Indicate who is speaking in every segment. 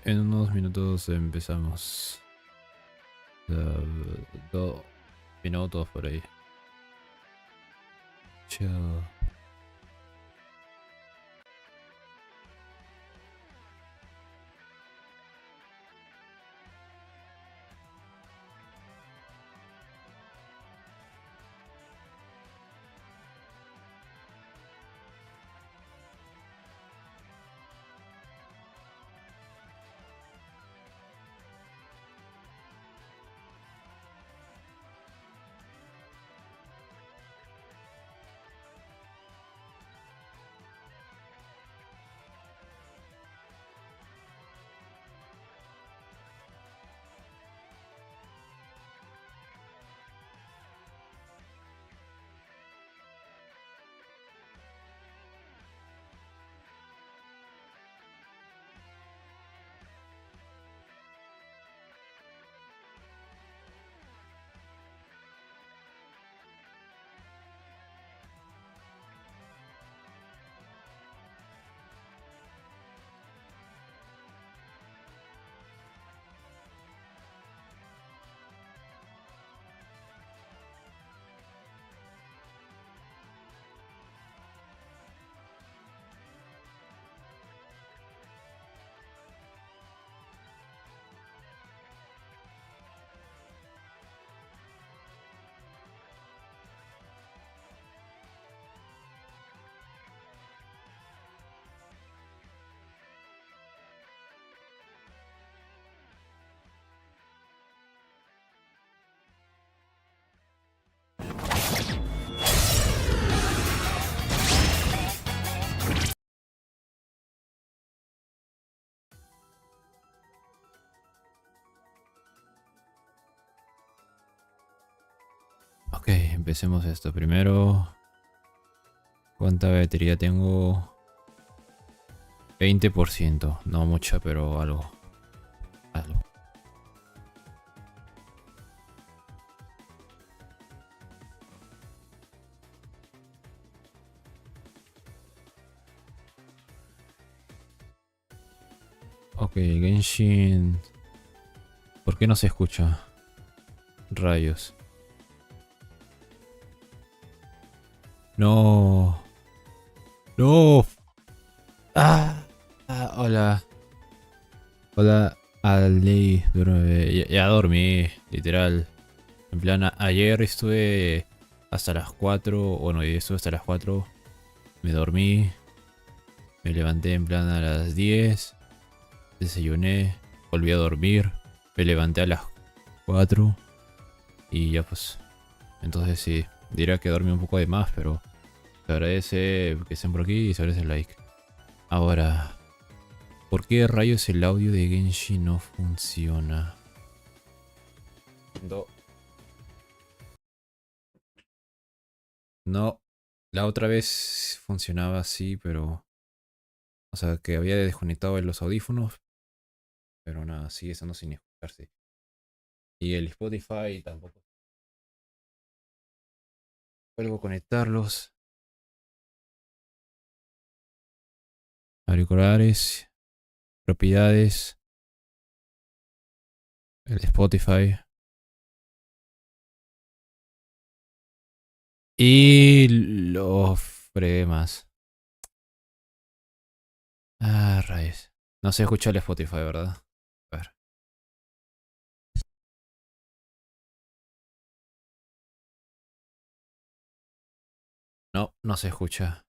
Speaker 1: En unos minutos empezamos. 2 minutos por ahí. Chao. Ok, empecemos esto. Primero, ¿cuánta batería tengo? 20%. No mucha, pero algo. Algo. Ok, Genshin. ¿Por qué no se escucha? Rayos. No. No. Hola. Hola, Ali. Duerme. Ya dormí, literal. En plan, ayer estuve hasta las 4. Bueno, y estuve hasta las 4. Me dormí. Me levanté en plan a las 10. Desayuné. Volví a dormir. Me levanté a las 4. Y ya pues. Entonces sí. Diría que dormí un poco de más, pero se agradece que estén por aquí y se agradece el like. Ahora, ¿por qué rayos el audio de Genshin no funciona? No. No. La otra vez funcionaba así, pero... O sea, que había desconectado los audífonos, pero nada, sigue estando sin escucharse. Y el Spotify tampoco. Vuelvo a conectarlos. Auriculares, propiedades, el Spotify. Y los fremas. Ah, rayos. No se escucha el Spotify, ¿verdad? A ver. No, no se escucha.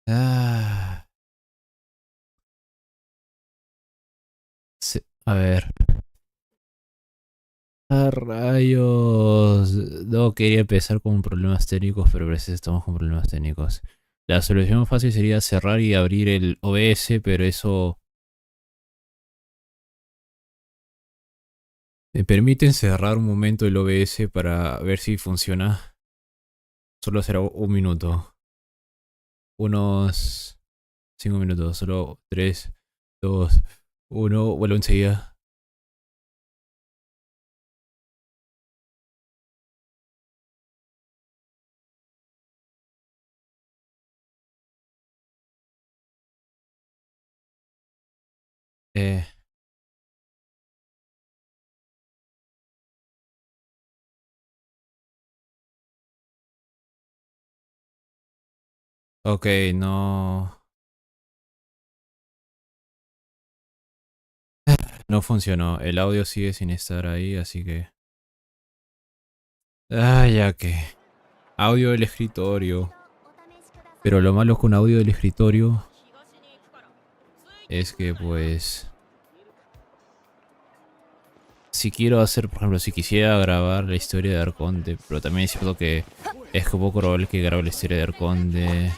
Speaker 1: Ah, a ver. Ah, rayos. No quería empezar con problemas técnicos, pero a veces estamos con problemas técnicos. La solución fácil sería cerrar y abrir el OBS, pero eso me permite cerrar un momento el OBS para ver si funciona. Solo será un minuto. Unos 5 minutos. Solo 3, 2, 1. Vuelvo enseguida. Eh, ok, no. No funcionó. El audio sigue sin estar ahí, así que... Ah, ya que... Audio del escritorio. Pero lo malo con audio del escritorio es que pues... Si quiero hacer, por ejemplo, si quisiera grabar la historia de Arconte, pero también es cierto que es poco probable que grabe la historia de Arconte.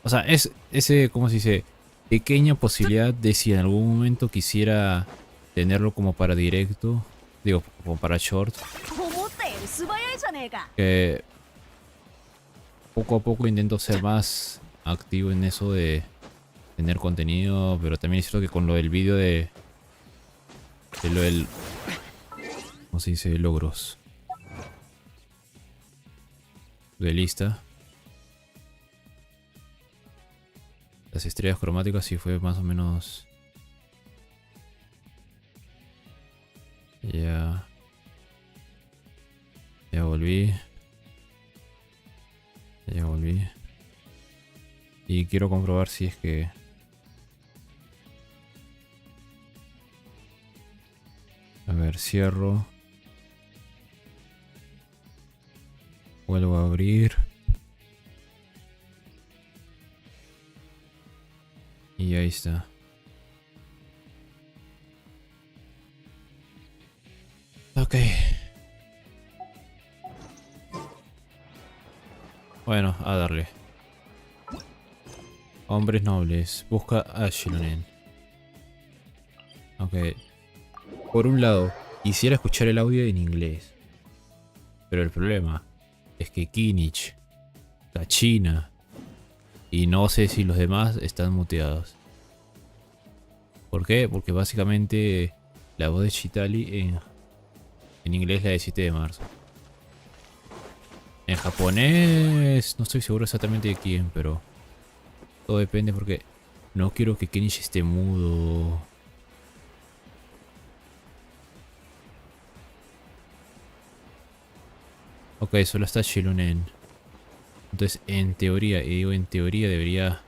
Speaker 1: O sea, es ese, ¿cómo se dice? Pequeña posibilidad de si en algún momento quisiera tenerlo como para directo, digo, como para short, que poco a poco intento ser más activo en eso de tener contenido, pero también es cierto que con lo del vídeo de lo del, ¿cómo se dice? Logros de lista. Las estrellas cromáticas sí fue más o menos... Ya... Ya volví. Ya volví. Y quiero comprobar si es que... A ver, cierro. Vuelvo a abrir. Y ahí está. Ok. Bueno, a darle. Hombres nobles. Busca a Shilonen. Ok. Por un lado, quisiera escuchar el audio en inglés. Pero el problema es que Kinich, Kachina y no sé si los demás están muteados. ¿Por qué? Porque básicamente la voz de Chitali en inglés es la de 7 de marzo. En japonés no estoy seguro exactamente de quién, pero todo depende porque no quiero que Kenichi esté mudo. Ok, solo está Shilunen. Entonces, en teoría, y digo en teoría, debería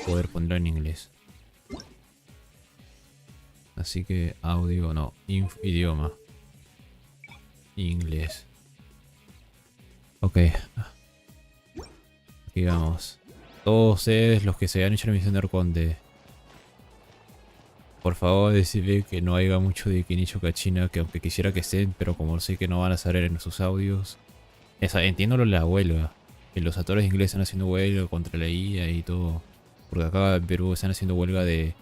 Speaker 1: poder ponerlo en inglés. Así que audio, no, idioma. Inglés. Ok, aquí vamos. Todos ustedes los que se han hecho la misión de Arconte, por favor decime que no haya mucho de Kenichi o Kachina, que aunque quisiera que estén, pero como sé que no van a salir en sus audios. Entiendo lo de la huelga. Que los actores ingleses están haciendo huelga contra la IA y todo. Porque acá en Perú están haciendo huelga de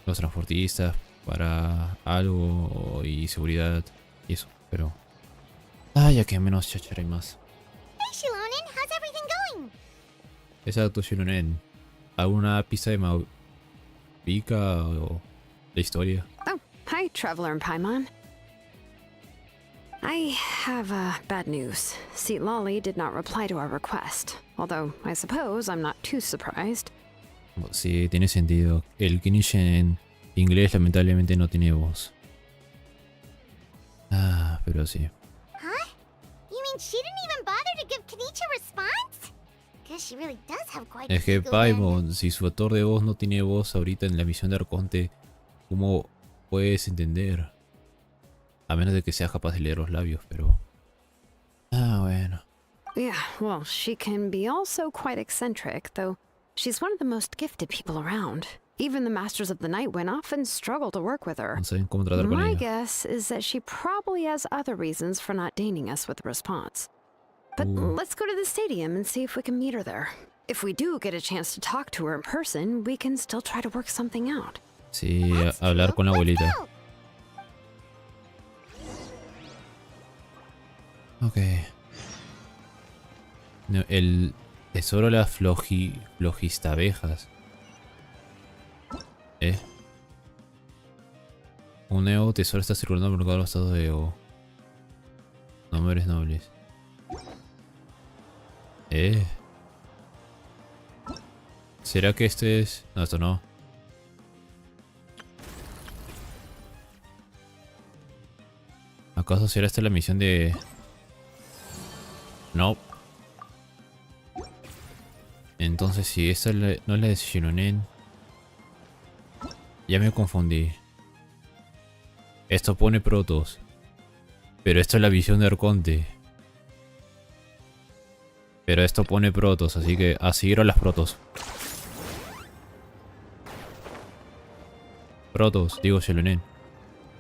Speaker 1: los transportistas para algo y seguridad y eso. Pero... Ah, ya que menos chachara y más.
Speaker 2: Hey Shilonen, how's everything going?
Speaker 1: Exacto, Shilonen. ¿Alguna pista de Maurica o la historia?
Speaker 3: Oh, hi, Traveler and Paimon. I have bad news. Seat Lolly did not reply to our request, although I suppose I'm not too surprised.
Speaker 1: Sí, tiene sentido. El Kinish en inglés lamentablemente no tiene voz. Ah, pero sí.
Speaker 2: Huh? You mean she didn't even bother to give Kenichi a response? Guess she really does have quite
Speaker 1: Es
Speaker 2: the
Speaker 1: que
Speaker 2: ego then.
Speaker 1: Paimon, si su actor de voz no tiene voz ahorita en la misión de Arconte, ¿cómo puedes entender? A menos de que seas capaz de leer los labios, pero... Ah, bueno.
Speaker 3: Yeah, well, she can be also quite eccentric, though she's one of the most gifted people around. Even the Masters of the Night Wind often struggle to work with her.
Speaker 1: No saben cómo tratar con
Speaker 3: My
Speaker 1: ella.
Speaker 3: guess is that she probably has other reasons for not deigning us with a response. But let's go to the stadium and see if we can meet her there. If we do get a chance to talk to her in person, we can still try to work something out.
Speaker 1: Sí,
Speaker 2: That's
Speaker 1: hablar
Speaker 2: true.
Speaker 1: con la
Speaker 2: Let's
Speaker 1: abuelita.
Speaker 2: go.
Speaker 1: Ok. No, el tesoro de las flogistabejas. ¿Eh? Un nuevo tesoro está circulando por todos los estados de Evo. Nombres nobles. ¿Será que este es...? No, esto no. ¿Acaso será esta la misión de...? No. Entonces si esta no es la de Shironen... Ya me confundí. Esto pone protos. Pero esto es la visión de Arconte. Pero esto pone protos, así que a seguir a las protos. Protos, digo Shironen.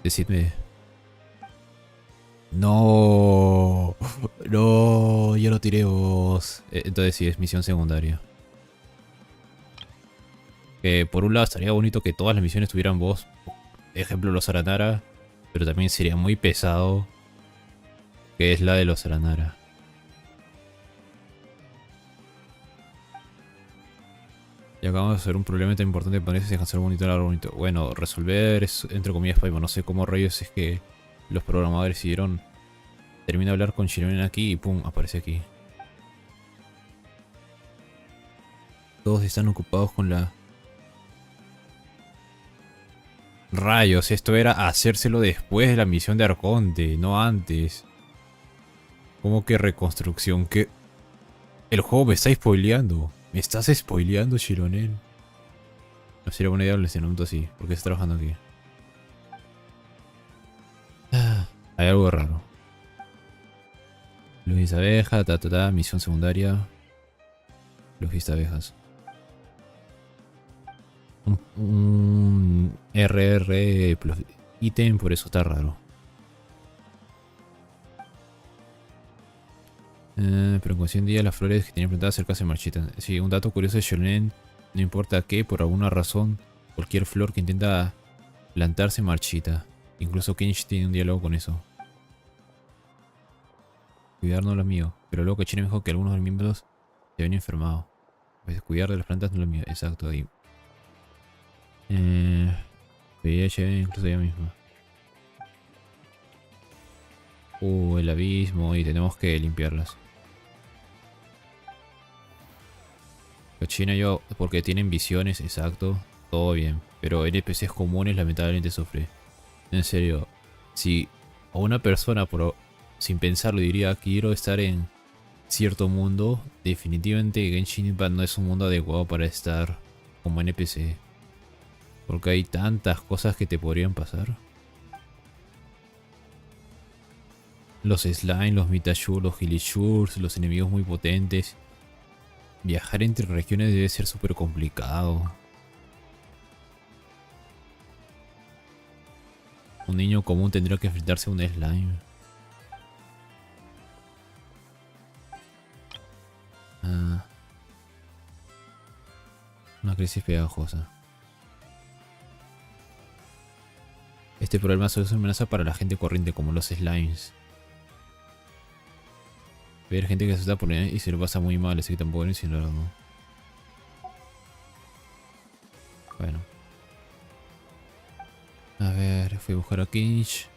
Speaker 1: Decidme. No, no, yo lo tiré vos. Entonces sí, es misión secundaria. Que por un lado estaría bonito que todas las misiones tuvieran voz. Ejemplo, los Aranara. Pero también sería muy pesado. Que es la de los Aranara. Y acabamos de hacer un problema tan importante. Parece descansar bonito, algo bonito. Bueno, resolver es entre comillas Paimo. No sé cómo rayos es que los programadores decidieron. Termina de hablar con Shironen aquí y pum, aparece aquí. Todos están ocupados con la... Rayos, esto era hacérselo después de la misión de Arconte, no antes. ¿Cómo que reconstrucción? ¿Qué? El juego me está spoileando. ¿Me estás spoileando, Shironen? No sería buena idea el escenario así. ¿Por qué está trabajando aquí? Hay algo raro. Logista abeja, misión secundaria. Logista abejas. Un RR plus ítem, por eso está raro. Pero en cuestión de día las flores que tenían plantadas cerca se marchitan. Sí, un dato curioso de Shonen, no importa qué, por alguna razón, cualquier flor que intenta plantarse marchita. Incluso Kenshi tiene un diálogo con eso. Cuidar no es lo mío, pero luego que Chine me dijo que algunos de los miembros se habían enfermado. Pues cuidar de las plantas no es lo mío, exacto, ahí. VIH incluso ella misma. El abismo y tenemos que limpiarlas. China yo, porque tienen visiones, exacto, todo bien. Pero NPCs comunes lamentablemente sufre. En serio, si a una persona sin pensarlo diría quiero estar en cierto mundo, definitivamente Genshin Impact no es un mundo adecuado para estar como NPC. Porque hay tantas cosas que te podrían pasar. Los slime, los mitashur, los hilishurs, los enemigos muy potentes. Viajar entre regiones debe ser súper complicado. Un niño común tendría que enfrentarse a un slime. Una crisis pegajosa. Este problema solo es una amenaza para la gente corriente como los slimes. Ver gente que se está por ahí y se lo pasa muy mal, así que tampoco es sin ¿no? Bueno. A ver, fui a buscar a Kinch.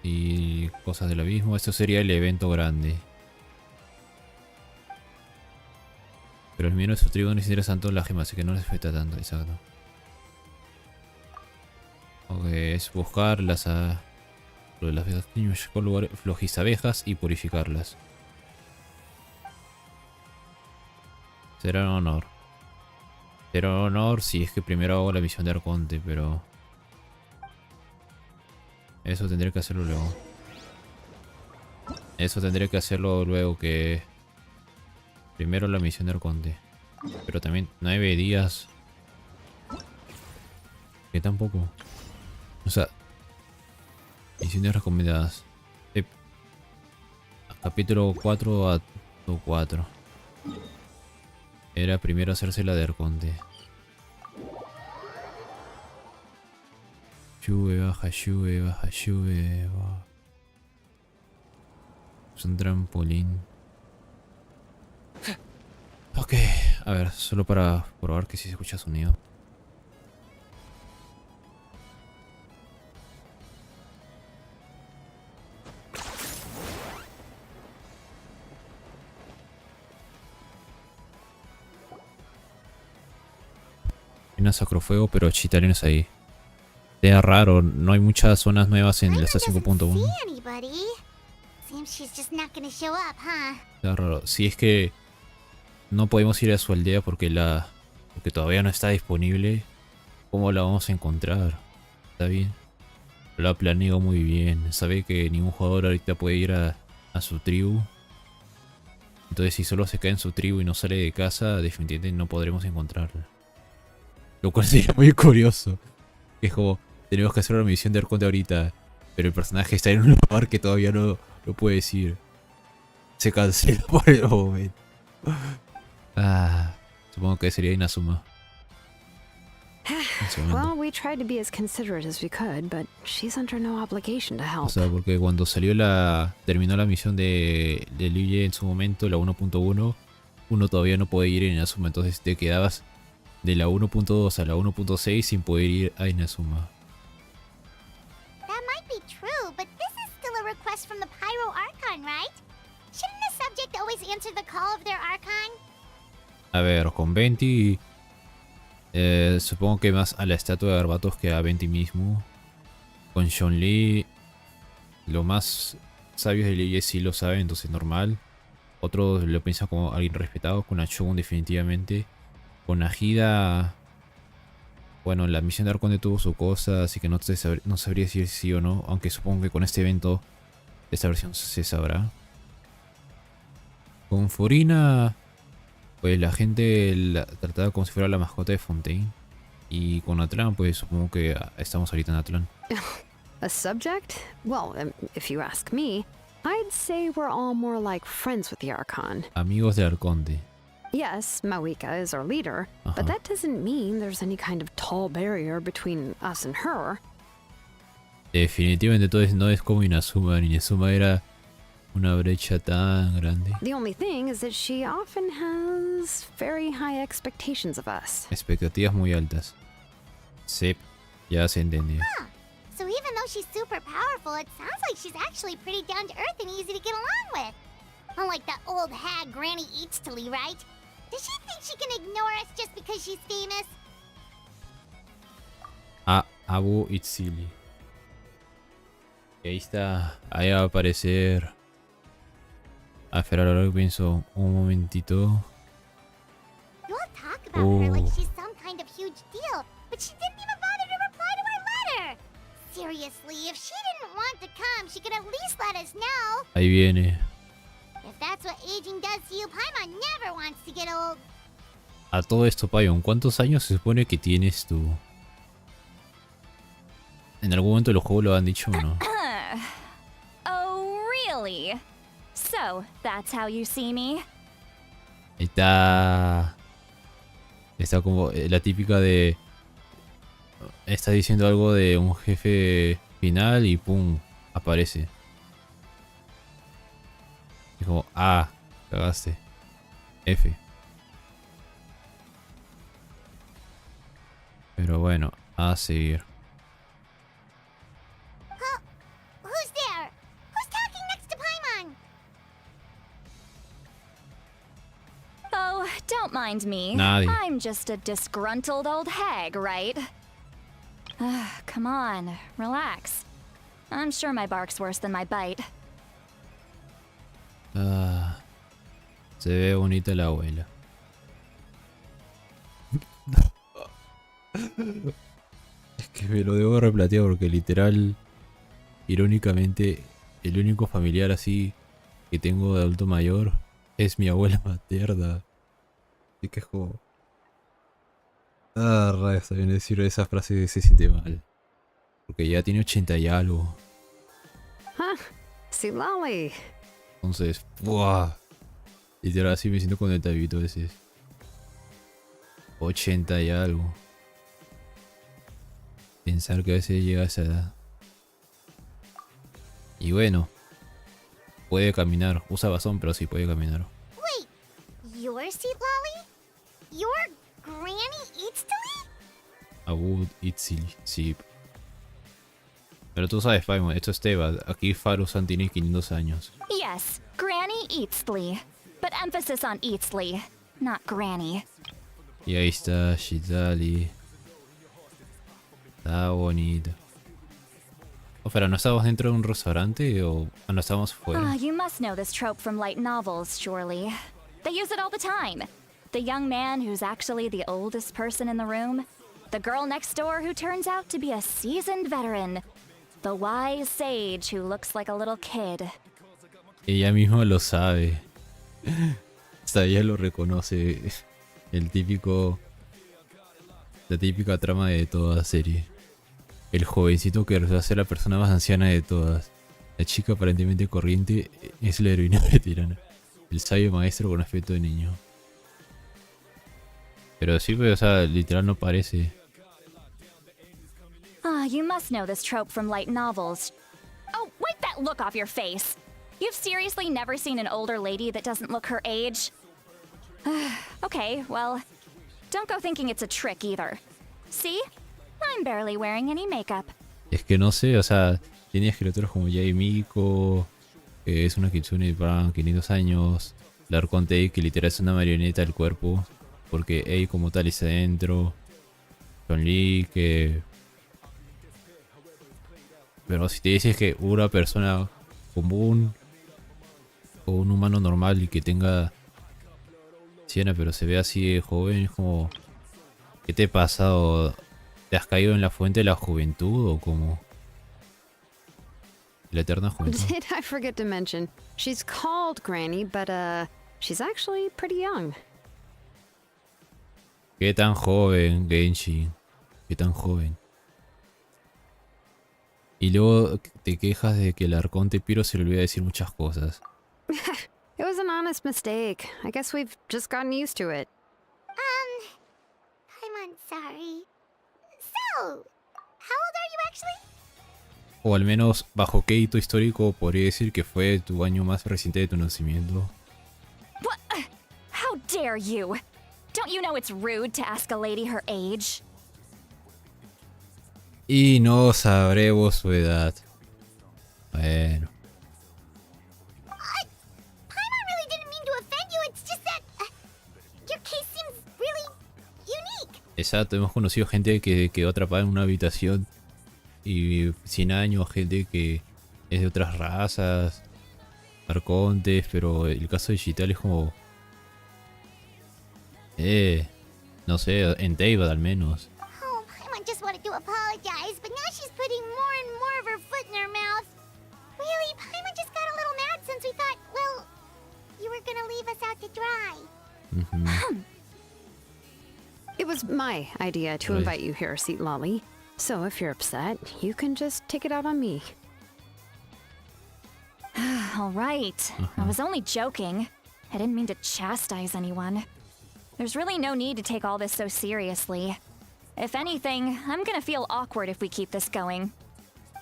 Speaker 1: Y cosas del abismo. Esto sería el evento grande. Pero el mío de su tribu no necesita tanto la gema, así que no les afecta tanto, exacto. Ok, es buscarlas a... Lo de las abejas con lugares flojis abejas y purificarlas. Será un honor. Será un honor si es que primero hago la misión de Arconte, pero... Eso tendré que hacerlo luego. Eso tendré que hacerlo luego que... Primero la misión de Arconte. Pero también 9 días. Que tampoco. O sea... Misiones recomendadas. Capítulo 4 Acto 4. Era primero hacerse la de Arconte. Sube, baja, sube, baja, sube, baja. Es un trampolín. Ok, a ver, solo para probar que si se escucha sonido. Hay una sacrofuego, pero chitalinos ahí. Es raro, no hay muchas zonas nuevas en el
Speaker 2: Paimon
Speaker 1: ESTA
Speaker 2: doesn't
Speaker 1: 5.1.
Speaker 2: see anybody. Seems she's just not gonna show up, huh?
Speaker 1: Es raro. Si es que no podemos ir a su aldea porque todavía no está disponible, ¿cómo la vamos a encontrar? ¿Está bien? Lo ha planeado muy bien. Sabe que ningún jugador ahorita puede ir a su tribu. Entonces si solo se queda en su tribu y no sale de casa, definitivamente no podremos encontrarla. Lo cual sería muy curioso. Es como, tenemos que hacer una misión de Arconte ahorita, pero el personaje está en un lugar que todavía no lo puede decir. Se cancela por el momento. Supongo que sería Inazuma. Un segundo.
Speaker 3: Well, we tried to be as considerate as we could, but she's under no obligation to
Speaker 1: O
Speaker 3: help.
Speaker 1: sea, porque cuando terminó la misión de Liu en su momento, la 1.1, uno todavía no puede ir a Inazuma, entonces te quedabas de la 1.2 a la 1.6 sin poder ir a Inazuma.
Speaker 2: That might be true, but this is still a request from the Pyro Archon, right? Shouldn't the subject always answer the call of their Archon?
Speaker 1: A ver, con Venti, supongo que más a la estatua de Arbatos que a Venti mismo. Con Li, lo más sabios de Liu sí lo saben, entonces normal. Otros lo piensan como alguien respetado. Con Shogun definitivamente. Con Ajida, bueno, la misión de Arconte tuvo su cosa, así que no sabría decir sí o no, aunque supongo que con este evento esta versión se sabrá. Con Furina, pues la gente la trataba como si fuera la mascota de Fontaine. Y con Natlan, pues supongo que estamos ahorita en Natlan.
Speaker 3: A subject? Well, if you ask me, I'd say we're all more like friends with the Archon.
Speaker 1: Amigos de Arconte.
Speaker 3: Yes, Mawika is our leader,
Speaker 1: Uh-huh.
Speaker 3: but that doesn't mean there's any kind of tall barrier between us and her.
Speaker 1: Definitivamente entonces no es como Inazuma. Inazuma era una brecha tan grande.
Speaker 3: The only thing is that she often has very high expectations of us.
Speaker 1: Expectativas muy altas. Sí, ya se entendió.
Speaker 2: So even though she's super powerful, it sounds like she's actually pretty down to earth and easy to get along with. Unlike that old hag Granny Eatstily, right? Does she think she can ignore us just because she's famous?
Speaker 1: Abu Itzili. Y ahí está. Ahí va a aparecer. A ver, ahora que pienso. Un momentito.
Speaker 2: You all talk about her like
Speaker 1: Oh.
Speaker 2: she's some kind of huge deal, but she didn't even bother to reply to our letter. Seriously, if she didn't want to come, she could at least let us know.
Speaker 1: Ahí viene.
Speaker 2: If that's what aging does to you, Paimon never wants to get old.
Speaker 1: A todo esto, Paimon, ¿cuántos años se supone que tienes tú? ¿En algún momento de los juegos lo han dicho o no?
Speaker 4: Oh, really? So, that's how you see me?
Speaker 1: Ahí está. Está como la típica de. Está diciendo algo de un jefe final y pum, aparece. Es como, cagaste. F. Pero bueno, a seguir.
Speaker 2: Who's there? Who's talking next to Paimon?
Speaker 4: Oh, don't mind me.
Speaker 1: Nadie.
Speaker 4: I'm just a disgruntled old hag, right? Come on, relax. I'm sure my bark's worse than my bite.
Speaker 1: Se ve bonita la abuela. Es que me lo debo replantear porque literal, irónicamente, el único familiar así que tengo de adulto mayor es mi abuela materna. Así que es como... rayos, también decir esa frase se siente mal. Porque ya tiene 80 y algo.
Speaker 3: See, Lolly.
Speaker 1: Entonces, ¡buah! Literal así me siento con el tabito ese. 80 y algo. Pensar que a veces llega a esa edad. Y bueno, puede caminar. Usa bastón, pero sí puede caminar.
Speaker 2: Wait, your seat, Lolly? Your Granny Eatstily?
Speaker 1: Abu Itzili, sí. Pero tú sabes, Paimon, esto es Teba. Aquí Faru-san tiene 500 años.
Speaker 4: Yes, Granny Eatsley. But emphasis on Eatsley, not Granny.
Speaker 1: Y ahí está Shitali. Está bonito. Oh, pero ¿no estábamos dentro de un restaurante o no estábamos fuera?
Speaker 4: You must know this trope from light novels, surely. They use it all the time. The young man who's actually the oldest person in the room. The girl next door who turns out to be a seasoned veteran. The wise sage who looks like a little kid.
Speaker 1: Ella misma lo sabe. Hasta ella lo reconoce. El típico... La típica trama de toda serie. El jovencito que resulta ser la persona más anciana de todas. La chica aparentemente corriente es la heroína veterana. El sabio maestro con aspecto de niño. Pero sí, pues, o sea, literal no parece.
Speaker 4: You must know this trope from light novels. Oh, wipe that look off your face. You've seriously never seen an older lady that doesn't look her age? Okay, well, don't go thinking it's a trick either. See? I'm barely wearing any makeup.
Speaker 1: Es que no sé, o sea, tiene escrituras como Yai Miko, que es una kitsune para 500 años. La Arconte, que literal es una marioneta del cuerpo, porque Ei como tal está adentro. John Lee, que... Pero si te dices que una persona común o un humano normal y que tenga Siena pero se ve así de joven, es como... ¿Qué te pasa? ¿O te has caído en la fuente de la juventud o como? La eterna juventud.
Speaker 3: Did I forget to mention? She's called Granny, but she's actually pretty young.
Speaker 1: ¿Qué tan joven, Genshin? ¿Qué tan joven? Y luego te quejas de que el Arconte Piro se le olvida decir muchas cosas.
Speaker 3: It was an honest mistake. I guess we've just gotten used to it.
Speaker 2: I'm sorry. So, how old are you actually?
Speaker 1: O al menos, bajo qué hito histórico podría decir que fue tu año más reciente de tu nacimiento.
Speaker 4: What? How dare you? Don't you know it's rude to ask a lady her age?
Speaker 1: Y no sabremos su edad. Bueno.
Speaker 2: Paimon really didn't mean to offend you. It's just that your case seems really unique.
Speaker 1: Exacto, hemos conocido gente que quedó atrapada en una habitación y 100 años, gente que es de otras razas, arcontes, pero el caso digital es como... no sé, en Teyvat al menos.
Speaker 2: Oh, Paimon just wanted to apologize, but now she's putting more and more of her foot in her mouth. Really, Paimon just got a little mad since we thought, well, you were gonna leave us out to dry.
Speaker 3: It was my idea to
Speaker 1: Right.
Speaker 3: invite you here, Seat Lolly. So if you're upset, you can just take it out on me.
Speaker 4: All right. I was only joking. I didn't mean to chastise anyone. There's really no need to take all this so seriously. If anything, I'm gonna feel awkward if we keep this going.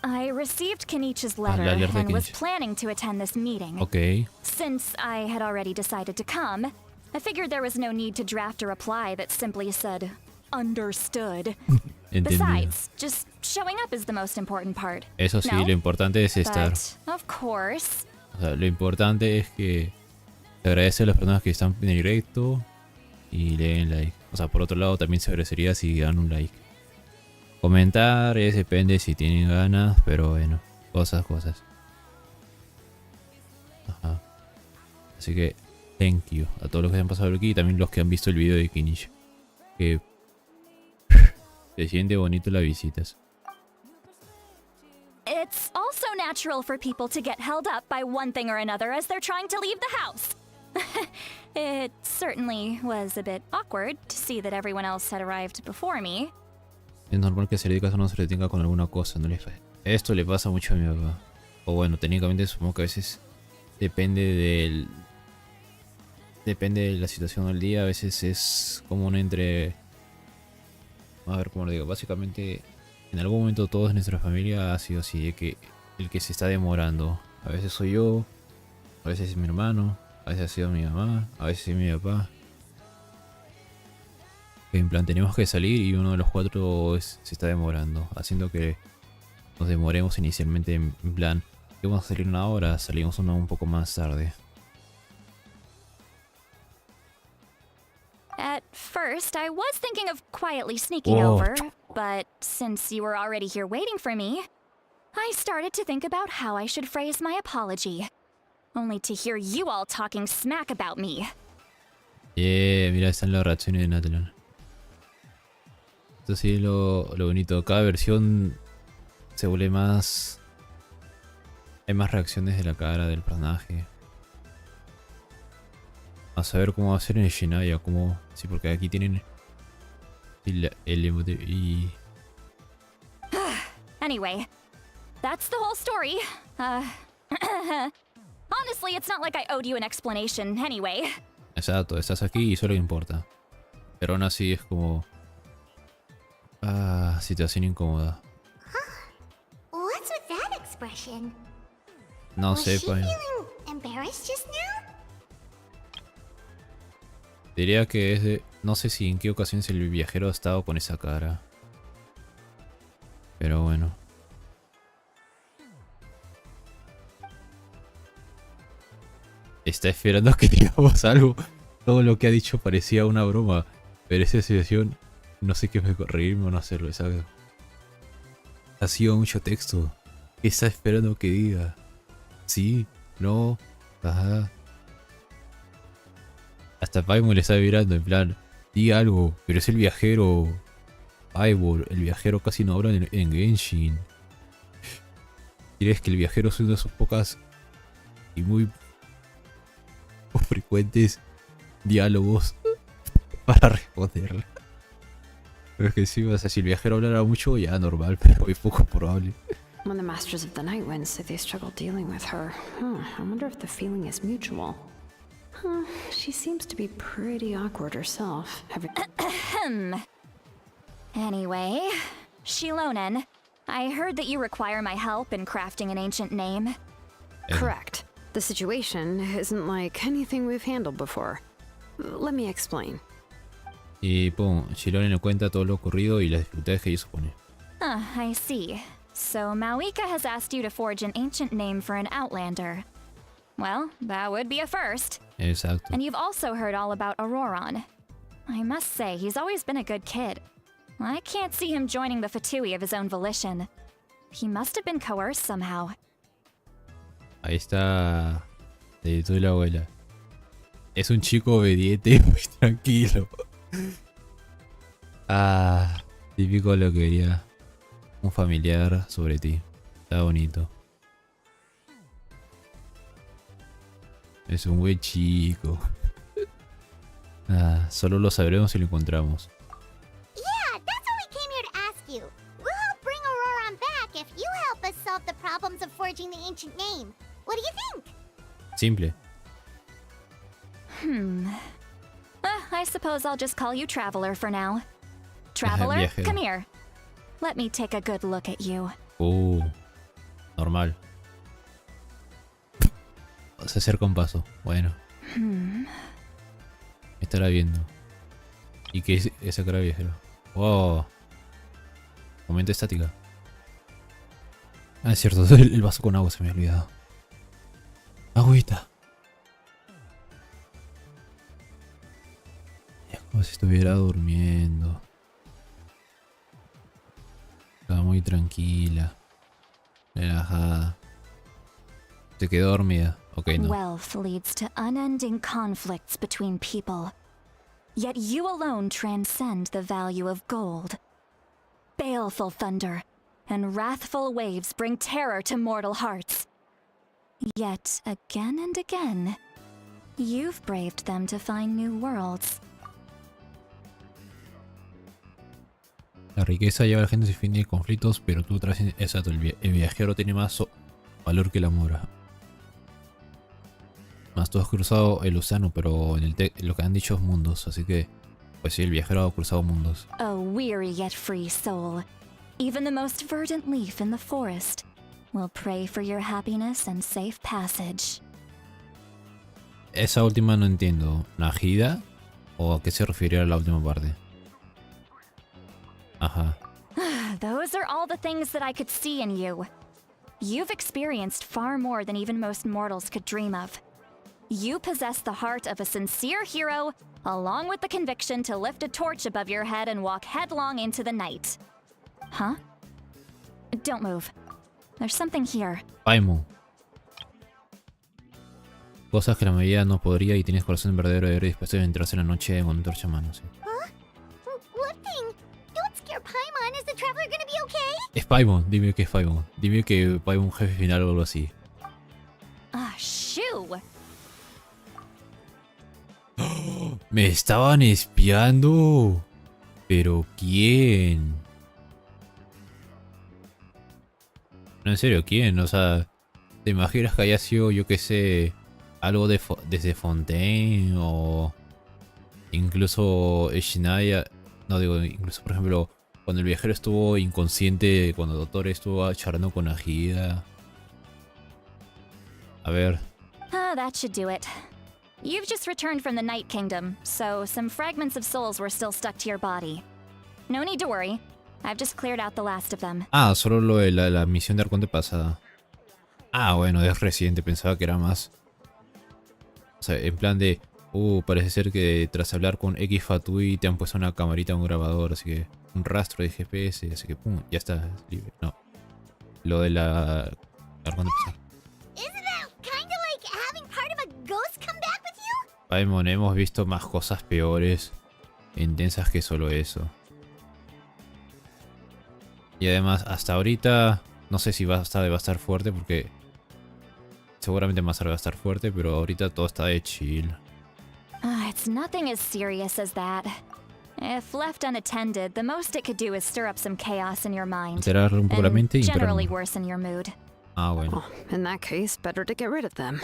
Speaker 4: I received Kenichi's letter
Speaker 1: la alerta de
Speaker 4: and was
Speaker 1: Kenichi.
Speaker 4: planning to attend this meeting.
Speaker 1: Ok.
Speaker 4: Since I had already decided to come, I figured there was no need to draft a reply that simply said, understood.
Speaker 1: Entendido.
Speaker 4: Besides, just showing up is the most important part.
Speaker 1: Eso sí,
Speaker 4: No?
Speaker 1: lo importante es estar.
Speaker 4: But, of course.
Speaker 1: O sea, lo importante es que se agradece a las personas que están en directo y le den like. O sea, por otro lado también se agradecería si dan un like. Comentar depende si tienen ganas, pero bueno, cosas. Ajá. Así que, thank you a todos los que han pasado por aquí y también los que han visto el video de Kenichi. Que se siente bonito las visitas.
Speaker 4: It's also natural for people to get held up by one thing or another as they're trying to leave the house. It certainly was a bit awkward to see that everyone else had arrived before me.
Speaker 1: Es normal que se le diga no se le tenga con alguna cosa, no le falla. Esto le pasa mucho a mi papá. O bueno, técnicamente supongo que a veces depende de la situación del día, a veces es común entre... A ver cómo lo digo, básicamente en algún momento todos en nuestra familia ha sido así, de que el que se está demorando. A veces soy yo, a veces es mi hermano, a veces ha sido mi mamá, a veces es mi papá. En plan, tenemos que salir y uno de los cuatro se está demorando, haciendo que nos demoremos inicialmente en plan, íbamos a salir una hora, salimos un poco más tarde.
Speaker 4: At first, I was thinking of quietly sneaking
Speaker 1: Oh.
Speaker 4: over, But since you were already here waiting for me, I started to think about how I should phrase my apology. Only to hear you all talking smack about me.
Speaker 1: Mira, están las reacciones de Natlan. Esto sí es lo bonito. Cada versión se vuelve más... Hay más reacciones de la cara del personaje. A saber cómo va a ser en el Shinaya, cómo... Sí, porque aquí tienen... El emote y...
Speaker 4: Anyway, that's the whole story. Honestly, it's not like I owed you an explanation anyway.
Speaker 1: Exacto, estás aquí y solo importa. Pero aún así es como... situación incómoda.
Speaker 2: What's with that expression?
Speaker 1: No
Speaker 2: Was
Speaker 1: sé,
Speaker 2: she
Speaker 1: pa.
Speaker 2: feeling embarrassed just now?
Speaker 1: Diría que es de... No sé si en qué ocasiones el viajero ha estado con esa cara. Pero bueno. Está esperando a que digamos algo. Todo lo que ha dicho parecía una broma. Pero esa situación... No sé qué me reírme o no hacerlo, ¿sabes? Ha sido mucho texto. ¿Qué está esperando que diga? Sí, no, ajá. Hasta Paimon le está vibrando, en plan, diga algo, pero es el viajero. Paimon, el viajero casi no habla en Genshin. ¿Quieres que el viajero es una de sus pocas y muy frecuentes diálogos para responderle? Pero es que sí, o sea, si el viajero hablara mucho, ya normal, pero muy poco probable.
Speaker 3: When the Masters of the Night Wind say they struggle dealing with her, I wonder if the feeling is mutual. She seems to be pretty awkward herself.
Speaker 4: Anyway, Shilonen, I heard that you require my help in crafting an ancient name.
Speaker 3: Correct. The situation isn't like anything we've handled before. Let me explain.
Speaker 1: Y pum, Shilonen le cuenta todo lo ocurrido y las dificultades que ella supone.
Speaker 4: I see. So Mawika has asked you to forge an ancient name for an Outlander. Well, that would be a first.
Speaker 1: Exacto.
Speaker 4: And you've also heard all about Auroron. I must say, he's always been a good kid. I can't see him joining the Fatui of his own volition. He must have been coerced somehow.
Speaker 1: Ahí está. De tu la abuela. Es un chico obediente, muy tranquilo. Típico lo que quería un familiar sobre ti. Está bonito. Es un buen chico. Solo lo sabremos si lo encontramos.
Speaker 2: Yeah, that's what we came here to ask you. We'll help bring Auroron back if you help us solve the problems of forging the ancient name. What do you think?
Speaker 1: Simple.
Speaker 4: I suppose I'll just call you Traveler for now. Traveler,
Speaker 1: Viajero.
Speaker 4: come here. Let me take a good look at you.
Speaker 1: Normal. Vas a hacer con paso. Bueno. Me estará viendo. ¿Y qué es esa cara de viajero? Oh. Momento estática. Es cierto, el vaso con agua se me ha olvidado. Agüita. Es como si estuviera durmiendo. Estaba muy tranquila. Relajada. Se quedó dormida. Ok, no.
Speaker 4: Wealth leads to unending conflicts between people. Yet you alone transcend the value of gold. Baleful thunder and wrathful waves bring terror to mortal hearts. Yet again and again, you've braved them to find new worlds.
Speaker 1: La riqueza lleva a la gente a sin fin de conflictos, pero tú trasciendes. Exacto, el viajero tiene más valor que la mora. Más tú has cruzado el océano, pero en lo que han dicho es mundos, así que, pues sí, el viajero ha cruzado mundos.
Speaker 4: A weary yet free soul, even the most verdant leaf in the forest will pray for your happiness and safe passage.
Speaker 1: Esa última no entiendo. ¿Nahida? ¿O a qué se refiere la última parte? Ajá.
Speaker 4: Those are all the things that I could see in you. You've experienced far more than even most mortals could dream of. You possess the heart of a sincere hero, along with the conviction to lift a torch above your head and walk headlong into the night. Huh? Don't move. There's something here.
Speaker 1: Paimon. Cosas que la mayoría no podría y tienes corazón verdadero de héroe dispuesto a entrarse en la noche con antorcha en mano. Sí.
Speaker 2: What thing? Don't scare Paimon. Is the traveler gonna be okay?
Speaker 1: Es Paimon, dime que es Paimon. Dime que Paimon jefe final o algo así.
Speaker 4: Ah, shoo!
Speaker 1: ¡Me estaban espiando! ¿Pero quién? No, en serio, ¿quién? O sea, ¿te imaginas que haya sido, yo qué sé, algo de desde Fontaine o incluso Shinaya? No digo, incluso por ejemplo, cuando el viajero estuvo inconsciente, cuando el doctor estuvo charlando con Agida. A ver.
Speaker 4: Ah, that should do it. You've just returned from the Night Kingdom, so some fragments of souls were still stuck to your body. No need to worry. I've just cleared out the last of them.
Speaker 1: Ah, solo lo de la misión de Arconte pasada. Ah, bueno, es reciente, pensaba que era más. O sea, en plan de... parece ser que tras hablar con X Fatui te han puesto una camarita, un grabador, así que... Un rastro de GPS, así que pum, ya está, libre. No. Lo de la... Arconte pasada.
Speaker 2: Isn't that kinda like having part of a ghost come back with you?
Speaker 1: Paimon, hemos visto más cosas peores e intensas que solo eso. Y además, hasta ahorita, no sé si va a estar fuerte porque seguramente más tarde va a estar fuerte, pero ahorita todo está de chill.
Speaker 4: It's nothing as serious as that. If left unattended, the most it could do is stir up some chaos in your mind.
Speaker 1: Alterar un poco la mente
Speaker 4: And
Speaker 1: y
Speaker 4: generally worsen your mood.
Speaker 1: Ah, bueno.
Speaker 3: Oh, in that case, better to get rid of them.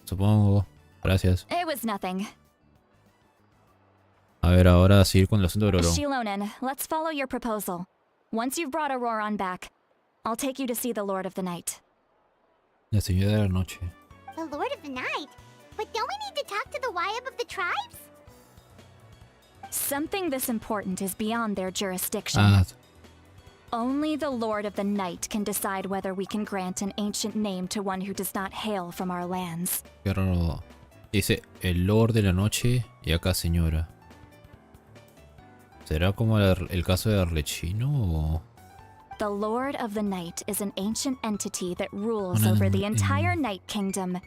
Speaker 1: Supongo. Gracias.
Speaker 4: It was nothing.
Speaker 1: A ver, ahora seguir con el asunto de Ororo.
Speaker 4: Shilonen, let's follow your proposal. Once you've brought Auroron back, I'll take you to see the Lord of the Night.
Speaker 1: La señora de la noche.
Speaker 2: The Lord of the Night? But don't we need to talk to the Wyab of the tribes?
Speaker 4: Something this important is beyond their jurisdiction.
Speaker 1: Ah,
Speaker 4: Only the Lord of the Night can decide whether we can grant an ancient name to one who does not hail from our lands.
Speaker 1: qué raro. Dice el Lord de la noche y acá señora. ¿Será como el caso de Arlechino o...?
Speaker 4: The Lord of the Night is an ancient entity that rules over the entire Night Kingdom,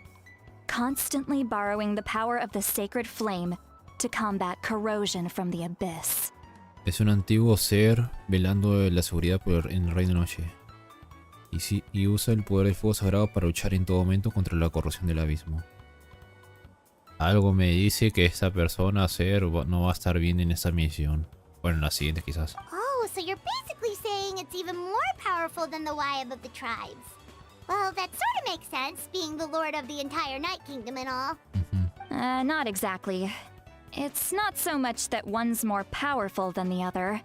Speaker 4: constantly borrowing the power of the sacred flame to combat corrosion from the abyss.
Speaker 1: Es un antiguo ser velando la seguridad en el Reino de Noche. Y usa el poder del fuego sagrado para luchar en todo momento contra la corrosión del abismo. Algo me dice que esta persona, ser, no va a estar bien en esta misión. Bueno, en la siguiente quizás.
Speaker 2: Oh, so you're basically saying it's even more powerful than the Wyab of the tribes. Well, that sort of makes sense, being the lord of the entire Night Kingdom and all.
Speaker 4: Not exactly. It's not so much that one's more powerful than the other.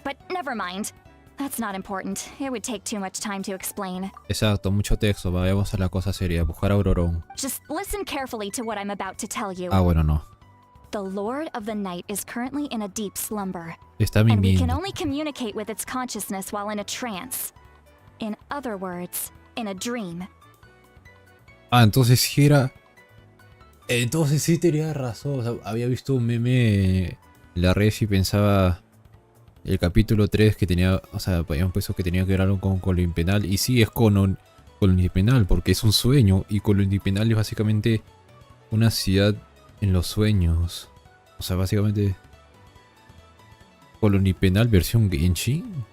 Speaker 4: But never mind. That's not important. It would take too much time to explain.
Speaker 1: Exacto, mucho texto. Vayamos a la cosa seria. Buscar a Aurorón.
Speaker 4: Just listen carefully to what I'm about to tell you.
Speaker 1: Ah, bueno, no.
Speaker 4: The Lord of the Night is currently in a deep slumber.
Speaker 1: Está
Speaker 4: And we can
Speaker 1: mintiendo.
Speaker 4: only communicate with its consciousness while in a trance. In other words, in a dream.
Speaker 1: Ah, entonces sí era... Entonces sí tenía razón. O sea, había visto un meme en la red y pensaba... El capítulo 3 que tenía... O sea, habían puesto que tenía que ver algo con Colonia Penal. Y sí, es Colonia Penal porque es un sueño. Y Colonia Penal es básicamente una ciudad en los sueños. O sea, básicamente... Colonia Penal versión Genshin.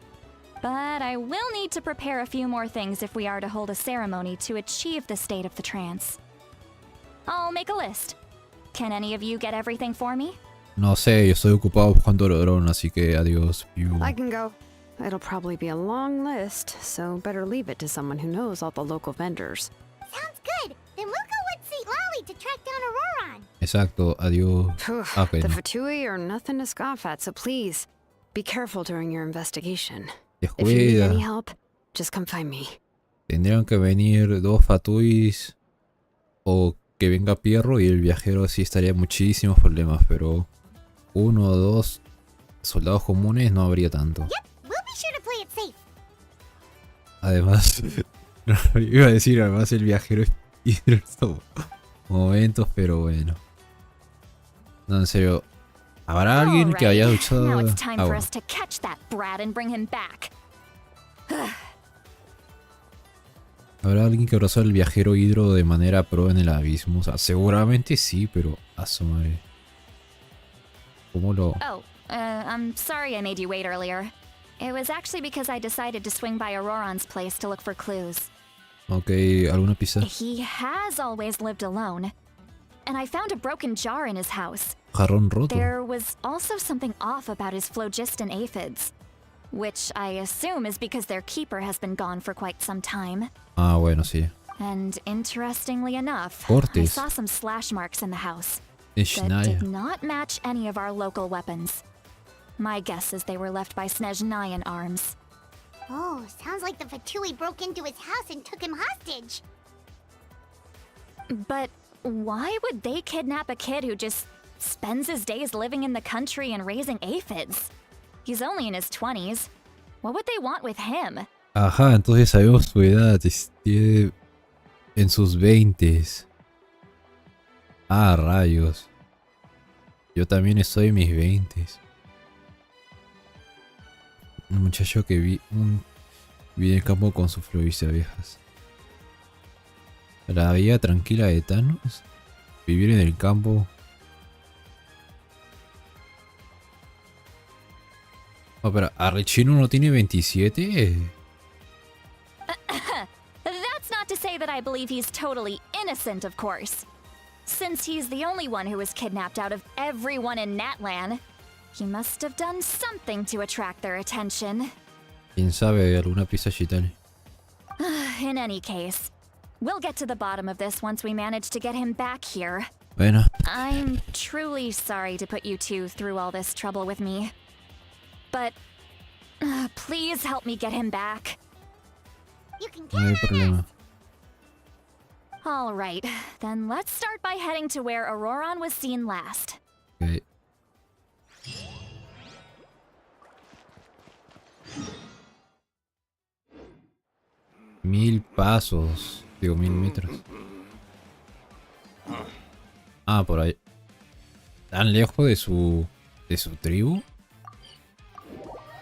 Speaker 4: But I will need to prepare a few more things if we are to hold a ceremony to achieve the state of the trance. I'll make a list. Can any of you get everything for me?
Speaker 1: No sé, yo estoy ocupado buscando Aurorón, así que adiós.
Speaker 3: I can go. It'll probably be a long list, so better leave it to someone who knows all the local vendors.
Speaker 2: Sounds good. Then we'll go with St. Lolly to track down Auroron.
Speaker 1: Exacto, adiós. Ok,
Speaker 3: The
Speaker 1: no.
Speaker 3: Fatui are nothing to scoff at, so please, be careful during your investigation. If you need
Speaker 1: Descuida.
Speaker 3: any help, just come find me.
Speaker 1: Tendrían que venir dos Fatuis o que venga Pierro y el viajero sí estaría muchísimos problemas, pero uno o dos soldados comunes no habría tanto.
Speaker 2: Yep, we'll be sure to play it safe.
Speaker 1: Además, iba a decir, además el viajero es Pierro momentos, pero bueno. No, en serio, ¿Habrá alguien que haya
Speaker 4: Alright, now
Speaker 1: duchado
Speaker 4: it's time for
Speaker 1: agua?
Speaker 4: us to catch that brat and bring him back.
Speaker 1: ¿Habrá alguien que abrazó al viajero hidro de manera pro en el abismo? O sea, seguramente sí, pero a su madre. ¿Cómo lo...?
Speaker 4: Oh, I'm sorry I made you wait earlier. It was actually because I decided to swing by Auroron's place to look for clues.
Speaker 1: Ok, ¿alguna pista?
Speaker 4: He has always lived alone. And I found a broken jar in his house.
Speaker 1: Jarrón roto.
Speaker 4: There was also something off about his phlogiston aphids, which I assume is because their keeper has been gone for quite some time.
Speaker 1: Ah, bueno, sí.
Speaker 4: And interestingly enough, I
Speaker 1: Cortes.
Speaker 4: saw some slash marks in the house
Speaker 1: En
Speaker 4: that
Speaker 1: Shinaya.
Speaker 4: did not match any of our local weapons. My guess is they were left by Snezhnayan arms.
Speaker 2: Oh, sounds like the Fatui broke into his house and took him hostage.
Speaker 4: But why would they kidnap a kid who just spends his days living in the country and raising aphids? He's only in his 20s. What would they want with him?
Speaker 1: Ajá, entonces sabemos su edad. Tiene en sus 20s. Ah, rayos. Yo también estoy en mis 20s. Un muchacho que vive en el campo con sus floricias viejas. La vida tranquila de Thanos. Vivir en el campo. Oh, pero Arrechino no tiene 27.
Speaker 4: That's not to say that I believe he's totally innocent, of course. Since he's the only one who was kidnapped out of everyone in Natlan, he must have done something to attract their attention.
Speaker 1: ¿Quién sabe? ¿Alguna pista Chitani?
Speaker 4: In any case, we'll get to the bottom of this once we manage to get him back here.
Speaker 1: Bueno,
Speaker 4: I'm truly sorry to put you two through all this trouble with me. But please help me get him back.
Speaker 2: You can
Speaker 1: no hay
Speaker 2: count on
Speaker 1: problema.
Speaker 2: us.
Speaker 4: All right, then let's start by heading to where Auroron was seen last.
Speaker 1: Ok. Mil pasos. Digo, 1000 metros. Ah, por ahí. ¿Tan lejos de su tribu?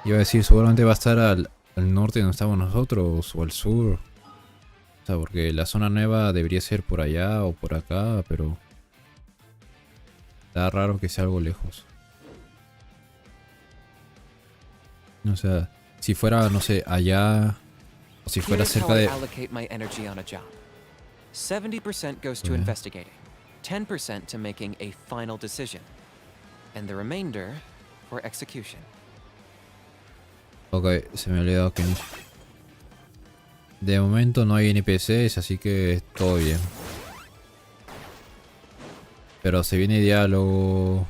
Speaker 1: Iba a decir, seguramente va a estar al norte donde estamos nosotros o al sur. O sea, porque la zona nueva debería ser por allá o por acá, pero está raro que sea algo lejos. O sea, si fuera, no sé, allá o si fuera
Speaker 5: Here's how
Speaker 1: cerca
Speaker 5: I
Speaker 1: de...
Speaker 5: allocate my energy on a job. 70% goes to
Speaker 1: Yeah.
Speaker 5: investigating, 10% to making a final decision, and the remainder for execution.
Speaker 1: Ok, se me ha olvidado que... De momento no hay NPCs, así que todo bien. Pero se viene diálogo...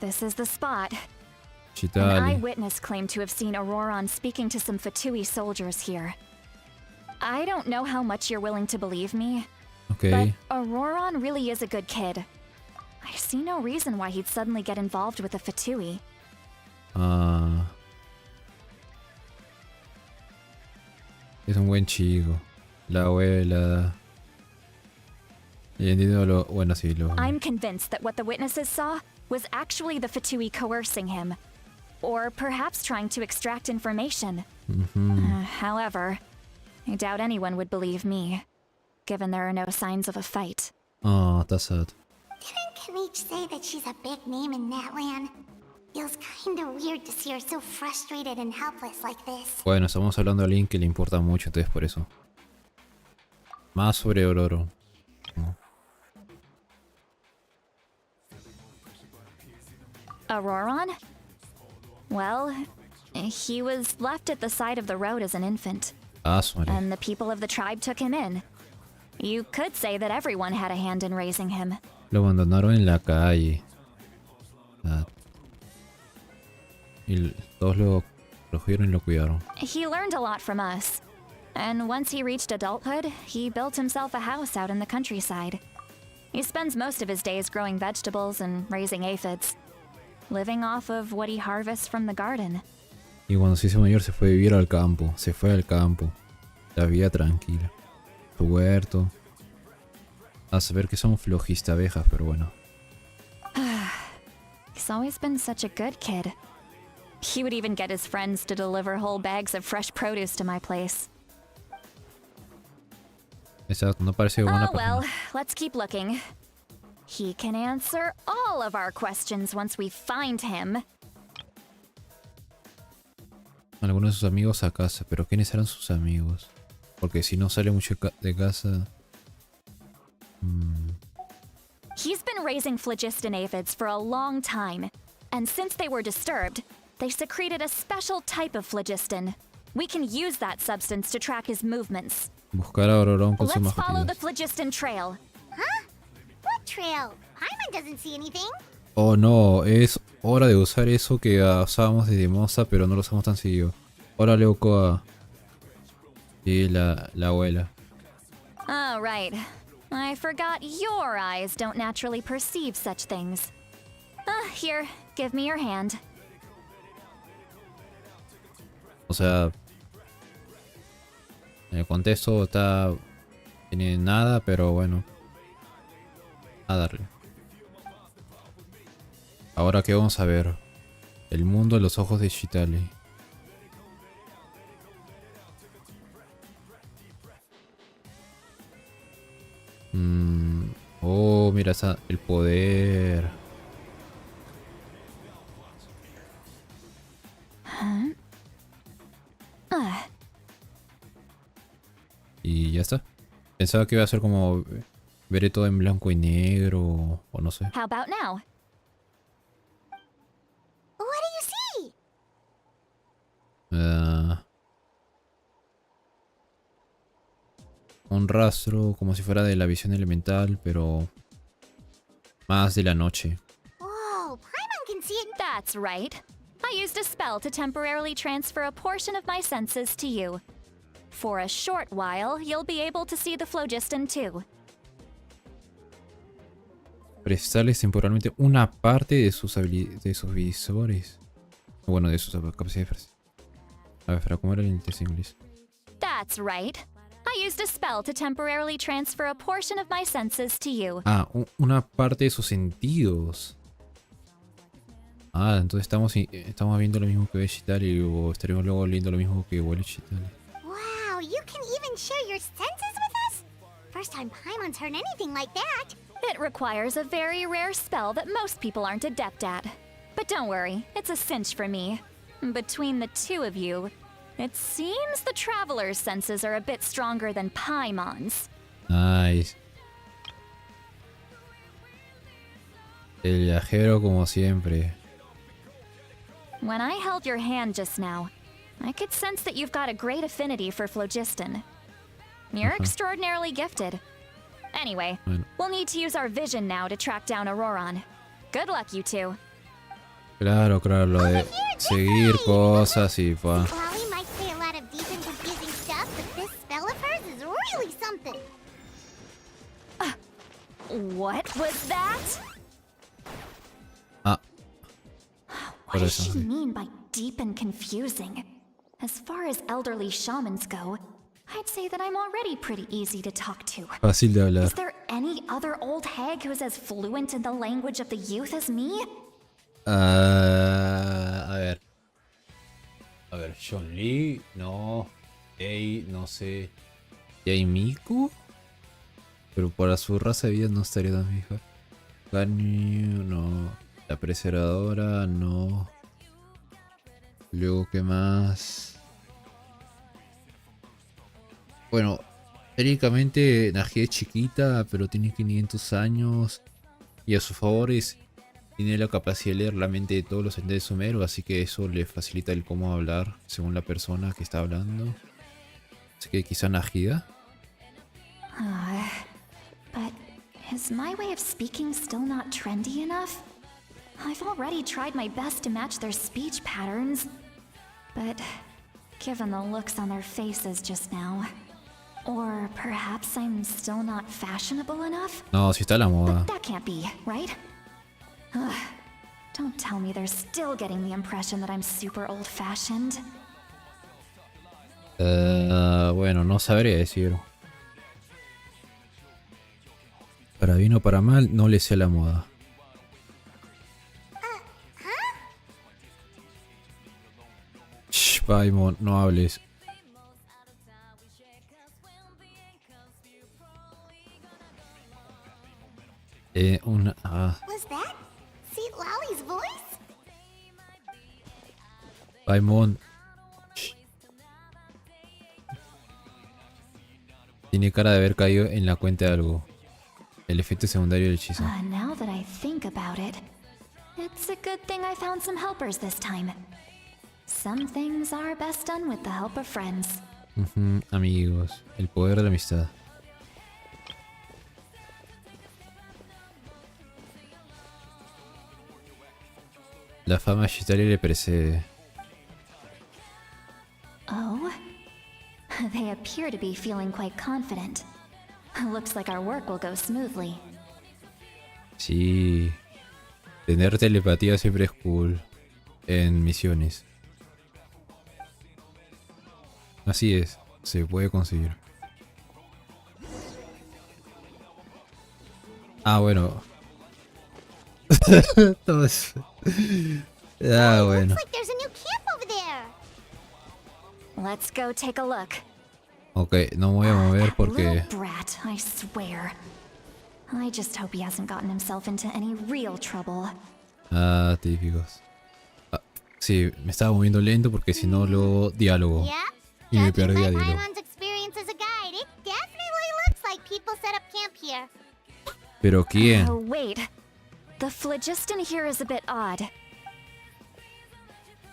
Speaker 4: This is the spot. An
Speaker 1: Chitali.
Speaker 4: eyewitness claimed to have seen Auroron speaking to some Fatui soldiers here. I don't know how much you're willing to believe me,
Speaker 1: Ok.
Speaker 4: but Auroron really is a good kid. I see no reason why he'd suddenly get involved with the Fatui.
Speaker 1: Ah. Es un buen chico. La abuela... Y entiendo lo... Bueno, sí, lo...
Speaker 4: I'm convinced that what the witnesses saw was actually the Fatui coercing him. Or perhaps trying to extract information. However, I doubt anyone would believe me, given there are no signs of a fight.
Speaker 1: Ah, está sad.
Speaker 2: Didn't Kanich say that she's a big name in Natlan? Feels kinda weird to see her so frustrated and helpless like this.
Speaker 1: Bueno, estamos hablando de alguien que le importa mucho, entonces por eso. Más sobre Ororo.
Speaker 4: Auroron? Well, he was left at the side of the road as an infant,
Speaker 1: Ah, su madre.
Speaker 4: and the people of the tribe took him in. You could say that everyone had a hand in raising him.
Speaker 1: Lo abandonaron en la calle. Ah. Y todos lo cogieron y lo cuidaron.
Speaker 4: He learned a lot from us. And once he reached adulthood, he built himself a house out in the countryside. He spends most of his days growing vegetables and raising aphids, living off of what he harvests from the garden.
Speaker 1: Y cuando se hizo mayor se fue a vivir al campo. Se fue al campo. La vida tranquila. Su huerto. A saber que son flojistabejas, pero bueno.
Speaker 4: He's always been such a good kid. He would even get his friends to deliver whole bags of fresh produce to my place.
Speaker 1: Exacto, no parece buena
Speaker 4: Oh well,
Speaker 1: persona.
Speaker 4: let's keep looking. He can answer all of our questions once we find him.
Speaker 1: Algunos de sus amigos a casa, pero ¿quiénes eran sus amigos? Porque si no sale mucho de casa...
Speaker 4: He's been raising phlogiston aphids for a long time, and since they were disturbed, they secreted a special type of phlogiston. We can use that substance to track his movements.
Speaker 1: Buscar a Aurorón con sus
Speaker 4: Let's follow the
Speaker 1: mascotitas.
Speaker 4: phlogiston trail.
Speaker 2: Huh? What trail? Paimon doesn't see anything.
Speaker 1: Oh no, es hora de usar eso que usábamos desde Moza, pero no lo usamos tan seguido. Ahora leo Koa. Sí, la abuela.
Speaker 4: Oh, right. I forgot your eyes don't naturally perceive such things. Here, give me your hand.
Speaker 1: O sea, en el contexto está... Tiene nada, pero bueno. A darle. Ahora que vamos a ver. El mundo a los ojos de Chitale. Oh, mira el poder. Y ya está. Pensaba que iba a ser como... Veré todo en blanco y negro. O no sé.
Speaker 4: How about now?
Speaker 2: What do you see?
Speaker 1: Un rastro como si fuera de la visión elemental, pero más de la noche.
Speaker 2: Whoa, Paimon can see it.
Speaker 4: That's right. I used a spell to temporarily transfer a portion of my senses to you. For a short while, you'll be able to see the phlogiston too.
Speaker 1: Prestarles temporalmente una parte de sus visores. Bueno, de sus capacidades. A ver, ¿cómo era el texto en inglés?
Speaker 4: That's right. I used a spell to temporarily transfer a portion of my senses to you.
Speaker 1: Ah, una parte de sus sentidos. Ah, entonces estamos viendo lo mismo que ve Chitale o estaremos luego viendo lo mismo que huele Chitale.
Speaker 2: Wow, you can even share your senses with us? First time Paimon's heard anything like that.
Speaker 4: It requires a very rare spell that most people aren't adept at. But don't worry, it's a cinch for me. Between the two of you, it seems the Traveler's senses are a bit stronger than Paimon's.
Speaker 1: Nice. El viajero como siempre.
Speaker 4: When I held your hand just now, I could sense that you've got a great affinity for phlogiston. You're extraordinarily gifted. Anyway,
Speaker 1: Bueno.
Speaker 4: we'll need to use our vision now to track down Auroron. Good luck, you two.
Speaker 1: Claro, lo de seguir cosas y pa.
Speaker 2: Lolly might say a lot of deep and confusing stuff, but this spell of hers is really something.
Speaker 4: What was that?
Speaker 1: Ah,
Speaker 4: What
Speaker 1: por
Speaker 4: does
Speaker 1: eso.
Speaker 4: she mean by deep and confusing? As far as elderly shamans go, I'd say that I'm already pretty easy to talk to.
Speaker 1: Fácil de hablar.
Speaker 4: Is there any other old hag who's as fluent in the language of the youth as me?
Speaker 1: A ver. A ver, John Lee, no. Ei, no sé. ¿Y Miku? Pero para su raza de vida no estaría tan fija. Ganyu, no. La preservadora, no. Luego, ¿qué más? Bueno, técnicamente Najee es chiquita, pero tiene 500 años. Y a su favor tiene la capacidad de leer la mente de todos los entes de Sumeru, así que eso le facilita el cómo hablar según la persona que está hablando. Así que quizá Najida.
Speaker 4: But is my way of speaking still not trendy enough? I've already tried my best to match their speech patterns. But given the looks on their faces just now, or perhaps I'm still not fashionable enough?
Speaker 1: No, si está a la moda.
Speaker 4: That can't be, right? Ugh, don't tell me they're still getting the impression that I'm super old-fashioned.
Speaker 1: Bueno, no sabría decir. bien o para mal, no le sé a la moda. Shh, Paimon, no hables.
Speaker 2: Was that Seat Lolly's voice?
Speaker 1: Paimon. Shh. Tiene cara de haber caído en la cuenta de algo. El efecto secundario del hechizo.
Speaker 4: Now that I think about it, it's a good thing I found some helpers this time. Some things are best done with the help of friends.
Speaker 1: Amigos, el poder de la amistad. La fama Shitari le precede.
Speaker 4: Oh? They appear to be feeling quite confident. Looks like our work will go smoothly.
Speaker 1: Sí. Tener telepatía siempre es cool. En misiones. Así es, se puede conseguir. Ah, bueno. Todo eso. Ah, bueno.
Speaker 2: Looks like there's a new camp over there.
Speaker 4: Let's go take a look.
Speaker 1: Ok, no me voy a mover
Speaker 4: That
Speaker 1: porque...
Speaker 4: little brat, I swear. I just hope he hasn't gotten himself into any real trouble.
Speaker 1: Ah, típicos. Ah, sí, me estaba moviendo lento porque si no luego diálogo.
Speaker 2: Yeah.
Speaker 1: Y me
Speaker 2: Judging by
Speaker 1: perdía diálogo.
Speaker 2: Paimon's experience as a guide, it definitely looks like people set up camp here.
Speaker 1: Pero ¿quién?
Speaker 4: Oh, wait. The phlogiston here is a bit odd.
Speaker 1: A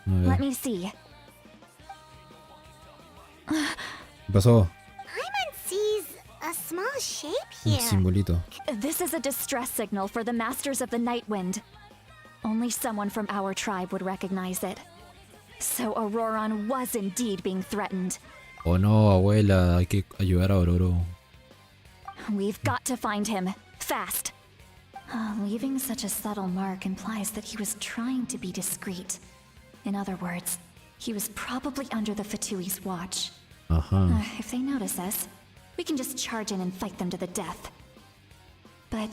Speaker 4: Let
Speaker 1: ver,
Speaker 4: me see.
Speaker 1: ¿qué pasó?
Speaker 2: Paimon sees a small shape
Speaker 1: Un
Speaker 2: here.
Speaker 1: simbolito.
Speaker 4: This is a distress signal for the Masters of the Night Wind. Only someone from our tribe would recognize it. So Auroron was indeed being threatened.
Speaker 1: Oh no, abuela, hay que ayudar a Aurora.
Speaker 4: We've got to find him. Fast. Leaving such a subtle mark implies that he was trying to be discreet. In other words, he was probably under the Fatui's watch.
Speaker 1: Ajá.
Speaker 4: If they notice us, we can just charge in and fight them to the death. But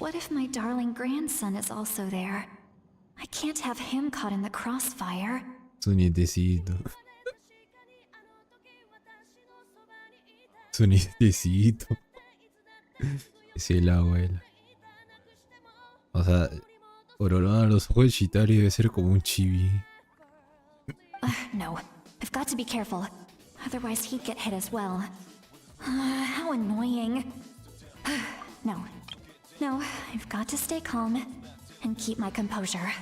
Speaker 4: what if my darling grandson is also there? I can't have him caught in the crossfire.
Speaker 1: Su nietecito. Su nietecito. Es la abuela. O sea, Aurora a los ojos de Chitari debe ser como un chibi.
Speaker 4: No, I've got to be careful. Otherwise he'd get hit as well. How annoying. No, I've got to stay calm and keep my composure.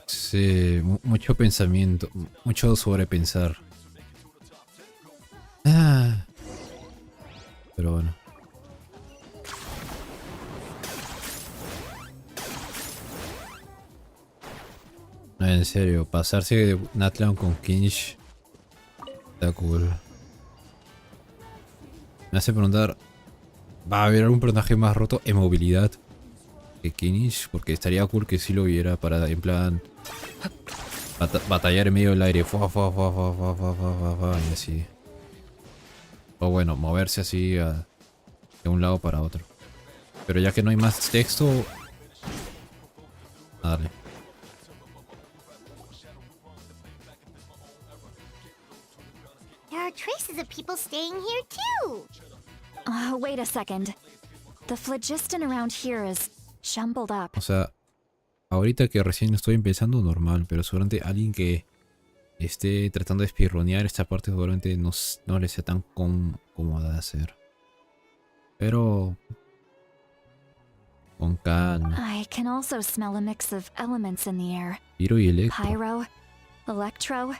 Speaker 1: Sí, mucho pensamiento, mucho sobrepensar. Ah. Pero bueno. No, en serio, pasarse de Natlan con Kinch está cool. Me hace preguntar, ¿va a haber algún personaje más roto en movilidad que Kinch? Porque estaría cool que sí lo viera para, en plan, batallar en medio del aire. Y así. O bueno, moverse así de un lado para otro. Pero ya que no hay más texto, a darle.
Speaker 2: There are traces of people staying here too.
Speaker 4: Wait a second. The phlogiston around here is jumbled up.
Speaker 1: O sea, ahorita que recién estoy empezando, normal, pero seguramente alguien que esté tratando de espirronear esta parte seguramente no le sea tan cómoda de hacer. Pero con calma.
Speaker 4: I can also smell a mix of elements in the air.
Speaker 1: Piro y Electro.
Speaker 4: Pyro, electro,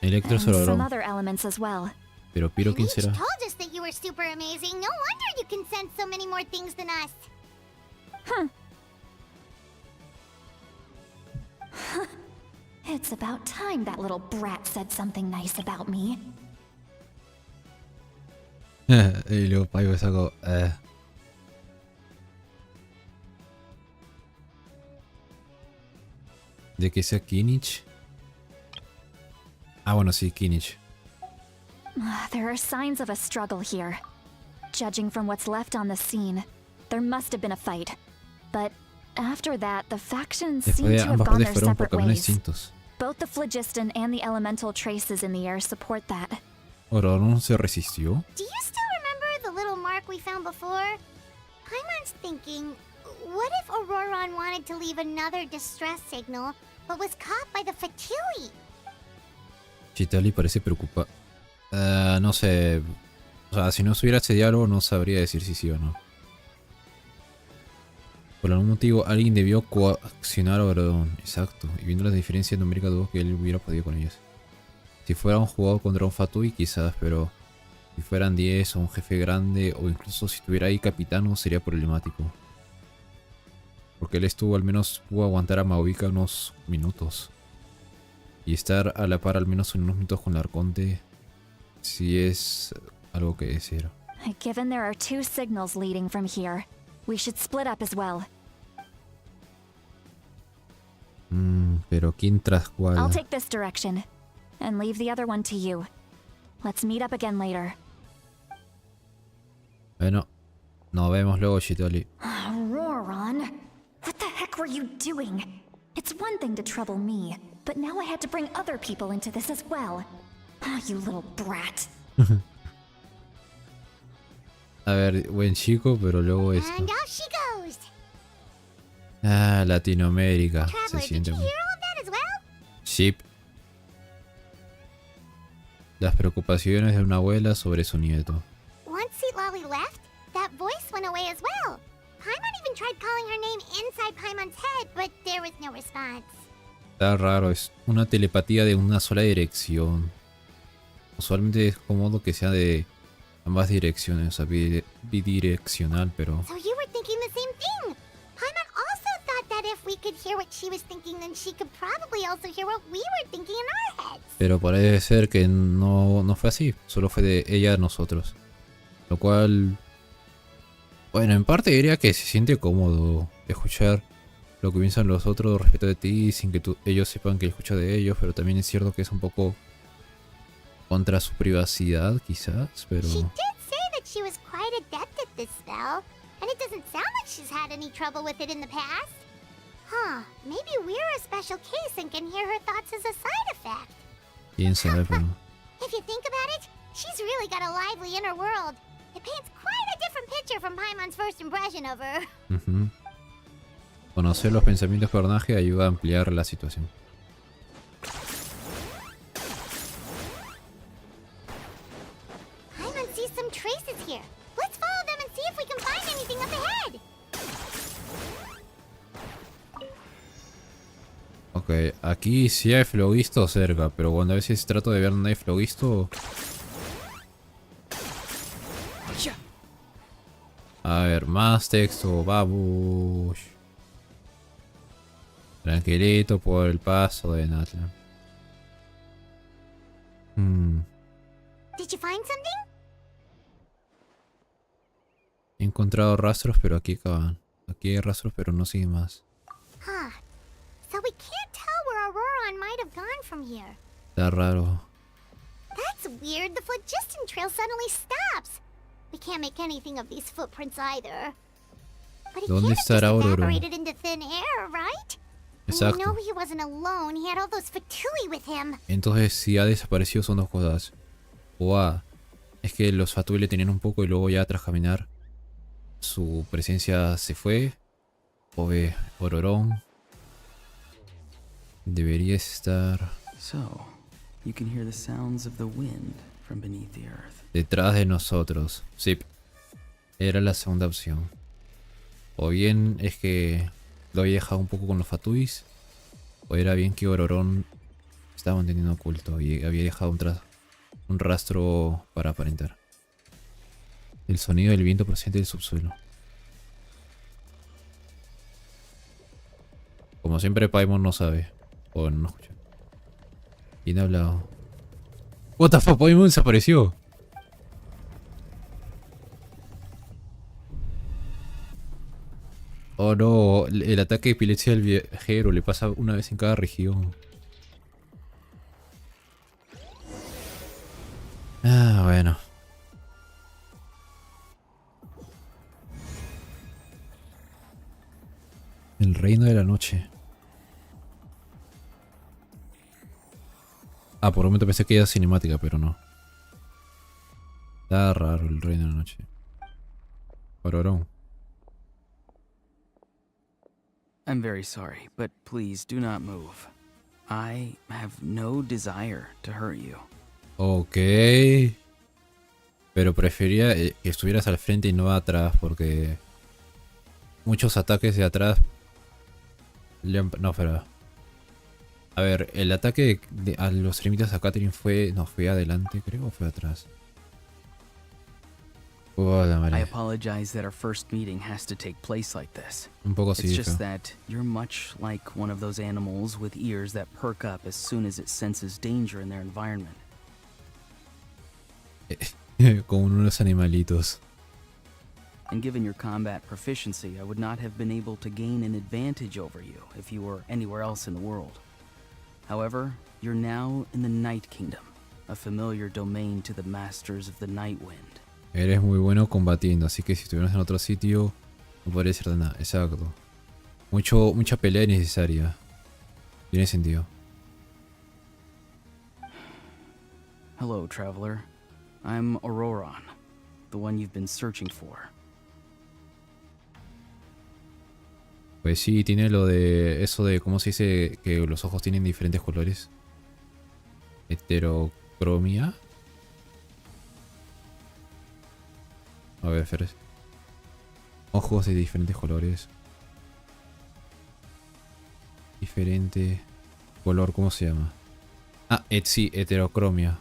Speaker 1: Electro
Speaker 4: and
Speaker 1: se lo
Speaker 4: some
Speaker 1: logró.
Speaker 4: other elements as well.
Speaker 1: Pero Piro, ¿quién
Speaker 2: Each
Speaker 1: será?
Speaker 2: told us that you were super amazing. No wonder you can sense so many more things than us.
Speaker 4: It's about time that little brat said something nice about me.
Speaker 1: Y luego Pyro sacó. ¿De que sea Kinich? Ah, bueno, sí, Kinich.
Speaker 4: There are signs of a struggle here. Judging from what's left on the scene, there must have been a fight. But after that, the factions
Speaker 1: Después
Speaker 4: seem
Speaker 1: de
Speaker 4: to have
Speaker 1: ambas
Speaker 4: gone
Speaker 1: partes
Speaker 4: their
Speaker 1: fueron por
Speaker 4: separate
Speaker 1: caminos
Speaker 4: ways.
Speaker 1: distintos.
Speaker 4: Both the phlogiston and the elemental traces in the air support that.
Speaker 1: Ororon se resistió.
Speaker 2: Do you still remember the little mark we found before? Paimon's thinking, what if Auroron wanted to leave another distress signal, but was caught by the Fatui?
Speaker 1: Chitali parece preocupada. No sé. O sea, si no estuviera ese diálogo no sabría decir si sí o no. Por algún motivo alguien debió coaccionar a Ororon. Exacto. Y viendo las diferencias numéricas dudo que él hubiera podido con ellos. Si fuera un jugador contra un Fatui quizás, pero si fueran 10 o un jefe grande o incluso si estuviera ahí capitano sería problemático. Porque él al menos pudo aguantar a Maoika unos minutos. Y estar a la par al menos unos minutos con la Arconte sí es algo que decir.
Speaker 4: Given there are 2 signals leading from here, we should split up as well.
Speaker 1: Pero ¿quién tras cuál?
Speaker 4: I'll take this direction, and leave the other one to you. Let's meet up again later.
Speaker 1: Bueno, nos vemos luego, Chitali.
Speaker 4: Auroron, what the heck were you doing? It's one thing to trouble me, but now I had to bring other people into this as well. Ah, you little brat.
Speaker 1: A ver, buen chico, pero luego esto.
Speaker 2: And out she goes.
Speaker 1: Ah, Latinoamérica. Se
Speaker 2: Traveler, did
Speaker 1: siente
Speaker 2: you
Speaker 1: muy...
Speaker 2: hear all of that as well?
Speaker 1: Ship. Las preocupaciones de una abuela sobre su nieto.
Speaker 2: Once Seatlali left, that voice went away as well. Paimon even tried calling her name inside Paimon's head, but there was no response.
Speaker 1: Está raro, es una telepatía de una sola dirección. Usualmente es cómodo que sea de ambas direcciones, o sea, bidireccional, pero...
Speaker 2: So you were thinking the same thing. Paimon also thought that if we could hear what she was thinking, then she could probably also hear what we were thinking in our heads.
Speaker 1: Pero parece ser que no fue así, solo fue de ella a nosotros. Lo cual... Bueno, en parte diría que se siente cómodo escuchar lo que piensan los otros respecto de ti sin que ellos sepan que escuchas de ellos, pero también es cierto que es un poco contra su privacidad, quizás, pero...
Speaker 2: She did say that she was quite adept at this spell, and it doesn't sound like she's had any trouble with it in the past. Huh, maybe we're a special case and can hear her thoughts as a side effect.
Speaker 1: Quién sabe, pero...
Speaker 2: If you think about it, she's really got a lively inner world. It paints quite a different picture from Paimon's first impression of her.
Speaker 1: Conocer los pensamientos del personaje ayuda a ampliar la situación.
Speaker 2: Paimon sees some traces here. Let's follow them and see if we can find anything up ahead.
Speaker 1: Ok, aquí sí hay flogisto cerca, pero cuando a veces trato de ver dónde hay flogisto... A ver, más texto, vamos. Tranquilito por el paso de Natlan.
Speaker 2: Did you find something?
Speaker 1: He encontrado rastros, pero aquí acaban. Aquí hay rastros, pero no sigue más.
Speaker 2: Huh. So we can't tell where Auroron might have gone from here.
Speaker 1: Está raro.
Speaker 2: That's weird. The phlogiston trail suddenly stops. We can't make anything of these footprints either. But he
Speaker 1: ¿Dónde
Speaker 2: can't have just
Speaker 1: estará Auroron?
Speaker 2: evaporated into thin air, right? And we know
Speaker 1: Exacto.
Speaker 2: he wasn't alone. He had all those Fatui with him.
Speaker 1: Entonces, si ha desaparecido son dos cosas. O A, es que los Fatui le tenían un poco y luego ya tras caminar su presencia se fue. O B, Auroron debería estar
Speaker 6: So, you can hear the sounds of the wind from beneath the earth.
Speaker 1: detrás de nosotros. Sí, era la segunda opción. O bien es que lo había dejado un poco con los Fatuis, o era bien que Auroron estaba manteniendo oculto y había dejado un rastro para aparentar. El sonido del viento procedente del subsuelo. Como siempre, Paimon no sabe. O no escucha. ¿Quién ha hablado? What the fuck, Paimon desapareció. Oh no, el ataque de epilepsia del viajero le pasa una vez en cada región. Ah, bueno. reino de la noche. Ah, por un momento pensé que era cinemática, pero no. Está raro el reino de la noche. Pororón.
Speaker 6: I'm very sorry, but please do not move. I have no desire to hurt you.
Speaker 1: Ok. Pero prefería que estuvieras al frente y no atrás, porque muchos ataques de atrás... No, pero... A ver, el ataque a los límites a Catherine fue... No, fue adelante, creo, o fue atrás. Oh, la
Speaker 6: I
Speaker 1: madre.
Speaker 6: apologize that our first meeting has to take place like this.
Speaker 1: Un poco
Speaker 6: It's
Speaker 1: así,
Speaker 6: just
Speaker 1: feo.
Speaker 6: that you're much like one of those animals with ears that perk up as soon as it senses danger in their environment.
Speaker 1: Como unos animalitos.
Speaker 6: And given your combat proficiency, I would not have been able to gain an advantage over you if you were anywhere else in the world. However, you're now in the Night Kingdom, a familiar domain to the masters of the Night Wind.
Speaker 1: Eres muy bueno combatiendo, así que si estuvieras en otro sitio no podría decirte nada. Exacto. Mucha pelea innecesaria. Tiene sentido.
Speaker 6: Hello, traveler. I'm Auroron, the one you've been searching for.
Speaker 1: Pues sí, tiene lo de eso de, ¿cómo se dice? Que los ojos tienen diferentes colores. Heterocromia. A ver, Fer. Ojos de diferentes colores. Diferente color, ¿cómo se llama? Ah, sí, heterocromia.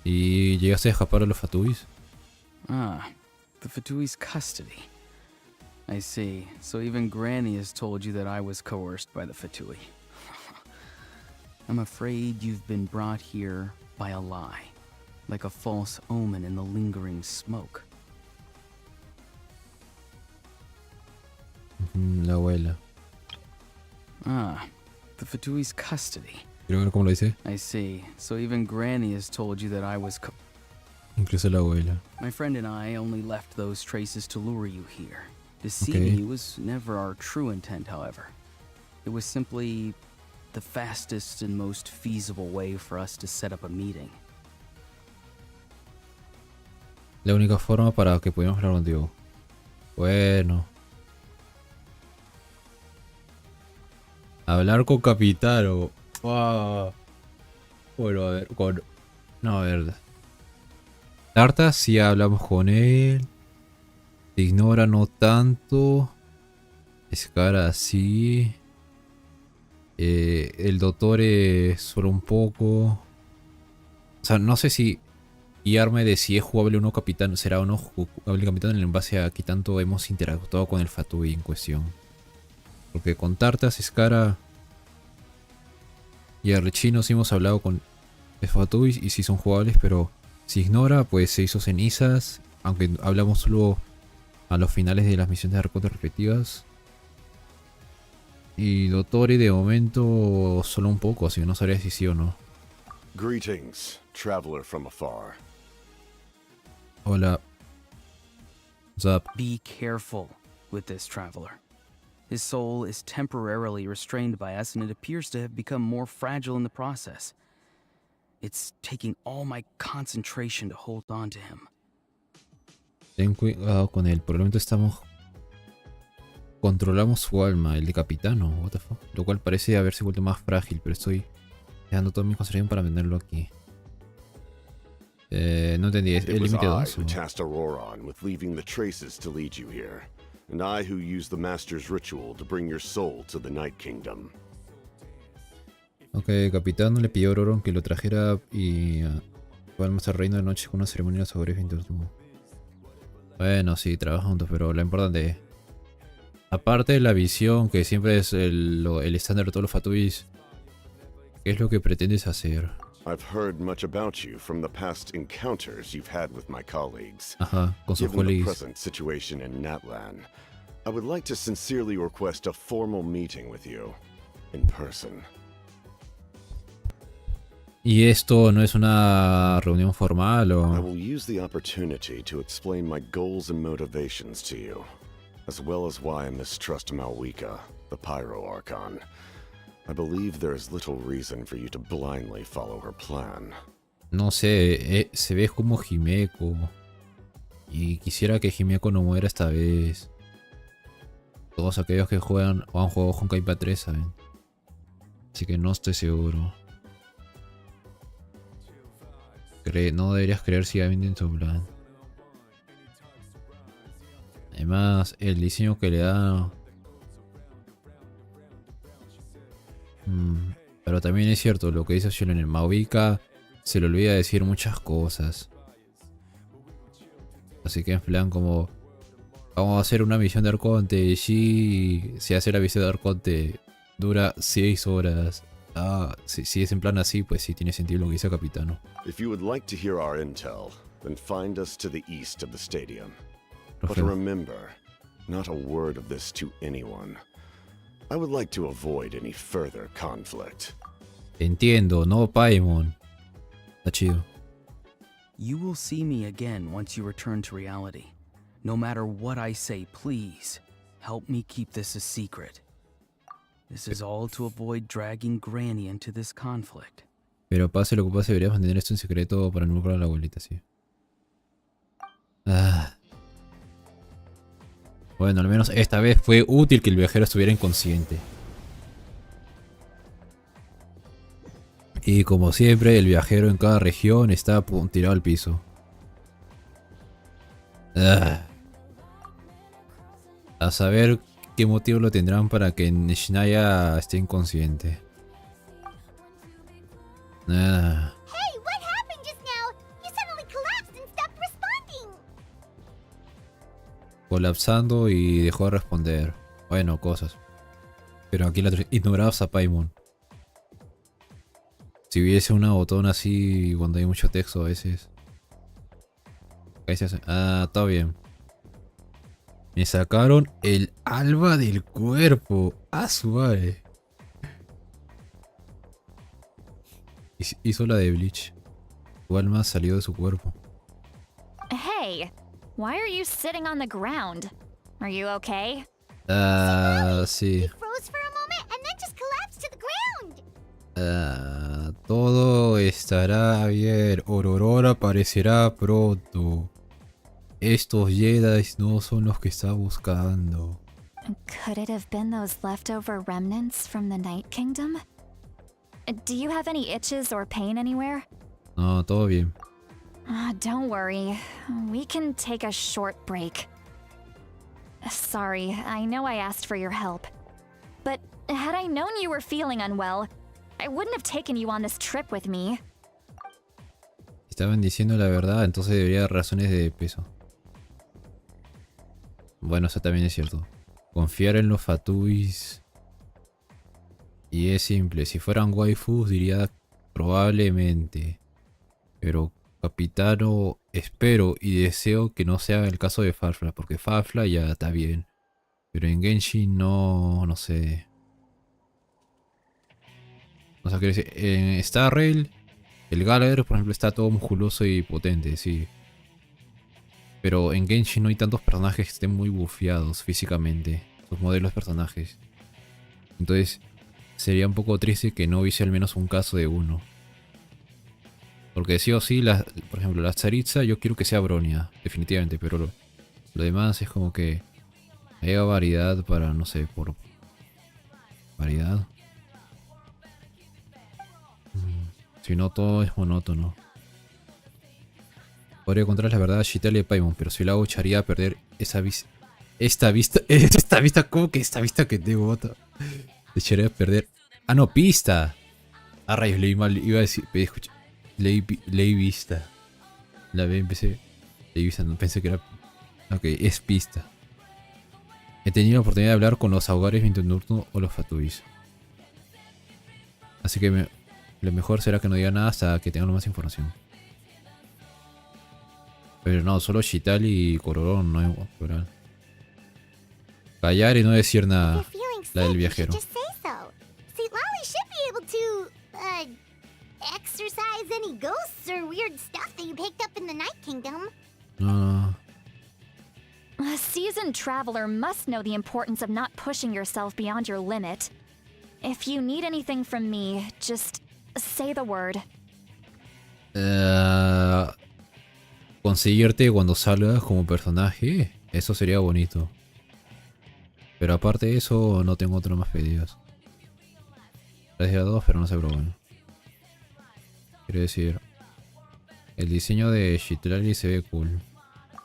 Speaker 1: ¿Y llegaste a escapar a los Fatubis?
Speaker 6: Ah, the Fatui's custody. I see. So even Granny has told you that I was coerced by the Fatui. I'm afraid you've been brought here by a lie, like a false omen in the lingering smoke.
Speaker 1: La abuela.
Speaker 6: Ah, the Fatui's custody.
Speaker 1: Quiero ver cómo lo dice.
Speaker 6: I see. So even Granny has told you that I was
Speaker 1: Incluso la abuela.
Speaker 6: My friend and I only left those traces to lure you here. Deceiving you was never our true intent, however. It was simply the fastest and most feasible way for us to set up a meeting.
Speaker 1: La única forma para que pudiéramos hablar contigo. Bueno. Hablar con Capitano. Wow. Bueno, a ver, con... No, a ver. Tarta sí hablamos con él. Te ignora no tanto. Escara sí. El doctor solo un poco. O sea, no sé si guiarme de si es jugable o no Capitán. Será o no jugable Capitán en base a que tanto hemos interactuado con el Fatui en cuestión. Porque con Tartas, Escara y Arrechino sí hemos hablado con el Fatui y sí son jugables, pero si ignora, pues se hizo cenizas. Aunque hablamos solo a los finales de las misiones de Arconte respectivas. Y Dotori de momento solo un poco, así que no sabría si sí o no.
Speaker 7: Greetings, traveler from afar.
Speaker 1: Hola. What's up?
Speaker 6: Be careful with this traveler. His soul is temporarily restrained by us, and it appears to have become more fragile in the process. It's taking all my concentration to hold on to him.
Speaker 1: Ten cuidado con él, por el momento estamos... Controlamos su alma, el de Capitano, what the fuck. Lo cual parece haberse vuelto más frágil, pero estoy dejando toda mi concentración para venderlo aquí. No entendí, ¿es el
Speaker 7: It was
Speaker 1: límite
Speaker 7: I
Speaker 1: 2?
Speaker 7: who tasked Auroron with leaving the traces to lead you here, and I who used the Master's ritual to bring your soul to the Night Kingdom.
Speaker 1: Ok, Capitano le pidió a Auroron que lo trajera y... Vamos al reino de noche con una ceremonia sobre 20. Bueno, sí, trabajan juntos, pero lo importante es... Aparte de la visión, que siempre es el estándar de todos los Fatubis, ¿qué es lo que pretendes hacer?
Speaker 7: I've heard much about you from the past encounters you've had with my colleagues.
Speaker 1: Ajá, con sus
Speaker 7: Given the
Speaker 1: colegas.
Speaker 7: present situation in Natlan, I would like to sincerely request a formal meeting with you, in person.
Speaker 1: ¿Y esto no es una reunión formal
Speaker 7: I
Speaker 1: o...?
Speaker 7: will use the opportunity to explain my goals and motivations to you, as well as why I mistrust Malwika, the Pyro Archon. I believe there is little reason for you to blindly follow her plan.
Speaker 1: No sé, se ve como Himeko. Y quisiera que Himeko no muera esta vez. Todos aquellos que juegan o han jugado Honkai Impact 3 saben. Así que no estoy seguro. No deberías creer ciegamente en su plan. Además, el diseño que le da... Pero también es cierto lo que dice Shion en Maubika. Se le olvida decir muchas cosas. Así que en plan como... Vamos a hacer una misión de Arconte. Y si hace la misión de Arconte dura 6 horas. Si es en plan así, pues sí tiene sentido lo que dice Capitano.
Speaker 7: If you would like to hear our intel, then find us to the east of the stadium. But
Speaker 1: Perfecto.
Speaker 7: remember, not a word of this to anyone. I would like to avoid any further conflict.
Speaker 1: Entiendo, no Paimon. Está chido.
Speaker 6: You will see me again once you return to reality. No matter what I say, please, help me keep this a secret. This is all to avoid dragging Granny into this conflict.
Speaker 1: Pero pase lo que pase, deberías mantener esto en secreto para no involucrar a la abuelita, sí. Bueno, al menos esta vez fue útil que el viajero estuviera inconsciente. Y como siempre, el viajero en cada región está tirado al piso. A saber qué motivo lo tendrán para que Nishinaya esté inconsciente.
Speaker 2: Hey, what happened just now? You suddenly collapsed and stopped responding.
Speaker 1: Colapsando y dejó de responder. Bueno, cosas. Pero aquí la ignorabas a Paimon. Si hubiese una botón así cuando hay mucho texto a veces. Ahí se hace. Todo bien. Me sacaron el alma del cuerpo. Su madre. Hizo la de Bleach. Su alma salió de su cuerpo.
Speaker 4: Hey, why are you sitting on the ground? Are you okay?
Speaker 1: Sí.
Speaker 2: He froze for a moment and then just collapsed to the ground.
Speaker 1: Todo estará bien. Aurora aparecerá pronto. Estos Jedi no son los que está buscando.
Speaker 4: Could it have been those leftover remnants from the Night Kingdom? Do you have any itches or pain anywhere?
Speaker 1: No, todo bien.
Speaker 4: Don't worry. We can take a short break. Sorry, I know I asked for your help. But had I known you were feeling unwell, I wouldn't have taken you on this trip with me.
Speaker 1: Estaban diciendo la verdad, entonces debería haber razones de peso. Bueno, eso también es cierto. Confiar en los fatuis. Y es simple, si fueran waifus diría probablemente. Pero Capitano, espero y deseo que no sea el caso de Farfla, porque Farfla ya está bien. Pero en Genshin no sé. O sea, quiero decir, en Star Rail, el Gallagher, por ejemplo, está todo musculoso y potente, sí. Pero en Genshin no hay tantos personajes que estén muy bufeados físicamente. Sus modelos de personajes. Entonces, sería un poco triste que no hubiese al menos un caso de uno. Porque sí o sí, por ejemplo, la Tsaritsa yo quiero que sea Bronia, definitivamente. Pero lo demás es como que haya variedad para, no sé, por variedad. Si no, todo es monótono. Podría encontrar la verdad a Shitale y Paimon, pero si lo hago echaría a perder esta vista. ¿Cómo que esta vista que tengo? Echaría a perder. No, pista. Rayos, leí mal, iba a decir, escucha, leí vista. La B empecé. Leí vista, no pensé que era. Ok, es pista. He tenido la oportunidad de hablar con los ahogares Vinturno o los Fatuis. Así que lo mejor será que no diga nada hasta que tengamos más información. Pero no, solo Shitali y Cororón, no hay plural. Callar y no decir nada.
Speaker 2: If you're feeling
Speaker 1: La del
Speaker 2: sick, you
Speaker 1: viajero.
Speaker 2: should just say so. See, Lolly should be able to, exorcise any ghosts or weird stuff that you picked up in the Night Kingdom.
Speaker 1: No.
Speaker 4: A seasoned traveler must know the importance of not pushing yourself beyond your limit. If you need anything from me, just say the word.
Speaker 1: Conseguirte cuando salgas como personaje, eso sería bonito. Pero aparte de eso, no tengo otros más pedidos. Gracias a dos, pero no sé, pero bueno. Quiero decir, el diseño de Shitlali se ve cool.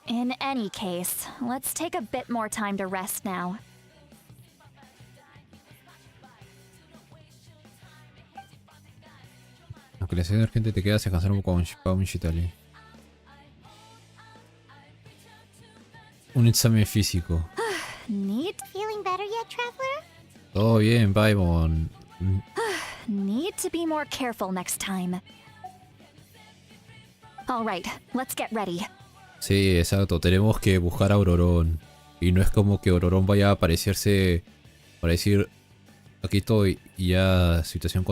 Speaker 4: In any case, let's take a bit more time to rest now.
Speaker 1: Aunque la escena urgente te queda, se cansaron con un Shitlali. Un examen físico.
Speaker 4: Need
Speaker 2: Feeling better yet, Traveler?
Speaker 1: Todo bien, Paimon.
Speaker 4: Need to be more careful next time. All right, let's get ready.
Speaker 1: Sí, exacto. Tenemos que buscar a Aurorón. Y no es como que Aurorón vaya a aparecerse para decir aquí estoy y ya situación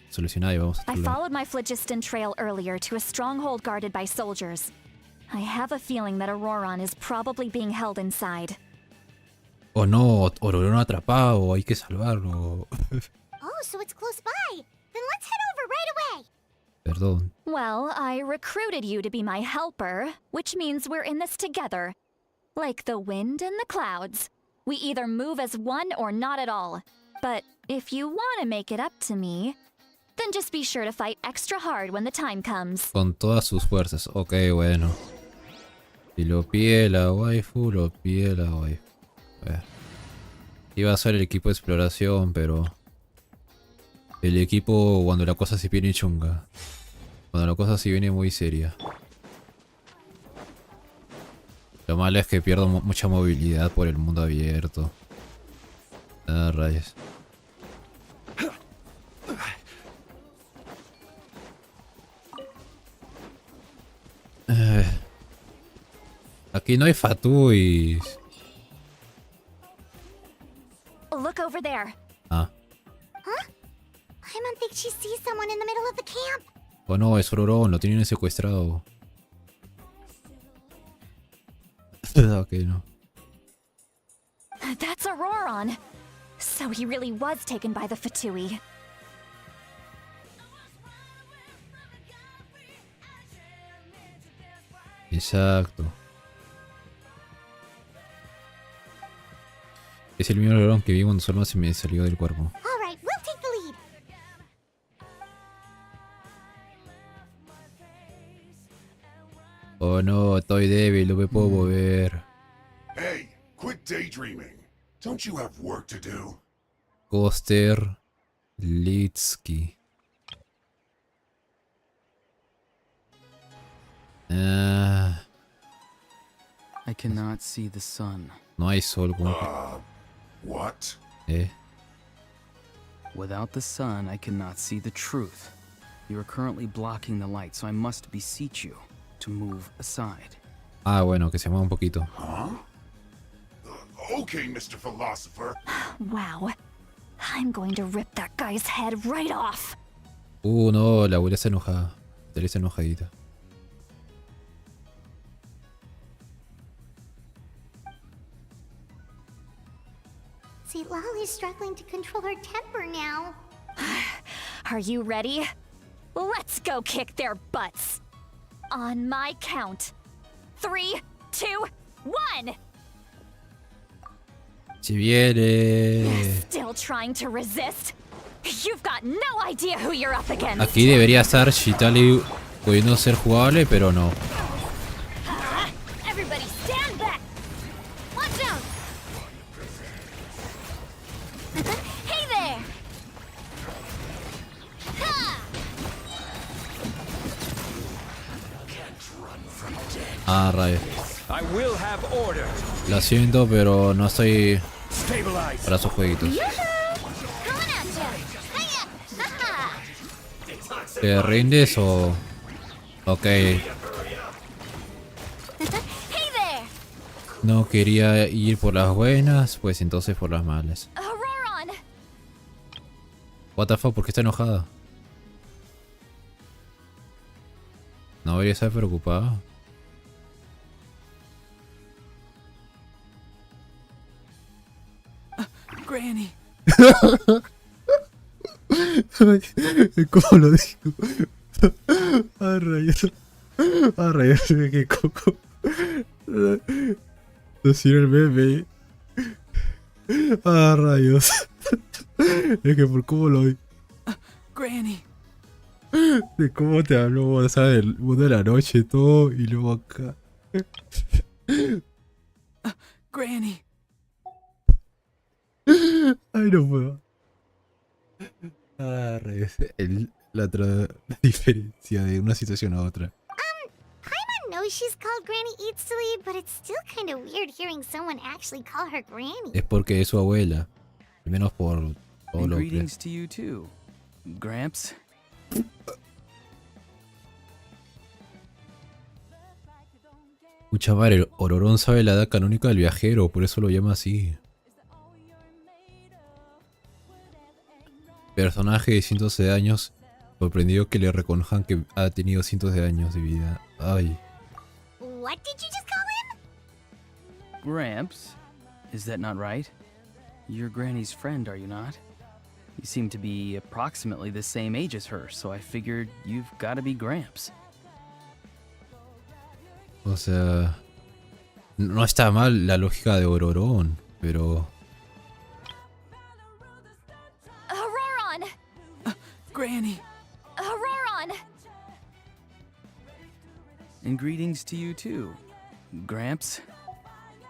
Speaker 1: solucionada y vamos a
Speaker 4: I
Speaker 1: otro lado.
Speaker 4: followed my phlogiston trail earlier to a stronghold guarded by soldiers. I have a feeling that Auroron is probably being held inside.
Speaker 1: Oh no, Aurorón atrapado, hay que salvarlo.
Speaker 2: Oh, so it's close by. Then let's head over right away.
Speaker 1: Perdón.
Speaker 4: Well, I recruited you to be my helper, which means we're in this together. Like the wind and the clouds. We either move as one or not at all. But if you want to make it up to me, then just be sure to fight extra hard when the time comes.
Speaker 1: Con todas sus fuerzas. Ok, bueno. Si lo pide la waifu, lo pide la waifu. A ver. Iba a ser el equipo de exploración, pero... El equipo cuando la cosa se viene chunga. Cuando la cosa se viene muy seria. Lo malo es que pierdo mucha movilidad por el mundo abierto. Ah, rayos. Aquí no hay fatuis.
Speaker 4: Look over there.
Speaker 1: Ah.
Speaker 2: Paimon thinks she sees someone in the middle of the camp.
Speaker 1: Oh no, es Aurorón, lo tienen secuestrado. Ok, no.
Speaker 4: That's Auroron. So he really was taken by the Fatui.
Speaker 1: Exacto. Es el mismo Aurorón que vi cuando su alma se me salió del cuerpo.
Speaker 2: All right, we'll take the lead.
Speaker 1: Oh no, estoy débil, no me puedo mover.
Speaker 8: Hey, quit daydreaming. Don't you have work to do?
Speaker 1: Koster Litsky.
Speaker 6: I cannot see the sun.
Speaker 1: No hay sol, como
Speaker 8: What?
Speaker 6: Without the sun, I cannot see the truth. You are currently blocking the light, so I must beseech you to move aside.
Speaker 1: Ah, bueno, que se mueva un poquito.
Speaker 8: Okay, Mr. Philosopher.
Speaker 4: Wow. I'm going to rip that guy's head right off.
Speaker 1: No, la abuela está enojada. Está enojadita.
Speaker 2: See, Lolly's struggling to control her temper now.
Speaker 4: Are you ready? Let's go kick their butts. On my count. 3, 2, 1!
Speaker 1: Si viene.
Speaker 4: Still trying to resist? You've got no idea who you're up against.
Speaker 1: Aquí debería estar Shitali pudiendo ser jugable, pero no.
Speaker 2: Everybody stand back. Watch out. Hey there. Ha!
Speaker 1: Ah, rayos.
Speaker 9: I will have order.
Speaker 1: Lo siento, pero no estoy
Speaker 9: Stabilize.
Speaker 1: para esos jueguitos.
Speaker 2: Coming at ya. Hiya. Ha-ha.
Speaker 1: ¿Te rindes o...? Ok.
Speaker 2: Hey there.
Speaker 1: No quería ir por las buenas, pues entonces por las malas.
Speaker 4: Auroron!
Speaker 1: What the fuck, ¿por qué está enojada? debería estar preocupada.
Speaker 6: Granny.
Speaker 1: ¿Cómo lo digo? Ah, rayos. Ah, rayos, qué coco. Decir el meme. Ah, rayos. Es que por cómo lo digo.
Speaker 6: Granny.
Speaker 1: De cómo te habló, o sea, del mundo de la noche y todo, y luego acá.
Speaker 6: Granny.
Speaker 1: Ay, no puedo. Ah, rayos. La diferencia de una situación a otra.
Speaker 2: Paimon knows she's called Granny Eats to Leave, but it's still kind of weird hearing someone actually call her Granny.
Speaker 1: Es porque es su abuela. Al menos por todo
Speaker 6: And
Speaker 1: lo que.
Speaker 6: greetings to you too, Gramps.
Speaker 1: Mucha madre, el Ororón sabe la edad canónica del viajero, por eso lo llama así. Personaje de cientos de años, sorprendido que le reconozcan que ha tenido cientos de años de vida. Ay.
Speaker 2: What did you just call him?
Speaker 6: Gramps? Is that not right? You're Granny's friend, are you not? You seem to be approximately the same age as her, so I figured you've got to be Gramps.
Speaker 1: O sea, no está mal la lógica de Ororón, pero...
Speaker 4: Auroron!
Speaker 6: Granny!
Speaker 4: Auroron!
Speaker 6: And greetings to you too, Gramps.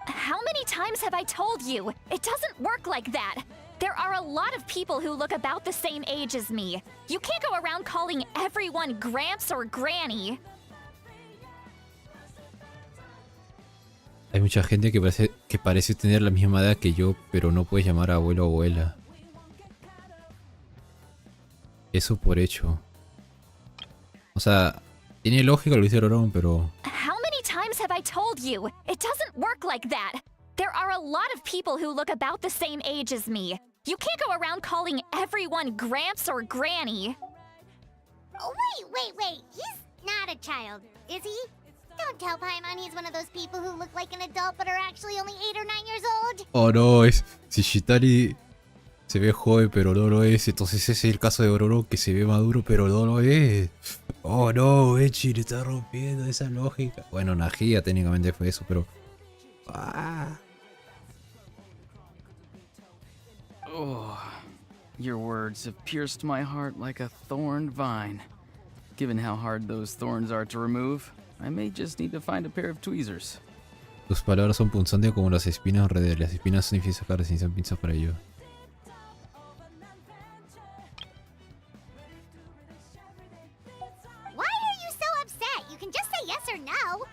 Speaker 4: How many times have I told you? It doesn't work like that. There are a lot of people who look about the same age as me. You can't go around calling everyone Gramps or Granny.
Speaker 1: Hay mucha gente que parece tener la misma edad que yo, pero no puedes llamar a abuelo o abuela. Eso por hecho. O sea, tiene lógica lo que dice Ororón, pero...
Speaker 4: How many times have I told you? It doesn't work like that. There are a lot of people who look about the same age as me. You can't go around calling everyone Gramps or Granny.
Speaker 2: Oh, wait. He's not a child, is he? Don't tell Paimon he's one of those people who look like an adult but are actually only 8 or 9 years old.
Speaker 1: Oh no, es... Si Shitari se ve joven pero no lo es, entonces ese es el caso de Ororón que se ve maduro pero no lo es. Oh no, Echi le está rompiendo esa lógica. Bueno, Najia técnicamente fue eso, pero... Ah.
Speaker 6: Oh, your words have pierced my heart like a thorned vine. Given how hard those thorns are to remove, I may just need to find a pair of tweezers.
Speaker 1: Tus palabras son punzantes como las espinas alrededor. Las espinas son difíciles de sacar sin ser pinzas para ello.
Speaker 2: Why are you so upset? You can just say yes or no.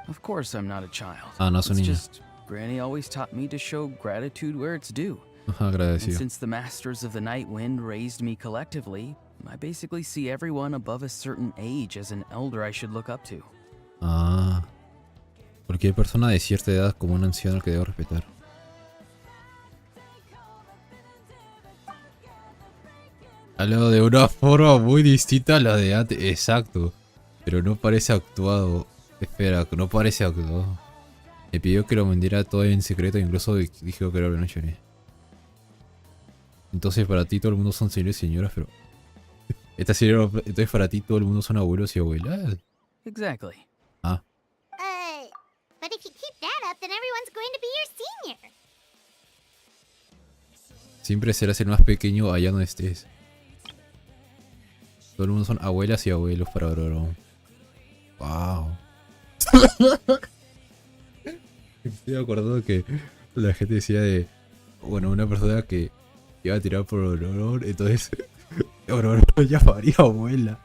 Speaker 6: Of course I'm not a child.
Speaker 1: Ah, no, es un
Speaker 6: It's
Speaker 1: niño.
Speaker 6: just Granny always taught me to show gratitude where it's due.
Speaker 1: Ajá,
Speaker 6: And
Speaker 1: agradecido.
Speaker 6: since the Masters of the Night Wind raised me collectively, I basically see everyone above a certain age as an elder I should look up to.
Speaker 1: Ah. Cualquier persona de cierta edad como un anciano al que debo respetar. Hablado de una forma muy distinta a la de antes. Exacto. Pero no parece actuado. Espera, no parece actuado. Me pidió que lo vendiera todo en secreto, incluso dijo que era no lloré. Entonces para ti todo el mundo son señores y señoras, pero... Entonces para ti todo el mundo son abuelos y abuelas.
Speaker 6: Exactly.
Speaker 1: Ah.
Speaker 2: But if you keep that up, then everyone's going to be your senior.
Speaker 1: Siempre serás el más pequeño allá donde estés. Todo el mundo son abuelas y abuelos para Ororón. Wow. Estoy acordando que la gente decía de... Bueno, una persona que iba a tirar por Ororón, entonces... Ororón llamaría abuela.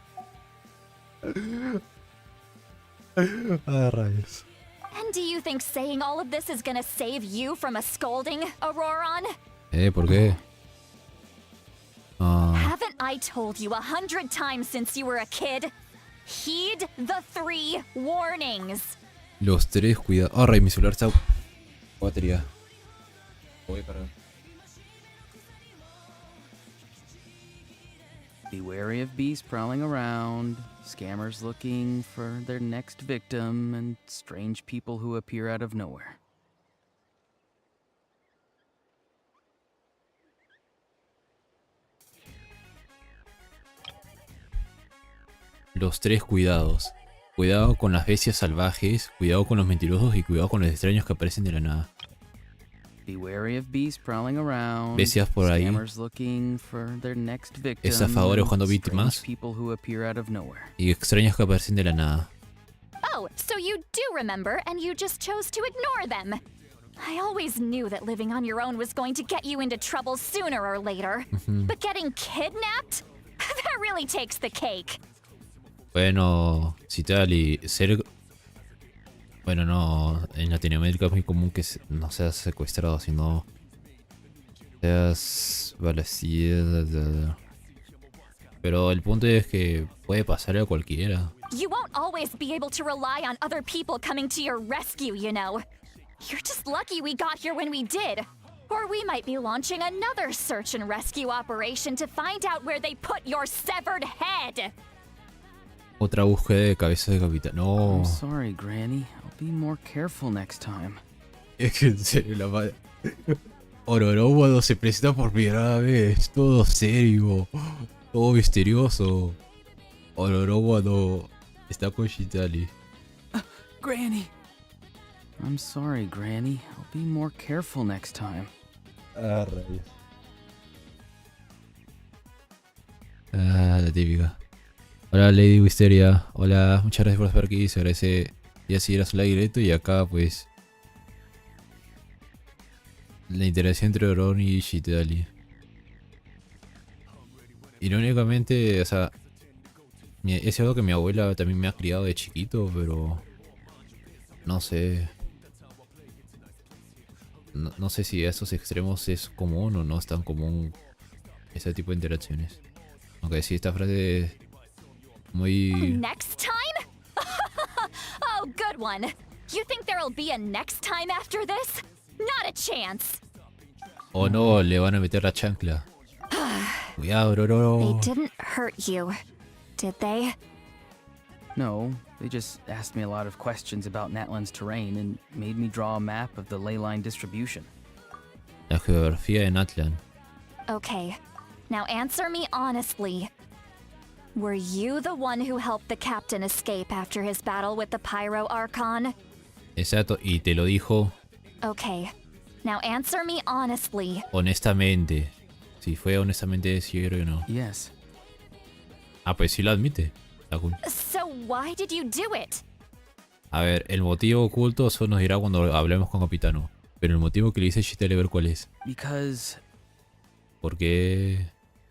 Speaker 1: Ah, rayos.
Speaker 4: And do you think saying all of this is gonna save you from a scolding, Auroron?
Speaker 1: ¿Por qué? Ah,
Speaker 4: Haven't I told you 100 times since you were a kid? Heed the 3 warnings.
Speaker 1: los 3, cuidado. Ah, rey, mi celular está... Batería. Voy a cargar.
Speaker 6: Be wary of beasts prowling around, scammers looking for their next victim, and strange people who appear out of nowhere.
Speaker 1: Los 3 cuidados. Cuidado con las bestias salvajes, cuidado con los mentirosos y cuidado con los extraños que aparecen de la nada.
Speaker 6: Be wary of beasts prowling around,
Speaker 1: Bestias por ahí.
Speaker 6: scammers looking for their next victim,
Speaker 1: Estafadores buscando
Speaker 6: and
Speaker 1: víctimas.
Speaker 6: strange people who appear out of nowhere.
Speaker 1: Y extraños que aparecen de la nada.
Speaker 4: Oh, so you do remember and you just chose to ignore them. I always knew that living on your own was going to get you into trouble sooner or later. But getting kidnapped? That really takes the cake.
Speaker 1: Bueno, si tal y ser... Bueno, no, en Latinoamérica es muy común que no seas secuestrado, sino seas balaseado. Pero el punto es que puede pasarle a cualquiera.
Speaker 4: You won't always be able to rely on other people coming to your rescue, you know. You're just lucky we got here when we did. Or we might be launching another search and rescue operation to find out where they put your severed head.
Speaker 1: Otra búsqueda de cabeza de capitán. No.
Speaker 6: I'm sorry, Granny. I'll be more careful next time.
Speaker 1: Es que en serio, la madre. Ororobo se presenta por primera vez. Todo serio. Todo misterioso. Ororobo no está con Shitali.
Speaker 6: Granny! I'm sorry, Granny. I'll be more careful next time.
Speaker 1: Ah, rayos. Ah, la típica. Hola Lady Wisteria, hola, muchas gracias por estar aquí, se agradece ya si eras live directo y acá pues la interacción entre Oron y Shitali. Irónicamente, o sea, es algo que mi abuela también me ha criado de chiquito, pero no sé. No sé si a esos extremos es común o no es tan común ese tipo de interacciones. Aunque sí, esta frase muy...
Speaker 4: Next time? Oh, good one. You think there'll be a next time after this? Not a chance.
Speaker 1: Oh no, le van a meter la chancla. Cuidado, bro.
Speaker 4: They didn't hurt you, did they?
Speaker 6: No, they just asked me a lot of questions about Natlan's terrain and made me draw a map of the ley line distribution.
Speaker 1: La geografía de Natlan.
Speaker 4: Okay, now answer me honestly. Were you the one who helped the captain escape after his battle with the Pyro Archon?
Speaker 1: Exacto, y te lo dijo
Speaker 4: Okay, now answer me honestly.
Speaker 1: honestamente. Si fue honestamente, sí o no.
Speaker 6: Yes.
Speaker 1: Ah, pues sí lo admite. Está cool.
Speaker 4: So why did you do it?
Speaker 1: A ver, el motivo oculto eso nos dirá cuando hablemos con Capitano. Pero el motivo que le dice Shitale ver cuál es.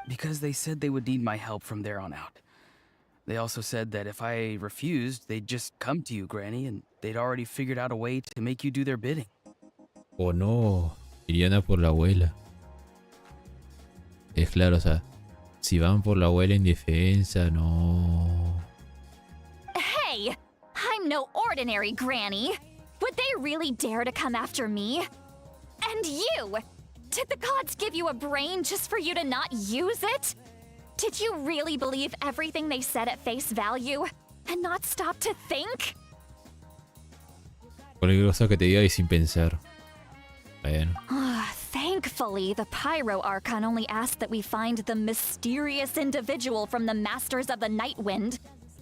Speaker 6: Because they said they would need my help from there on out. They also said that if I refused, they'd just come to you, Granny, and they'd already figured out a way to make you do their bidding.
Speaker 1: O no, irían a por la abuela. Es claro, o sea, si van por la abuela en defensa, no.
Speaker 4: Hey, I'm no ordinary granny. Would they really dare to come after me? And you! Did the gods give you a brain just for you to not use it? Did you really believe everything they said at face value and not stop to think?
Speaker 1: Cualquier cosa que te diga y sin pensar. Bueno.
Speaker 4: Thankfully, the Pyro Archon only asked that we find the mysterious individual from the Masters of the Night Wind,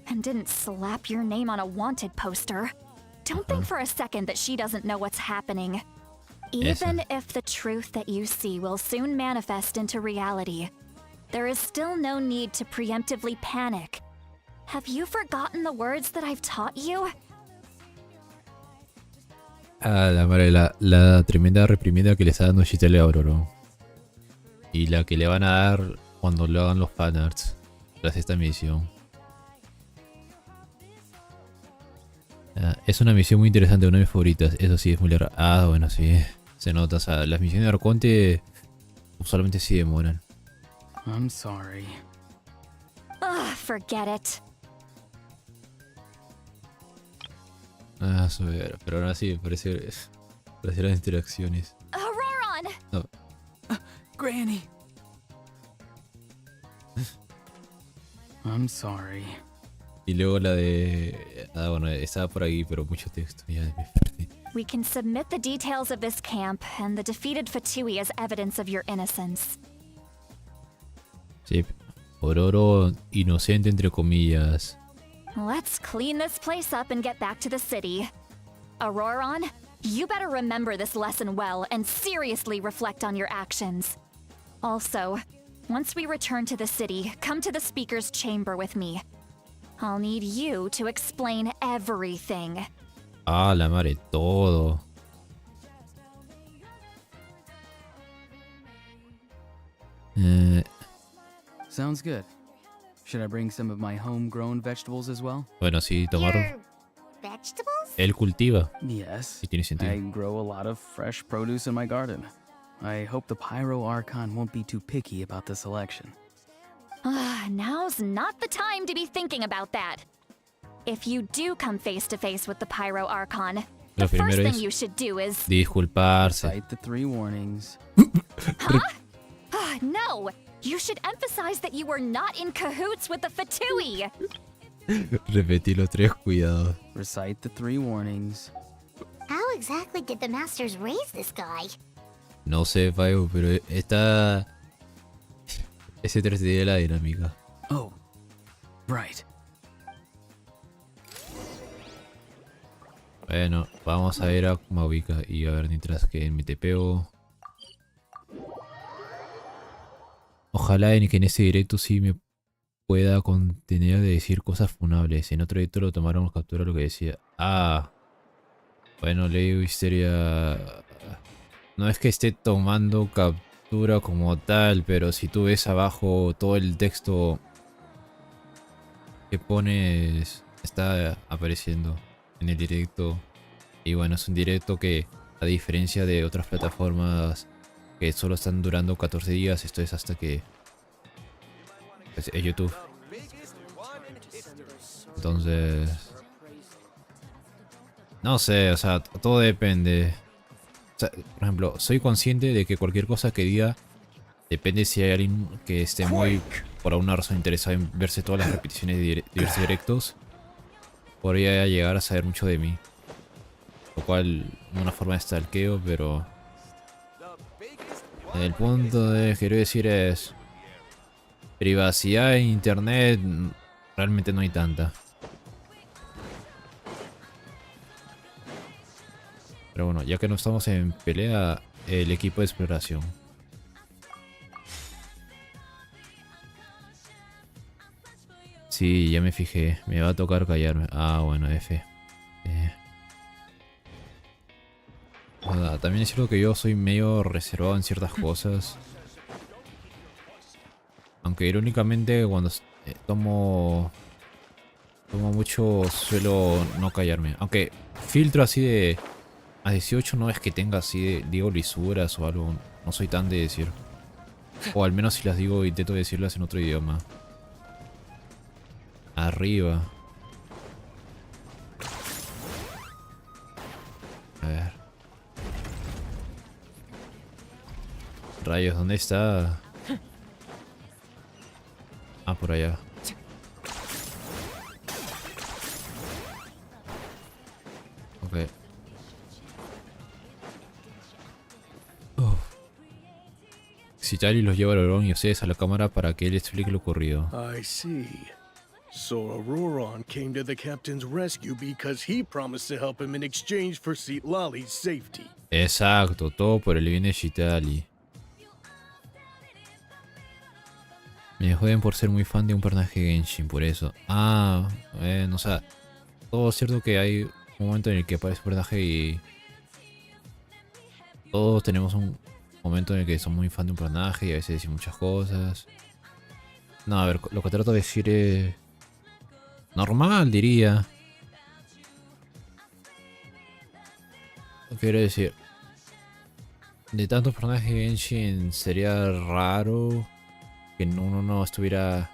Speaker 4: and didn't slap your name on a wanted poster. Don't think for a second that she doesn't know what's happening. Even if the truth that you see will soon manifest into reality, there is still no need to preemptively panic. Have you forgotten the words that I've taught you?
Speaker 1: Ah, la madre, la tremenda reprimenda que le está dando Shitale a Aurora. Y la que le van a dar cuando lo hagan los fanarts tras esta misión. Ah, es una misión muy interesante, una de mis favoritas. Eso sí, es muy larga. Ah, bueno, sí. Se nota, o sea, las misiones de Arconte usualmente sí demoran.
Speaker 6: I'm sorry.
Speaker 4: Ugh, forget it.
Speaker 1: Ah, pero ahora sí, parece las interacciones.
Speaker 4: Auroron!
Speaker 1: No.
Speaker 6: Granny! I'm sorry.
Speaker 1: Y luego la de... Ah, bueno, estaba por ahí, pero mucho texto. Ya me perdí.
Speaker 4: We can submit the details of this camp and the defeated Fatui as evidence of your innocence.
Speaker 1: Sí, por oro inocente entre comillas.
Speaker 4: Let's clean this place up and get back to the city. Auroron, you better remember this lesson well and seriously reflect on your actions. Also, once we return to the city, come to the speaker's chamber with me. I'll need you to explain everything.
Speaker 1: Ah, la madre, todo.
Speaker 6: Sounds good. Should I bring some of my homegrown vegetables as well?
Speaker 1: Bueno, sí, tomar.
Speaker 2: Your vegetables?
Speaker 1: Él cultiva.
Speaker 6: Yes.
Speaker 1: Y tiene sentido.
Speaker 6: I grow a lot of fresh produce in my garden. I hope the Pyro Archon won't be too picky about the selection.
Speaker 4: Now's not the time to be thinking about that. If you do come face to face with the Pyro Archon, the
Speaker 1: Lo
Speaker 4: first
Speaker 1: primero
Speaker 4: thing
Speaker 1: es
Speaker 4: you should do is...
Speaker 1: disculparse.
Speaker 6: Cite the 3 warnings.
Speaker 4: No! You should emphasize that you were not in cahoots with the Fatui!
Speaker 1: Repetí los 3 cuidados.
Speaker 6: Recite the 3 warnings.
Speaker 2: How exactly did the masters raise this guy?
Speaker 1: No sé, Faibo, pero está... Ese 3 de la dinámica.
Speaker 6: Oh, right.
Speaker 1: Bueno, vamos a ir a Maubika y a ver mientras que me tepeo. Ojalá que en ese directo sí me pueda contener de decir cosas funables. En otro directo lo tomaron captura lo que decía. Ah, bueno, leo historia. No es que esté tomando captura como tal, pero si tú ves abajo todo el texto que pones está apareciendo en el directo. Y bueno, es un directo que, a diferencia de otras plataformas que solo están durando 14 días, esto es hasta que pues, es YouTube. Entonces, no sé, o sea, todo depende. O sea, por ejemplo, soy consciente de que cualquier cosa que diga depende si hay alguien que esté muy, por alguna razón, interesado en verse todas las repeticiones de diversos directos. Podría llegar a saber mucho de mí. Lo cual, una forma de stalkeo, pero... El punto de quiero decir es... Privacidad en internet realmente no hay tanta. Pero bueno, ya que no estamos en pelea, el equipo de exploración. Sí, ya me fijé. Me va a tocar callarme. Ah, bueno, F. También es cierto que yo soy medio reservado en ciertas cosas. Aunque irónicamente cuando tomo mucho suelo no callarme. Aunque filtro así de... A 18 no es que tenga así de... Digo lisuras o algo. No soy tan de decir. O al menos si las digo intento decirlas en otro idioma. Arriba. A ver. Rayos, ¿dónde está? Ah, por allá. Ok. Si Tali los lleva al Auroron y ustedes a la cámara para que él explique lo ocurrido.
Speaker 9: I see. So Auroron came to the captain's rescue because he promised to help him in exchange for Citlali's safety.
Speaker 1: Exacto, todo por el bien de Chitali. Me joden por ser muy fan de un personaje de Genshin, por eso. Ah, bueno, o sea, todo es cierto que hay un momento en el que aparece un personaje y... Todos tenemos un momento en el que somos muy fan de un personaje y a veces decimos muchas cosas. No, a ver, lo que trato de decir es... Normal, diría. Quiero decir... De tantos personajes de Genshin sería raro... que uno no estuviera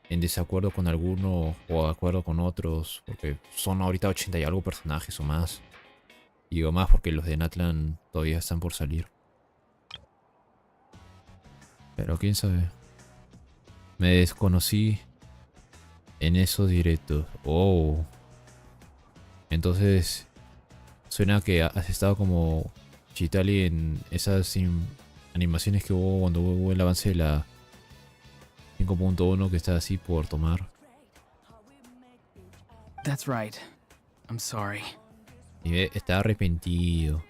Speaker 1: en desacuerdo con alguno o de acuerdo con otros, porque son ahorita 80 y algo personajes o más. Y digo más porque los de Natlan todavía están por salir. Pero quién sabe. Me desconocí En esos directos. Oh. Entonces, suena que has estado como Chitali en esas animaciones que hubo cuando hubo el avance de la 5.1 que está así por tomar.
Speaker 6: That's right. I'm sorry.
Speaker 1: Y está arrepentido.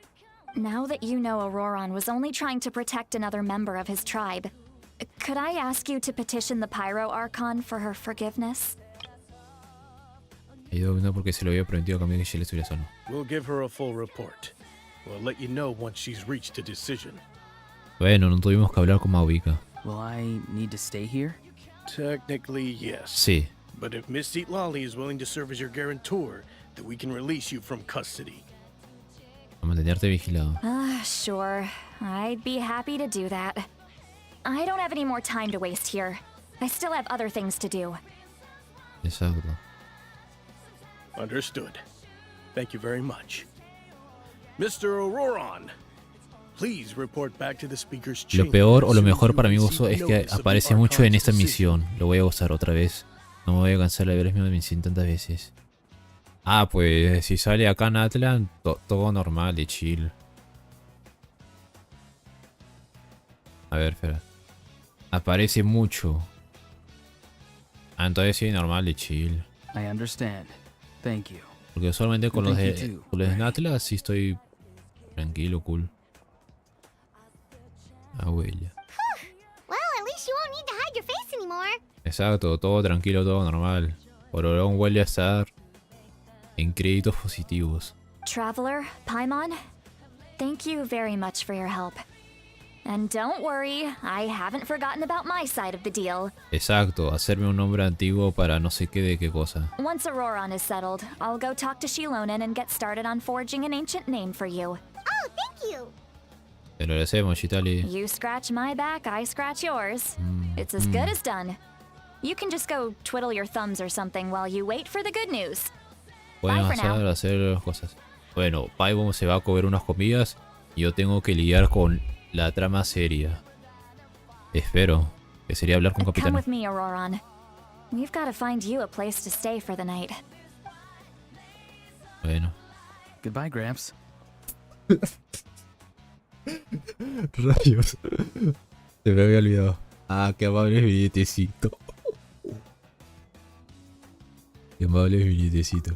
Speaker 4: Now that you know Auroron was only trying to protect another member of his tribe, could I ask you to petition the Pyro Archon for her forgiveness?
Speaker 1: Ha ido no porque se lo había prometido a Camille que Shell estuviera solo.
Speaker 9: We'll give her a full report. We'll let you know once she's reached a decision.
Speaker 1: Bueno, no tuvimos que hablar con Maubika.
Speaker 6: Will I need to stay here?
Speaker 9: Technically, yes.
Speaker 1: Sí.
Speaker 9: But if Miss Lolly is willing to serve as your guarantor, then we can release you from custody.
Speaker 1: A mantenerte vigilado.
Speaker 4: Sure. I'd be happy to do that. I don't have any more time to waste here. I still have other things to do.
Speaker 1: Exacto.
Speaker 9: Understood. Thank you very much. Mr. Auroron, please report back to the speaker's
Speaker 1: Lo
Speaker 9: chamber
Speaker 1: peor o
Speaker 9: as
Speaker 1: lo
Speaker 9: soon as
Speaker 1: mejor
Speaker 9: you
Speaker 1: para mí
Speaker 9: receive
Speaker 1: gozo es que
Speaker 9: notice of the
Speaker 1: aparece mucho en
Speaker 9: Archon's
Speaker 1: esta
Speaker 9: decision.
Speaker 1: misión. Lo voy a gozar otra vez. No me voy a cansar de ver el mismo misión tantas veces. Ah, pues si sale acá en Natlan, todo normal y chill. A ver, espera. Aparece mucho. Ah, entonces sí, normal y chill.
Speaker 6: I understand. Thank you.
Speaker 1: Porque usualmente con los
Speaker 6: Thank
Speaker 1: de,
Speaker 6: you too,
Speaker 1: con los de
Speaker 6: Granny.
Speaker 1: Natlan sí estoy tranquilo, cool. Abuela.
Speaker 2: Well, at least you won't need to hide your face anymore.
Speaker 1: Exacto, todo tranquilo, todo normal. Pororón vuelve a estar en créditos positivos.
Speaker 4: Traveler, Paimon, thank you very much for your help. And don't worry, I haven't forgotten about my side of the deal.
Speaker 1: Exacto, hacerme un nombre antiguo para no sé qué de qué cosa.
Speaker 4: Once Auroron is settled, I'll go talk to Shilonen and get started on forging an ancient name for you.
Speaker 2: Oh, thank you.
Speaker 1: Te lo agradecemos, Chitali.
Speaker 4: You scratch my back, I scratch yours. It's as good as done. You can just go twiddle your thumbs or something while you wait for the good news.
Speaker 1: Pueden
Speaker 4: Bye for now.
Speaker 1: hacer las cosas. Bueno, Paimon se va a comer unas comidas y yo tengo que lidiar con la trama seria. Espero que sería hablar con
Speaker 4: Come
Speaker 1: Capitán.
Speaker 4: with me, Auroron. We've got to find you a place to stay for the night.
Speaker 1: Bueno.
Speaker 6: Goodbye, Gramps.
Speaker 1: Rayos. Se me había olvidado. Ah, qué amable es mi nietecito. Qué amable es mi nietecito.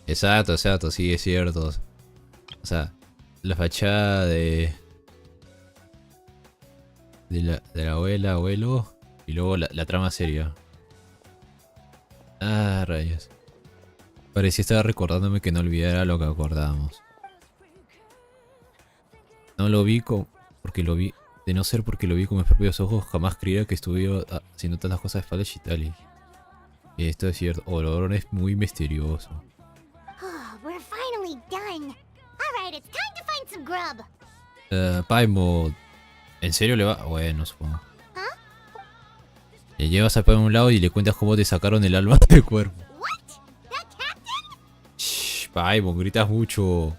Speaker 1: Exacto, exacto, sí, es cierto. O sea, la fachada de la abuela, abuelo, y luego la trama seria. Ah, rayos. Parecía estar recordándome que no olvidara lo que acordábamos. No lo vi porque lo vi. De no ser porque lo vi con mis propios ojos, jamás creía que estuviera haciendo tantas cosas de espalda Chitali. Esto es cierto. Auroron es muy misterioso.
Speaker 2: Oh, we're finally done. All right, it's time to find some grub.
Speaker 1: Paimon, ¿en serio le va? Bueno, supongo. Le llevas a Paimon a un lado y le cuentas cómo te sacaron el alma del cuerpo.
Speaker 2: What? That captain?
Speaker 1: Shh, Paimon, gritas mucho.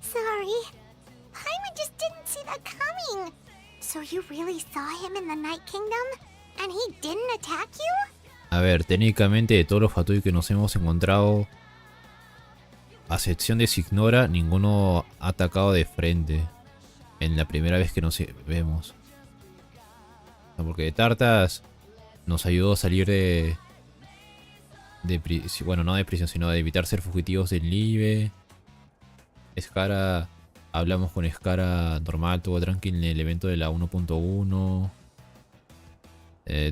Speaker 2: Sorry. Paimon just didn't see that coming. So you really saw him in the Night Kingdom? And he didn't attack you?
Speaker 1: A ver, técnicamente de todos los Fatui que nos hemos encontrado, a excepción de Signora, ninguno ha atacado de frente. En la primera vez que nos vemos. Porque de Tartas nos ayudó a salir bueno, no de prisión, sino de evitar ser fugitivos del Libe. Skara, hablamos con Skara normal, todo tranquilo en el evento de la 1.1.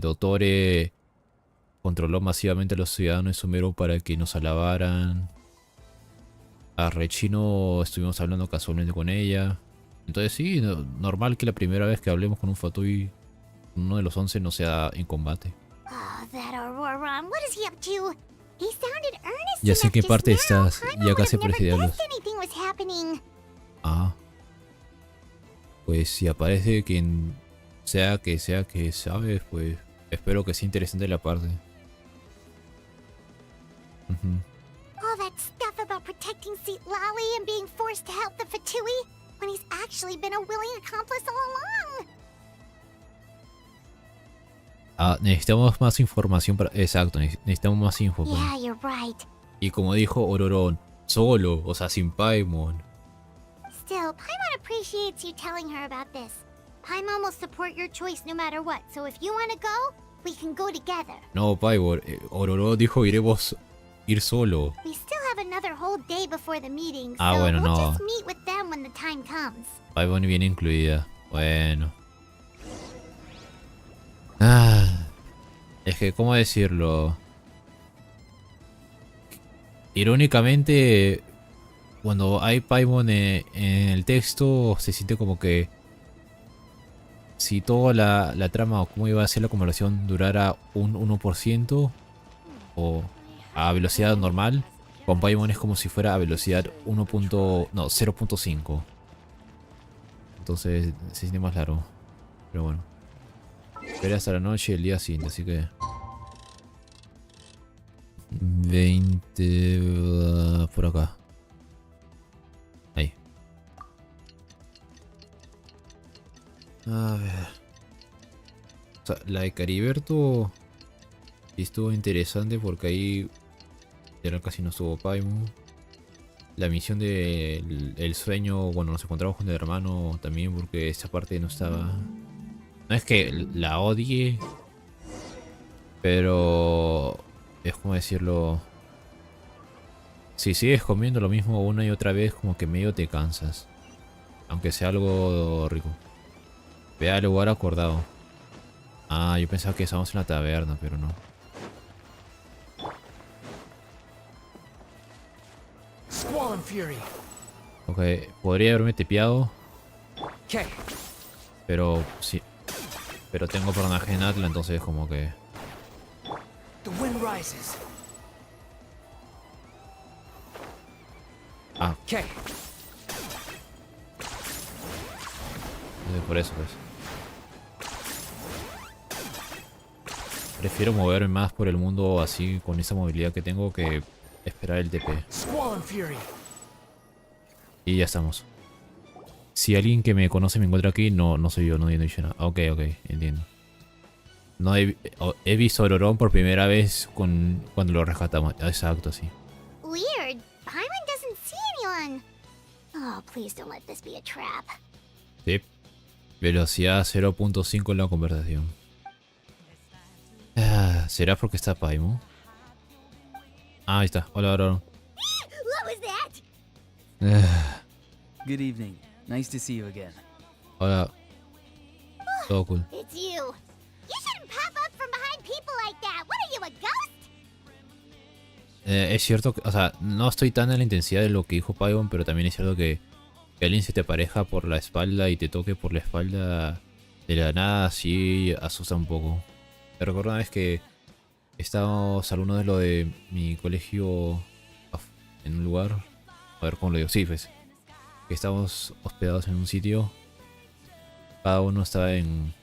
Speaker 1: Dottore controló masivamente a los ciudadanos de Sumeru para que nos alabaran. A Rechino estuvimos hablando casualmente con ella. Entonces sí, normal que la primera vez que hablemos con un Fatui, uno de los 11, no sea en combate.
Speaker 2: Oh, that Auroron, what is he up to? He sounded earnest
Speaker 1: Ya sé en
Speaker 2: enough
Speaker 1: qué
Speaker 2: just
Speaker 1: parte
Speaker 2: now.
Speaker 1: estás,
Speaker 2: Paimon
Speaker 1: ya
Speaker 2: would
Speaker 1: casi
Speaker 2: have never
Speaker 1: aparece
Speaker 2: guessed anything was happening.
Speaker 1: Ah. Pues si aparece quien sea que sabe, pues espero que sea interesante la parte.
Speaker 2: All that stuff about protecting Seat Lolly and being forced to help the Fatui when he's actually been a willing accomplice all along.
Speaker 1: necesitamos más información para... Exacto, necesitamos más info.
Speaker 2: Yeah, you're right.
Speaker 1: Y como dijo Ororón, solo, o sea, sin Paimon.
Speaker 2: Still, Paimon appreciates you telling her about this. Paimon will support your choice no matter what, so if you want to go, we can go together.
Speaker 1: No, Paimon, Ororón dijo iremos ir solo.
Speaker 2: We still have another whole day before the meeting,
Speaker 1: Ah,
Speaker 2: so
Speaker 1: bueno,
Speaker 2: we'll
Speaker 1: no.
Speaker 2: just meet with them when the time comes.
Speaker 1: Paimon viene incluida. Bueno. Es que, ¿cómo decirlo? Irónicamente, cuando hay Paimon en el texto, se siente como que si toda la trama o cómo iba a ser la conversación durara un 1% o a velocidad normal, con Paimon es como si fuera a velocidad 0.5. Entonces se siente más largo. Pero bueno. Esperé hasta la noche y el día siguiente, así que... 20... por acá. Ahí. A ver. O sea, la de Cariberto estuvo interesante porque ahí ya casi no estuvo Paimon. La misión de el sueño cuando nos encontramos con el hermano también, porque esa parte no estaba... No es que la odie, pero es como decirlo... Si sigues comiendo lo mismo una y otra vez, como que medio te cansas. Aunque sea algo rico. Vea el lugar acordado. Ah, yo pensaba que estábamos en la taberna, pero no. Ok, podría haberme tepeado. Pero sí. Pero tengo personaje en Natlan, entonces como que... Ah. Por eso pues. Prefiero moverme más por el mundo así, con esa movilidad que tengo, que esperar el TP. Y ya estamos. Si alguien que me conoce me encuentra aquí, no soy yo, no he dicho nada. Ok, entiendo. No he visto a Ororón por primera vez cuando lo rescatamos. Exacto, sí.
Speaker 2: Weird. Paimon doesn't see anyone. Oh, please don't let this be a trap.
Speaker 1: Sí. Velocidad 0.5 en la conversación. ¿Será porque está Paimon? Ah, ahí está. Hola, Ororón.
Speaker 2: What was that?
Speaker 6: Good evening. Nice to see you again.
Speaker 1: Hola. Todo cool.
Speaker 2: It's you. You shouldn't pop up from behind people like that. What are you, a ghost?
Speaker 1: Es cierto que, o sea, no estoy tan en la intensidad de lo que dijo Paimon, pero también es cierto que alguien se te apareja por la espalda y te toque por la espalda de la nada, así asusta un poco. Te recuerdo una vez que estábamos alumnos de lo de mi colegio en un lugar. A ver cómo lo digo. Sí, pues. Que estábamos hospedados en un sitio. Cada uno estaba en...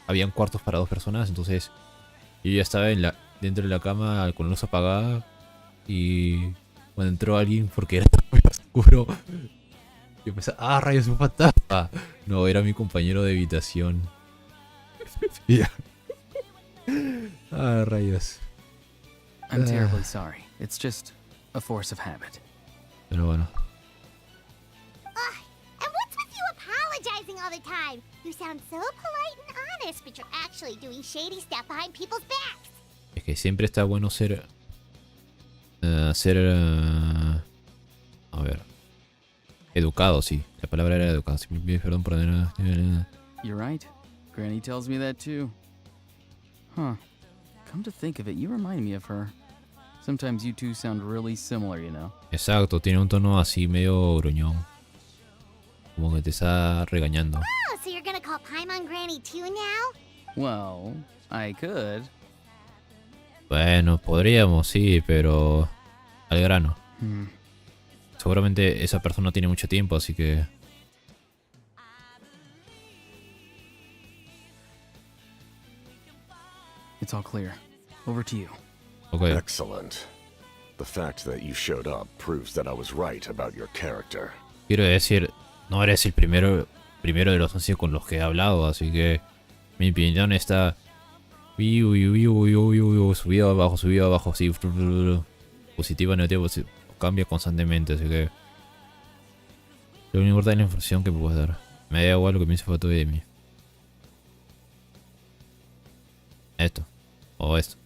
Speaker 1: Habían cuartos para 2 personas, entonces yo ya estaba dentro de la cama con la luz apagada. Y cuando entró alguien, porque era muy oscuro, yo pensé, ¡ah, rayos, un fantasma! No, era mi compañero de habitación. Ah, rayos.
Speaker 6: I'm terribly sorry. It's just a force of habit.
Speaker 1: Pero bueno.
Speaker 2: And what's with you apologizing all the time? You sound so polite and honest, but you're actually doing shady stuff behind people's backs.
Speaker 1: Es que siempre está bueno ser... a ver... Educado, sí. La palabra era educado. Si me pides perdón por...
Speaker 6: You're right. Granny tells me that too. Huh. Come to think of it, you remind me of her. Sometimes you two sound really similar, you know.
Speaker 1: Exacto, tiene un tono así medio gruñón. Como que te está regañando.
Speaker 2: Oh, so you're gonna call Paimon Granny too now?
Speaker 6: Well, I could.
Speaker 1: Bueno, podríamos, sí, pero... Al grano. Seguramente esa persona tiene mucho tiempo, así que...
Speaker 6: It's all clear. Over to you.
Speaker 1: Okay.
Speaker 7: Excellent. The fact that you showed up proves that I was right about your character.
Speaker 1: Quiero decir, no eres el primero de los 11 con los que he hablado, así que mi opinión está Subido, abajo, sí. Positiva, negativa, cambia constantemente, así que... Lo único importante es la información que me puedes dar. Me da igual lo que piense foto de mí. Esto. O esto.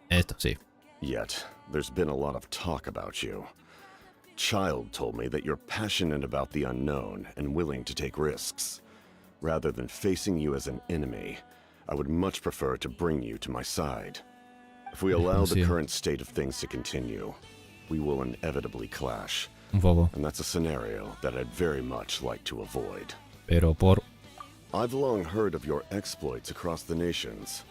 Speaker 1: Esto, sí.
Speaker 7: Yet, there's been a lot of talk about you. Child told me that you're passionate about the unknown and willing to take risks. Rather than facing you as an enemy, I would much prefer to bring you to my side. If we allow the current state of things to continue, we will inevitably clash.
Speaker 1: Un poco.
Speaker 7: And that's a scenario that I'd very much like to avoid.
Speaker 1: Pero por...
Speaker 7: I've long heard of your exploits across the nations.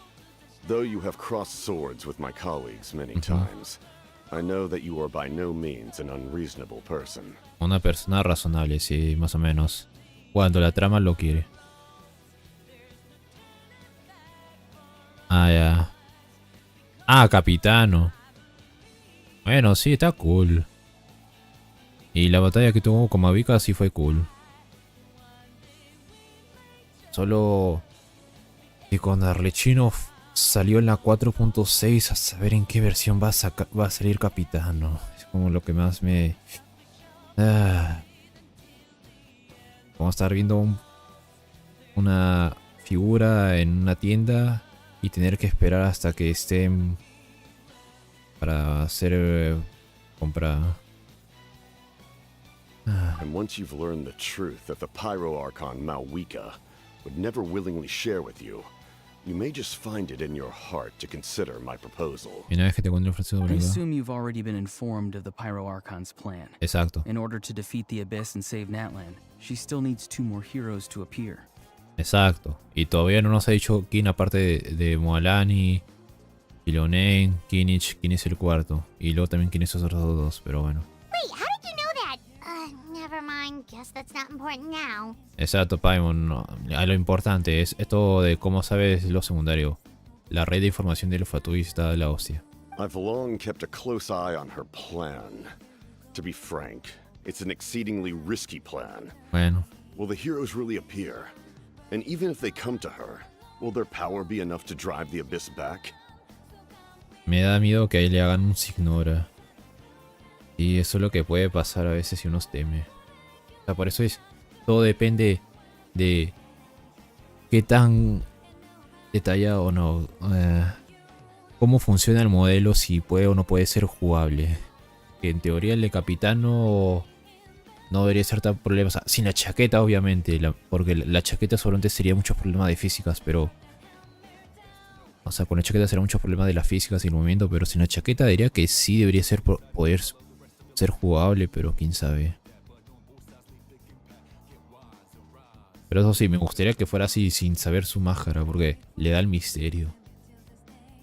Speaker 7: Though you have crossed swords with my colleagues many times, I know that you are by no means an unreasonable person.
Speaker 1: Una persona razonable, sí, más o menos. Cuando la trama lo quiere. Ah, ya. Ah, capitano. Bueno, sí, está cool. Y la batalla que tuvo con Mavica sí fue cool. Solo que con Arlechino salió en la 4.6, a saber en qué versión va a salir capitano. Es como lo que más me... Como estar viendo una figura en una tienda y tener que esperar hasta que estén para ser comprada.
Speaker 7: And once you've learned the truth that the Pyro Archon Malwika would never willingly share with you, you may just find it in your heart to consider my proposal.
Speaker 1: Y una vez que te encuentre ofrecido
Speaker 6: I
Speaker 1: por acá.
Speaker 6: assume you've already been informed of the Pyro Archon's plan.
Speaker 1: Exacto.
Speaker 6: In order to defeat the Abyss and save Natlan, she still needs 2 more heroes to appear.
Speaker 1: Exacto. Y todavía no nos ha dicho quién aparte de Moalani, Ilonen, quién es el cuarto. Y luego también quién es esos otros dos, pero bueno.
Speaker 2: Wait, how did you know that? Never mind. Guess that's not important now.
Speaker 1: Exacto, Paimon. No, a lo importante es esto de cómo sabes lo secundario. La red de información de los Fatui está de la hostia.
Speaker 7: I've long kept a close eye on her plan. To be frank, it's an exceedingly risky plan.
Speaker 1: Bueno.
Speaker 7: Will the heroes really appear? And even if they come to her, will their power be enough to drive the Abyss back?
Speaker 1: Me da miedo que ahí le hagan un Signora. Y eso es lo que puede pasar a veces si uno teme. O sea, por eso es... Todo depende de... Qué tan... detallado o no. Cómo funciona el modelo, si puede o no puede ser jugable. Que en teoría el de Capitano... No debería ser tan problema. O sea, sin la chaqueta, obviamente. Porque la chaqueta solamente sería muchos problemas de físicas, pero... O sea, con la chaqueta será muchos problemas de las físicas y el movimiento, pero sin la chaqueta diría que sí debería ser poder ser jugable, pero quién sabe. Pero eso sí, me gustaría que fuera así sin saber su máscara, porque le da el misterio.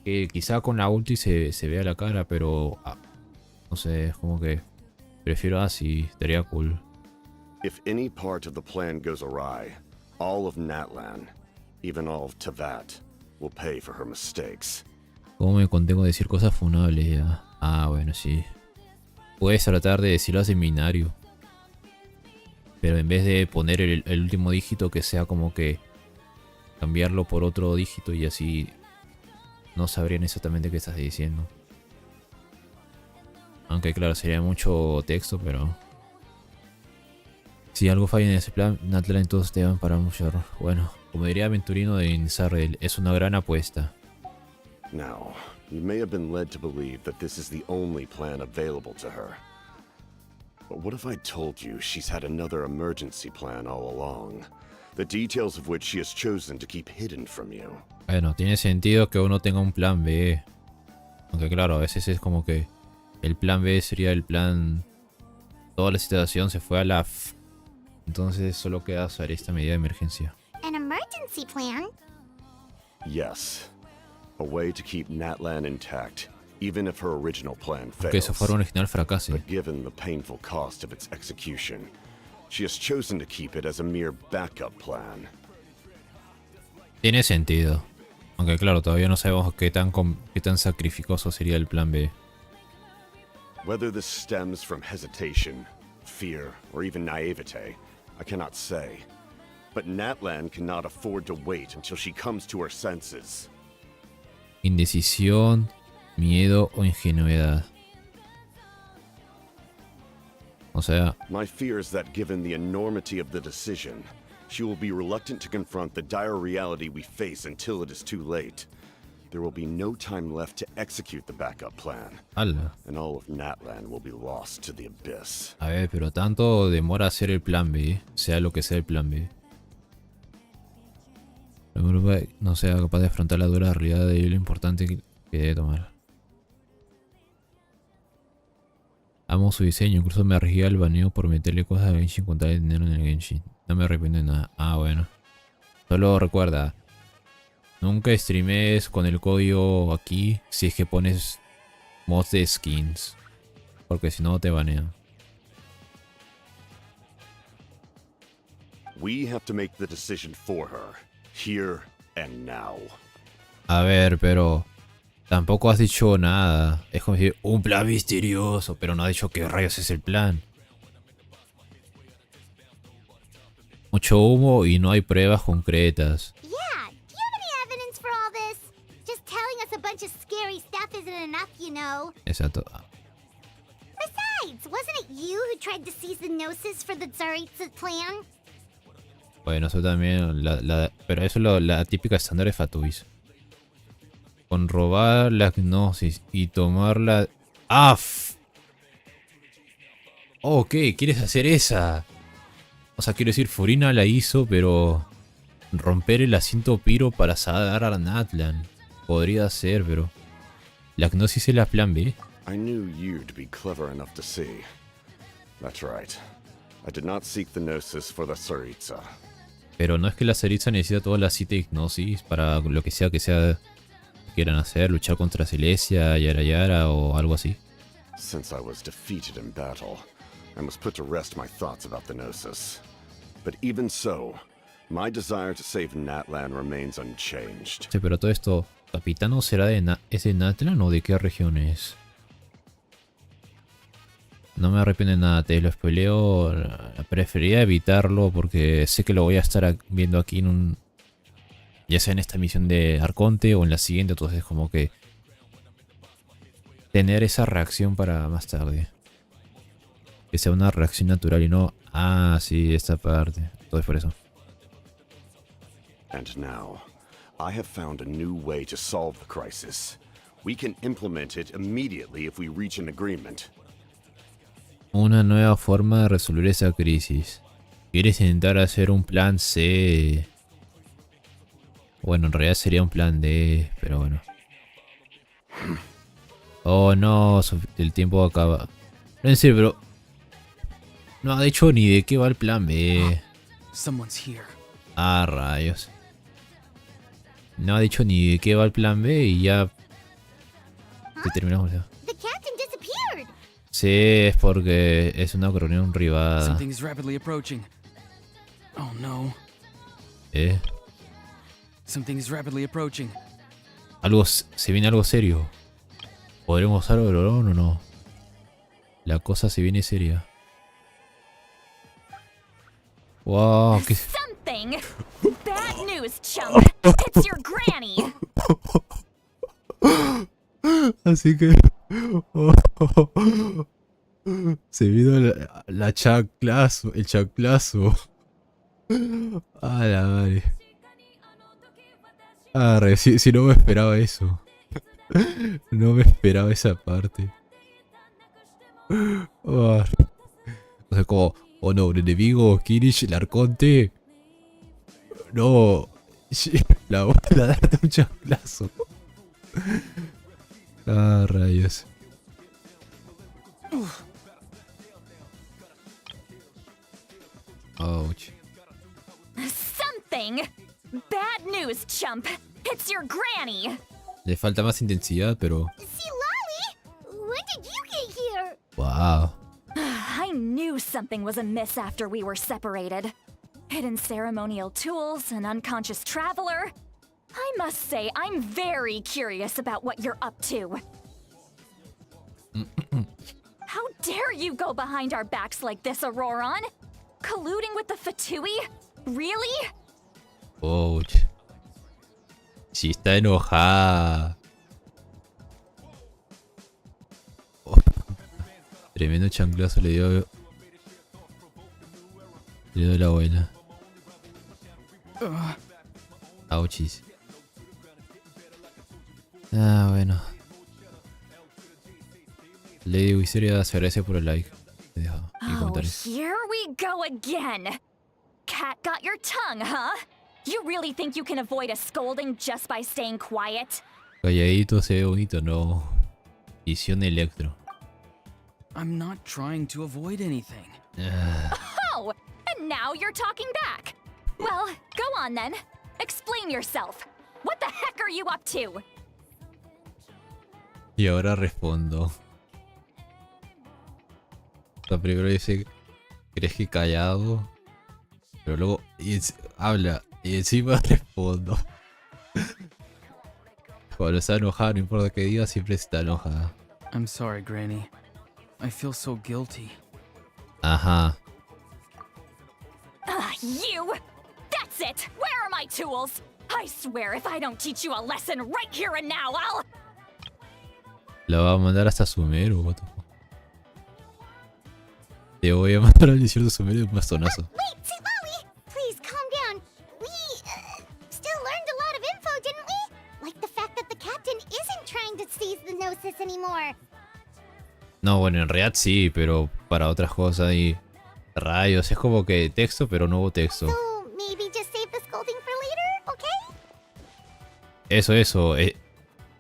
Speaker 1: Que quizá con la ulti se vea la cara, pero... no sé, es como que... Prefiero así, estaría cool.
Speaker 7: If any part of the plan goes awry, all of Natlan, even all of Tevat, will pay for her mistakes.
Speaker 1: ¿Cómo me contengo de decir cosas funables ya? Ah, bueno, sí. Puedes tratar de decirlo a seminario. Pero en vez de poner el último dígito, que sea como que cambiarlo por otro dígito y así no sabrían exactamente qué estás diciendo. Aunque claro, sería mucho texto, pero... Si algo falla en ese plan, Natlan todos te van para mucho error. Bueno, como diría Aventurino de Sarrel, es una gran apuesta.
Speaker 7: Now, you may have been led to believe that this is the only plan available to her. But what if I told you she's had another emergency plan all along, the details of which she has chosen to keep hidden from you?
Speaker 1: Bueno, tiene sentido que uno tenga un plan B. Aunque claro, a veces es como que el plan B sería el plan... Toda la situación se fue a la... Entonces solo queda usar esta medida de emergencia.
Speaker 2: An emergency plan?
Speaker 7: Yes. A way to keep Natlan intact, even if her original plan
Speaker 1: Porque su
Speaker 7: fails.
Speaker 1: forma original fracase.
Speaker 7: But given the painful cost of its execution, she has chosen to keep it as a mere backup plan.
Speaker 1: Tiene sentido. Aunque claro, todavía no sabemos qué tan sacrificoso sería el plan B.
Speaker 7: Whether this stems from hesitation, fear, or even naivete, I cannot say. But Natlan cannot afford to wait until she comes to her senses.
Speaker 1: Indecisión, miedo o ingenuidad. O sea,
Speaker 7: My fear is that given the enormity of the decision, she will be reluctant to confront the dire reality we face until it is too late. There will be no time left to execute the backup plan,
Speaker 1: ala.
Speaker 7: and all of Natlan will be lost to the abyss.
Speaker 1: A ver, pero tanto demora hacer el plan B, sea lo que sea el plan B. El grupo no sea capaz de afrontar la dura realidad de lo importante que debe tomar. Amo su diseño, incluso me arriesgué al baneo por meterle cosas a Genshin con tal de dinero en el Genshin. No me arrepiento de nada. Ah, bueno. Solo recuerda, nunca streames con el código aquí si es que pones mods de skins. Porque si no te banean.
Speaker 7: We have to make the decision for her, here and now.
Speaker 1: A ver, pero tampoco has dicho nada. Es como decir un plan misterioso, pero no has dicho qué rayos es el plan. Mucho humo y no hay pruebas concretas.
Speaker 2: Yeah, do you have any evidence for all this? Just telling us a bunch of scary stuff isn't enough, you know.
Speaker 1: Exacto.
Speaker 2: Besides, wasn't it you who tried to seize the Gnosis for the Tsaritsa plan?
Speaker 1: Bueno, eso también, pero eso es la típica estándar de Fatuis. Con robar la gnosis y tomarla... ¡Ah! Ok, ¿quieres hacer esa? O sea, quiero decir, Furina la hizo, pero... romper el asiento Piro para dar a Natlan. Podría ser, pero... ¿la gnosis es la plan B?
Speaker 7: I knew you'd be clever enough to see. That's right. I did not seek the Gnosis for the Tsaritsa.
Speaker 1: Pero no es que la Tsaritsa necesita todas las 7 gnosis para lo que sea que quieran hacer, luchar contra Celestia, Yara Yara o algo así.
Speaker 7: Since I was defeated in battle, I must put to rest my thoughts about the Gnosis. But even so, my desire to save Natlan remains unchanged.
Speaker 1: Sí, pero todo esto, ¿Capitano será es de Natlan o de qué región es? No me arrepiento de nada, te lo spoileo. Preferiría evitarlo porque sé que lo voy a estar viendo aquí en un... ya sea en esta misión de Arconte o en la siguiente, entonces como que... tener esa reacción para más tarde. Que sea una reacción natural y no... ah, sí, esta parte. Todo es por eso.
Speaker 7: And now, I have found a new way to solve the crisis. We can implement it immediately if we reach an agreement.
Speaker 1: Una nueva forma de resolver esa crisis. ¿Quieres intentar hacer un plan C? Bueno, en realidad sería un plan D, pero bueno. Oh no, el tiempo acaba. No, en serio, pero... no ha dicho ni de qué va el plan B.
Speaker 6: Someone's here.
Speaker 1: Ah, rayos. No ha dicho ni de qué va el plan B y ya... te terminamos ya.
Speaker 2: The captain disappeared.
Speaker 1: Sí, es porque es una reunión privada.
Speaker 6: Something is rapidly approaching. Oh no. Something is rapidly approaching.
Speaker 1: Se viene algo serio. ¿Podremos usar Olorón o no? La cosa se viene seria. Wow, ¿qué?
Speaker 4: Something! Bad news, chump! It's your granny!
Speaker 1: Así que... se vino la chanclazo, el chanclazo. A la madre. Arre, si no me esperaba eso. No me esperaba esa parte. O sea, como... oh no, un enemigo, Kirish, el Arconte. No. La bola darte un chanclazo. Ah, rayos. Ouch.
Speaker 4: Something! Bad news, chump! It's your granny!
Speaker 1: Le falta más intensidad, pero...
Speaker 2: See, Lolly? When did you get here?
Speaker 1: wow.
Speaker 4: I knew something was amiss after we were separated. Hidden ceremonial tools, an unconscious traveler. I must say, I'm very curious about what you're up to. How dare you go behind our backs like this, Auroron? Colluding with the Fatui? Really?
Speaker 1: Ouch. Sí está enojada. Oh, tremendo chanclazo le dio la abuela. Ouchis. Ah, bueno. Lady Wisteria se agradece por el like.
Speaker 4: Oh, here we go again. Cat got your tongue, huh? You really think you can avoid a scolding just by staying quiet?
Speaker 1: Calladito se ve bonito, no. Misión Electro.
Speaker 6: I'm not trying to avoid anything.
Speaker 4: Oh, and now you're talking back. Well, go on then. Explain yourself. What the heck are you up to?
Speaker 1: Y ahora respondo. O sea, primero dice, ¿crees que callado? Pero luego habla y encima respondo. Cuando está enojada, no importa qué diga, siempre está enojada.
Speaker 6: I'm sorry, Granny. I feel so guilty.
Speaker 1: Ajá.
Speaker 4: You! That's it! Where are my tools? I swear if I don't teach you a lesson right here and now, I'll...
Speaker 1: La va a mandar hasta Sumero, what the fuck. Te voy a mandar al desierto de Sumero de un bastonazo.
Speaker 2: Wait, Tivoli! Please calm down. We still learned a lot of info, didn't we? Like the fact that the captain isn't trying to seize the Gnosis anymore.
Speaker 1: No, bueno, en realidad sí, pero para otras cosas y rayos. Es como que texto, pero nuevo texto.
Speaker 2: So maybe just save the scolding for later, okay?
Speaker 1: Eso.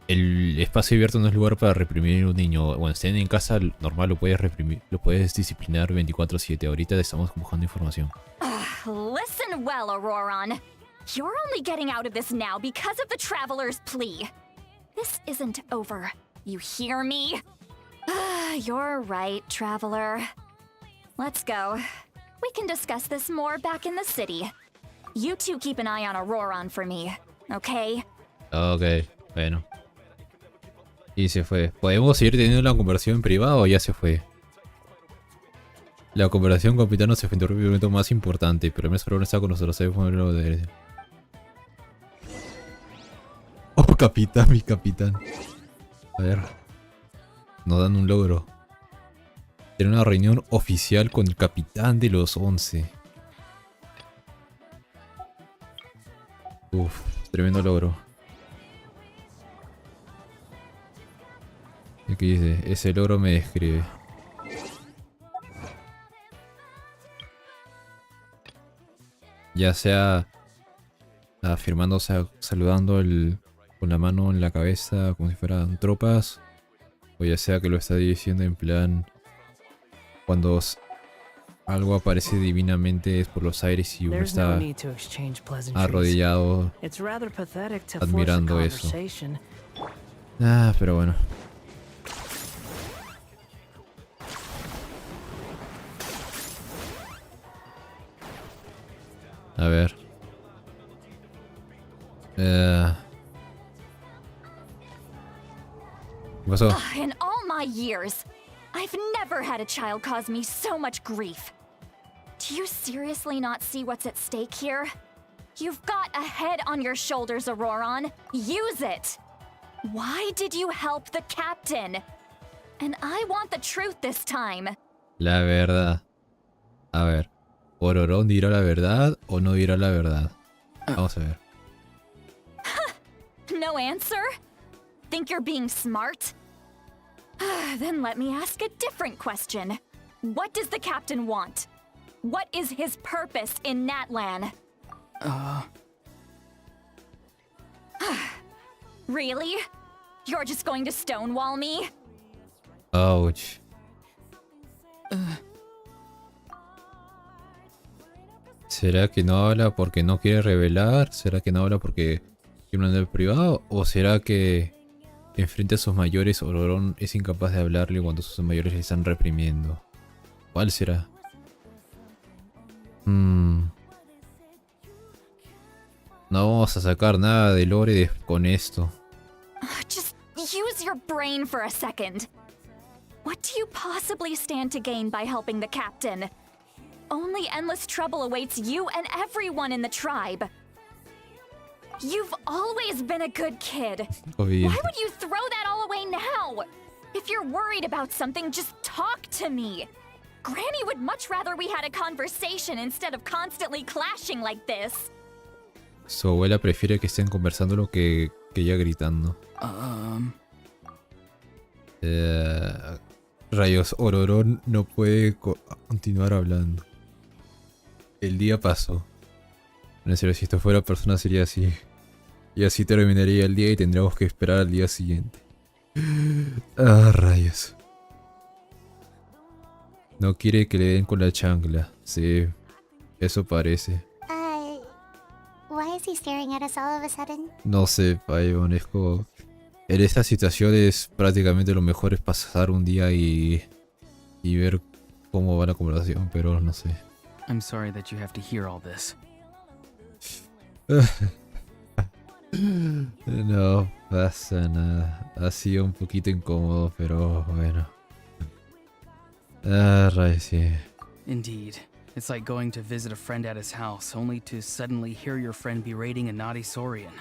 Speaker 1: El espacio abierto no es lugar para reprimir a un niño. Cuando estén en casa normal lo puedes reprimir, lo puedes disciplinar 24/7. Ahorita estamos buscando información.
Speaker 4: Listen well, Auroron. You're only getting out of this now because of the Traveler's plea. This isn't over. You hear me? You're right, Traveler. Let's go. We can discuss this more back in the city. You two keep an eye on Auroron for me, okay?
Speaker 1: Ok, bueno. Y se fue. ¿Podemos seguir teniendo la conversación en privado o ya se fue? La conversación con Capitán se fue en el momento más importante, pero el mes no está con nosotros. Oh, capitán, mi capitán. A ver. Nos dan un logro. Tener una reunión oficial con el capitán de los 11. Uf, tremendo logro. ¿Y qué dice? Ese logro me describe. Ya sea afirmándose, saludando con la mano en la cabeza como si fueran tropas, o ya sea que lo está diciendo en plan cuando algo aparece divinamente por los aires y uno está arrodillado admirando eso. Ah, pero bueno. A ver. ¿Qué pasó?
Speaker 4: In all my years, I've never had a child cause me so much grief. Do you seriously not see what's at stake here? You've got a head on your shoulders, Auroron. Use it! Why did you help the captain? And I want the truth this time.
Speaker 1: La verdad. A ver. ¿Auroron dirá la verdad o no dirá la verdad? Vamos a ver.
Speaker 4: No answer? Think you're being smart? Then let me ask a different question. What does the captain want? What is his purpose in Natlan? Really? You're just going to stonewall me?
Speaker 1: Ouch. ¿Será que no habla porque no quiere revelar? ¿Será que no habla porque quiere hablar privado? ¿O será que enfrente a sus mayores Auroron es incapaz de hablarle cuando sus mayores le están reprimiendo? ¿Cuál será? No vamos a sacar nada de lore con esto.
Speaker 4: Just use your brain for a second. What do you possibly stand to gain by helping the captain? only endless trouble awaits you and everyone in the tribe. You've always been a good kid.
Speaker 1: Obviamente.
Speaker 4: Why would you throw that all away now? If you're worried about something, just talk to me. Granny would much rather we had a conversation instead of constantly clashing like this.
Speaker 1: Su abuela prefiere que estén conversándolo que ella gritando. Rayos, Ororón no puede continuar hablando. El día pasó. En serio, si esto fuera persona sería así. Y así terminaría el día y tendríamos que esperar al día siguiente. Rayos. No quiere que le den con la chancla. Sí, eso parece.
Speaker 2: Why is he staring at us all of a sudden?
Speaker 1: No sé, Paimon, es como... En estas situaciones prácticamente lo mejor es pasar un día y ver cómo va la conversación, pero no sé.
Speaker 6: I'm sorry that you have to hear all this.
Speaker 1: No pasa nada. Ha sido un poquito incómodo, pero bueno. Rayos, sí.
Speaker 6: Indeed. It's like going to visit a friend at his house, only to suddenly hear your friend berating a naughty Saurian.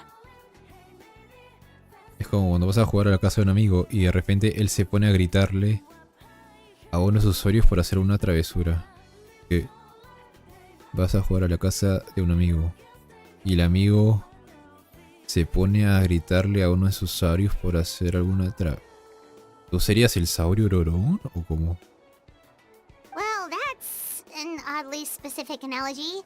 Speaker 1: Es como cuando vas a jugar a la casa de un amigo y de repente él se pone a gritarle a unos usuarios por hacer una travesura. Que vas a jugar a la casa de un amigo y el amigo se pone a gritarle a uno de sus saurios por hacer alguna ¿Tú serías el saurio Ororón o cómo?
Speaker 2: Well, that's an oddly specific analogy.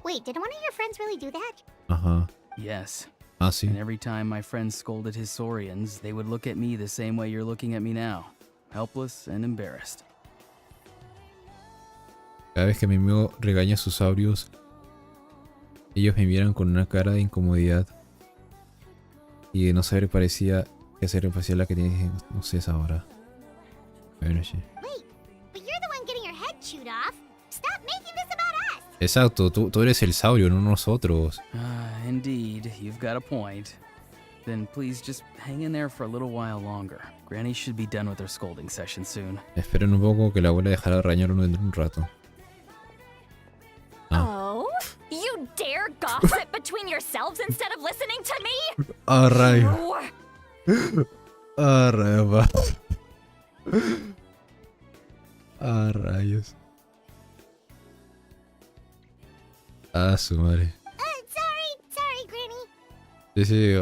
Speaker 2: Wait, did one of your friends really do that?
Speaker 1: Ajá.
Speaker 6: Yes.
Speaker 1: Ah, sí.
Speaker 6: And every time my friend scolded his Saurians, they would look at me the same way you're looking at me now. Helpless and embarrassed.
Speaker 1: Cada vez que mi amigo regaña a sus saurios, ellos me miran con una cara de incomodidad. Y de no saber parecía que hacer parecía la que tienes, no sé, esa hora. Bueno, sí.
Speaker 2: Wait, but you're the one getting your head chewed off. Stop making this about us.
Speaker 1: Exacto, tú eres el saurio, no nosotros.
Speaker 6: Indeed, you've got a point. Then please just hang in there for a little while longer. Granny should be done with her scolding session soon.
Speaker 1: Esperen un poco que la abuela dejará de regañarlo dentro de un rato.
Speaker 4: Oh? You dare gossip between yourselves instead of listening to me?
Speaker 1: Rayos.
Speaker 4: You-
Speaker 1: Rayos. Rayos. Su madre.
Speaker 2: Sorry, Granny.
Speaker 1: Sí, sí.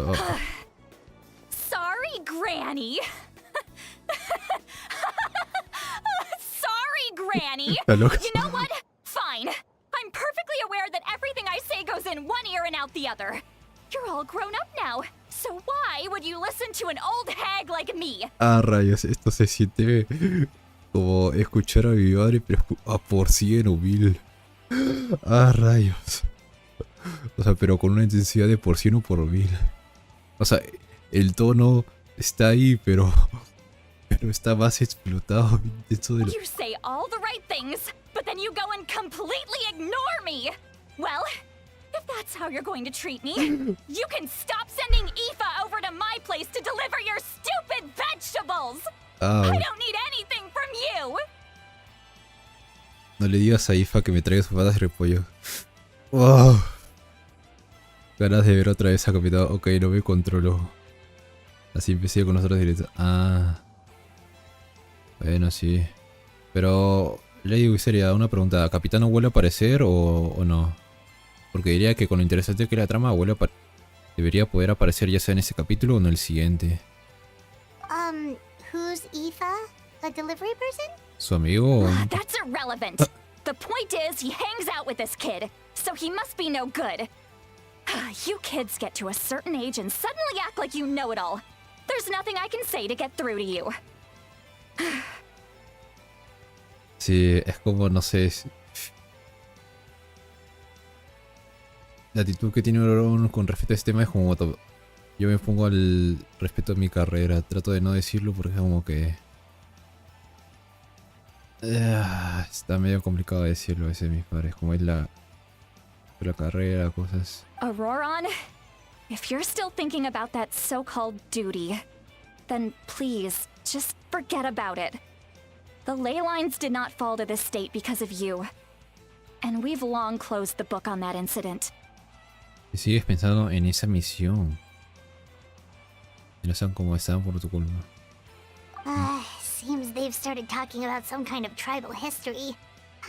Speaker 4: Sorry, Granny. Sorry, Granny.
Speaker 1: Está loca.
Speaker 4: You know what? Fine. I'm perfectly aware that everything I say goes in one ear and out the other. You're all grown up now, so why would you listen to an old hag like me?
Speaker 1: Rayos, esto se siente como escuchar a mi madre, pero a por 100 humilde. Rayos. O sea, pero con una intensidad de por 100 o por 1000. O sea, el tono está ahí, pero está más explotado. Intenso de lo...
Speaker 4: You say all the right things, but then you go and completely ignore me. Well, if that's how you're going to treat me, you can stop sending Aoife over to my place to deliver your stupid vegetables. I don't need anything from you.
Speaker 1: No le digas a Ifa que me traiga sus patas de repollo. Wow. Ganas de ver otra vez a Capitán. Ok, no me controlo. Así empecé con nosotros directos. Bueno, sí. Pero, Lady Wiseria, una pregunta. ¿Capitán vuelve a aparecer o no? Porque diría que con lo interesante que es la trama, debería poder aparecer ya sea en ese capítulo o en el siguiente.
Speaker 2: Who's Aoife? A delivery person?
Speaker 1: ¿Su amigo?
Speaker 4: That's irrelevant. The point is, he hangs out with this kid, so he must be no good. You kids get to a certain age and suddenly act like you know it all. There's nothing I can say to get through to you.
Speaker 1: Sí, es como, no sé. La actitud que tiene Ororón con respecto a este tema es como... Yo me pongo al respeto a mi carrera. Trato de no decirlo porque es como que... está medio complicado decirlo a veces, mis padres. Como es la carrera, cosas...
Speaker 4: Auroron, if you're still thinking about that so-called duty, then please, just forget about it. The ley lines did not fall to this state because of you. And we've long closed the book on that incident.
Speaker 1: Si sigues pensando en esa misión. Y no saben cómo están por tu culpa.
Speaker 2: Seems they've started talking about some kind of tribal history.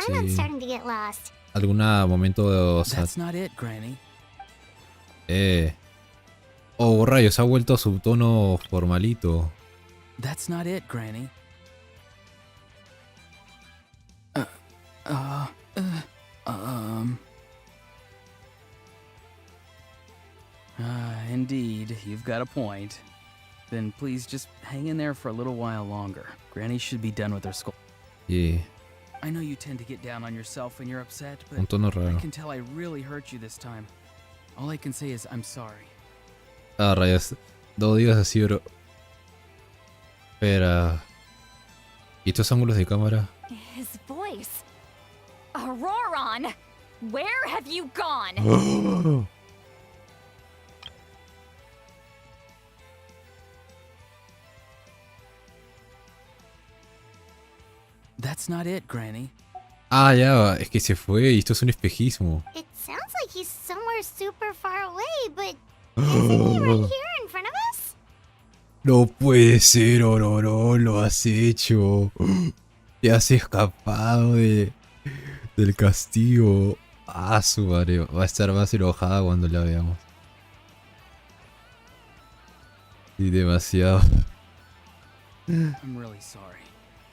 Speaker 2: I'm starting to get lost.
Speaker 1: ¿Alguna momento de...
Speaker 6: That's not it, Granny.
Speaker 1: Oh, rayos, ha vuelto a su tono formalito.
Speaker 6: That's not it, Granny. Indeed, you've got a point. Then please just hang in there for a little while longer. Granny should be done with her school.
Speaker 1: Yeah.
Speaker 6: I know you tend to get down on yourself when you're upset, but
Speaker 1: Un tono
Speaker 6: I
Speaker 1: raro.
Speaker 6: can tell I really hurt you this time. All I can say is I'm sorry.
Speaker 1: Ah, rayos. No digas así, bro. Espera. ¿Y estos ángulos de cámara?
Speaker 4: His voice. Auroron! Where have you gone?
Speaker 6: That's not it, Granny.
Speaker 1: Ah, ya, es que se fue y esto es un espejismo.
Speaker 2: It sounds like he's somewhere super far away, but isn't he right here in front of us?
Speaker 1: No puede ser, Ororo, lo has hecho. Te has escapado del castigo. Ah, su madre, va a estar más enojada cuando la veamos. Y demasiado.
Speaker 6: I'm really sorry.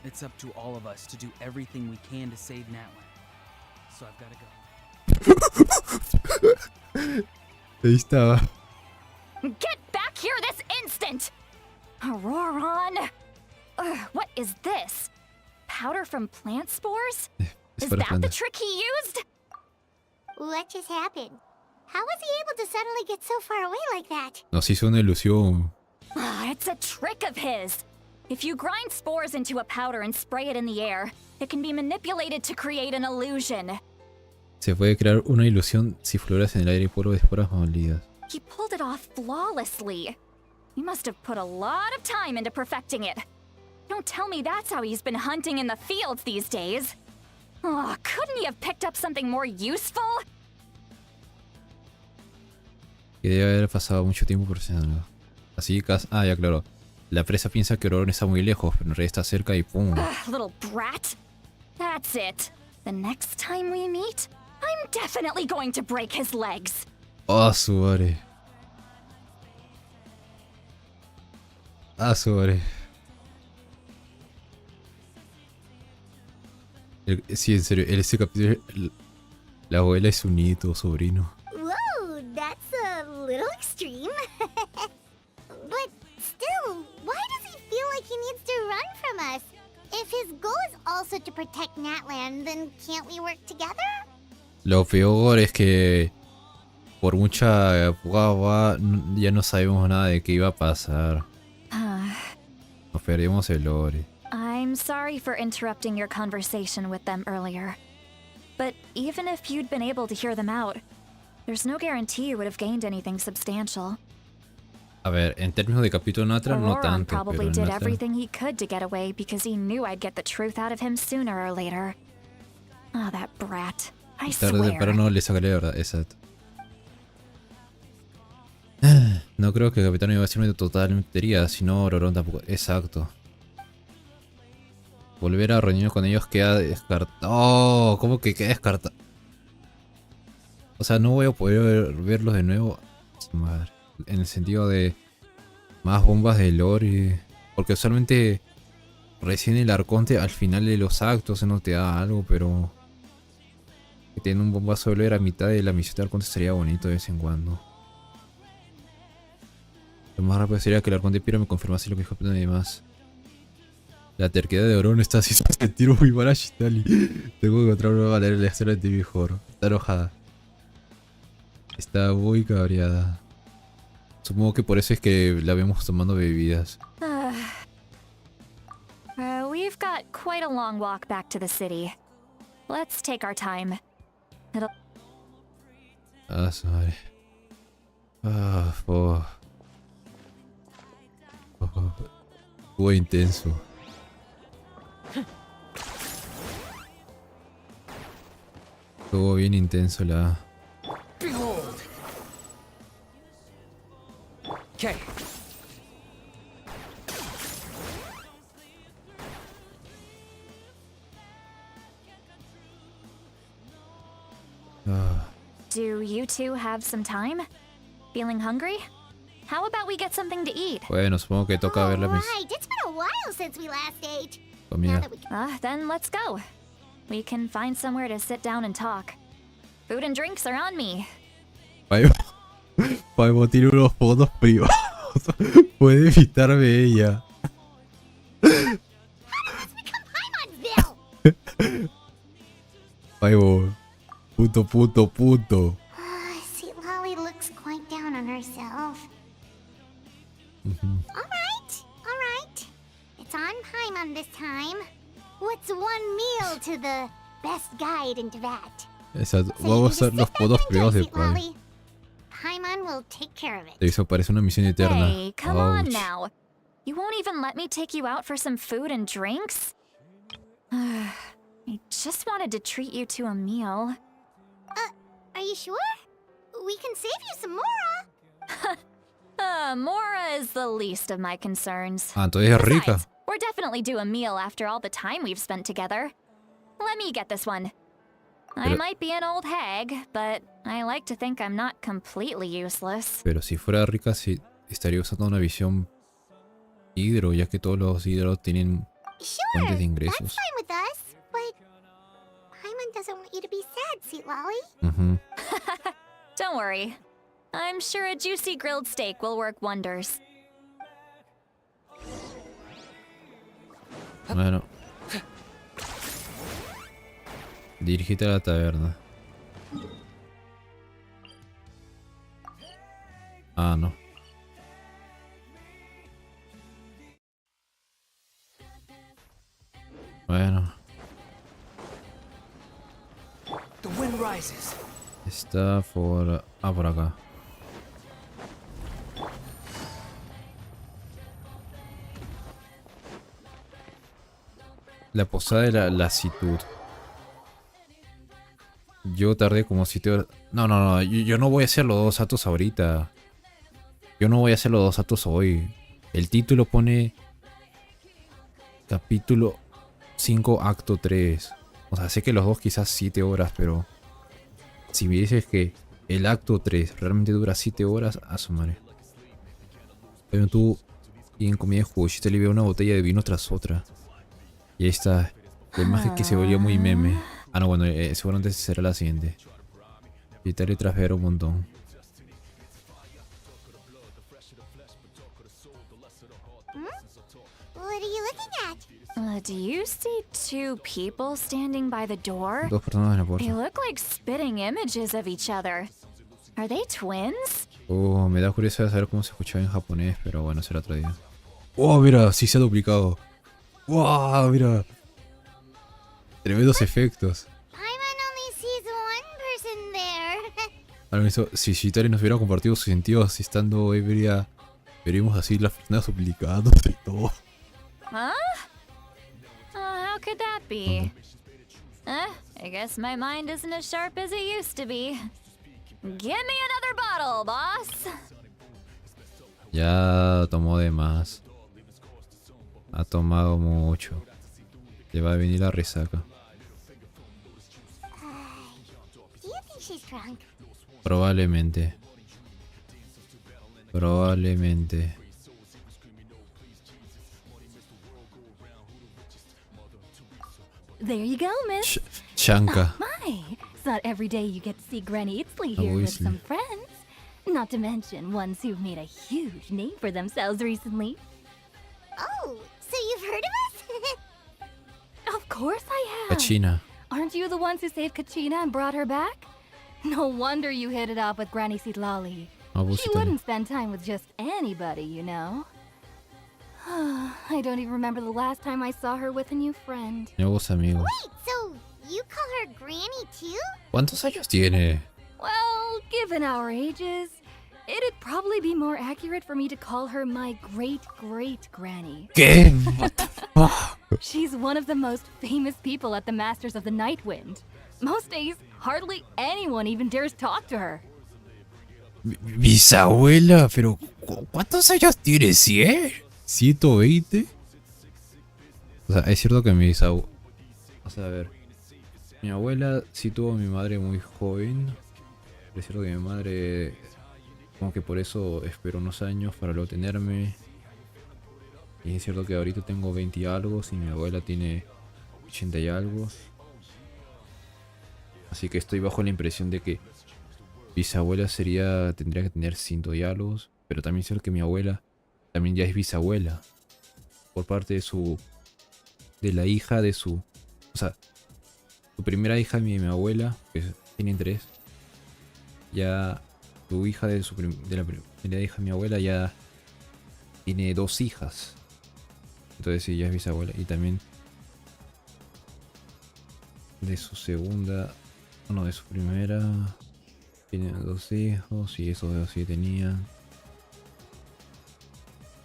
Speaker 6: It's up to all of us to do everything we can to save Natlan. So I've gotta go.
Speaker 1: Ahí estaba.
Speaker 4: Get back here this instant! Auroron! What is this? Powder from plant spores?
Speaker 1: Es
Speaker 4: Is
Speaker 1: para
Speaker 4: that the
Speaker 1: plantas.
Speaker 4: trick he used?
Speaker 2: What just happened? How was he able to suddenly get so far away like that?
Speaker 1: Nos hizo una ilusión.
Speaker 4: It's a trick of his. If you grind spores into a powder and spray it in the air, it can be manipulated to create an illusion.
Speaker 1: Se puede crear una ilusión si floras en el aire y polvo de esporas molidas.
Speaker 4: He pulled it off flawlessly. He must have put a lot of time into perfecting it. Don't tell me that's how he's been hunting in the fields these days. Oh, couldn't he have picked up something more useful?
Speaker 1: Que debe haber pasado mucho tiempo procesando. Así que... Ah, ya claro. La presa piensa que Auroron está muy lejos, pero en realidad está cerca y ¡pum!
Speaker 4: Little brat. That's it. The next time we meet, I'm definitely going to break his legs.
Speaker 1: ¡Ah, su madre! ¡Ah, su madre! Sí, en serio, en este capítulo la abuela es su nieto o sobrino.
Speaker 2: Whoa, that's a little extreme. But still, why does he feel like he needs to run from us? If his goal is also to protect Natlan, then can't we work together?
Speaker 1: Lo peor es que por mucha guagua ya no sabemos nada de qué iba a pasar. Nos perdimos el lore.
Speaker 4: I'm sorry for interrupting your conversation with them earlier. But even if you'd been able to hear them out, there's no guarantee you would have gained anything substantial.
Speaker 1: A ver, en términos de capítulo Natlan no
Speaker 4: Auroron
Speaker 1: tanto, pero
Speaker 4: probably
Speaker 1: en
Speaker 4: did
Speaker 1: Natlan...
Speaker 4: everything he could to get away because he knew I'd get the truth out of him sooner or later. Oh, that brat. I
Speaker 1: Tarde o
Speaker 4: swear.
Speaker 1: temprano le sacaré la verdad, exacto. No creo que el capitán iba a decirme totalmente tontería, sino Auroron tampoco. Exacto. Volver a reunirnos con ellos queda descartado. Oh, ¿cómo que queda descartado? O sea, no voy a poder verlos de nuevo. Madre. En el sentido de más bombas de lore. Porque usualmente recién el Arconte al final de los actos no te da algo, pero que tiene un bombazo de lore a mitad de la misión de Arconte sería bonito de vez en cuando. Lo más rápido sería que el Arconte Piro me confirmase lo que dijo y demás. La terquedad de Auroron está haciendo sentir muy mal a Shitali. Tengo que encontrar una manera de hacerla sentir mejor. Está enojada. Está muy cabreada. Supongo que por eso es que la vemos tomando bebidas.
Speaker 4: We've got quite a long walk back to the city. Let's take our time.
Speaker 1: Ah, su madre. Ah, fue intenso. Estuvo bien intenso la...
Speaker 5: Behold! Okay.
Speaker 1: Ah,
Speaker 4: Do you two have some time? Feeling hungry? How about we get something to eat?
Speaker 1: bueno, supongo que toca ver la
Speaker 2: Right, it's been a while since we last ate. Now
Speaker 1: comida.
Speaker 2: that we can...
Speaker 4: Then let's go. We can find somewhere to sit down and talk. Food and drinks are on me.
Speaker 1: Paivo tiene unos fondos privados. Puede evitarme ella. Paivo. Puto.
Speaker 2: See, Lolly looks quite down on herself. Alright. It's on Paimon this time. What's one meal to the best guide into that?
Speaker 1: Exacto.
Speaker 2: So you
Speaker 1: Vamos a
Speaker 2: just
Speaker 1: hacer
Speaker 2: sit
Speaker 1: los
Speaker 2: back
Speaker 1: fondos
Speaker 2: and
Speaker 1: privados
Speaker 2: enjoy,
Speaker 1: de
Speaker 2: sweet
Speaker 1: Pai.
Speaker 2: Lolly. Paimon will take care of it.
Speaker 1: Eso parece una misión eterna.
Speaker 4: Hey, come on
Speaker 1: Ouch.
Speaker 4: now. You won't even let me take you out for some food and drinks? I just wanted to treat you to a meal.
Speaker 2: Are you sure? We can save you some Mora.
Speaker 4: Mora is the least of my concerns.
Speaker 1: Ah, entonces es rica.
Speaker 4: Besides, we're definitely due a meal after all the time we've spent together. Let me get this one. I
Speaker 1: Pero-
Speaker 4: might be an old hag, but I like to think I'm not completely useless.
Speaker 1: Pero si fuera rica, sí estaría usando una visión hidro, ya que todos los hidros tienen
Speaker 2: Sure,
Speaker 1: fuentes de
Speaker 2: that's
Speaker 1: ingresos.
Speaker 2: fine with us, but Paimon doesn't want you to be sad, sweet Lolly.
Speaker 1: Ujú.
Speaker 4: Don't worry. I'm sure a juicy grilled steak will work wonders.
Speaker 1: Bueno. Dirígete a la taberna. Ah, no. Bueno,
Speaker 5: The wind rises.
Speaker 1: está por... Ah, por acá. La posada de la lasitud. Yo tardé como 7 horas. No. Yo no voy a hacer los 2 actos ahorita. Yo no voy a hacer los 2 actos hoy. El título pone Capítulo V Acto III. O sea, sé que los dos quizás 7 horas, pero si me dices que el acto 3 realmente dura 7 horas, a su madre. Pero tú y en comida de jugo, yo te le veo una botella de vino tras otra. Y ahí está la imagen que se volvió muy meme. Ah, no, bueno, seguramente será la siguiente. Editar y trajear un montón.
Speaker 2: What are you looking at?
Speaker 4: Do you see two people standing by the door?
Speaker 1: Dos personas en la
Speaker 4: They
Speaker 1: puerta.
Speaker 4: look like spitting images of each other. Are they twins?
Speaker 1: Oh, me da curiosidad saber cómo se escuchaba en japonés, pero bueno, será otro día. Oh, mira, sí se ha duplicado. Wow, mira. Tremendos efectos.
Speaker 2: Paimon only sees one person there.
Speaker 1: Ahora mismo, si Shitari nos hubiera compartido sus sentidos estando ebria, veríamos así las personas duplicándose y todo.
Speaker 4: Huh? How could that be? I guess my mind isn't as sharp as it used to be. Give me another bottle, boss.
Speaker 1: Ya tomó de más. Ha tomado mucho. Le va a venir la resaca.
Speaker 2: Do you think she's drunk?
Speaker 1: Probablemente. Probablemente.
Speaker 10: There you go, miss.
Speaker 1: Chanka.
Speaker 10: My, it's not every day you get to see Granny Itzley here with
Speaker 1: Obviously.
Speaker 10: some friends. Not to mention ones who've made a huge name for themselves recently.
Speaker 2: Oh, so you've heard of us?
Speaker 10: Of course I have.
Speaker 1: Kachina.
Speaker 10: Aren't you the ones who saved Kachina and brought her back? No wonder you hit it off with Granny Sitlali.
Speaker 1: Ah, vos
Speaker 10: She
Speaker 1: sí también.
Speaker 10: wouldn't spend time with just anybody, you know. I don't even remember the last time I saw her with a new friend.
Speaker 1: Nuevos amigos.
Speaker 2: Wait, so you call her Granny too?
Speaker 1: ¿Cuántos años tiene?
Speaker 10: Well, given our ages, it'd probably be more accurate for me to call her my great-great-granny.
Speaker 1: ¿Qué? What the fuck?
Speaker 10: She's one of the most famous people at the Masters of the Night Wind. Most days, hardly anyone even dares talk to her.
Speaker 1: Bisabuela, pero ¿cuántos años tiene? ¿100? ¿120? O sea, es cierto que mi bisabuela... O sea, a ver. Mi abuela sí tuvo a mi madre muy joven. Pero es cierto que mi madre... Como que por eso esperó unos años para luego tenerme. Y es cierto que ahorita tengo 20 y algo. Y mi abuela tiene 80 y algo. Así que estoy bajo la impresión de que bisabuela tendría que tener 100 y algo. Pero también es cierto que mi abuela también ya es bisabuela. Por parte de la hija de su... O sea, su primera hija de mi abuela, que tienen 3. Ya su hija de la primera hija de mi abuela ya tiene 2 hijas. Entonces sí, ya es bisabuela. Y también de su segunda... No, de su primera... Tiene 2 hijos y esos 2 sí tenían.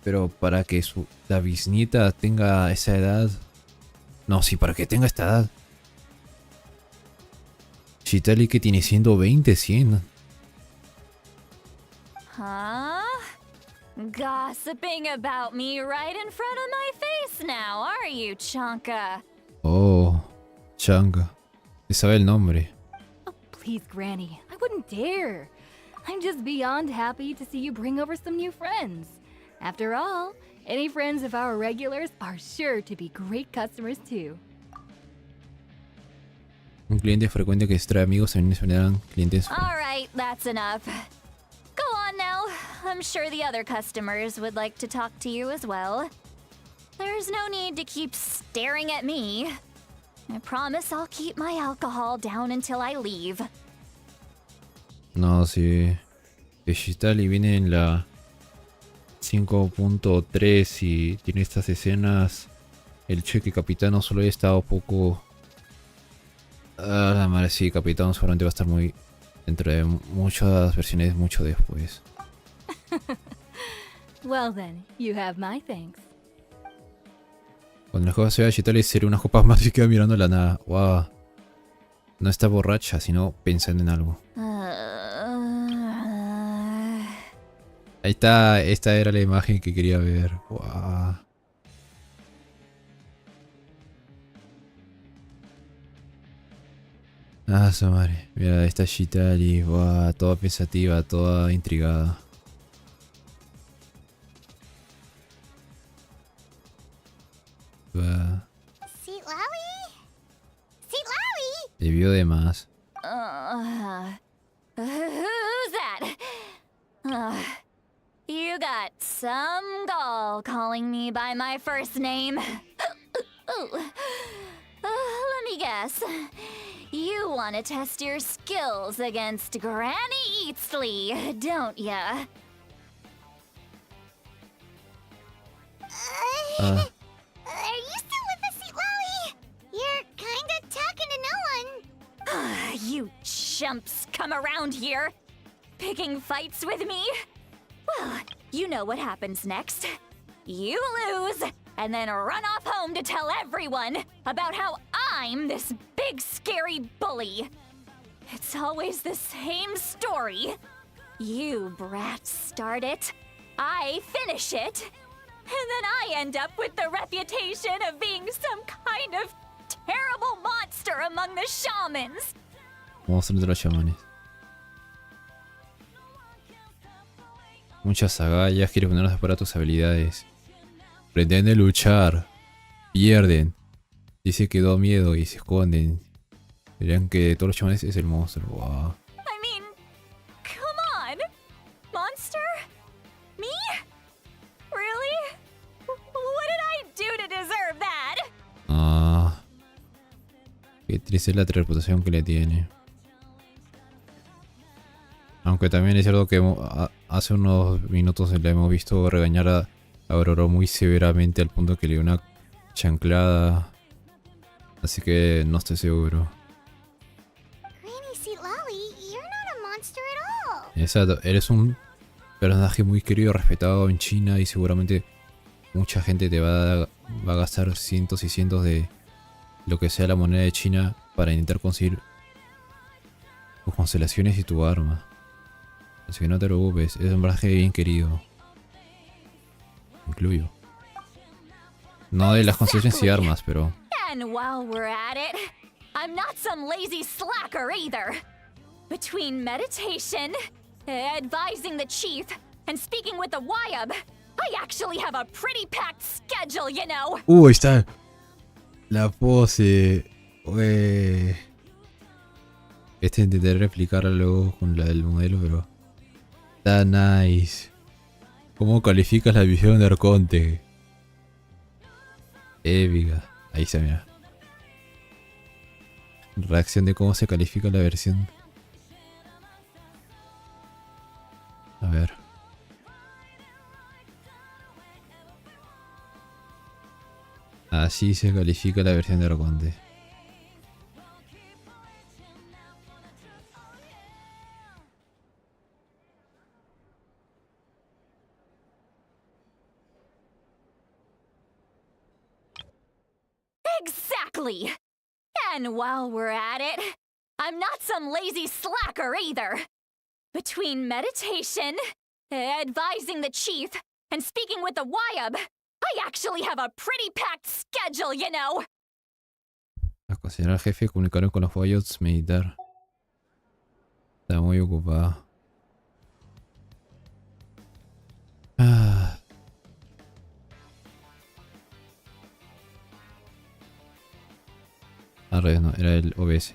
Speaker 1: Pero para que la bisnieta tenga esa edad... No, sí, para que tenga esta edad. Chitali que tiene 120, 100.
Speaker 4: Huh? Gossiping about me right in front of my face now, are you, Chanka?
Speaker 1: Oh, Changa. Le sabe el nombre.
Speaker 10: Oh, please, Granny. I wouldn't dare. I'm just beyond happy to see you bring over some new friends. After all, any friends of our regulars are sure to be great customers too.
Speaker 1: Un cliente frecuente que extrae amigos también serán clientes.
Speaker 4: Alright, that's enough. Go on now. I'm sure the other customers would like to talk to you as well. There's no need to keep staring at me. I promise I'll keep my alcohol down until I leave.
Speaker 1: No, si Chitali viene en la 5.3 y tiene estas escenas, el cheque capitano solo ha estado poco... Ah, la madre, sí, capitán seguramente va a estar muy... Dentro de muchas versiones, mucho después.
Speaker 10: Well then, you have my thanks.
Speaker 1: Cuando la joven se vea a Chitali sería unas copas más y queda mirando la nada. Wow. No está borracha, sino pensando en algo. Ahí está, esta era la imagen que quería ver. Wow. Ah, su madre. Mira, esta Chitali, wow, toda pensativa, toda intrigada. Wow. Le vio de más.
Speaker 4: Who's that? You got some gall calling me by my first name. Let me guess. You want to test your skills against Granny Eatsley, don't ya?
Speaker 2: Are you still with us, Seatlawi? You're kinda talking to no one.
Speaker 4: You chumps come around here, picking fights with me? Well, you know what happens next. You lose, and then run off home to tell everyone about how I'm this big scary bully. It's always the same story. You brats start it, I finish it, and then I end up with the reputation of being some kind of terrible monster among the shamans.
Speaker 1: Monstruos de los chamanes. Muchas agallas, quieren ponerlos a prueba tus habilidades. Pretenden luchar. Pierden. Dice que da miedo y se esconden. Dirán que de todos los chamanes es el monstruo. Wow.
Speaker 4: I mean, come on. Monster? Me? Really? What did I do to deserve that?
Speaker 1: Ah. Qué triste es la reputación que le tiene. Aunque también es cierto que hace unos minutos le hemos visto regañar a Aurora muy severamente al punto que le dio una chanclada. Así que no estoy seguro.
Speaker 2: Granny Seatlawi, you're not a monster at all.
Speaker 1: Exacto, eres un personaje muy querido y respetado en China y seguramente mucha gente te va a gastar cientos y cientos de lo que sea la moneda de China para intentar conseguir tus constelaciones y tu arma. Así que no te preocupes, es un personaje bien querido. Incluyo. No de las constelaciones y armas, pero...
Speaker 4: And while we're at it, I'm not some lazy slacker either. Between meditation, advising the chief, and speaking with the Wyab, I actually have a pretty packed schedule, you know.
Speaker 1: Ahí está. La pose. Intentaré replicarla luego con la del modelo, pero... Está nice. ¿Cómo calificas la visión de Arconte? Épica. Ahí está, mira. Reacción de cómo se califica la versión. A ver. Así se califica la versión de Arconte.
Speaker 4: Exactly. And while we're at it, I'm not some lazy slacker either. Between meditation, advising the chief, and speaking with the Wyab, I actually have a pretty packed schedule, you know.
Speaker 1: A considerar al jefe, comunicaron con los Wyots, meditar. Está muy ocupado. Ah. Al revés, no, era el OBS.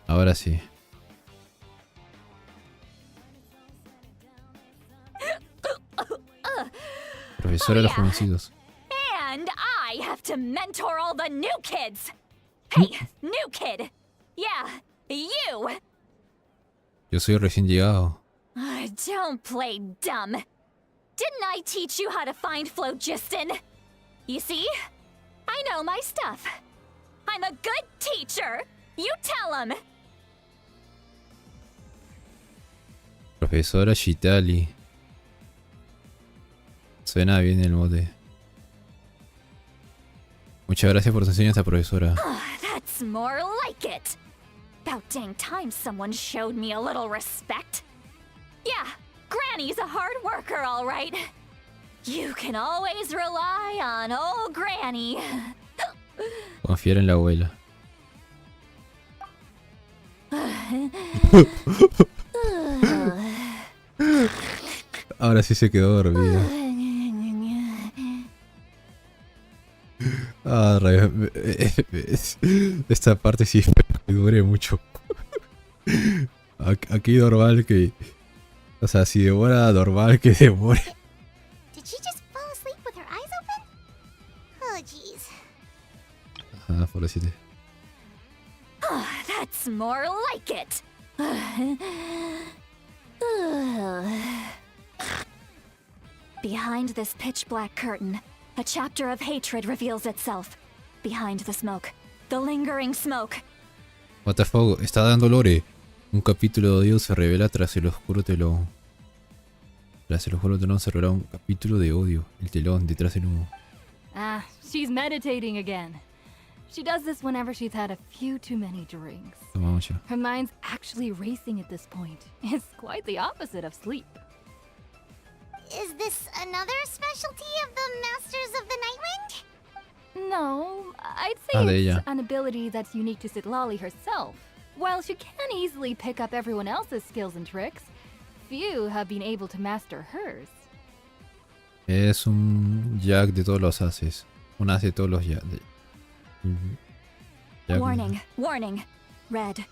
Speaker 1: Ahora sí. Profesora de los jovencitos.
Speaker 4: And I have to mentor all the new kids. Hey, new kid. Yeah, you.
Speaker 1: Yo soy recién llegado.
Speaker 4: Don't play dumb. Didn't I teach you how to find phlogiston? You see? I know my stuff. I'm a good teacher. You tell him.
Speaker 1: Profesora Shitali. Suena bien el mote. Muchas gracias por tu enseñanza, profesora.
Speaker 4: That's more like it. About dang time someone showed me a little respect. Yeah, Granny's a hard worker, all right. You can always rely on old Granny.
Speaker 1: Confiar en la abuela. Ahora sí se quedó dormida. Ah, rayos. Esta parte sí espero que dure mucho. Aquí normal que... O sea, si demora normal que demore.
Speaker 2: Did she just fall asleep with her eyes open? Oh, jeez.
Speaker 1: Ajá, por decirte.
Speaker 4: That's more like it. Behind this pitch black curtain, a chapter of hatred reveals itself. Behind the smoke, the lingering smoke.
Speaker 1: What the fuck, está dando lore. Un capítulo de odio se revela tras el oscuro telón. Tras el oscuro telón se revela un capítulo de odio. El telón detrás del humo.
Speaker 10: Ah, she's meditating again. She does this whenever she's had a few too many drinks.
Speaker 1: Toma mucho.
Speaker 10: Her mind's actually racing at this point. It's quite the opposite of sleep.
Speaker 2: Is this another specialty of the Masters of the Nightwind?
Speaker 10: No, I'd
Speaker 1: Ah, de
Speaker 10: say it's
Speaker 1: ella.
Speaker 10: an ability that's unique to Citlali herself. While she can easily pick up everyone else's skills and tricks, few have been able to master hers.
Speaker 1: Es un jack de todos los haces. Un as de todos los jack.
Speaker 4: Warning, warning. Red,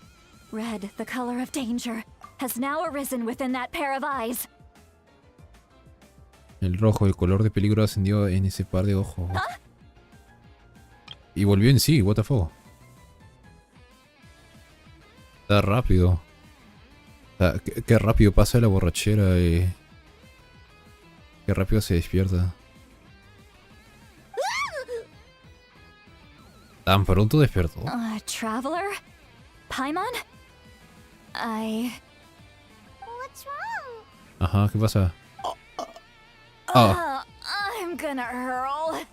Speaker 4: red, the color of danger, has now arisen within that pair of eyes.
Speaker 1: El rojo, el color de peligro ascendió en ese par de ojos. Y volvió en sí, what the fuck. Está rápido. O sea, qué rápido pasa la borrachera. Qué rápido se despierta. Tan pronto despertó.
Speaker 4: Traveler? Paimon?
Speaker 2: What's wrong?
Speaker 1: Ajá, ¿qué pasa? Oh.
Speaker 4: I'm gonna hurl.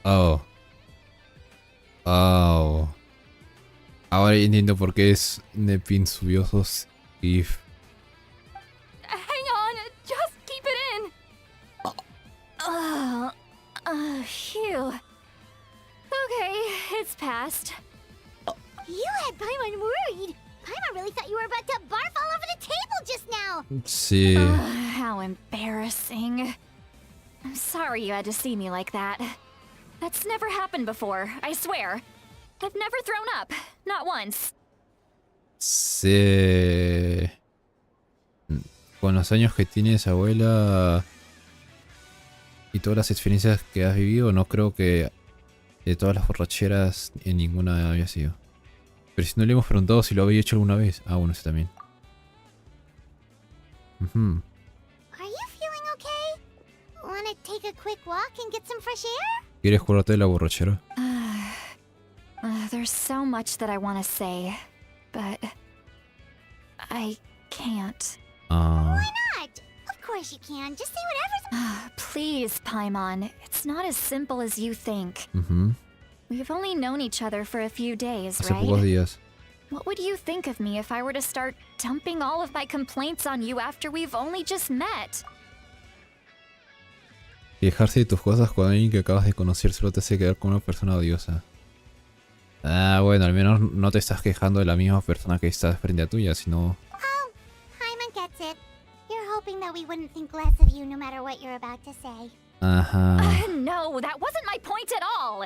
Speaker 1: Oh. Oh. Ahora entiendo por qué es Nepin Subiosos GIF.
Speaker 10: Hang on, just keep it in. Phew. Okay, it's passed.
Speaker 2: You had Paimon worried. Paimon really thought you were about to barf all over the table just now.
Speaker 1: Sí.
Speaker 4: How embarrassing. I'm sorry you had to see me like that. That's never happened before, I swear. I've never thrown up, not once.
Speaker 1: Sí. Con los años que tienes, abuela, y todas las experiencias que has vivido, no creo que de todas las borracheras en ninguna había sido. Pero si no le hemos preguntado si lo había hecho alguna vez. Ah, bueno, ese también. Ujú.
Speaker 2: Are you feeling okay? Wanna take a quick walk and get some fresh air?
Speaker 1: ¿Quieres curarte de la borrachera?
Speaker 4: There's so much that I want to say, but I can't.
Speaker 1: Ah.
Speaker 2: Why not? Of course you can. Just say whatever's...
Speaker 4: Please, Paimon, it's not as simple as you think.
Speaker 1: Ujú.
Speaker 4: We've only known each other for a few days,
Speaker 1: Hace pocos
Speaker 4: right?
Speaker 1: días.
Speaker 4: What would you think of me if I were to start dumping all of my complaints on you after we've only just met?
Speaker 1: Quejarse de tus cosas con alguien que acabas de conocer solo te hace quedar como una persona odiosa. Ah, bueno, al menos no te estás quejando de la misma persona que está frente a tuya, sino...
Speaker 2: Oh, Paimon gets it. You're hoping that we wouldn't think less of you no matter what you're about to say.
Speaker 1: Ajá.
Speaker 4: No, that wasn't my point at all!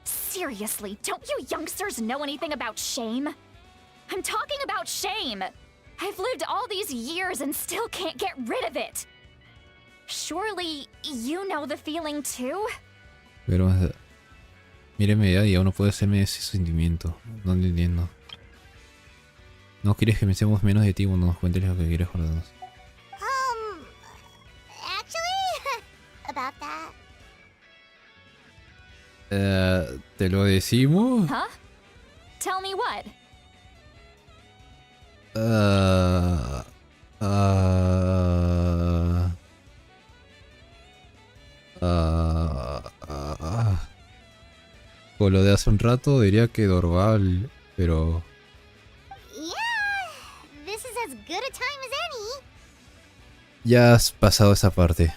Speaker 4: Seriously, don't you youngsters know anything about shame? I'm talking about shame! I've lived all these years and still can't get rid of it! Surely, you know the feeling too?
Speaker 1: Pero... Mire mi edad y aún no puede hacerme ese sentimiento. No lo entiendo. No quieres que pensemos menos de ti cuando nos cuentes lo que quieres jodernos.
Speaker 2: Actually, about that.
Speaker 1: ¿Te lo decimos?
Speaker 4: Huh? Tell me what?
Speaker 1: Con lo de hace un rato diría que Dorval, pero...
Speaker 2: Yeah, this is as good a time as any.
Speaker 1: Ya has pasado esa parte.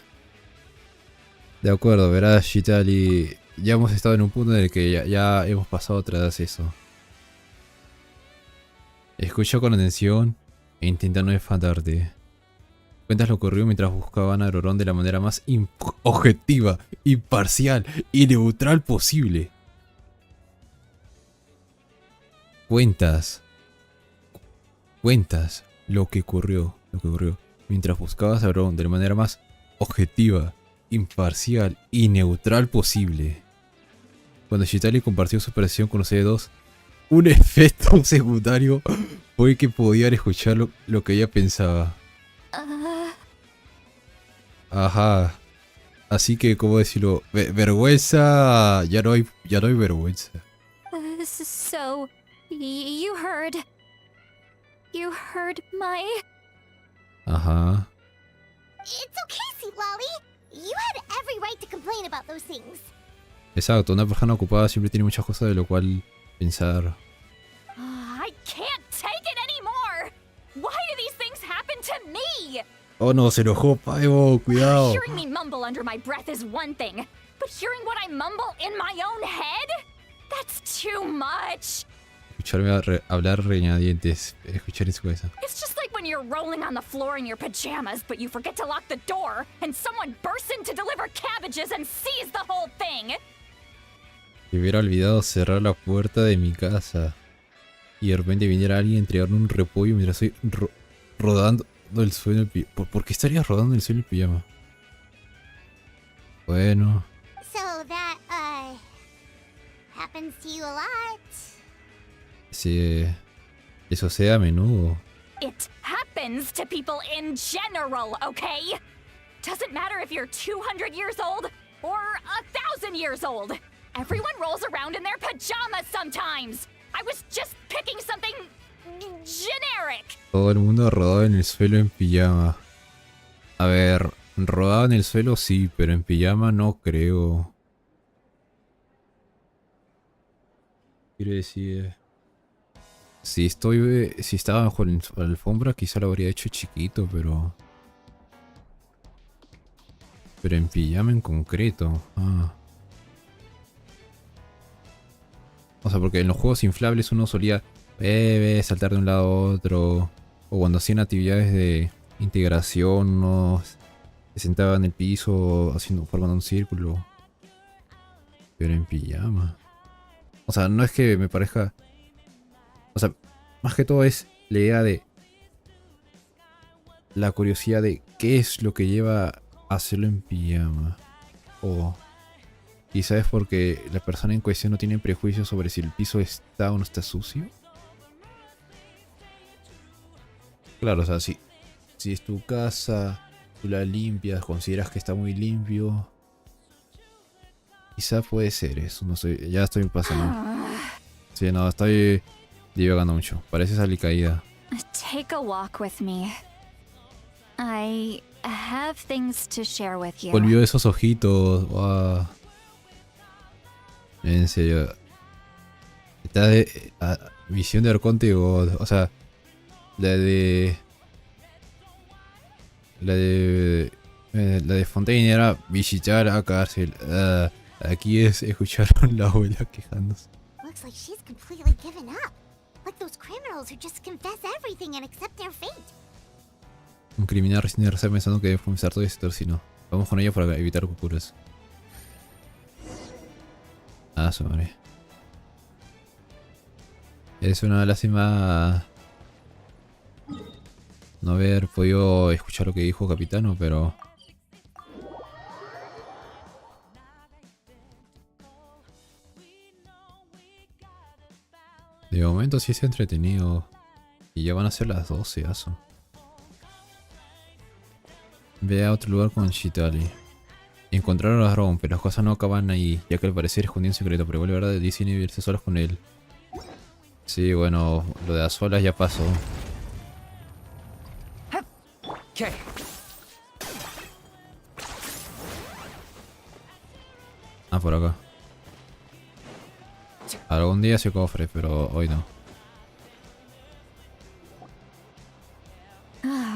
Speaker 1: De acuerdo, verás, Shitali. Ya hemos estado en un punto en el que ya hemos pasado tras eso. Escucha con atención e intenta no enfadarte. Cuentas lo ocurrido mientras buscaban a Rorón de la manera más objetiva, imparcial y neutral posible. Cuentas lo que ocurrió mientras buscabas a Rorón de la manera más objetiva, imparcial y neutral posible. Cuando Shitali compartió su expresión con los C2, un efecto secundario fue que podían escuchar lo que ella pensaba. Ajá. Así que, ¿cómo decirlo? Vergüenza. Ya no hay vergüenza.
Speaker 4: So, you heard my...
Speaker 1: Ajá.
Speaker 2: It's okay, Sweet Lolly. You had every right to complain about those things.
Speaker 1: Exacto, una persona ocupada siempre tiene muchas cosas de lo cual pensar.
Speaker 4: I can't take it anymore! Why do these things happen to me?
Speaker 1: Oh no, se enojó, Paivo, cuidado.
Speaker 4: Hearing me mumble under my breath is one thing, but hearing what I mumble in my own head? That's too much!
Speaker 1: Escucharme hablar reñadientes, escuchar en su cabeza.
Speaker 4: It's just like when you're rolling on the floor in your pajamas, but you forget to lock the door, and someone bursts in to deliver cabbages and sees the whole thing!
Speaker 1: Me hubiera olvidado cerrar la puerta de mi casa. Y de repente viniera alguien a entregarme un repollo mientras estoy rodando el suelo en el pijama. ¿Por qué estarías rodando el suelo en el pijama? Bueno.
Speaker 2: So that, happens to you a lot.
Speaker 1: Sí. Eso sea a menudo.
Speaker 4: It happens to people in general, okay? Doesn't matter if you're 200 years old or 1,000 years old. Everyone rolls around in their pajamas sometimes. I was just picking something generic.
Speaker 1: Todo el mundo rodado en el suelo en pijama. A ver, rodado en el suelo sí, pero en pijama no creo. Quiere decir... Si estaba bajo la alfombra, quizá lo habría hecho chiquito, pero en pijama en concreto. Ah. O sea, porque en los juegos inflables uno solía saltar de un lado a otro. O cuando hacían actividades de integración, uno se sentaba en el piso formando un círculo. Pero en pijama. O sea, no es que me parezca... O sea, más que todo es la idea de... La curiosidad de qué es lo que lleva a hacerlo en pijama. O quizás es porque la persona en cuestión no tiene prejuicios sobre si el piso está o no está sucio. Claro, o sea, si es tu casa, tú la limpias, consideras que está muy limpio. Quizá puede ser eso, no sé, ya estoy pasando. Sí, no, estoy divagando mucho. Parece salir caída.
Speaker 4: Take a walk with me. I have things to share with you.
Speaker 1: Volvió esos ojitos. Wow. En serio. Está de visión de Arconte God. O sea, la de Fontaine era visitar a cárcel. Aquí es escuchar a la abuela quejándose.
Speaker 2: Looks like she's completely given up. Like those criminals who just confess everything and accept their fate.
Speaker 1: Un criminal recién de pensando que debe confesar todo esto, si no. Vamos con ella para evitar locuras. Ah, su madre. Es una lástima no haber podido escuchar lo que dijo Capitano, pero... De momento sí es entretenido. Y ya van a ser las 12, aso. Ve a otro lugar con Chitali. Encontraron a Ron, pero las cosas no acaban ahí, ya que al parecer escondió un secreto, pero igual la verdad deciden irse solos con él. Sí, bueno, lo de a solas ya pasó.
Speaker 5: Okay.
Speaker 1: Ah, por acá. Algún día se cofre, pero hoy no.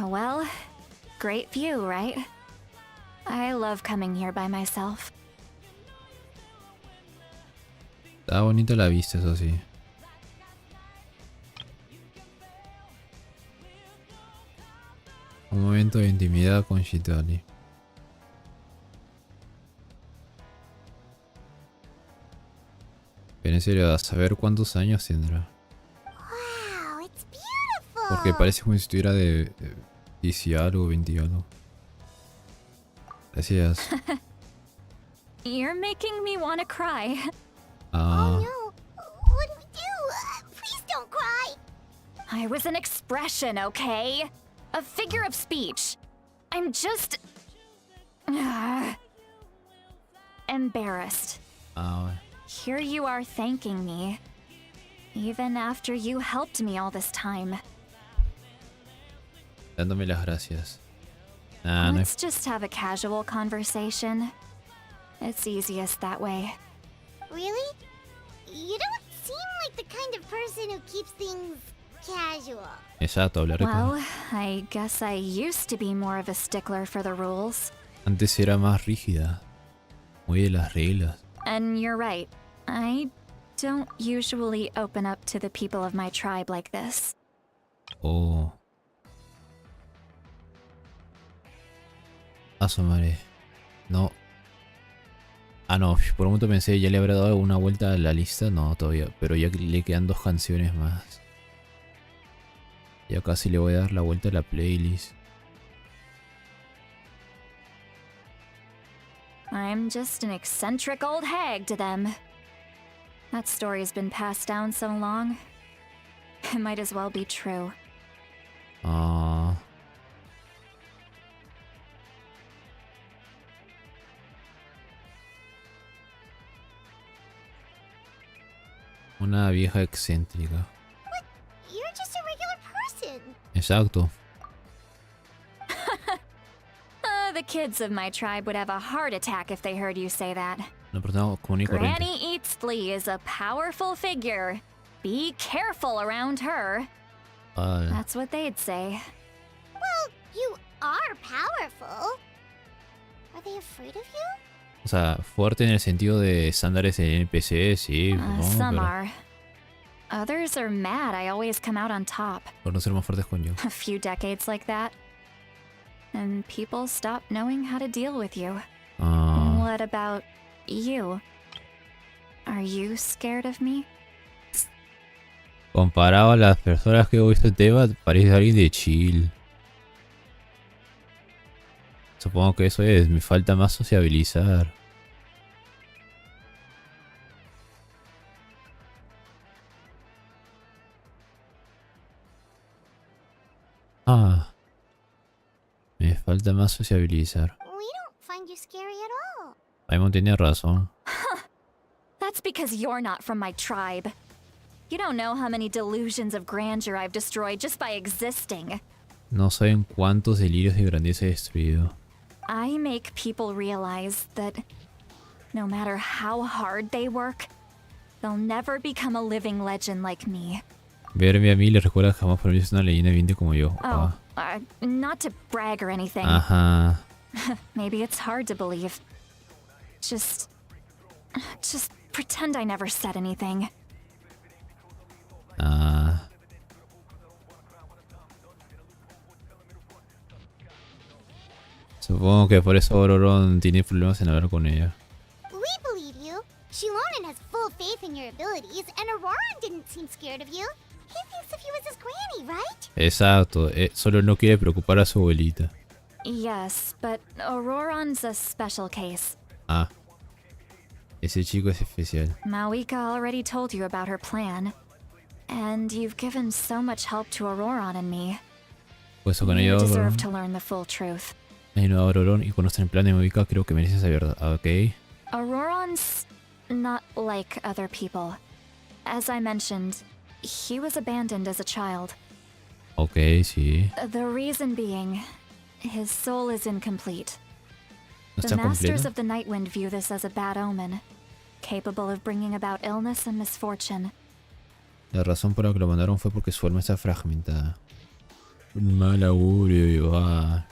Speaker 4: Well, great view, right? I love coming here by myself.
Speaker 1: Está bonita la vista, eso sí. Un momento de intimidad con Chitali. Pero en serio, a saber cuántos años tendrá.
Speaker 2: Wow, it's beautiful.
Speaker 1: Porque parece como si estuviera de 10 y algo, 20 y algo. Gracias.
Speaker 4: You're making me want to cry.
Speaker 1: Ah,
Speaker 2: Oh no, what do we do? Please don't cry.
Speaker 4: I was an expression, okay? A figure of speech. I'm just... embarrassed.
Speaker 1: ah,
Speaker 4: Here you are thanking me. Even after you helped me all this time.
Speaker 1: dándome las gracias. Nah, no
Speaker 4: Let's
Speaker 1: es...
Speaker 4: just have a casual conversation. It's easiest that way.
Speaker 2: Really? You don't seem like the kind of person who keeps things casual.
Speaker 1: Exacto, hablar
Speaker 4: Well, I guess I used to be more of a stickler for the rules.
Speaker 1: Antes era más rígida. Muy de las reglas.
Speaker 4: And you're right. I don't usually open up to the people of my tribe like this.
Speaker 1: Oh. A su madre. No. Ah, no. Por un momento pensé, ya le habrá dado una vuelta a la lista. No, todavía. Pero ya le quedan 2 canciones más. Ya casi le voy a dar la vuelta a la playlist.
Speaker 4: I'm just an eccentric old hag to them. That story's been passed down so long. It might as well be true.
Speaker 1: Ah. Una vieja excéntrica.
Speaker 2: You're just a regular person.
Speaker 1: Exacto.
Speaker 4: The kids of my tribe would have a heart attack if they heard you say that.
Speaker 1: Una persona común y corriente.
Speaker 4: Granny Eats Flea is a powerful figure. Be careful around her. That's what they'd say.
Speaker 2: Well, you are powerful. Are they afraid of you?
Speaker 1: O sea, fuerte en el sentido de estándares de NPC, sí. No,
Speaker 4: Some
Speaker 1: pero
Speaker 4: are. Others are mad I always come out on top.
Speaker 1: por no ser más fuertes con yo.
Speaker 4: A few decades like that. And people stop knowing how to deal with you.
Speaker 1: Ah,
Speaker 4: What about you? Are you scared of me?
Speaker 1: comparado a las personas que he visto en Teba, parece alguien de chill. Supongo que eso es, me falta más sociabilizar. Ah, me falta más sociabilizar.
Speaker 2: We don't find you scary at all.
Speaker 1: Paimon tiene razón.
Speaker 4: That's because you're not from my tribe. You don't know how many delusions of grandeur I've destroyed just by existing.
Speaker 1: No saben cuántos delirios de grandeza he destruido.
Speaker 4: I make people realize that no matter how hard they work, they'll never become a living legend like me.
Speaker 1: Verme a mí le recuerda jamás por mí es una leyenda viviente como yo.
Speaker 4: Oh, not to brag or anything.
Speaker 1: Ajá.
Speaker 4: Maybe it's hard to believe. Just pretend I never said anything.
Speaker 1: Ah. Supongo que por eso Auroron tiene problemas en hablar con ella.
Speaker 2: We believe you. Shilonen has full faith in your abilities, and Auroron didn't seem scared of you. He thinks of you as his granny, right?
Speaker 1: Exacto, solo no quiere preocupar a su abuelita.
Speaker 4: Yes, but Auroron's a special case.
Speaker 1: Ah. Ese chico es especial.
Speaker 4: Mawika already told you about her plan. And you've given so much help to Auroron and me.
Speaker 1: Pues con
Speaker 4: You
Speaker 1: ello
Speaker 4: deserve to learn the full truth.
Speaker 1: a Auroron y conocen el plan de Movica, creo que merecen esa verdad. Ok.
Speaker 4: Auroron's not like other people. As I mentioned, he was abandoned as a child.
Speaker 1: Ok, sí.
Speaker 4: The reason being, his soul is incomplete.
Speaker 1: ¿No
Speaker 4: The
Speaker 1: está
Speaker 4: Masters
Speaker 1: completo?
Speaker 4: of the Nightwind view this as a bad omen, capable of bringing about illness and misfortune.
Speaker 1: La razón por la que lo mandaron fue porque su alma está fragmentada. Un mal augurio, ah.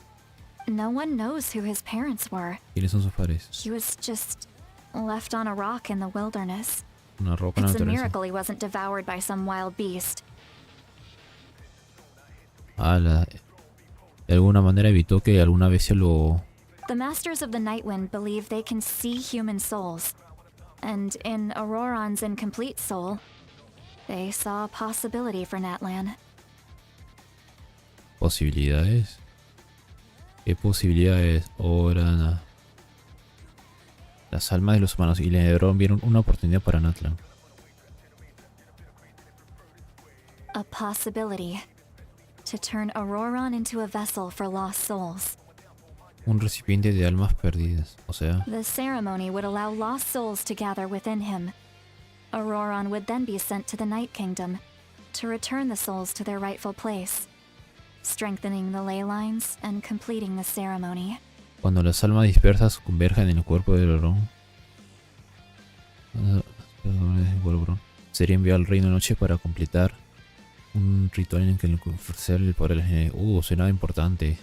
Speaker 4: No one knows who his parents were.
Speaker 1: ¿Quiénes son sus padres?
Speaker 4: He was just left on a rock in the wilderness.
Speaker 1: Una roca en la
Speaker 4: It's a
Speaker 1: naturaleza.
Speaker 4: miracle he wasn't devoured by some wild beast.
Speaker 1: De alguna manera evitó que alguna vez se lo...
Speaker 4: The Masters of the Nightwind believe they can see human souls. And in Auroron's incomplete soul, they saw a possibility for Natlan.
Speaker 1: ¿Posibilidades? ¿Qué posibilidades? Orana. Las almas de los humanos y Lebron vieron una oportunidad para Natlan.
Speaker 4: A possibility to turn Auroron into a vessel for lost souls.
Speaker 1: Un recipiente de almas perdidas. O sea,
Speaker 4: The ceremony would allow lost souls to gather within him. Auroron would then be sent to the Night Kingdom to return the souls to their rightful place, strengthening the ley lines and completing the ceremony.
Speaker 1: cuando las almas dispersas converjan en el cuerpo de Lebron, sería enviado al reino de noche para completar un ritual en el que ofrecer el poder a la gente. Suena importante.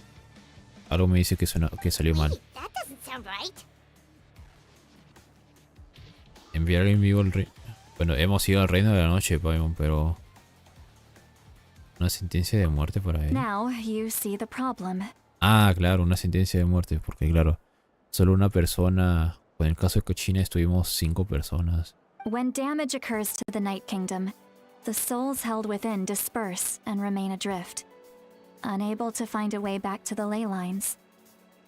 Speaker 1: Algo me dice que salió mal.
Speaker 2: Wait, that doesn't sound right.
Speaker 1: Enviar en vivo al reino. Bueno, hemos ido al reino de la noche, Paimon, pero... una sentencia de muerte para él.
Speaker 4: Now you see the problem.
Speaker 1: Ah, claro, una sentencia de muerte, porque claro, solo una persona... Con el caso de Cochina estuvimos 5 personas.
Speaker 4: When damage occurs to the Night Kingdom, the souls held within disperse and remain adrift, unable to find a way back to the ley lines.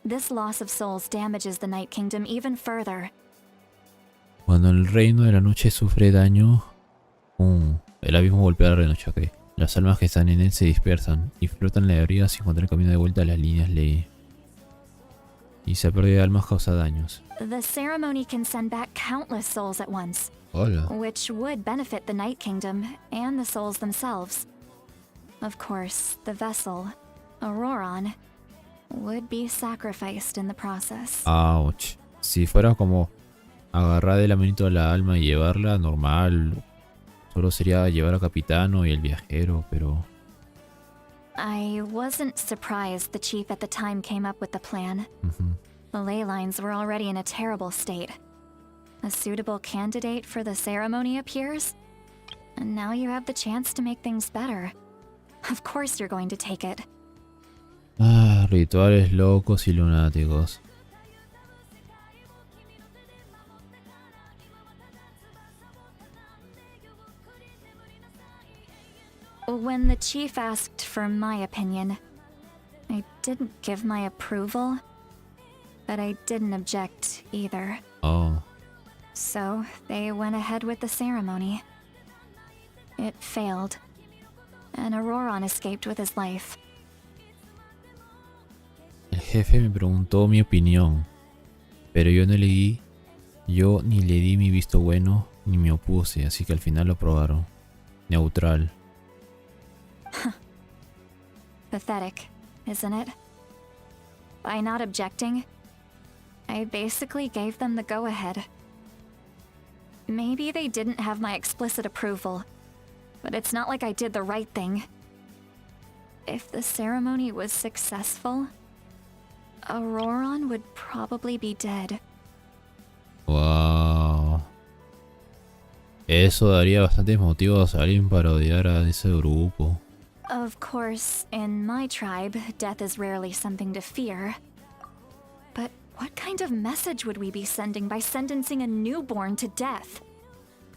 Speaker 4: This loss of souls damages the Night Kingdom even further.
Speaker 1: Cuando el reino de la noche sufre daño... el abismo golpea al reino de la noche, ok. Las almas que están en él se dispersan y flotan en la deriva sin encontrar el camino de vuelta a las líneas ley. Y esa pérdida de almas causa daños.
Speaker 4: The ceremony can send back countless souls at once,
Speaker 1: Hola.
Speaker 4: which would benefit the Night Kingdom and the souls themselves. Of course, the vessel, Auroron, would be sacrificed in the process.
Speaker 1: Solo sería llevar a Capitano y el viajero, pero...
Speaker 4: I wasn't surprised the chief at the time came up with the plan. The ley lines were already in a terrible state. A suitable candidate for the ceremony appears, and now you have the chance to make things better. Of course you're going to take it.
Speaker 1: Ah, rituales locos y lunáticos.
Speaker 4: When the chief asked for my opinion, I didn't give my approval, but I didn't object either.
Speaker 1: Oh.
Speaker 4: So they went ahead with the ceremony. It failed, and Auroron escaped with his life.
Speaker 1: El jefe me preguntó mi opinión, pero yo ni le di mi visto bueno ni me opuse, así que al final lo aprobaron. Neutral.
Speaker 4: Pathetic, isn't it? By not objecting, I basically gave them the go-ahead. Maybe they didn't have my explicit approval, but it's not like I did the right thing. If the ceremony was successful, Auroron would probably be dead.
Speaker 1: Wow. Eso daría bastantes motivos a alguien para odiar a ese grupo.
Speaker 4: Of course, in my tribe, death is rarely something to fear. But what kind of message would we be sending by sentencing a newborn to death?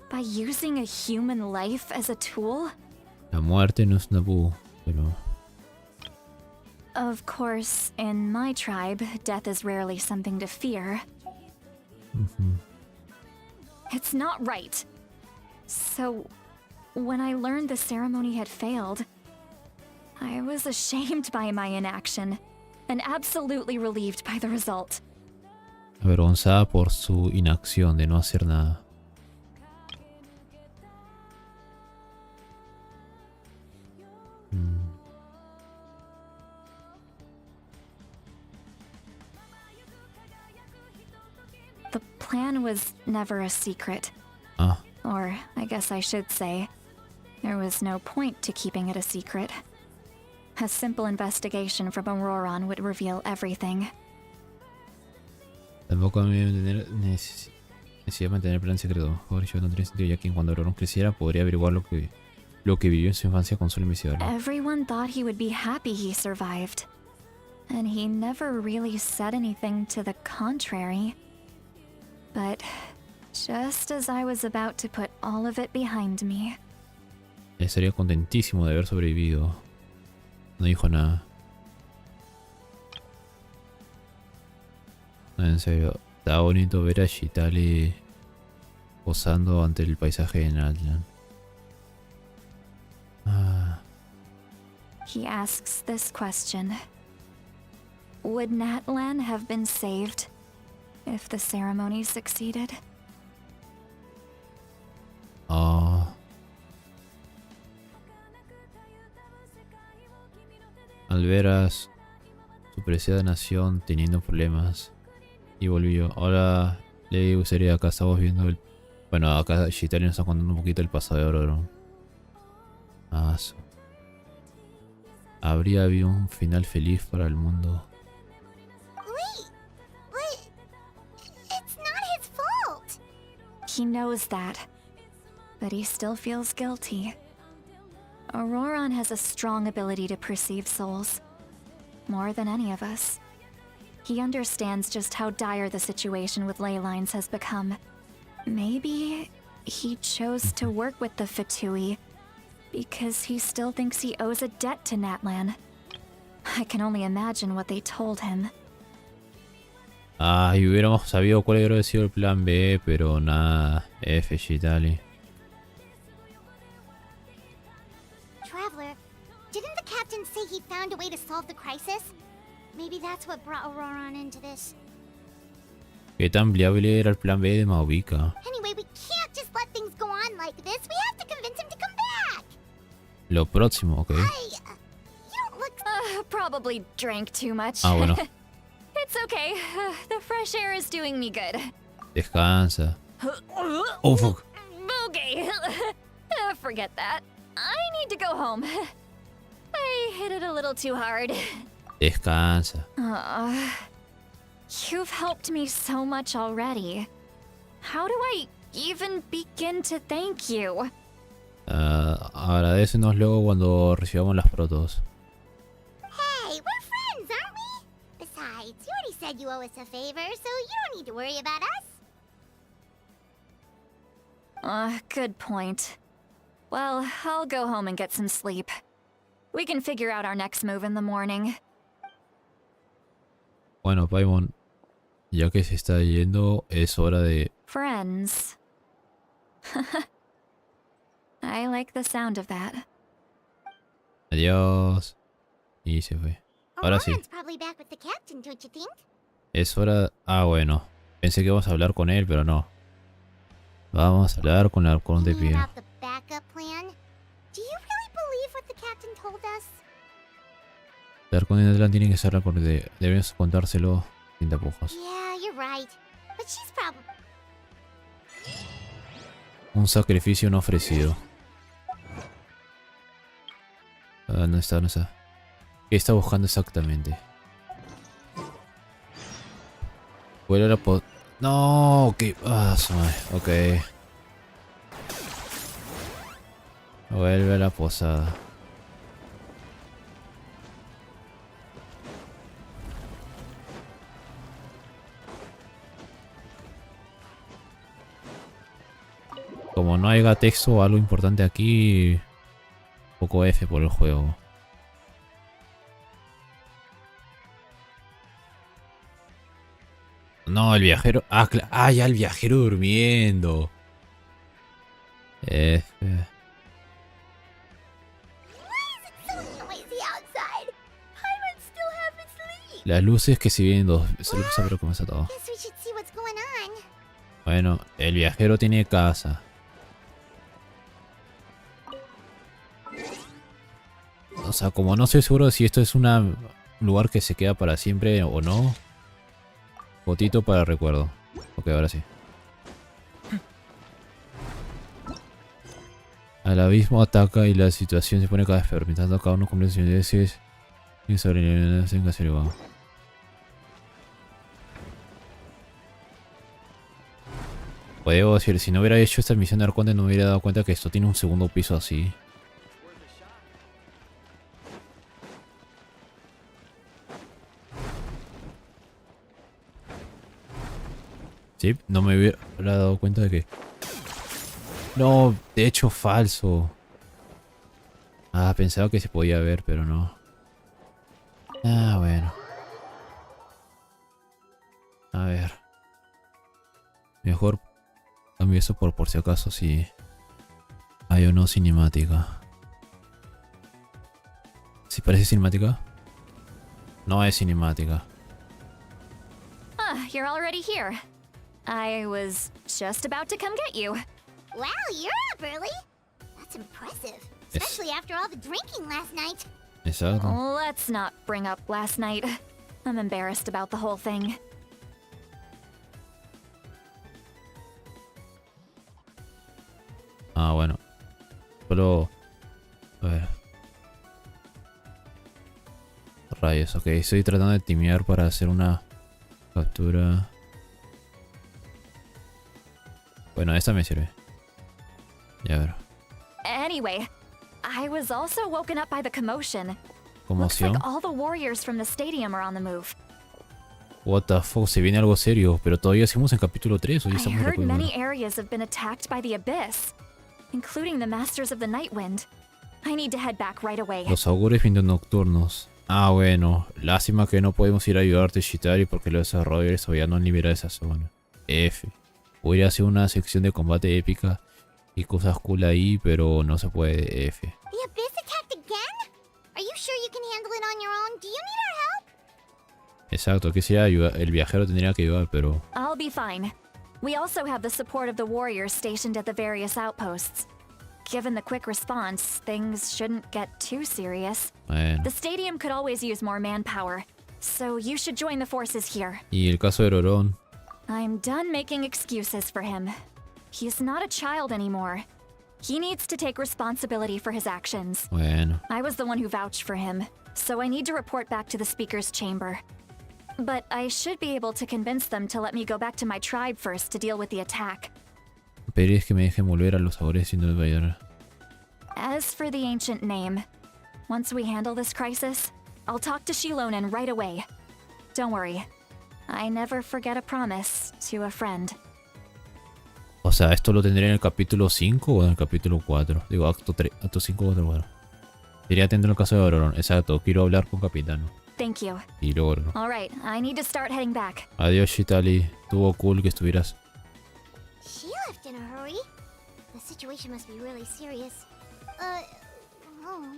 Speaker 4: By using a human life as a tool?
Speaker 1: La muerte no es tabú, pero...
Speaker 4: Of course, in my tribe, death is rarely something to fear. It's not right. So, when I learned the ceremony had failed, I was ashamed by my inaction, and absolutely relieved by the result.
Speaker 1: Avergonzada por su inacción de no hacer nada.
Speaker 4: The plan was never a secret.
Speaker 1: Ah.
Speaker 4: Or, I guess I should say, there was no point to keeping it a secret. A simple investigation from Auroron would reveal everything.
Speaker 1: Tampoco había necesidad de mantener el plan secreto. Mejor yo no tenía sentido, ya que cuando Auroron creciera podría averiguar lo que vivió en su infancia con solo investigarlo.
Speaker 4: Everyone thought he would be happy he survived. And he never really said anything to the contrary. But just as I was about to put all of it behind me...
Speaker 1: Él estaría contentísimo de haber sobrevivido. No dijo nada. No, en serio, está bonito ver a Chitali posando ante el paisaje de Natlan. Ah.
Speaker 4: He asks this question. Would Natlan have been saved if the ceremony succeeded?
Speaker 1: Oh. Al ver a su preciada nación teniendo problemas y volvió. Hola, le gustaría, acá estamos viendo el... Bueno, acá Chitali nos está contando un poquito el pasado de Auroron. Ah, habría habido un final feliz para el mundo.
Speaker 2: Wait, but it's not his fault.
Speaker 4: He knows that, but he still feels guilty. Auroron has a strong ability to perceive souls, more than any of us. He understands just how dire the situation with ley lines has become. Maybe he chose to work with the Fatui because he still thinks he owes a debt to Natlan. I can only imagine what they told him.
Speaker 1: Ah, y hubiéramos sabido cuál hubiera sido el plan B, pero nada, F, Chitali.
Speaker 2: Traveler, didn't the captain say he found a way to solve the crisis? Maybe that's what brought Auroron into this.
Speaker 1: ¿Qué tan viable era el plan B de Mauvika?
Speaker 2: Anyway, we can't just let things go on like this. We have to convince him to come back.
Speaker 1: Lo próximo, ok.
Speaker 2: You don't look...
Speaker 4: Probably drank too much.
Speaker 1: Ah, bueno.
Speaker 4: It's okay. The fresh air is doing me good.
Speaker 1: Descansa. Oh, fuck.
Speaker 4: Okay. Forget that. I need to go home. I hit it a little too hard.
Speaker 1: Descansa.
Speaker 4: You've helped me so much already. How do I even begin to thank you?
Speaker 1: Agradecenos luego cuando recibamos las protos.
Speaker 2: Hey, we're friends, aren't we? Besides, you already said you owe us a favor, so you don't need to worry about us.
Speaker 4: Good point. Well, I'll go home and get some sleep. We can figure out our next move in the morning.
Speaker 1: Bueno, Paimon, ya que se está yendo, es hora de...
Speaker 4: Friends. I like the sound of that.
Speaker 1: Adiós. Y se fue. Ahora sí.
Speaker 2: Auron's probably back with the captain, don't you think?
Speaker 1: Es hora... Ah, bueno. Pensé que íbamos a hablar con él, pero no. Vamos a hablar con el Arconte
Speaker 2: Thinking
Speaker 1: Pie.
Speaker 2: about the backup plan? Do you really believe what the captain told us?
Speaker 1: El Arconte de Natlan tiene que ser Arconte. Debemos contárselo sin tapujos.
Speaker 2: Yeah, you're right. But she's probably...
Speaker 1: Un sacrificio no ofrecido. No está, no está. ¿Qué está buscando exactamente? ¿Cuál era No, ok. Ah, ok. Vuelve a la posada. Como no haya texto o algo importante aquí, poco F por el juego. No, el viajero... Ah, ya el viajero durmiendo. F. Las luces que si bien dos... Se lo pasa pero comienza todo. Bueno, el viajero tiene casa. O sea, como no estoy seguro de si esto es un lugar que se queda para siempre o no. Fotito para recuerdo. Ok, ahora sí. El abismo ataca y la situación se pone cada vez peor. Mientras cada uno cumple sus intereses y sobreviven en hacer algo. Puedo decir, si no hubiera hecho esta misión de Arconte no me hubiera dado cuenta que esto tiene un segundo piso así. Sí, no me hubiera dado cuenta de que... No, de hecho falso. Ah, pensaba que se podía ver, pero no. Ah, bueno. A ver. Mejor cambio eso por si acaso si hay o no cinemática. ¿Sí parece cinemática? No es cinemática.
Speaker 4: Ah, you're already here. I was just about to come get you.
Speaker 2: Wow, you're up early. That's impressive. Especially after all the drinking last night.
Speaker 1: Exacto.
Speaker 4: Let's not bring up last night. I'm embarrassed about the whole thing.
Speaker 1: Ah, bueno. Solo... A ver. Rayos, ok. Estoy tratando de timear para hacer una captura. Bueno, esta me sirve. Ya ver.
Speaker 4: Anyway, I was also woken up by the commotion. Looks
Speaker 1: Conmoción.
Speaker 4: like all the warriors from the stadium are on the move.
Speaker 1: What the fuck, se viene algo serio. Pero todavía seguimos en capítulo 3. Hoy
Speaker 4: I
Speaker 1: estamos
Speaker 4: heard
Speaker 1: recordando.
Speaker 4: many areas have been attacked by the abyss, including the masters of the night wind. I need to head back right away.
Speaker 1: Los augures nocturnos. Ah, bueno. Lástima que no podemos ir a ayudarte, Shitari, porque los desarrolladores todavía no han liberado esa zona. F. Voy a hacer una sección de combate épica y cosas cool ahí, pero no se puede. F.
Speaker 2: The abyss attacked again? Are you sure you can handle it on your own? Do you need our help?
Speaker 1: Exacto, que sea el viajero tendría que ayudar, pero...
Speaker 4: I'll be fine. We also have the support of the warriors stationed at the various outposts. Given the quick response, things shouldn't get too serious.
Speaker 1: Bueno.
Speaker 4: The stadium could always use more manpower, so you should join the forces here.
Speaker 1: Y el caso de Rorón.
Speaker 4: I'm done making excuses for him. He's not a child anymore. He needs to take responsibility for his actions.
Speaker 1: Bueno.
Speaker 4: I was the one who vouched for him, so I need to report back to the speaker's chamber. But I should be able to convince them to let me go back to my tribe first to deal with the attack.
Speaker 1: Pedí que me dejen volver a los sabores sin duda.
Speaker 4: As for the ancient name, once we handle this crisis, I'll talk to Shilonen right away. Don't worry, I never forget a promise to a friend.
Speaker 1: O sea, ¿esto lo tendré en el capítulo 5 o en el capítulo 4? Digo, acto 3, acto 5 o acto 4. Sería atento en el caso de Auroron. Exacto, quiero hablar con Capitano.
Speaker 4: Thank you.
Speaker 1: Y luego.
Speaker 4: All right, I need to start heading back.
Speaker 1: Adiós, Shitali. Estuvo cool que estuvieras.
Speaker 2: She left in a hurry. The situation must be really serious.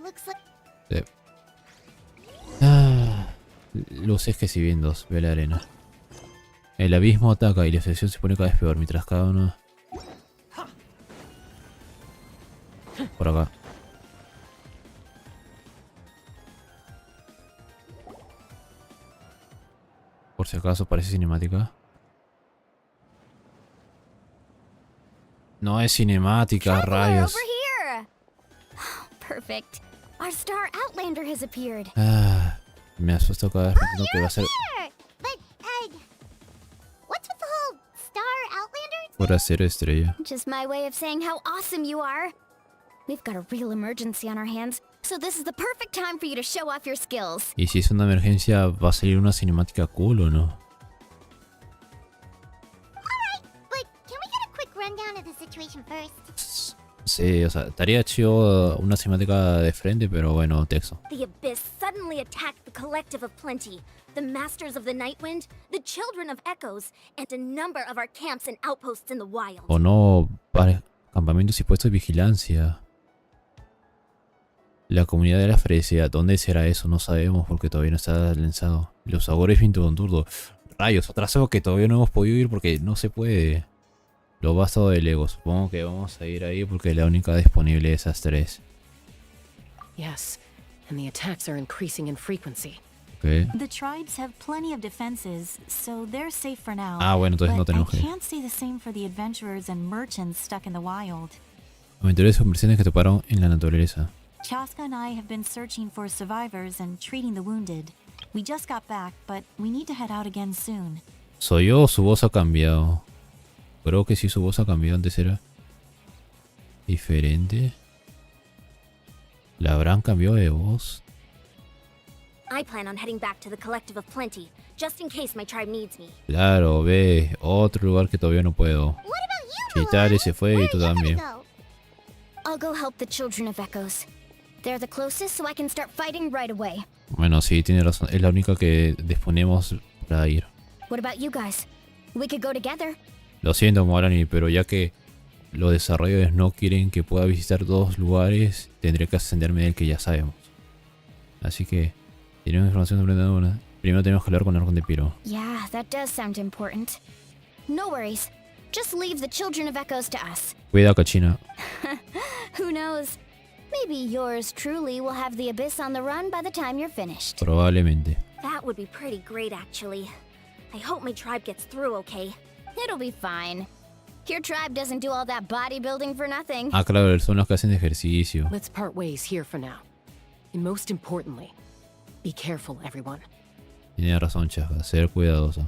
Speaker 2: Looks like...
Speaker 1: Sí. Ah, luces que si bien dos. Ve la arena. El abismo ataca y la situación se pone cada vez peor mientras cada uno... Por acá. Por si acaso parece cinemática. No es cinemática, rayos.
Speaker 2: Over here! Perfect. Our star outlander has appeared.
Speaker 1: Ah, me asusto cada vez pensando que va a ser...
Speaker 2: But, what's with the whole star outlander?
Speaker 1: Por hacer estrella.
Speaker 2: Just my way of saying how awesome you are. We've got a real emergency on our hands, so this is the perfect time for you to show off your skills.
Speaker 1: Y si es una emergencia, ¿va a salir una cinemática cool o no?
Speaker 2: Alright, but can we get a quick rundown of the situation first?
Speaker 1: Sí, o sea, estaría chido una cinemática de frente, pero bueno, texto.
Speaker 11: The Abyss suddenly attacked the Collective of Plenty, the Masters of the Nightwind, the Children of Echoes, and a number of our camps and outposts in the wild.
Speaker 1: O no, campamentos y puestos de vigilancia. La comunidad de la Fresia, ¿dónde será eso? No sabemos porque todavía no está lanzado. Los Agores Vinturdo. Rayos, atraso que todavía no hemos podido ir porque no se puede. Lo vástago del Lego. Supongo que vamos a ir ahí porque es la única disponible de esas tres.
Speaker 12: Yes, and the attacks are increasing in frequency.
Speaker 1: Okay.
Speaker 11: The tribes have plenty of defenses, so they're safe for now.
Speaker 1: Ah, bueno, entonces no tenemos
Speaker 11: I
Speaker 1: que...
Speaker 11: can't say the same for the adventurers and merchants stuck in the wild.
Speaker 1: Aventureros y comerciantes que toparon en la naturaleza.
Speaker 11: Chaska and I have been searching for survivors and treating the wounded. We just got back, but we need to head out again soon.
Speaker 1: ¿Soy yo o su voz ha cambiado? Creo que sí, su voz ha cambiado. Antes era diferente. ¿La habrán cambiado de voz?
Speaker 11: I plan on heading back to the Collective of Plenty, just in case my tribe needs me.
Speaker 1: Claro, ve. Otro lugar que todavía no puedo.
Speaker 2: What about you,
Speaker 1: Chitari se fue
Speaker 2: Where
Speaker 1: y tú
Speaker 2: are you
Speaker 1: también.
Speaker 2: gonna go?
Speaker 11: I'll go help the Children of Echoes. They're the closest, so I can start fighting right away.
Speaker 1: Bueno, sí, tiene razón. Es la única que disponemos para ir.
Speaker 11: What about you guys? We could go together.
Speaker 1: Lo siento, Morani, pero ya que los desarrolladores no quieren que pueda visitar dos lugares, tendré que ascenderme del que ya sabemos. Así que, tenemos información sobre una. Primero tenemos que hablar con Arconte Piro.
Speaker 11: Yeah, that does sound important. No worries. Just leave the Children of Echoes to us.
Speaker 1: Cuida, cachina.
Speaker 11: Who knows? Maybe yours truly will have the Abyss on the run by the time you're finished.
Speaker 1: Probablemente.
Speaker 11: That would be pretty great, actually. I hope my tribe gets through okay.
Speaker 2: It'll be fine. Your tribe doesn't do all that bodybuilding for nothing.
Speaker 1: Ah, claro, son los que hacen ejercicio.
Speaker 12: Let's part ways here for now. And most importantly, be careful, everyone.
Speaker 1: Tiene razón, Chaja. Ser cuidadoso.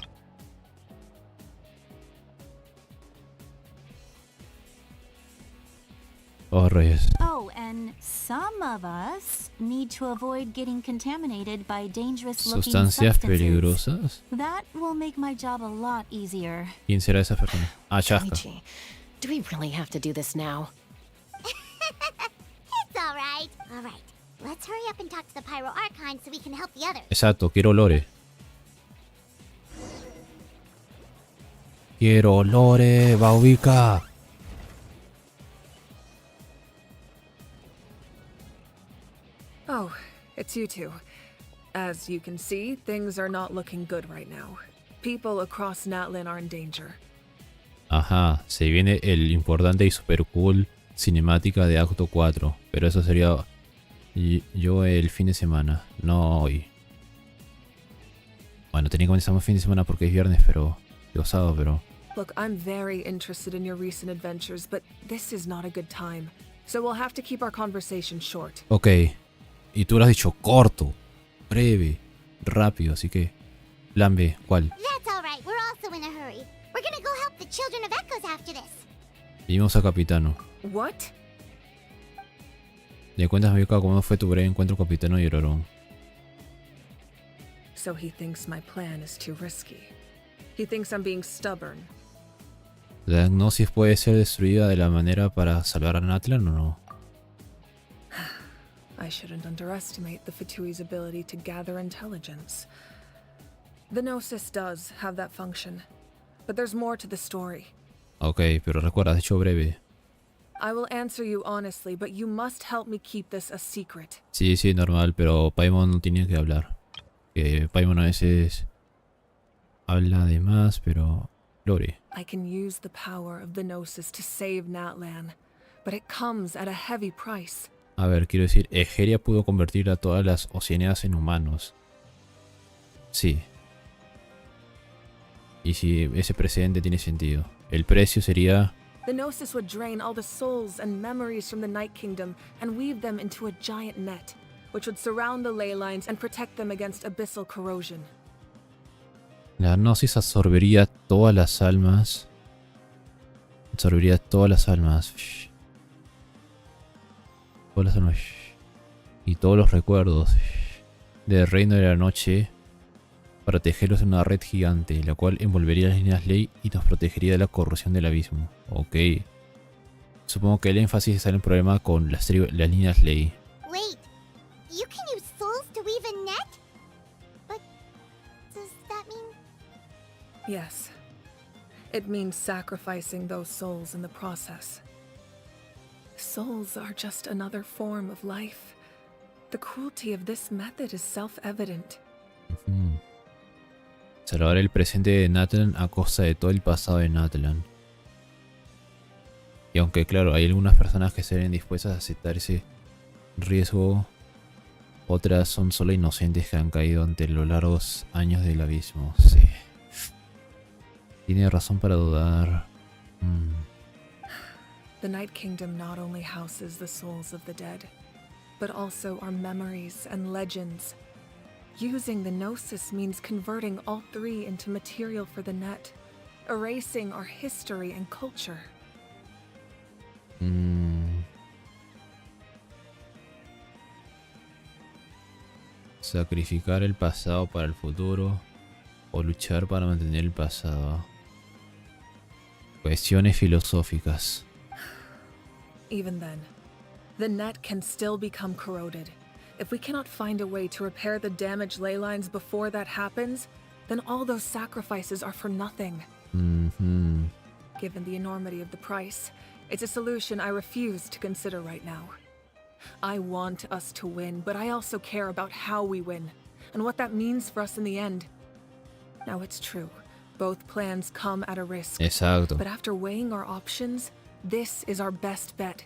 Speaker 1: Oh, reyes.
Speaker 11: Oh, and some of us need to avoid getting contaminated by dangerous-looking
Speaker 1: Sustancias
Speaker 11: substances.
Speaker 1: peligrosas.
Speaker 11: That will make my job a lot easier.
Speaker 1: ¿Quién será esa persona? Ah, Chaja.
Speaker 12: Michi, do we really have to do this now?
Speaker 2: It's alright. Alright. Let's hurry up and talk to the Pyro Archon so we can help the others.
Speaker 1: Exacto, quiero lore. Quiero lore, Baubica.
Speaker 13: Oh, it's you two. As you can see, things are not looking good right now. People across Natlan are in danger.
Speaker 1: Ajá, se viene el importante y super cool cinemática de acto 4. Pero eso sería yo el fin de semana, no hoy. Bueno, técnicamente estamos fin de semana porque es viernes, pero... Digo sábado, pero...
Speaker 13: Look, I'm very interested in your recent adventures, but this is not a good time. So we'll have to keep our conversation short.
Speaker 1: Ok. Y tú lo has dicho corto, breve, rápido, así que... Plan B, ¿cuál?
Speaker 2: That's alright, we're also in a hurry. We're gonna go help the children of Echoes after this.
Speaker 1: Vimos a Capitano.
Speaker 13: What?
Speaker 1: ¿Le cuentas, Mayuka, cómo fue tu breve encuentro con Capitano y Ororón?
Speaker 13: So he thinks my plan is too risky. He thinks I'm being stubborn.
Speaker 1: ¿La Gnosis puede ser destruida de la manera para salvar a Natlan o no?
Speaker 13: I shouldn't underestimate the Fatui's ability to gather intelligence. The Gnosis does have that function, but there's more to the story.
Speaker 1: Ok, pero recuerda, has dicho breve.
Speaker 13: I will answer you honestly, but you must help me keep this a secret.
Speaker 1: Sí, sí, normal, pero Paimon no tiene que hablar. Paimon a veces habla de más, pero... Lore.
Speaker 13: I can use the power of the Gnosis to save Natlan, but it comes at a heavy price.
Speaker 1: A ver, quiero decir, Egeria pudo convertir a todas las Oceaneas en humanos. Sí. Y si ese precedente tiene sentido. El precio sería...
Speaker 13: The Gnosis would drain all the souls and memories from the Night Kingdom and weave them into a giant net, which would surround the ley lines and protect them against abyssal corrosion.
Speaker 1: La Gnosis absorbería todas las almas. Absorbería todas las almas. Todas las almas. Y todos los recuerdos del Reino de la Noche para tejerlos en una red gigante, la cual envolvería las líneas ley y nos protegería de la corrosión del abismo. Ok. Supongo que el énfasis está en el problema con las líneas ley.
Speaker 2: Wait, you can use souls to weave a net? But does that mean...
Speaker 13: Yes. It means sacrificing those souls in the process. Souls are just another form of life. The cruelty of this method is self-evident.
Speaker 1: Salvar el presente de Natlan a costa de todo el pasado de Natlan. Y aunque claro, hay algunas personas que se ven dispuestas a aceptar ese riesgo, otras son solo inocentes que han caído ante los largos años del abismo. Sí. Tiene razón para dudar.
Speaker 13: The Night Kingdom not only houses the souls of the dead, but also our memories and legends. Using the Gnosis means converting all three into material for the net, erasing our history and culture.
Speaker 1: Sacrificar el pasado para el futuro o luchar para mantener el pasado. Cuestiones filosóficas.
Speaker 13: Even then, the net can still become corroded. If we cannot find a way to repair the damaged ley lines before that happens, then all those sacrifices are for nothing. Given the enormity of the price, it's a solution I refuse to consider right now. I want us to win, but I also care about how we win, and what that means for us in the end. Now it's true, both plans come at a risk.
Speaker 1: Exacto.
Speaker 13: But after weighing our options, this is our best bet.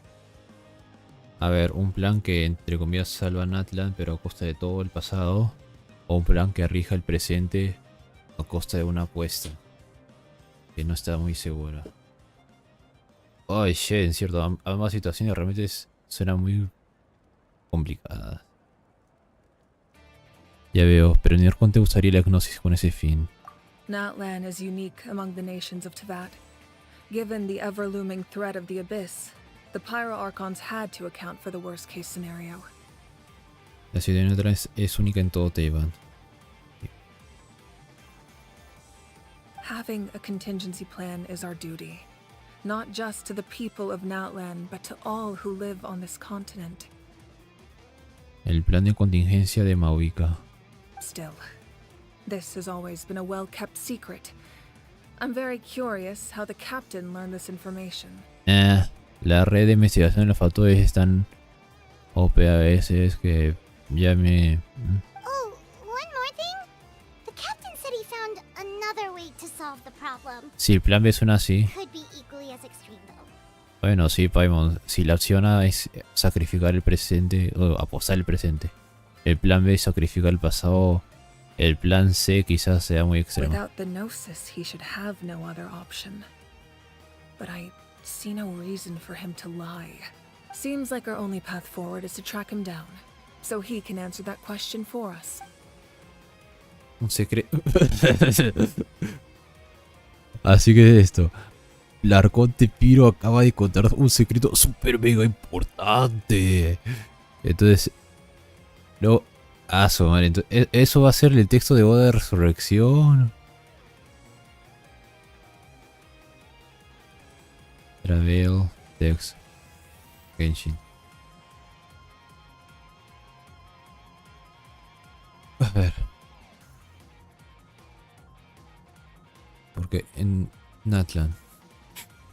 Speaker 1: A ver, un plan que entre comillas salva a Natlan pero a costa de todo el pasado, o un plan que rija el presente a costa de una apuesta que no está muy segura. Ay, shit, en cierto, ambas situaciones realmente suenan muy complicadas. Ya veo, pero ni Arconte usaría la Gnosis con ese fin.
Speaker 13: Natlan is unique among the nations of Teyvat. Given the ever-looming threat of the Abyss, the Pyro-Archons had to account for the worst-case scenario.
Speaker 1: La ciudad de Natlan es única en todo Teyvat.
Speaker 13: Having a contingency plan is our duty, not just to the people of Natlan, but to all who live on this continent.
Speaker 1: El plan de contingencia de Mahuika.
Speaker 13: Still, this has always been a well-kept secret. I'm very curious how the captain learned this information.
Speaker 1: La red de investigación de los factores es tan OP a veces que ya me...
Speaker 2: Oh, one more thing. The captain said he found another way to solve the problem.
Speaker 1: Si el plan B suena así...
Speaker 2: Could be equally as extreme though.
Speaker 1: Bueno, sí, Paimon. Si la opción A es sacrificar el presente o apostar el presente, el plan B es sacrificar el pasado el plan C quizás sea muy extremo.
Speaker 13: Without the Gnosis, he should have no other option. But I see no reason for him to lie. Seems like our only path forward is to track him down, so he can answer that question for us.
Speaker 1: Un secreto. Así que esto. La Arconte Piro acaba de contar un secreto super mega importante. Entonces. No. Madre. Entonces, ¿eso va a ser el texto de boda de resurrección? Travel. Text. Genshin. A ver. Porque en Natlan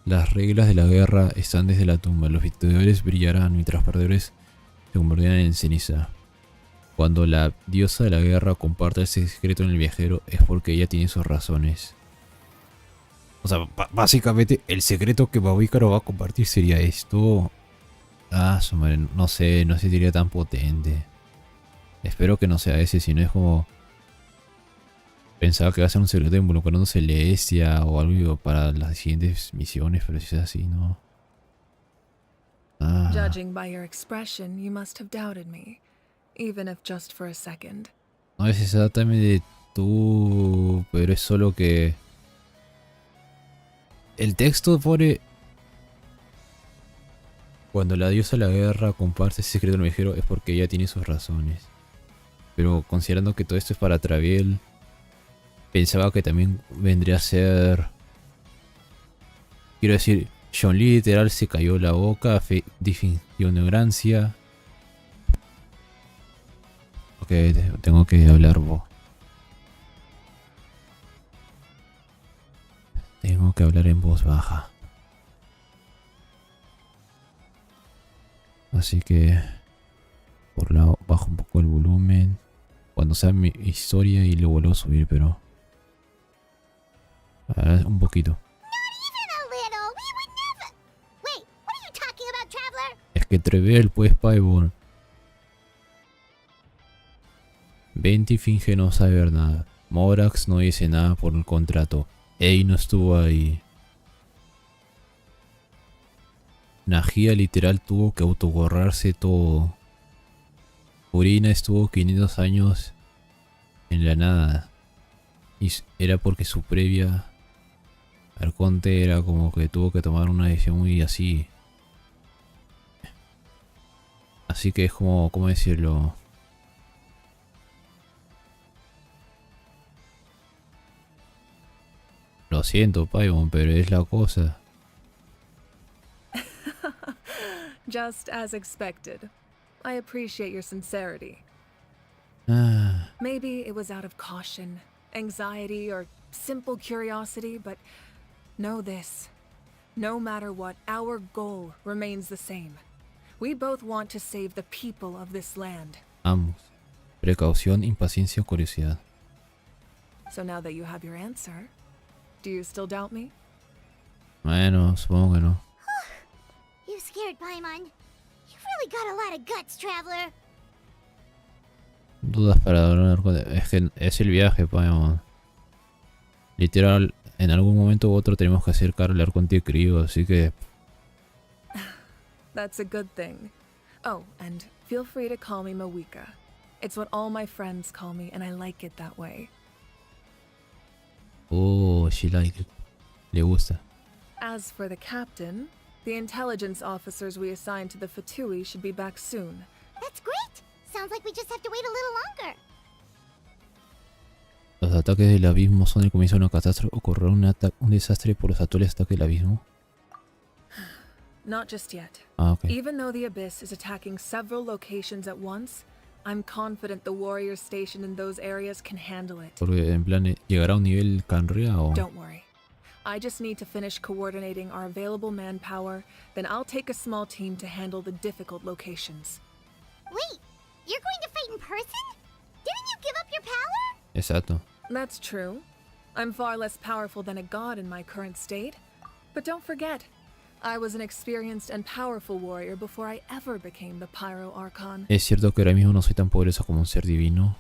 Speaker 1: las reglas de la guerra están desde la tumba. Los victorios brillarán mientras los perdedores se convertirán en ceniza. Cuando la diosa de la guerra comparte ese secreto en el viajero es porque ella tiene sus razones. O sea, básicamente el secreto que Babícaro va a compartir sería esto. Su madre, no sé si sería tan potente. Espero que no sea ese, sino es como... Pensaba que iba a ser un secreto involucrándose en la ESTA o algo para las siguientes misiones, pero si es así, ¿no?
Speaker 13: Judging by your expression, you must have doubted me, even if just for a second.
Speaker 1: No es exactamente tú, pero es solo que... El texto pone... Cuando la diosa de la guerra comparte ese secreto en el viajero es porque ella tiene sus razones. Pero considerando que todo esto es para Traviel, pensaba que también vendría a ser... Quiero decir, John Lee literal se cayó la boca, fingió ignorancia. Ok, tengo que hablar vos. Tengo que hablar en voz baja. Así que... Por lado bajo un poco el volumen. Cuando sea mi historia y lo vuelvo a subir, pero... un poquito. Es que Trevel, pues, Paibon. Venti finge no saber nada. Morax no dice nada por el contrato. Ey no estuvo ahí. Najia literal tuvo que autoborrarse todo. Urina estuvo 500 años en la nada. Y era porque su previa Arconte era como que tuvo que tomar una decisión muy así. Así que es como, ¿cómo decirlo? Lo siento, Paimon, pero es la cosa.
Speaker 13: Just as expected. I appreciate your sincerity. Maybe it was out of caution, anxiety, or simple curiosity, but know this. No matter what, our goal remains the same. We both want to save the people of this land.
Speaker 1: Ambos. Precaución, impaciencia o curiosidad.
Speaker 13: So now that you have your answer, do you still doubt me?
Speaker 1: Bueno, supongo que no.
Speaker 2: You scared, Paimon. You've really got a lot of guts, traveler.
Speaker 1: Dudas para donar. Es que es el viaje, Paimon. Literal, en algún momento u otro tenemos que acercar al Arconte crío, así que...
Speaker 13: That's a good thing. Oh, and feel free to call me Mawika. It's what all my friends call me, and I like it that way.
Speaker 1: Oh, she like it. Le gusta.
Speaker 13: As for the captain, the intelligence officers we assigned to the Fatui should be back soon.
Speaker 2: That's great! Sounds like we just have to wait a little longer.
Speaker 1: Los ataques del abismo son el comienzo de una catástrofe. ¿Ocurrirá un desastre por los actuales ataques del abismo?
Speaker 13: Not just yet.
Speaker 1: Okay.
Speaker 13: Even though the Abyss is attacking several locations at once, I'm confident the warriors stationed in those areas can handle it.
Speaker 1: Porque en plan, ¿llegará a un nivel Canrea o...?
Speaker 13: Don't worry. I just need to finish coordinating our available manpower, then I'll take a small team to handle the difficult locations.
Speaker 2: Wait, you're going to fight in person? Didn't you give up your power?
Speaker 1: Exacto.
Speaker 13: That's true. I'm far less powerful than a god in my current state. But don't forget, I was an experienced and powerful warrior before I ever became the Pyro Archon.
Speaker 1: Es cierto que ahora mismo no soy tan poderosa como un ser divino,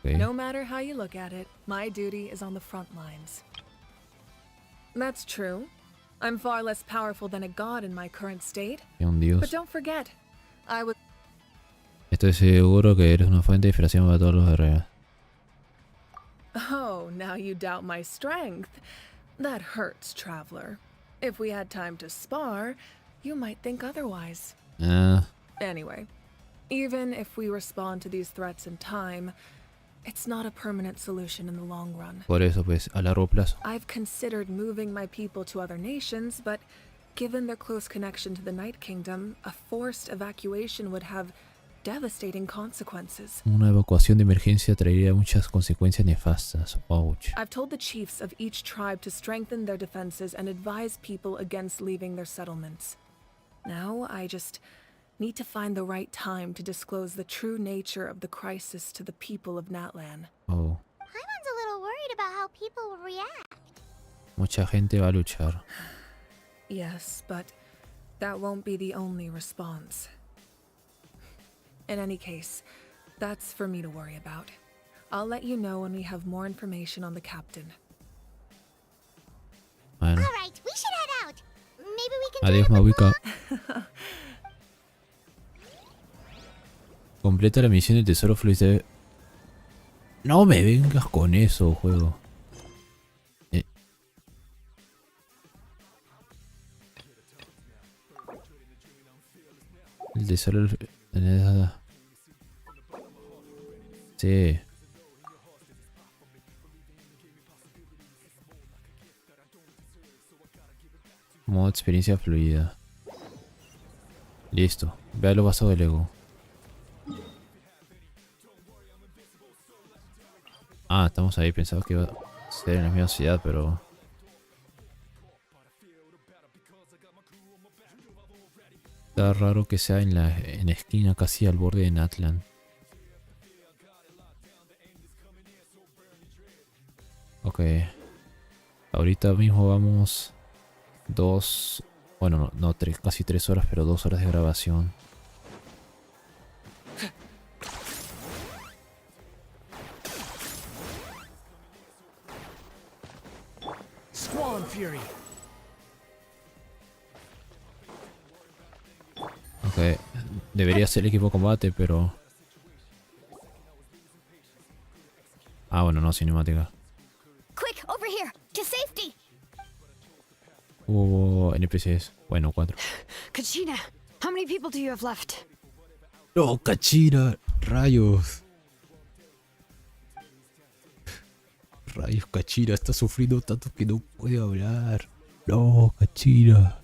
Speaker 1: Okay.
Speaker 13: No matter how you look at it, my duty is on the front lines. That's true. I'm far less powerful than a god in my current state.
Speaker 1: Un dios.
Speaker 13: But don't forget, I was...
Speaker 1: Estoy seguro que eres una fuente de inspiración para todos los guerreros.
Speaker 13: Oh, now you doubt my strength. That hurts, traveler. If we had time to spar, you might think otherwise. Anyway, even if we respond to these threats in time, it's not a permanent solution in the long run.
Speaker 1: Por eso, pues, a largo plazo.
Speaker 13: I've considered moving my people to other nations, but given their close connection to the Night Kingdom, a forced evacuation would have devastating consequences.
Speaker 1: Una evacuación de emergencia traería muchas consecuencias nefastas. Ouch.
Speaker 13: I've told the chiefs of each tribe to strengthen their defenses and advise people against leaving their settlements. Now, I just need to find the right time to disclose the true nature of the crisis to the people of Natlan.
Speaker 1: Oh.
Speaker 2: Paimon's a little worried about how people will react.
Speaker 1: Mucha gente va a luchar.
Speaker 13: Yes, but that won't be the only response. In any case, that's for me to worry about. I'll let you know when we have more information on the captain.
Speaker 1: Bueno.
Speaker 2: All right, we should head out. Maybe we can
Speaker 1: Adiós, Mahuika. Completa la misión del tesoro fluide. No me vengas con eso, juego. El tesoro... Sí. Modo experiencia fluida. Listo. Vea los vasos del ego. Ah, estamos ahí. Pensaba que iba a ser en la misma ciudad, pero... Está raro que sea en la esquina casi al borde de Natlan. Ok. Ahorita mismo vamos... Bueno, no, casi 3 horas, pero 2 horas de grabación.
Speaker 9: Squall Fury.
Speaker 1: Ok. Debería ser equipo de combate, pero... Ah, bueno, no, cinemática.
Speaker 11: Quick, over here, to safety.
Speaker 1: NPCs. Bueno, 4.
Speaker 3: Kachina, how many people do you have left?
Speaker 1: No, Kachina. Rayos. Rayos, Kachina está sufriendo tanto que no puede hablar. No, Kachina.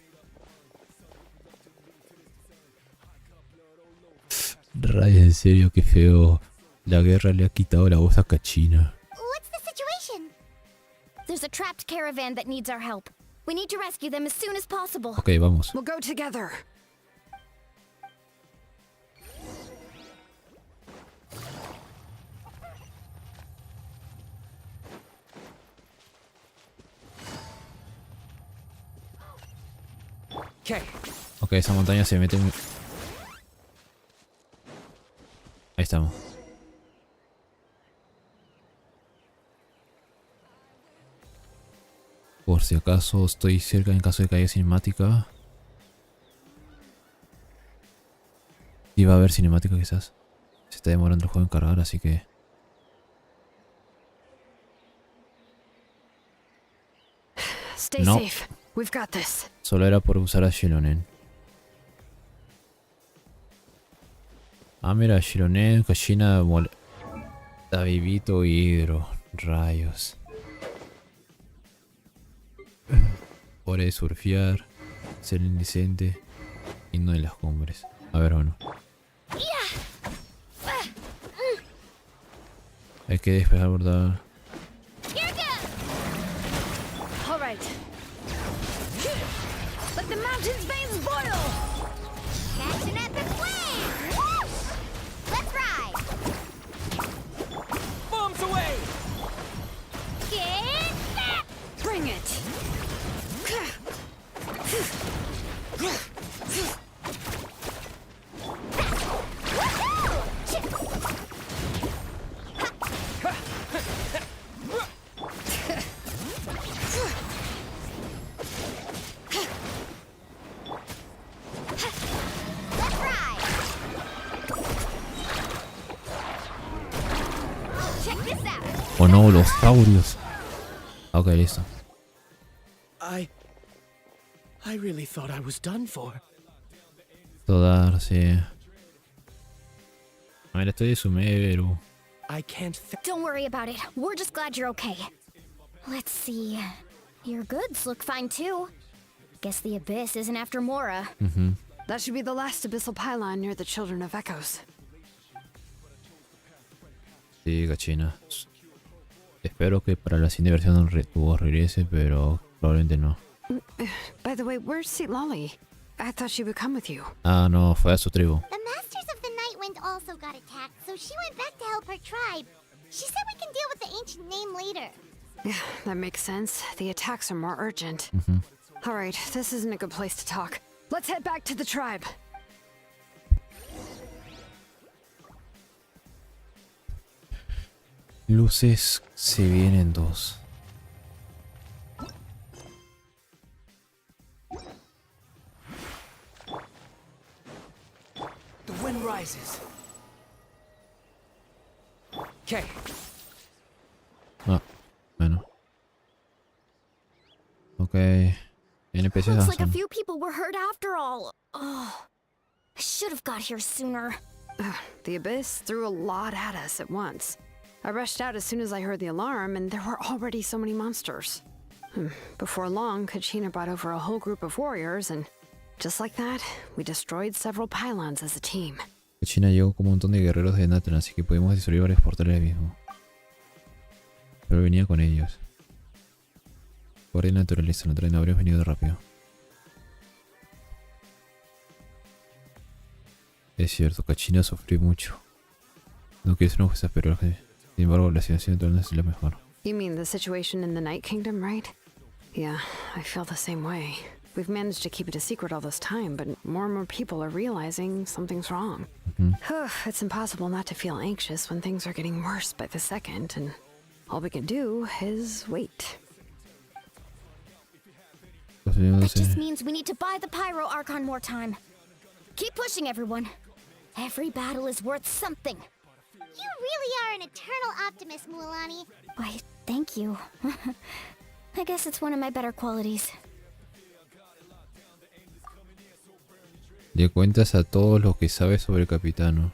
Speaker 1: Rayos, en serio, qué feo. La guerra le ha quitado la voz a Kachina.
Speaker 2: What's the situation?
Speaker 11: There's a trapped caravan that needs our help. We need to rescue them as soon as possible.
Speaker 1: Ok, vamos.
Speaker 3: We'll go together.
Speaker 5: Okay.
Speaker 1: Ok, esa montaña se mete en... Ahí estamos. Por si acaso estoy cerca en caso de caída cinemática. Y va a haber cinemática quizás. Se está demorando el juego en cargar, así que...
Speaker 3: Stay
Speaker 1: No.
Speaker 3: safe. We've got this.
Speaker 1: Solo era por usar a Shilonen. Ah, mira, Shilonen, Kachina, está vivito y hidro. Rayos. Hora de surfear, ser indecente y no en las cumbres. A ver, bueno. Hay que despejar, ¿verdad?
Speaker 3: All right. Let the mountain's veins boil.
Speaker 2: Catch an epic wave! Woo! Let's ride!
Speaker 5: Bombs away!
Speaker 2: Get that!
Speaker 3: Bring it.
Speaker 1: Oh no, los saurios. Ok, listo.
Speaker 9: I really thought I was done for.
Speaker 1: Toda, sí. A ver, estoy de Sumeru.
Speaker 9: I can't
Speaker 11: Don't worry about it. We're just glad you're okay. Let's see. Your goods look fine too. Guess the Abyss isn't after Mora.
Speaker 3: That should be the last abyssal pylon near the Children of Echoes.
Speaker 1: Sí, Gachina. Espero que para la siguiente versión tu voz regrese, pero probablemente no.
Speaker 3: By the way, where's Seat Lolly? I thought she would come with you.
Speaker 1: Ah, no, fue a su tribu.
Speaker 2: The Masters of the Nightwind also got attacked, so she went back to help her tribe. She said we can deal with the ancient name later.
Speaker 3: Yeah, that makes sense. The attacks are more urgent. Alright, this isn't a good place to talk. Let's head back to the tribe.
Speaker 1: Luces se vienen dos.
Speaker 6: The wind rises. Okay.
Speaker 1: Ah, bueno. Ok. NPCs
Speaker 11: Looks like a
Speaker 1: avanzan.
Speaker 11: few people were hurt after all. Oh, I should have got here sooner.
Speaker 3: The Abyss threw a lot at us at once. I rushed out as soon as I heard the alarm, and there were already so many monsters. Before long, Kachina brought over a whole group of warriors, and just like that, we destroyed several pylons as a team.
Speaker 1: China llegó con un montón de guerreros de Natlan, así que pudimos destruir varios portales mismo. Pero venía con ellos. Por naturaleza, no traen habríamos venido rápido. Es cierto, Kachina sufrió mucho. No quiero ser una jueza, pero sin embargo la situación actual es la mejor.
Speaker 3: You mean the situation in the Night Kingdom, right? Yeah, I feel the same way. We've managed to keep it a secret all this time, but more and more people are realizing something's wrong. It's impossible not to feel anxious when things are getting worse by the second, and all we can do is wait.
Speaker 11: That just means we need to buy the Pyro Archon more time. Keep pushing, everyone. Every battle is worth something.
Speaker 2: You really are an eternal optimist, Mualani.
Speaker 11: Why, thank you. I guess it's one of my better qualities.
Speaker 1: Le cuentas a todos lo que sabes sobre el capitano.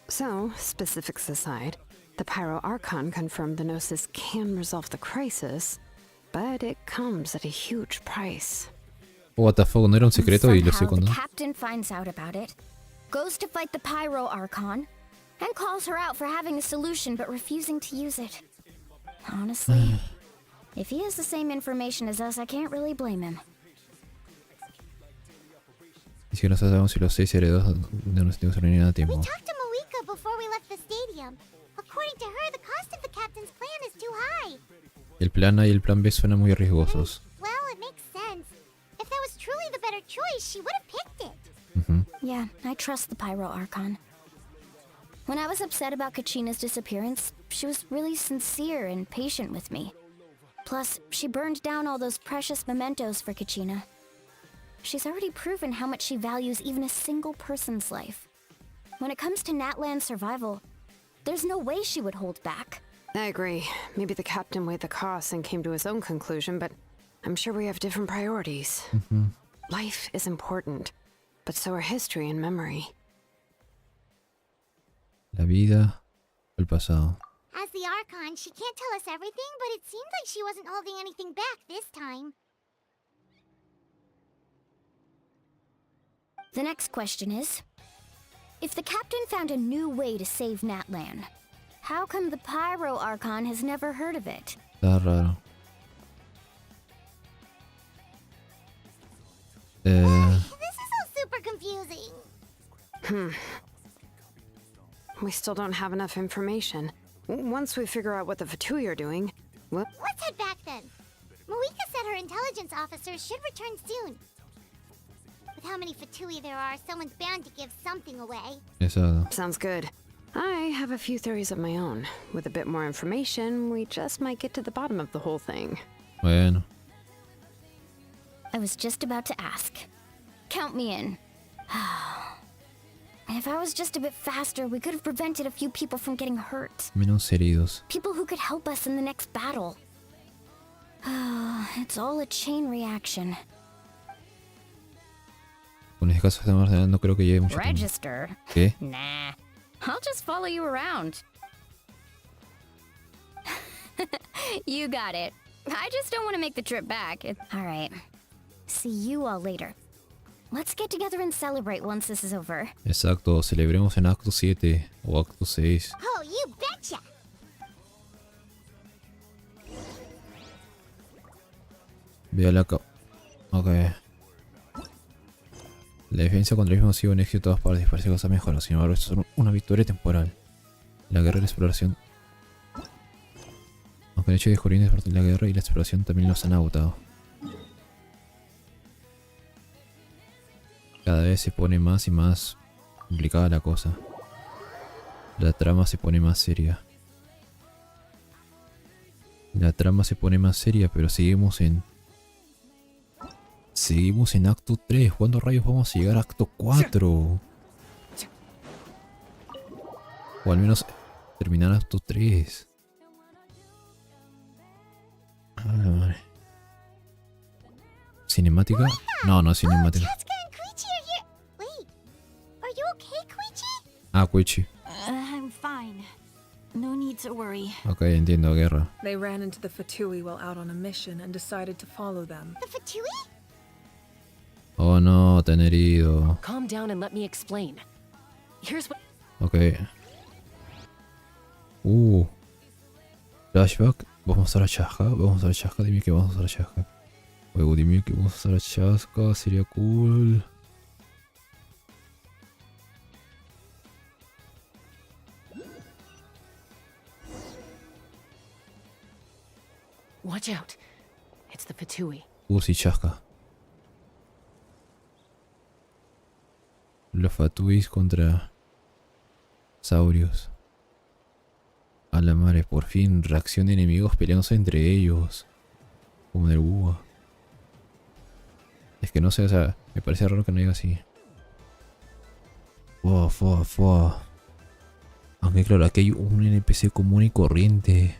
Speaker 3: So, specifics aside, the Pyro Archon confirmed the Gnosis can resolve the crisis, but it comes at a huge price.
Speaker 1: What the fuck, ¿no era un secreto y lo estoy
Speaker 11: Somehow the
Speaker 1: contando?
Speaker 11: captain finds out about it, goes to fight the Pyro Archon, and calls her out for having a solution but refusing to use it. Honestly, if he has the same information as us, I can't really blame him.
Speaker 1: Y si no sabemos si los 6 heredos no nos tenemos que reunir a
Speaker 2: We
Speaker 1: tiempo.
Speaker 2: talked to Malika before we left the stadium. According to her, the cost of the captain's plan is too high.
Speaker 1: El plan A y el plan B suenan muy riesgosos.
Speaker 2: Well, it makes sense. If that was truly the better choice, she would have picked it.
Speaker 11: Yeah, I trust the Pyro Archon. When I was upset about Kachina's disappearance, she was really sincere and patient with me. Plus, she burned down all those precious mementos for Kachina. She's already proven how much she values even a single person's life. When it comes to Natlan's survival, there's no way she would hold back.
Speaker 3: I agree. Maybe the captain weighed the costs and came to his own conclusion, but I'm sure we have different priorities. Life is important, but so are history and memory.
Speaker 1: La vida, el pasado.
Speaker 2: As the Archon, she can't tell us everything, but it seems like she wasn't holding anything back this time.
Speaker 11: The next question is, if the captain found a new way to save Natlan, how come the Pyro Archon has never heard of it?
Speaker 1: Está raro.
Speaker 2: This is all super confusing.
Speaker 3: We still don't have enough information. Once we figure out what the Fatui are doing,
Speaker 2: Let's head back then. Malika said her intelligence officers should return soon. With how many Fatui there are, someone's bound to give something away.
Speaker 1: Exacto.
Speaker 3: sounds good. I have a few theories of my own. With a bit more information, we just might get to the bottom of the whole thing.
Speaker 1: Bueno.
Speaker 11: I was just about to ask. Count me in. If I was just a bit faster, we could have prevented a few people from getting hurt.
Speaker 1: Menos heridos.
Speaker 11: People who could help us in the next battle. It's all a chain reaction.
Speaker 1: Con ese caso no creo que lleve mucho tiempo.
Speaker 11: Register?
Speaker 1: ¿Qué?
Speaker 11: Nah. I'll just follow you around. You got it. I just don't want to make the trip back. Alright. See you all later. Let's get together and celebrate once this is over.
Speaker 1: Exacto, celebremos en acto 7 o acto 6.
Speaker 2: Oh, you betcha!
Speaker 1: Ve a la Ok. La defensa contra el mismo ha sido un éxito de todas partes. Parece que cosa mejor. Sin embargo, esto es una victoria temporal. La guerra y la exploración. Aunque el hecho de descubrir la guerra y la exploración también los han agotado. Cada vez se pone más y más complicada la cosa. La trama se pone más seria. La trama se pone más seria, pero seguimos en acto 3. ¿Cuándo rayos vamos a llegar a acto 4? O al menos terminar acto 3. Ah, la madre. ¿Cinemática? No, no es cinemática. Ah, Koichi.
Speaker 14: I'm fine. No need to worry.
Speaker 1: Ok, entiendo, guerra.
Speaker 13: They ran into the Fatui while out on a mission and decided to follow them.
Speaker 2: The Fatui?
Speaker 1: Oh no, tan herido.
Speaker 12: Calm down and let me explain. Here's what.
Speaker 1: Ok. Flashback. Vamos a usar a Chasca. Vamos a usar a Chasca. Dime que vamos a usar a Chasca. Luego dime que vamos a usar a Chasca. Sería cool.
Speaker 12: Watch out. It's the Fatui.
Speaker 1: Sí, Chasca. Los Fatuis contra Saurios. A la madre, por fin, reacción de enemigos peleándose entre ellos. Como en el búho. Es que no sé, o sea, me parece raro que no diga así. Fua. Aunque claro, aquí hay un NPC común y corriente.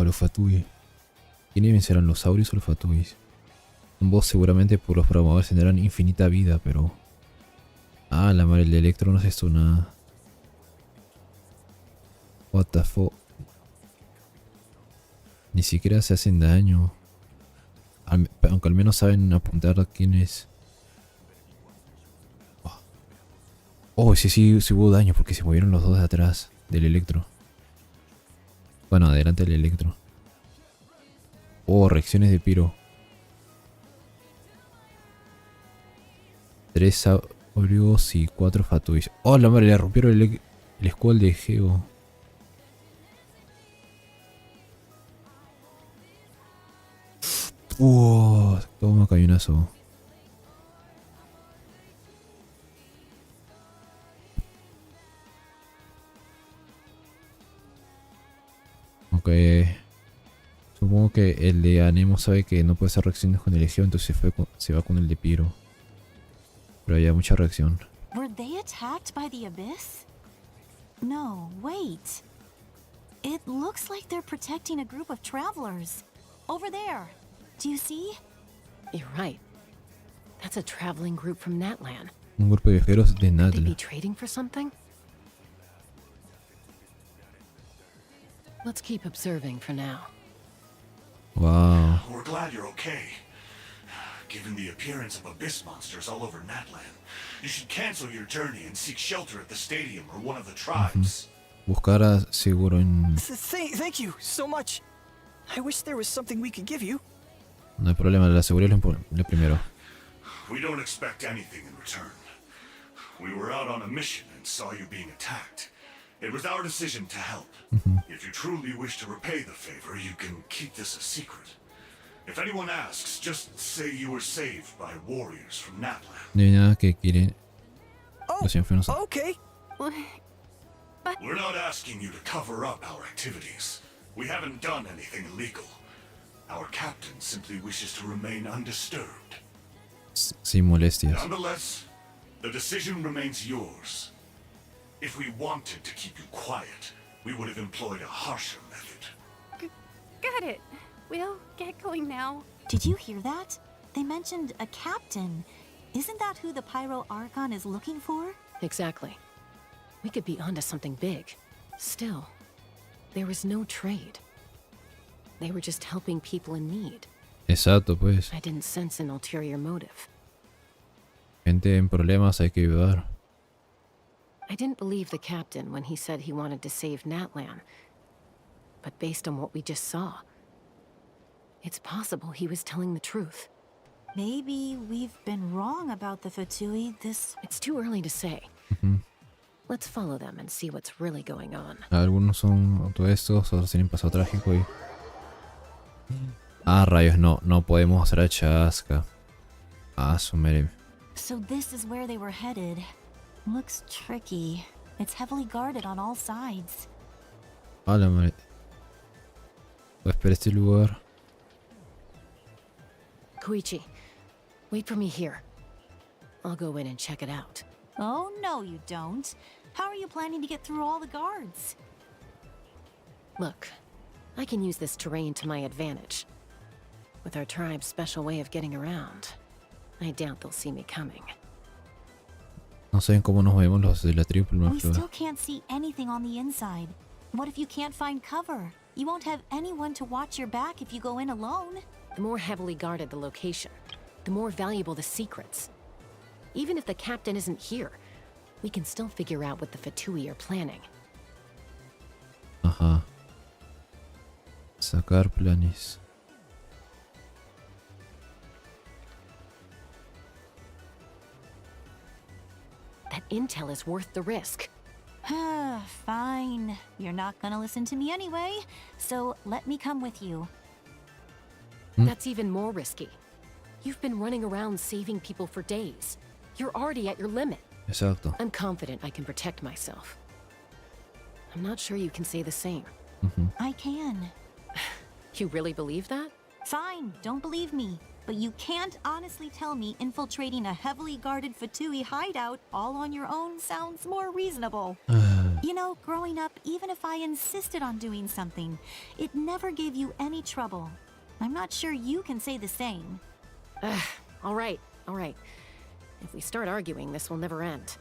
Speaker 1: Los Fatui. ¿Quiénes serán, los Saurios o los Fatuis? Ambos seguramente por los programadores tendrán infinita vida, pero... Ah, la madre, el de Electro no es esto nada. What the fuck. Ni siquiera se hacen daño. Aunque al menos saben apuntar a quién es. Sí hubo daño porque se movieron los dos de atrás del Electro. Bueno, adelante del Electro. Reacciones de Piro. 3 Saurios y 4 Fatuis. La madre, le rompieron el escudo de Geo. Toma cañonazo. Ok. Supongo que el de Anemo sabe que no puede hacer reacciones con el Egeo, entonces se va con el de Piro. Pero había mucha reacción.
Speaker 14: Were they attacked by the abyss? No, wait. It looks like they're protecting a group of travelers. Over there. Do you see?
Speaker 12: You're right. That's a traveling group from Natlan.
Speaker 1: Un grupo de viajeros de
Speaker 12: Could they be
Speaker 1: Natlan.
Speaker 12: trading for something? Let's keep observing for now.
Speaker 1: Wow.
Speaker 8: We're glad you're okay. Given the appearance of abyss monsters all over Natlan, you should cancel your journey and seek shelter at the stadium or one of the tribes.
Speaker 1: Buscar seguro en...
Speaker 15: Thank you so much. I wish there was something we could give you.
Speaker 1: No hay problema, la seguridad es lo primero.
Speaker 8: We don't expect anything in return. We were out on a mission and saw you being attacked. It was our decision to help. If you truly wish to repay the favor, you can keep this a secret. If anyone asks, just say you were saved by warriors from Natlan.
Speaker 1: No hay nada que quieren. Los infiernos.
Speaker 15: Okay.
Speaker 8: We're not asking you to cover up our activities. We haven't done anything illegal. Our captain simply wishes to remain undisturbed.
Speaker 1: Sin molestias.
Speaker 8: Nonetheless, the decision remains yours. If we wanted to keep you quiet, we would have employed a harsher method.
Speaker 16: Got it. We'll get going now.
Speaker 14: Did you hear that? They mentioned a captain. Isn't that who the Pyro Archon is looking for?
Speaker 12: Exactly. We could be onto something big. Still, there was no trade. They were just helping people in need.
Speaker 1: Exacto, pues.
Speaker 12: I didn't sense an ulterior motive.
Speaker 1: Gente en problemas hay que ayudar.
Speaker 12: I didn't believe the captain when he said he wanted to save Natlan. But based on what we just saw, it's possible he was telling the truth.
Speaker 14: Maybe we've been wrong about the Fatui.
Speaker 12: It's too early to say. Let's follow them and see what's really going on.
Speaker 1: Algunos son autoestos, otros tienen pasado trágico y... Ah, rayos, no podemos hacer a chasca. Ah, su madre.
Speaker 14: So this is where they were headed. Looks tricky. It's heavily guarded on all sides.
Speaker 1: Ah, la madre. Pues espera este lugar.
Speaker 12: Koichi, wait for me here. I'll go in and check it out.
Speaker 14: Oh, no, you don't. How are you planning to get through all the guards?
Speaker 12: Look, I can use this terrain to my advantage. With our tribe's special way of getting around, I doubt they'll see me coming.
Speaker 1: No saben cómo nos vemos los de la tribu.
Speaker 14: We still can't see anything on the inside. What if you can't find cover? You won't have anyone to watch your back if you go in alone.
Speaker 12: The more heavily guarded the location, the more valuable the secrets. Even if the captain isn't here, we can still figure out what the Fatui are planning.
Speaker 1: Ajá. Sacar planes.
Speaker 12: That intel is worth the risk.
Speaker 14: Fine. You're not gonna listen to me anyway, so let me come with you.
Speaker 12: That's even more risky. You've been running around saving people for days. You're already at your limit.
Speaker 1: Exacto.
Speaker 12: I'm confident I can protect myself. I'm not sure you can say the same.
Speaker 14: I can.
Speaker 12: You really believe that?
Speaker 14: Fine, don't believe me. But you can't honestly tell me infiltrating a heavily guarded Fatui hideout all on your own sounds more reasonable. You know, growing up, even if I insisted on doing something, it never gave you any trouble. I'm not sure you can say the same.
Speaker 12: All right. If we start arguing, this will never end.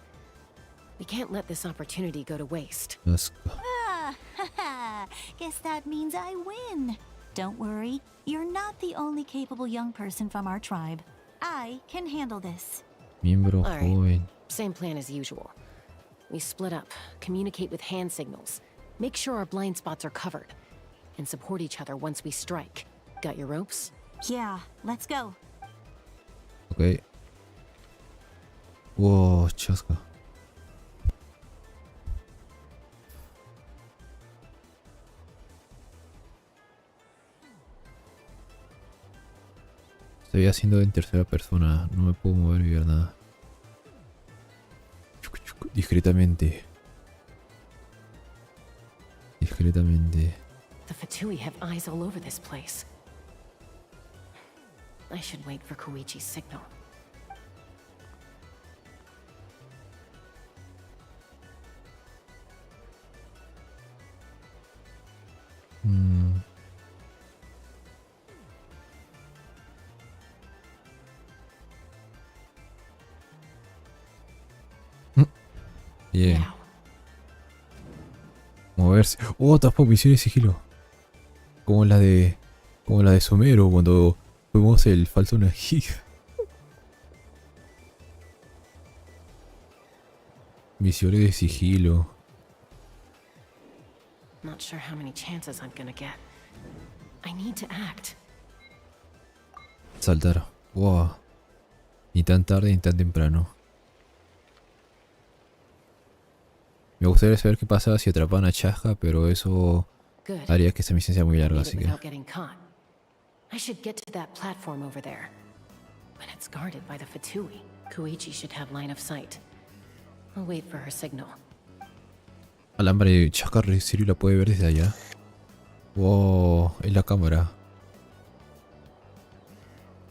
Speaker 12: We can't let this opportunity go to waste.
Speaker 1: Let's go.
Speaker 14: Guess that means I win. Don't worry, you're not the only capable young person from our tribe. I can handle this.
Speaker 1: Miembro joven.
Speaker 12: Same plan as usual. We split up, communicate with hand signals, make sure our blind spots are covered, and support each other once we strike. Got your ropes?
Speaker 14: Yeah, let's go.
Speaker 1: Okay. Wow, chasca. Estoy haciendo en tercera persona. No me puedo mover ni ver nada. Discretamente.
Speaker 12: The Fatui have eyes all over this place. I should wait for Koichi's signal.
Speaker 1: Bien. Moverse. Oh, tampoco misión de sigilo. Como la de Somero cuando fuimos el falso Najig. Misiones de sigilo.
Speaker 12: Not sure how many chances I'm gonna get. I need to act.
Speaker 1: Saltar. Wow. Ni tan tarde ni tan temprano. Me gustaría saber qué pasa si atrapan a Chasca, pero eso haría que esta misión sea muy larga, así que...
Speaker 12: I should get to that platform over there. But it's guarded by the Fatui. Koichi should have line of sight. I'll wait for her signal.
Speaker 1: Alambre de chascar, Sirio la puede ver desde allá. Wow, es la cámara.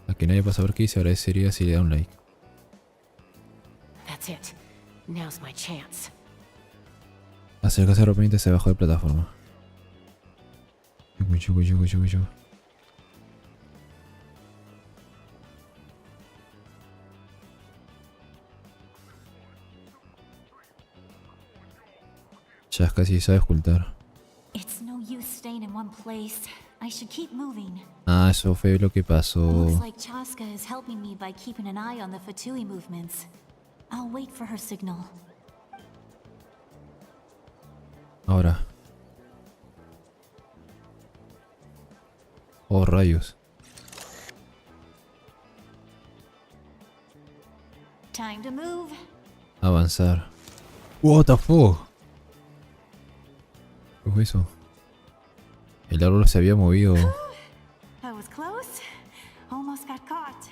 Speaker 1: A que nadie va a saber qué dice, agradecería si le da un like.
Speaker 12: That's it. Now's my chance.
Speaker 1: Acercarse rápidamente hacia abajo de plataforma. Chucu. Chasca sí sabe ocultar.
Speaker 14: It's no use staying in one place. I should keep moving.
Speaker 1: Ah, eso fue lo que pasó.
Speaker 14: Looks like Chaska is helping me by keeping an eye on the Fatui movements. I'll wait for her signal.
Speaker 1: Ahora. Oh, rayos.
Speaker 14: Time to move.
Speaker 1: Avanzar. What the fuck? ¿Qué fue eso? El árbol se había movido.
Speaker 14: That was close. Almost got caught.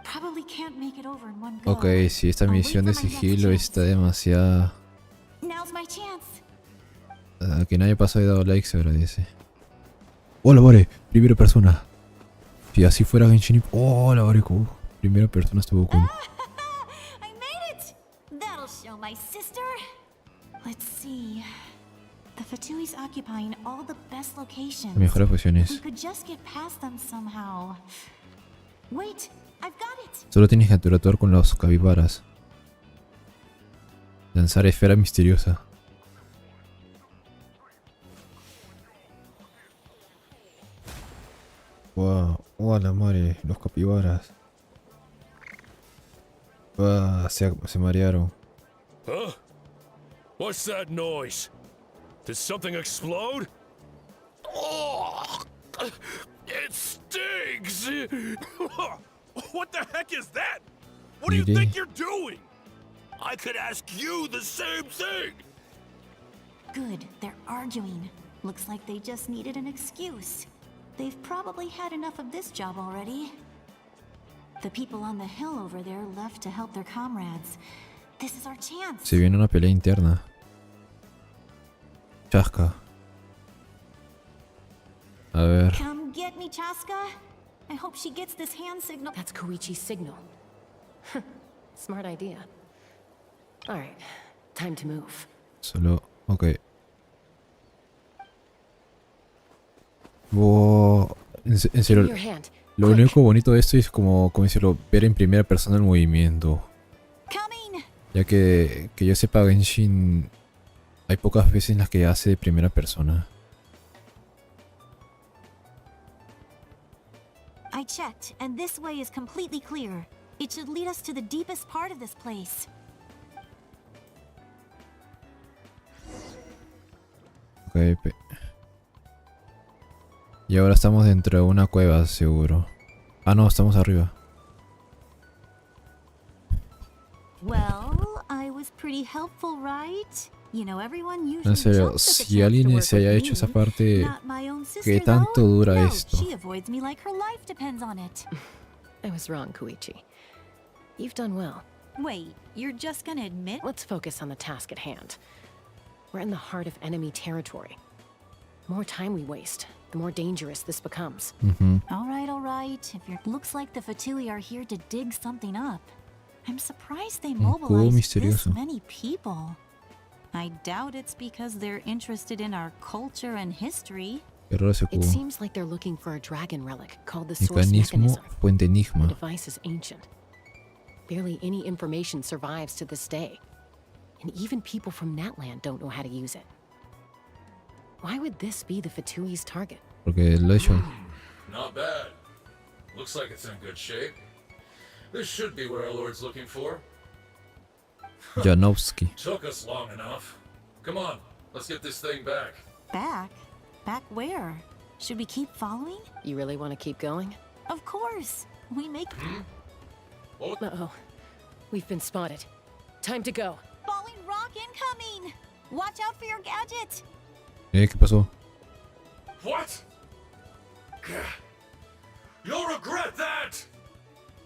Speaker 14: Probably can't make it over in one go.
Speaker 1: Ok, si esta misión de sigilo está demasiado...
Speaker 14: Now's my chance.
Speaker 1: A que nadie pasó y dado like se agradece. Hola, vale, primera persona. Si así fuera Genshin Impact. Hola, vale, primera persona estuvo cool.
Speaker 14: I made it. That'll show my sister. Let's see. The Fatui's occupying all the best locations.
Speaker 1: Mejores
Speaker 14: We
Speaker 1: opciones.
Speaker 14: could just get past them somehow. Wait, I've got it.
Speaker 1: Solo tienes que interactuar con los capibaras. Lanzar esfera misteriosa. Wow, la madre, los capibaras. Se marearon.
Speaker 17: Huh? What's that noise? Did something explode? Oh, it stinks! What the heck is that? What do you think you're doing? I could ask you the same thing!
Speaker 14: Good, they're arguing. Looks like they just needed an excuse. They've probably had enough of this job already. The people on the hill over there left to help their comrades. This is our chance.
Speaker 1: Se viene una pelea interna. Chasca. A ver.
Speaker 14: Come get me, Chaska. I hope she gets this hand signal.
Speaker 12: That's Koichi's signal. Smart idea. Alright, time to move.
Speaker 1: Solo... Ok. Wow. En serio, lo único bonito de esto es como decirlo, ver en primera persona el movimiento. Ya que yo sepa, Genshin hay pocas veces en las que hace de primera persona.
Speaker 14: I checked, and this way is completely clear. It should lead us to the deepest part of this place.
Speaker 1: Ok, y ahora estamos dentro de una cueva, seguro. Ah, no, estamos arriba.
Speaker 14: Well, I was pretty helpful, right? You know, everyone usually
Speaker 1: En serio,
Speaker 14: jumps at the
Speaker 1: si
Speaker 14: chance
Speaker 1: alguien
Speaker 14: to work
Speaker 1: se haya
Speaker 14: with
Speaker 1: hecho
Speaker 14: me.
Speaker 1: esa parte,
Speaker 14: Not my own sister,
Speaker 1: ¿qué tanto
Speaker 14: though.
Speaker 1: dura
Speaker 14: No,
Speaker 1: esto?
Speaker 14: she avoids me like her life depends on it.
Speaker 12: I was wrong, Koichi. You've done well.
Speaker 14: Wait, you're just gonna admit?
Speaker 12: Let's focus on the task at hand. We're in the heart of enemy territory. The more time we waste, the more dangerous this becomes.
Speaker 14: All right. If you're... Looks like the Fatui are here to dig something up. I'm surprised they
Speaker 1: cubo
Speaker 14: mobilized this
Speaker 1: misterioso.
Speaker 14: many people. I doubt it's because they're interested in our culture and history.
Speaker 1: Qué raro ese
Speaker 12: It
Speaker 1: cubo.
Speaker 12: seems like they're looking for a dragon relic called the source
Speaker 1: Mecanismo
Speaker 12: mechanism.
Speaker 1: Fuente
Speaker 12: The
Speaker 1: Enigma.
Speaker 12: device is ancient. Barely any information survives to this day. And even people from Natlan don't know how to use it. Why would this be the Fatui's target?
Speaker 1: Porque lo he hecho.
Speaker 18: Not bad. Looks like it's in good shape. This should be what our Lord's looking for.
Speaker 1: Janowski.
Speaker 18: Took us long enough. Come on, let's get this thing back.
Speaker 14: Back? Back where? Should we keep following?
Speaker 12: You really want to keep going?
Speaker 14: Of course. We make...
Speaker 12: Uh-oh. We've been spotted. Time to go.
Speaker 14: Falling rock incoming! Watch out for your gadget!
Speaker 1: ¿Qué pasó?
Speaker 18: What? You'll regret that!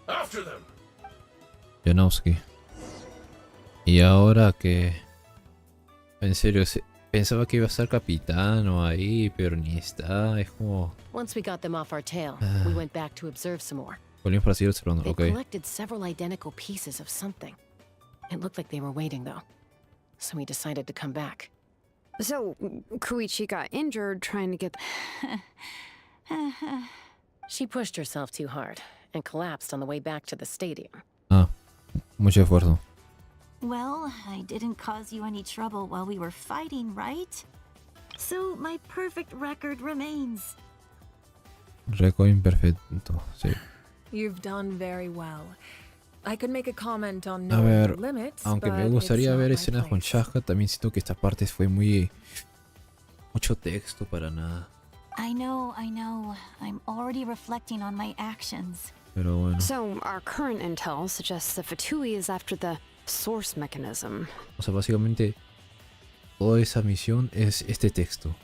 Speaker 18: After them!
Speaker 1: Janowski. ¿Y ahora qué? En serio, pensaba que iba a ser capitán o ahí, pero ni está. Es como...
Speaker 12: Once we got them off our tail, we went back to observe some more.
Speaker 1: Volvimos para seguir observando,
Speaker 12: They
Speaker 1: ok.
Speaker 12: collected several identical pieces of something. It looked like they were waiting, though. So we decided to come back.
Speaker 3: So, Koichi got injured trying to get...
Speaker 12: She pushed herself too hard and collapsed on the way back to the stadium.
Speaker 1: Ah, mucho esfuerzo.
Speaker 14: Well, I didn't cause you any trouble while we were fighting, right? So my perfect record remains.
Speaker 1: Récord imperfecto, sí.
Speaker 13: You've done very well. I could make a comment on
Speaker 1: A
Speaker 13: knowing
Speaker 1: ver,
Speaker 13: your limits,
Speaker 1: aunque me
Speaker 13: but
Speaker 1: gustaría
Speaker 13: it's
Speaker 1: ver
Speaker 13: not my
Speaker 1: escenas con
Speaker 13: place.
Speaker 1: Shaka, también siento que esta parte fue muy... mucho texto para nada.
Speaker 14: I know. I'm already reflecting on my actions.
Speaker 1: Pero bueno.
Speaker 3: So, our current intel suggests that Fatui is after the source mechanism.
Speaker 1: O sea, básicamente, toda esa misión es este texto.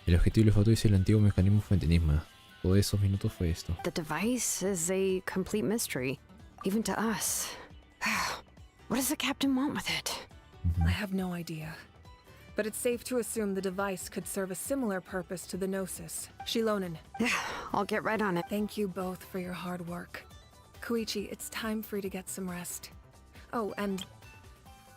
Speaker 1: El objetivo de Fatui es el antiguo mecanismo fuentenisma. Todos esos minutos fue esto.
Speaker 3: The device is a complete mystery, even to us. What does the captain want with it?
Speaker 13: I have no idea. But it's safe to assume the device could serve a similar purpose to the Gnosis. Shilonen.
Speaker 3: I'll get right on it.
Speaker 13: Thank you both for your hard work. Koichi, it's time for you to get some rest. Oh, and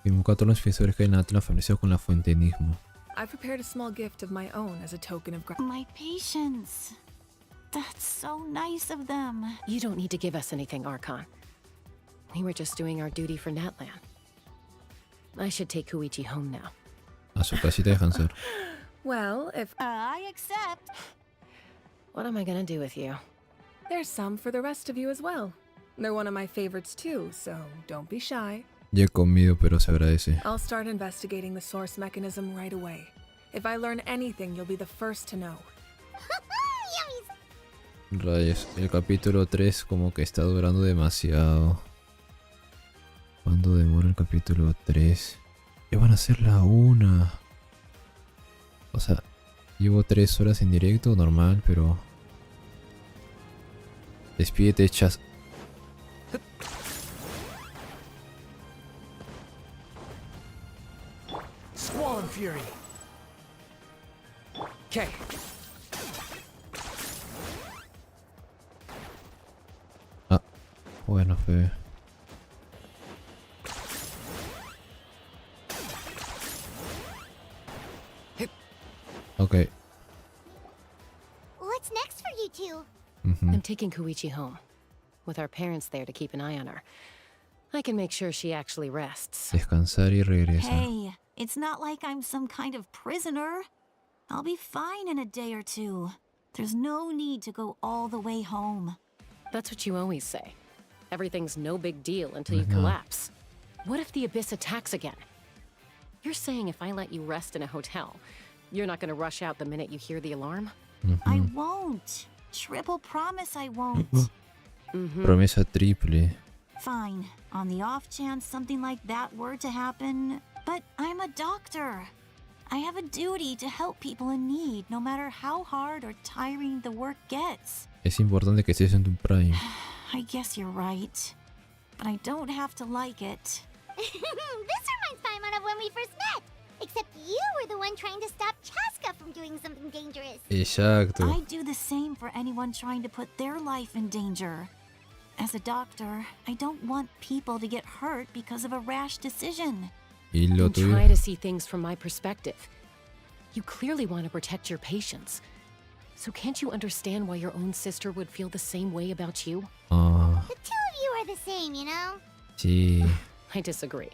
Speaker 1: Vimos 4 los defensores que Natlan falleció con la fuentenismo.
Speaker 13: I prepared a small gift of my own as a token of gratitude.
Speaker 14: My patience. That's so nice of them.
Speaker 12: You don't need to give us anything, Archon. We were just doing our duty for Natlan. I should take Koichi home now.
Speaker 1: A su casita de Hansel.
Speaker 13: Well, if
Speaker 14: I accept.
Speaker 12: What am I gonna do with you?
Speaker 13: There's some for the rest of you as well. They're one of my favorites too, so don't be shy.
Speaker 1: Ya he comido, pero se agradece.
Speaker 13: I'll start investigating the source mechanism right away. If I learn anything, you'll be the first to know.
Speaker 1: Rayos, el capítulo 3 como que está durando demasiado. ¿Cuándo demora el capítulo 3? Ya van a ser la 1. O sea, llevo 3 horas en directo, normal, pero... Despídete, Chas.
Speaker 15: Squall and Fury. Okay.
Speaker 1: Ah, bueno, fue... Okay.
Speaker 2: What's next for you two?
Speaker 12: I'm taking Koichi home. With our parents there to keep an eye on her. I can make sure she actually rests.
Speaker 1: Descansar y regresar.
Speaker 14: Hey, it's not like I'm some kind of prisoner. I'll be fine in a day or two. There's no need to go all the way home.
Speaker 12: That's what you always say. Everything's no big deal until you collapse. What if the Abyss attacks again? You're saying if I let you rest in a hotel, you're not gonna rush out the minute you hear the alarm?
Speaker 14: I won't. Triple promise I won't.
Speaker 1: Promesa triple.
Speaker 14: Fine. On the off chance something like that were to happen, but I'm a doctor. I have a duty to help people in need, no matter how hard or tiring the work gets.
Speaker 1: Es importante que estés en tu prime.
Speaker 14: I guess you're right. But I don't have to like it.
Speaker 2: This reminds Paimon of when we first met. Except you were the one trying to stop Chaska from doing something dangerous.
Speaker 1: Exacto.
Speaker 14: I'd do the same for anyone trying to put their life in danger. As a doctor, I don't want people to get hurt because of a rash decision.
Speaker 1: Y lo
Speaker 12: And
Speaker 1: tuyo.
Speaker 12: try to see things from my perspective. You clearly want to protect your patients. So can't you understand why your own sister would feel the same way about you?
Speaker 1: Ah,
Speaker 2: The two of you are the same, you know?
Speaker 1: sí.
Speaker 12: I disagree.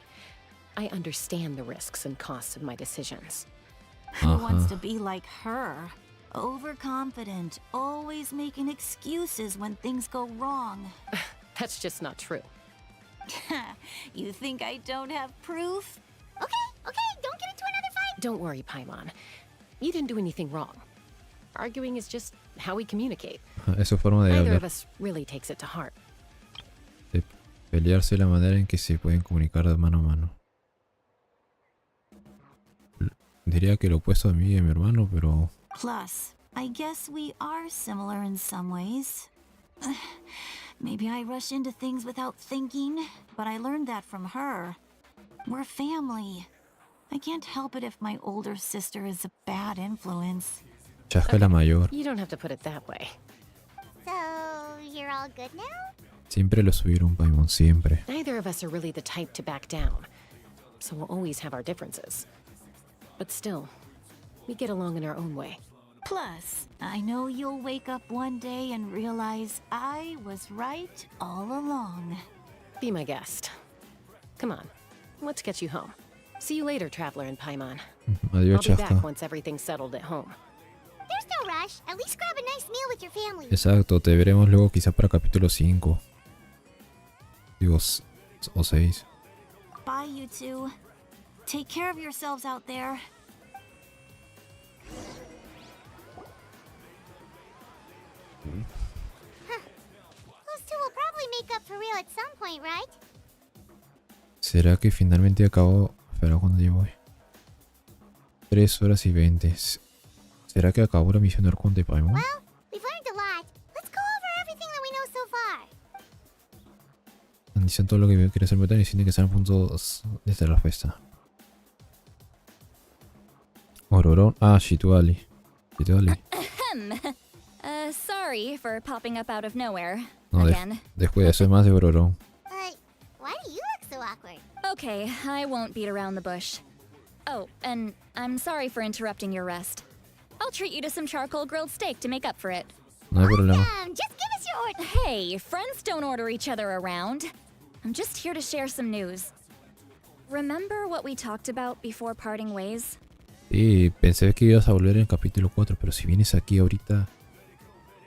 Speaker 12: I understand the risks and costs of my decisions.
Speaker 14: Who wants to be like her? Overconfident, always making excuses when things go wrong.
Speaker 12: That's just not true.
Speaker 14: You think I don't have proof?
Speaker 2: Okay, don't get into another fight.
Speaker 12: Don't worry, Paimon. You didn't do anything wrong. Arguing is just how we communicate.
Speaker 1: Es su forma de
Speaker 12: Neither of
Speaker 1: hablar.
Speaker 12: us really takes it to heart.
Speaker 1: De pelearse la manera en que se pueden comunicar de mano a mano. Diría que lo opuesto a mí y a mi hermano, pero...
Speaker 14: Plus, I guess we are similar in some ways. Maybe I rush into things without thinking, but I learned that from her. We're family. I can't help it if my older sister is a bad influence.
Speaker 1: Chasca la mayor.
Speaker 12: You don't have to put it that way.
Speaker 2: So, you're all good now?
Speaker 1: Siempre lo subieron, Paimon, siempre.
Speaker 12: Neither of us are really the type to back down, so we'll always have our differences. But still, we get along in our own way.
Speaker 14: Plus, I know you'll wake up one day and realize I was right all along.
Speaker 12: Be my guest. Come on, let's get you home. See you later, Traveler and Paimon.
Speaker 1: Adiós,
Speaker 12: I'll be back
Speaker 1: Chasca.
Speaker 12: once everything's settled at home.
Speaker 2: There's no rush. At least grab a nice meal with your family.
Speaker 1: Exacto, te veremos luego quizá para capítulo 5. Digo, o 6.
Speaker 14: Bye, you two. Take care of yourselves out there.
Speaker 2: Those two will probably make up for real at some point, right?
Speaker 1: ¿Será que finalmente acabó? Espera, ¿cuándo llevo hoy? 3 horas y 20. ¿Será que acabó la misión de Arconte, Paimon?
Speaker 2: Well, we've learned a lot. Let's go over everything that we know so far.
Speaker 1: Dicen todo lo que quiere hacer Metal y tiene que estar en puntos desde la fiesta. Ororón. Ah, Shituali.
Speaker 4: Sorry for popping up out of nowhere.
Speaker 1: No,
Speaker 4: again.
Speaker 1: Después de eso es más de Ororón.
Speaker 2: Why do you look so awkward?
Speaker 4: Okay, I won't beat around the bush. Oh, and I'm sorry for interrupting your rest. I'll treat you to some charcoal grilled steak to make up for it.
Speaker 1: No hay problema.
Speaker 2: Just give us your order.
Speaker 4: Hey, friends don't order each other around. I'm just here to share some news. Remember what we talked about before parting ways?
Speaker 1: Sí, pensé que ibas a volver en el capítulo 4, pero si vienes aquí ahorita...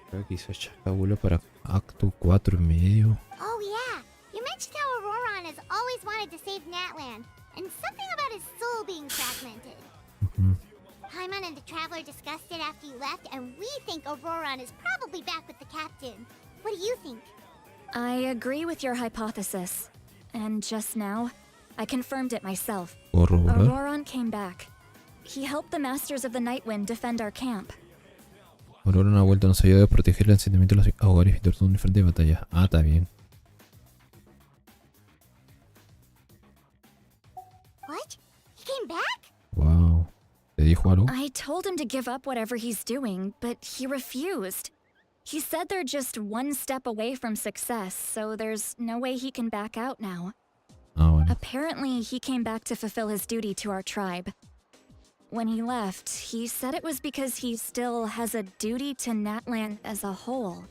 Speaker 1: Creo que quizás Chasca vuelve para acto 4 y medio.
Speaker 2: Oh yeah, you mentioned how Auroron has always wanted to save Natlan, and something about his soul being fragmented. Paimon and the Traveler discussed it after you left, and we think Auroron is probably back with the captain. What do you think?
Speaker 4: I agree with your hypothesis. And just now, I confirmed it myself. Auroron came back. He helped the Masters of the Nightwind defend our camp.
Speaker 1: Auroron ha vuelto, nos ayuda a proteger el asentamiento de los ahogares y torturar un frente de batalla. Ah, está bien.
Speaker 2: What? He came back?
Speaker 1: Wow. ¿Te dijo algo?
Speaker 4: I told him to give up whatever he's doing, but he refused. He said they're just one step away from success, so there's no way he can back out now.
Speaker 1: Ah, bueno.
Speaker 4: Apparently, he came back to fulfill his duty to our tribe. When he left, he said it was because he still has a duty to Natlan as a whole.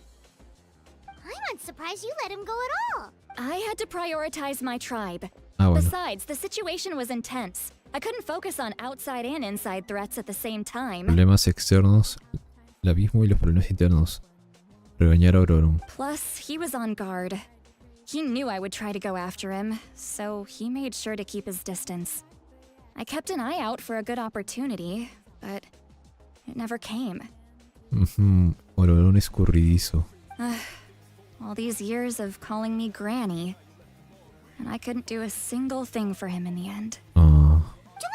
Speaker 2: I'm not surprised you let him go at all.
Speaker 4: I had to prioritize my tribe.
Speaker 1: Ah, bueno.
Speaker 4: Besides, the situation was intense. I couldn't focus on outside and inside threats at the same time.
Speaker 1: Problemas externos, el abismo y los problemas internos. Regañar a Auroron.
Speaker 4: Plus, he was on guard. He knew I would try to go after him, so he made sure to keep his distance. I kept an eye out for a good opportunity, but it never came.
Speaker 1: Auroron escurridizo.
Speaker 4: All these years of calling me Granny, and I couldn't do a single thing for him in the end.
Speaker 2: Don't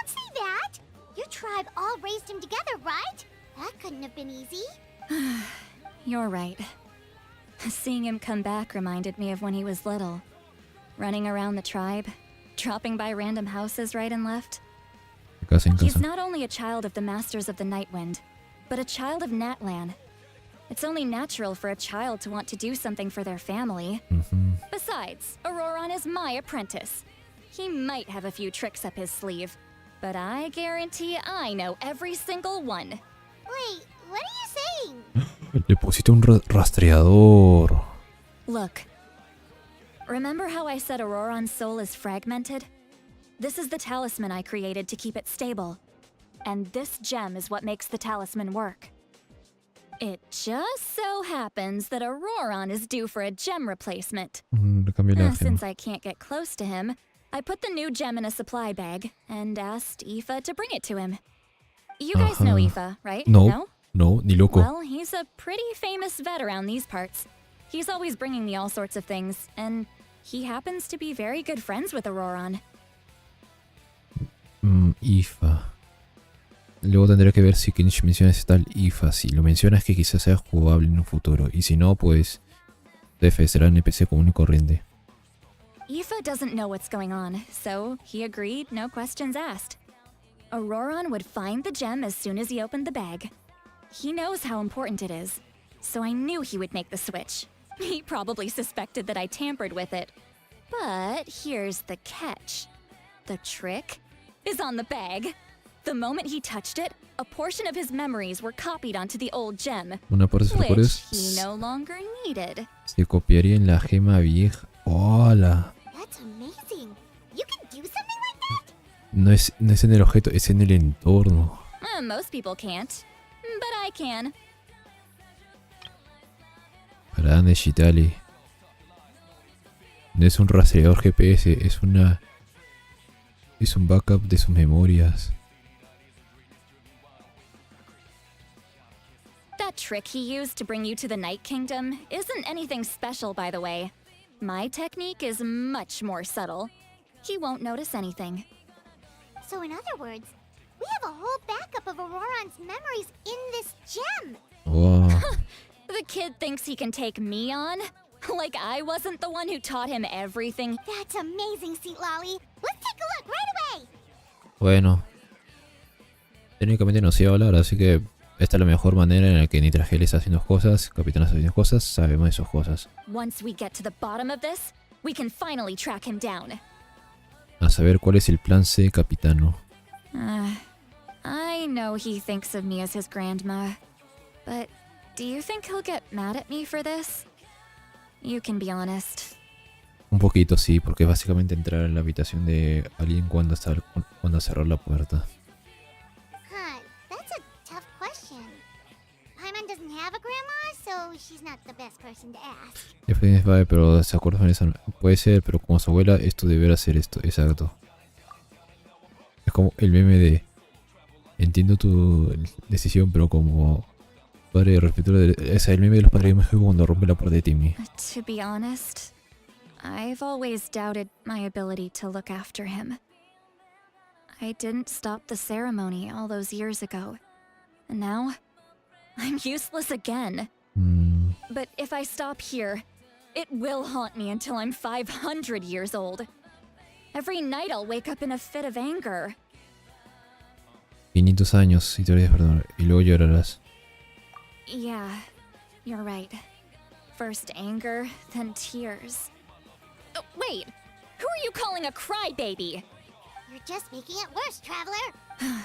Speaker 2: say that! Your tribe all raised him together, right? That couldn't have been easy.
Speaker 4: You're right. Seeing him come back reminded me of when he was little. Running around the tribe, dropping by random houses right and left. He's not only a child of the Masters of the Nightwind, but a child of Natlan. It's only natural for a child to want to do something for their family. Besides, Auroron is my apprentice. He might have a few tricks up his sleeve, but I guarantee I know every single one.
Speaker 2: Wait, what are you saying?
Speaker 1: Le pusiste un rastreador.
Speaker 4: Look. Remember how I said Auroron's soul is fragmented? This is the talisman I created to keep it stable. And this gem is what makes the talisman work. It just so happens that Auroron is due for a gem replacement. Since I can't get close to him, I put the new gem in a supply bag and asked Aoife to bring it to him. You guys know Aoife, right?
Speaker 1: No, ni loco.
Speaker 4: Well, he's a pretty famous vet around these parts. He's always bringing me all sorts of things, and he happens to be very good friends with Auroron.
Speaker 1: Aoife. Luego tendré que ver si Kench mencionas tal Aoife. Si lo mencionas que quizás sea jugable en un futuro. Y si no, pues... TF será NPC común y corriente.
Speaker 4: Aoife doesn't know what's going on, so he agreed, no questions asked. Auroron would find the gem as soon as he opened the bag. He knows how important it is, so I knew he would make the switch. He probably suspected that I tampered with it. But here's the catch. The trick is on the bag. The moment he touched it, a portion of his memories were copied onto the old gem,
Speaker 1: Una parte de sus
Speaker 4: which
Speaker 1: recuerdos
Speaker 4: he no longer needed.
Speaker 1: se copiaría en la gema vieja. ¡Hola!
Speaker 2: That's amazing. You can do something like that?
Speaker 1: No es en el objeto, es en el entorno.
Speaker 4: Most people can't, but I can.
Speaker 1: Grande Shitali. No es un rastreador GPS, es un backup de sus memorias.
Speaker 4: That trick he used to bring you to the Night Kingdom isn't anything special, by the way. My technique is much more subtle. He won't notice anything.
Speaker 2: So in other words, we have a whole backup of Auroron's memories in this gem.
Speaker 1: Wow.
Speaker 4: The kid thinks he can take me on? Like I wasn't the one who taught him everything.
Speaker 2: That's amazing, Seat Lolly. Let's take a look right away.
Speaker 1: Bueno. Técnicamente no sé hablar, así que esta es la mejor manera en la que Nitragel está haciendo cosas, Capitán está haciendo cosas, sabemos de sus cosas.
Speaker 4: Once we get to the bottom of this, we can finally track him down.
Speaker 1: A saber cuál es el plan C, Capitano.
Speaker 4: I know he thinks of me as his grandma, but do you think he'll get mad at me for this? You can be honest.
Speaker 1: Un poquito sí, porque es básicamente entrar en la habitación de alguien cuando cerró la puerta.
Speaker 2: Huh, that's a tough question. Paimon doesn't have a grandma, so she's not the best person to ask.
Speaker 1: Pero se acuerdan de eso. Puede ser, pero como su abuela, esto deberá ser esto, exacto. Es como el meme de entiendo tu decisión, pero como padre respetuoso es el meme de los padres de México cuando rompe la puerta de Timmy.
Speaker 4: To be honest, I've always doubted my ability to look after him. I didn't stop the ceremony all those years ago, and now I'm useless again. But if I stop here, it will haunt me until I'm 500 years old. Every night I'll wake up in a fit of anger.
Speaker 1: 500 años y te olvidas perdonar, y luego llorarás.
Speaker 4: Yeah, you're right. First anger, then tears. Oh, wait! Who are you calling a crybaby?
Speaker 2: You're just making it worse, Traveler.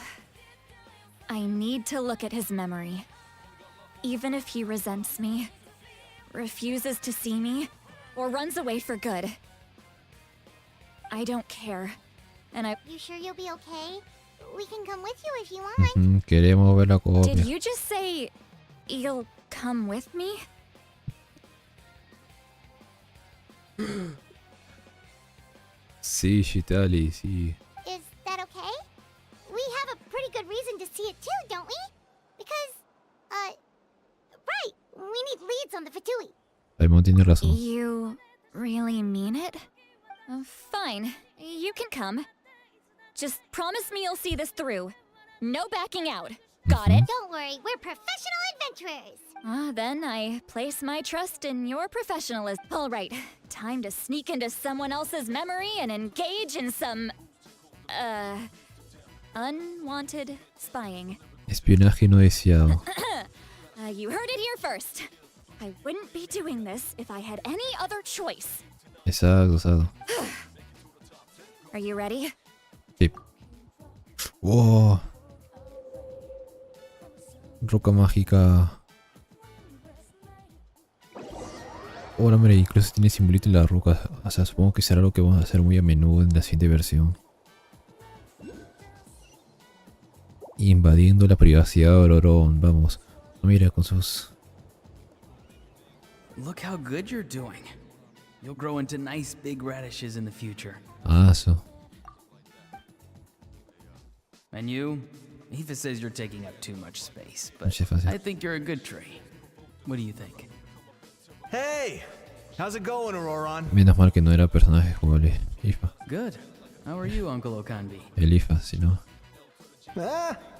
Speaker 4: I need to look at his memory. Even if he resents me, refuses to see me, or runs away for good. I don't care. And
Speaker 2: You sure you'll be okay? We can come with you if you want.
Speaker 1: Queremos ver la copia.
Speaker 4: Did you just say you'll come with me?
Speaker 1: Sí, Shitali, sí.
Speaker 2: Is that okay? We have a pretty good reason to see it too, don't we? Because, right, we need leads on the Fatui.
Speaker 1: Paimon tiene razón.
Speaker 4: You really mean it? Fine, you can come. Just promise me you'll see this through. No backing out. Got it?
Speaker 2: Don't worry, we're professional adventurers.
Speaker 4: Then I place my trust in your professionalism. All right, time to sneak into someone else's memory and engage in some, unwanted spying.
Speaker 1: Espionaje no deseado.
Speaker 4: You heard it here first. I wouldn't be doing this if I had any other choice.
Speaker 1: Exacto.
Speaker 4: Are you ready?
Speaker 1: Sí. Wow. Roca mágica. Ahora, mira, incluso tiene simbolito en la roca. O sea, supongo que será algo que vamos a hacer muy a menudo en la siguiente versión. Invadiendo la privacidad de Auroron. Vamos. Mira con sus...
Speaker 6: Look how good you're doing. You'll grow into nice big radishes in the future.
Speaker 1: So.
Speaker 6: And you? Aoife says you're taking up too much space, but I think you're a good tree. What do you think?
Speaker 19: Hey! How's it going, Auroron?
Speaker 1: Menos mal que no era personaje jugable. IFA.
Speaker 6: Good. How are you, Uncle Okanbi?
Speaker 1: El IFA, si no.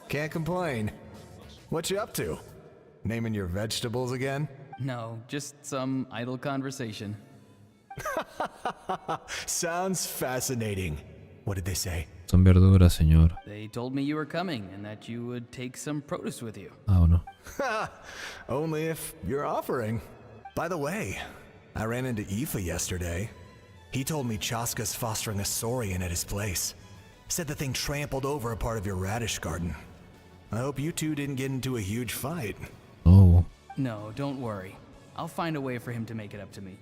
Speaker 19: Can't complain. What you up to? Naming your vegetables again?
Speaker 6: No, just some idle conversation.
Speaker 19: Sounds fascinating. What did they say?
Speaker 1: Son verduras, señor.
Speaker 6: They told me you were coming and that you would take some produce with you.
Speaker 1: Ah, ¿o no?
Speaker 19: Only if you're offering. By the way, I ran into Aoife yesterday. He told me Chaska's fostering a saurian at his place. Said the thing trampled over a part of your radish garden. I hope you two didn't get into a huge fight.
Speaker 1: Oh.
Speaker 6: No, don't worry. I'll find a way for him to make it up to me.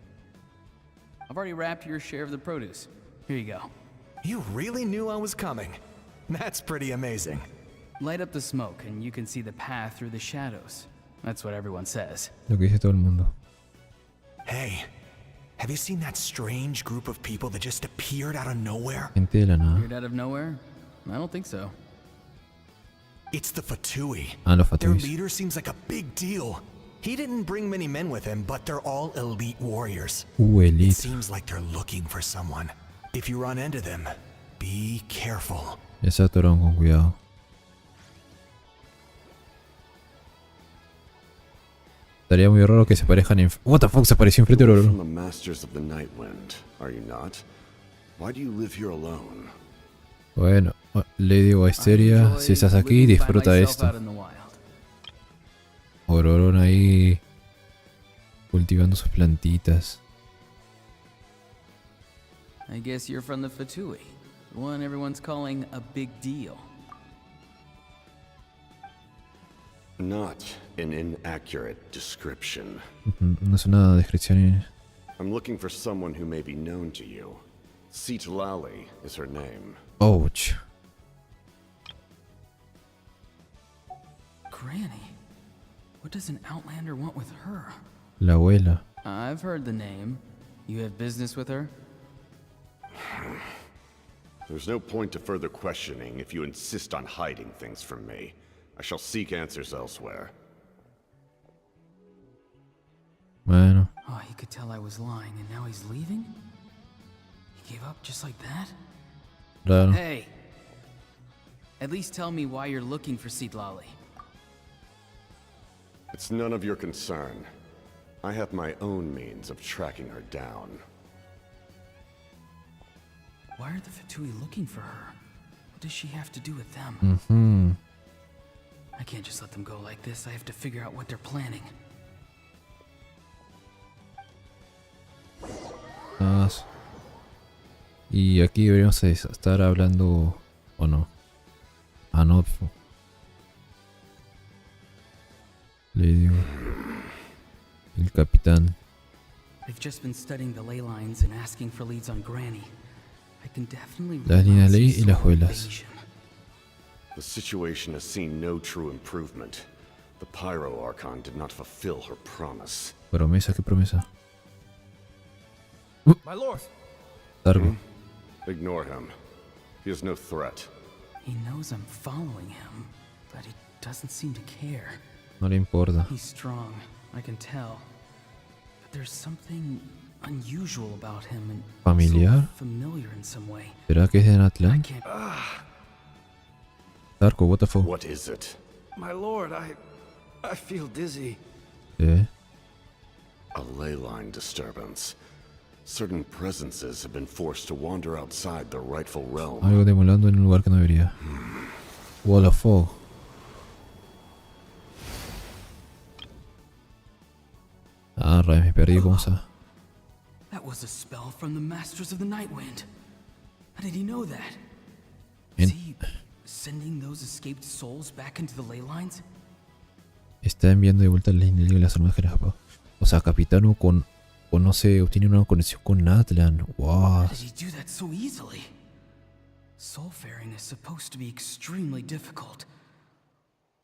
Speaker 6: I've already wrapped your share of the produce. Here you go.
Speaker 19: You really knew I was coming. That's pretty amazing.
Speaker 6: Light up the smoke and you can see the path through the shadows. That's what everyone says.
Speaker 1: Lo que dice todo el mundo.
Speaker 19: Hey, have you seen that strange group of people that just appeared out of nowhere?
Speaker 1: Gente de la nada.
Speaker 6: Appeared out of nowhere? I don't think so.
Speaker 19: It's the Fatui.
Speaker 1: Ah, los
Speaker 19: Their
Speaker 1: Fatuis.
Speaker 19: leader seems like a big deal. He didn't bring many men with him, but they're all elite warriors. It
Speaker 1: Elite.
Speaker 19: seems like they're looking for someone. If you run into them, be careful.
Speaker 1: Ya se atoraron con cuidado. Estaría muy raro que se parejan en... What the fuck, se apareció enfrente de
Speaker 7: You're from
Speaker 1: oro.
Speaker 7: the Masters of the Night Wind, are you not? Why do you live here alone?
Speaker 1: Bueno, le digo a Histeria, si estás aquí, disfruta de esto. Ororón ahí cultivando sus plantitas.
Speaker 6: I guess you're from the Fatui, the one everyone's calling a big deal.
Speaker 7: Not an inaccurate description.
Speaker 1: No es una descripción.
Speaker 7: I'm looking for someone who may be known to you. Citlali is her name.
Speaker 1: Ouch.
Speaker 6: Granny? What does an Outlander want with her?
Speaker 1: La abuela.
Speaker 6: I've heard the name. You have business with her?
Speaker 7: There's no point to further questioning if you insist on hiding things from me. I shall seek answers elsewhere.
Speaker 1: Bueno.
Speaker 6: Oh, he could tell I was lying and now he's leaving? He gave up just like that?
Speaker 1: Raro.
Speaker 6: Hey! At least tell me why you're looking for Citlali.
Speaker 7: It's none of your concern. I have my own means of tracking her down.
Speaker 6: Why are the Fatui looking for her? What does she have to do with them?
Speaker 1: Mm-hmm.
Speaker 6: I can't just let them go like this. I have to figure out what they're planning.
Speaker 1: Nada más. Y aquí deberíamos estar hablando... ¿O no? Ah, no. Le digo. El capitán.
Speaker 6: They've just been studying the ley lines and asking for leads on Granny. I can definitely
Speaker 1: Las líneas de ley y las juelas.
Speaker 7: The situation has seen no true improvement. The Pyro Archon did not fulfill her promise.
Speaker 1: Promesa, ¿qué promesa?
Speaker 15: My lord.
Speaker 1: Largo.
Speaker 7: Ignore him. He is no threat.
Speaker 6: He knows I'm following him, but he doesn't seem to care.
Speaker 1: No le importa.
Speaker 6: He's strong, I can tell. But there's something unusual about him and
Speaker 1: ¿Familiar?
Speaker 6: sort of familiar in some way.
Speaker 1: ¿Será que es de Natlan?
Speaker 6: I can't...
Speaker 1: Darko, what the fuck?
Speaker 7: What is it?
Speaker 15: My lord, I feel dizzy.
Speaker 1: ¿Eh?
Speaker 7: A ley line disturbance. Certain presences have been forced to wander outside their rightful realm.
Speaker 1: Algo demolando en un lugar que no debería. What the fuck? Ah, rayos, me perdí, ¿cómo está?
Speaker 6: That was a spell from the Masters of the Night Wind. How did he know that?
Speaker 1: En-
Speaker 6: Is he sending those escaped souls back into the ley lines?
Speaker 1: Está enviando de vuelta las líneas de las armas que las... O sea, Capitano con... O no sé, obtiene una conexión con Natlan. Wow.
Speaker 6: How did he do that so easily? Soulfaring is supposed to be extremely difficult.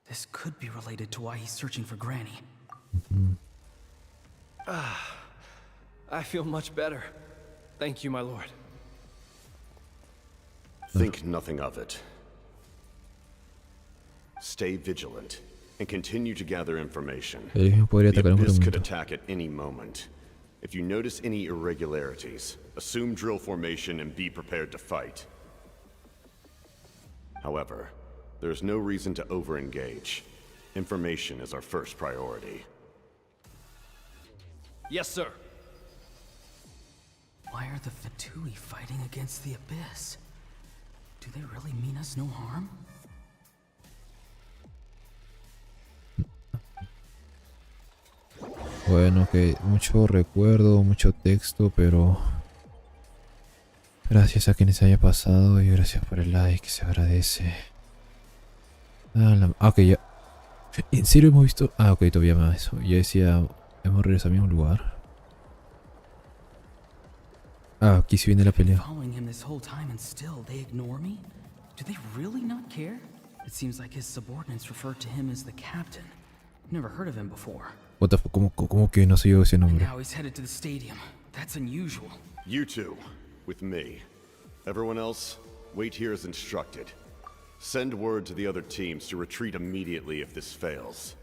Speaker 6: This could be related to why he's searching for Granny.
Speaker 15: I feel much better. Thank you, my lord.
Speaker 7: Think nothing of it. Stay vigilant and continue to gather information.
Speaker 1: El mismo podría
Speaker 7: The
Speaker 1: atacar en
Speaker 7: Abyss
Speaker 1: cualquier
Speaker 7: could
Speaker 1: momento.
Speaker 7: attack at any moment. If you notice any irregularities, assume drill formation and be prepared to fight. However, there is no reason to over-engage. Information is our first priority.
Speaker 15: Yes, sir.
Speaker 6: Why are the Fatui fighting against the Abyss? Do they really mean us no harm?
Speaker 1: Bueno, que mucho recuerdo, mucho texto, pero gracias a quienes haya pasado y gracias por el like, se agradece. Ok, ya. ¿En serio hemos visto? Ok, todavía más eso. Yo decía, hemos regresado al mismo lugar. Aquí sí viene la pelea.
Speaker 6: Following him this whole time and still they ignore me? Do they really not care? It seems like his subordinates refer to him as the captain. Never heard of him before.
Speaker 1: What the fuck? ¿Cómo que no sé yo ese nombre?
Speaker 6: Now he's headed to the stadium. That's unusual.
Speaker 7: You two, with me. Everyone else, wait here as instructed. Send word to the other teams to retreat immediately if this fails.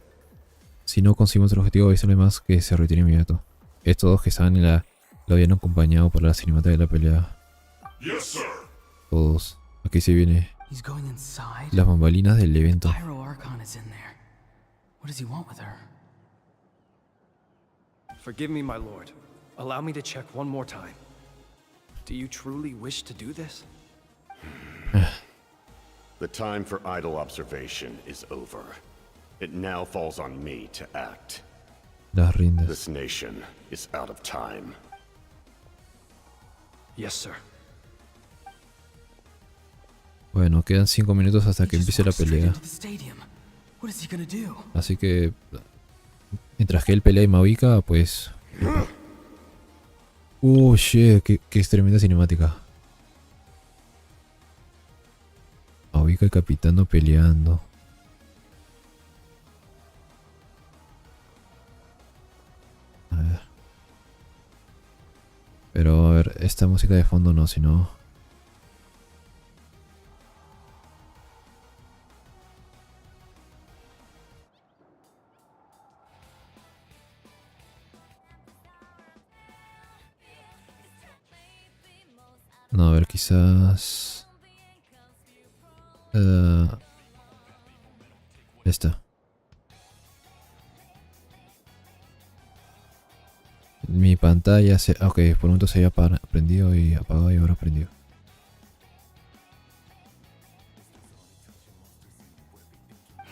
Speaker 1: Si no conseguimos el objetivo, avísale más que se retire inmediato. Estos dos que estaban en la... lo habían acompañado para la cinemática de la pelea.
Speaker 8: Yes, sir.
Speaker 1: Todos. Aquí se viene
Speaker 6: He's going inside.
Speaker 1: las bambalinas del evento.
Speaker 6: Pyro Archon is in there. What does he want with her?
Speaker 15: Forgive me, my lord. Allow me to check one more time. Do you truly wish to do this?
Speaker 7: The time for idle observation is over. It now falls on me to act.
Speaker 1: Las rindas.
Speaker 7: This nation is out of time.
Speaker 15: Yes, sir.
Speaker 1: Bueno, quedan 5 minutos hasta que empiece la pelea.
Speaker 6: What is he gonna do?
Speaker 1: Así que mientras que él pelea y Mavica, pues... shit, qué tremenda cinemática. Mavica y Capitano peleando. A ver. Pero a ver, esta música de fondo no, sino... No, a ver, quizás... esta. Mi pantalla se... Ok, por un momento se había prendido y apagado y ahora prendido.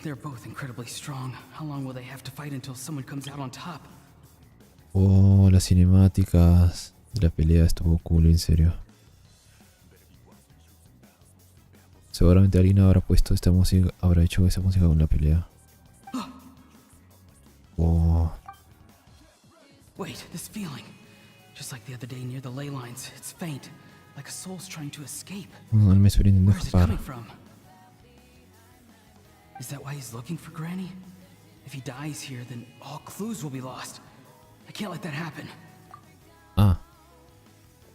Speaker 6: They're both incredibly strong. How long will they have to fight until someone comes out on top?
Speaker 1: Oh, las cinemáticas de la pelea estuvo cool, en serio. Seguramente alguien habrá puesto esta música, habrá hecho esa música con la pelea. Oh.
Speaker 6: Wait, this feeling. Just like the other day near the ley lines, it's faint, like a soul's trying to escape.
Speaker 1: No, él me estoy intentando
Speaker 6: Where's it
Speaker 1: escapar.
Speaker 6: coming from? Is that why he's looking for Granny? If he dies here, then all clues will be lost. I can't let that happen.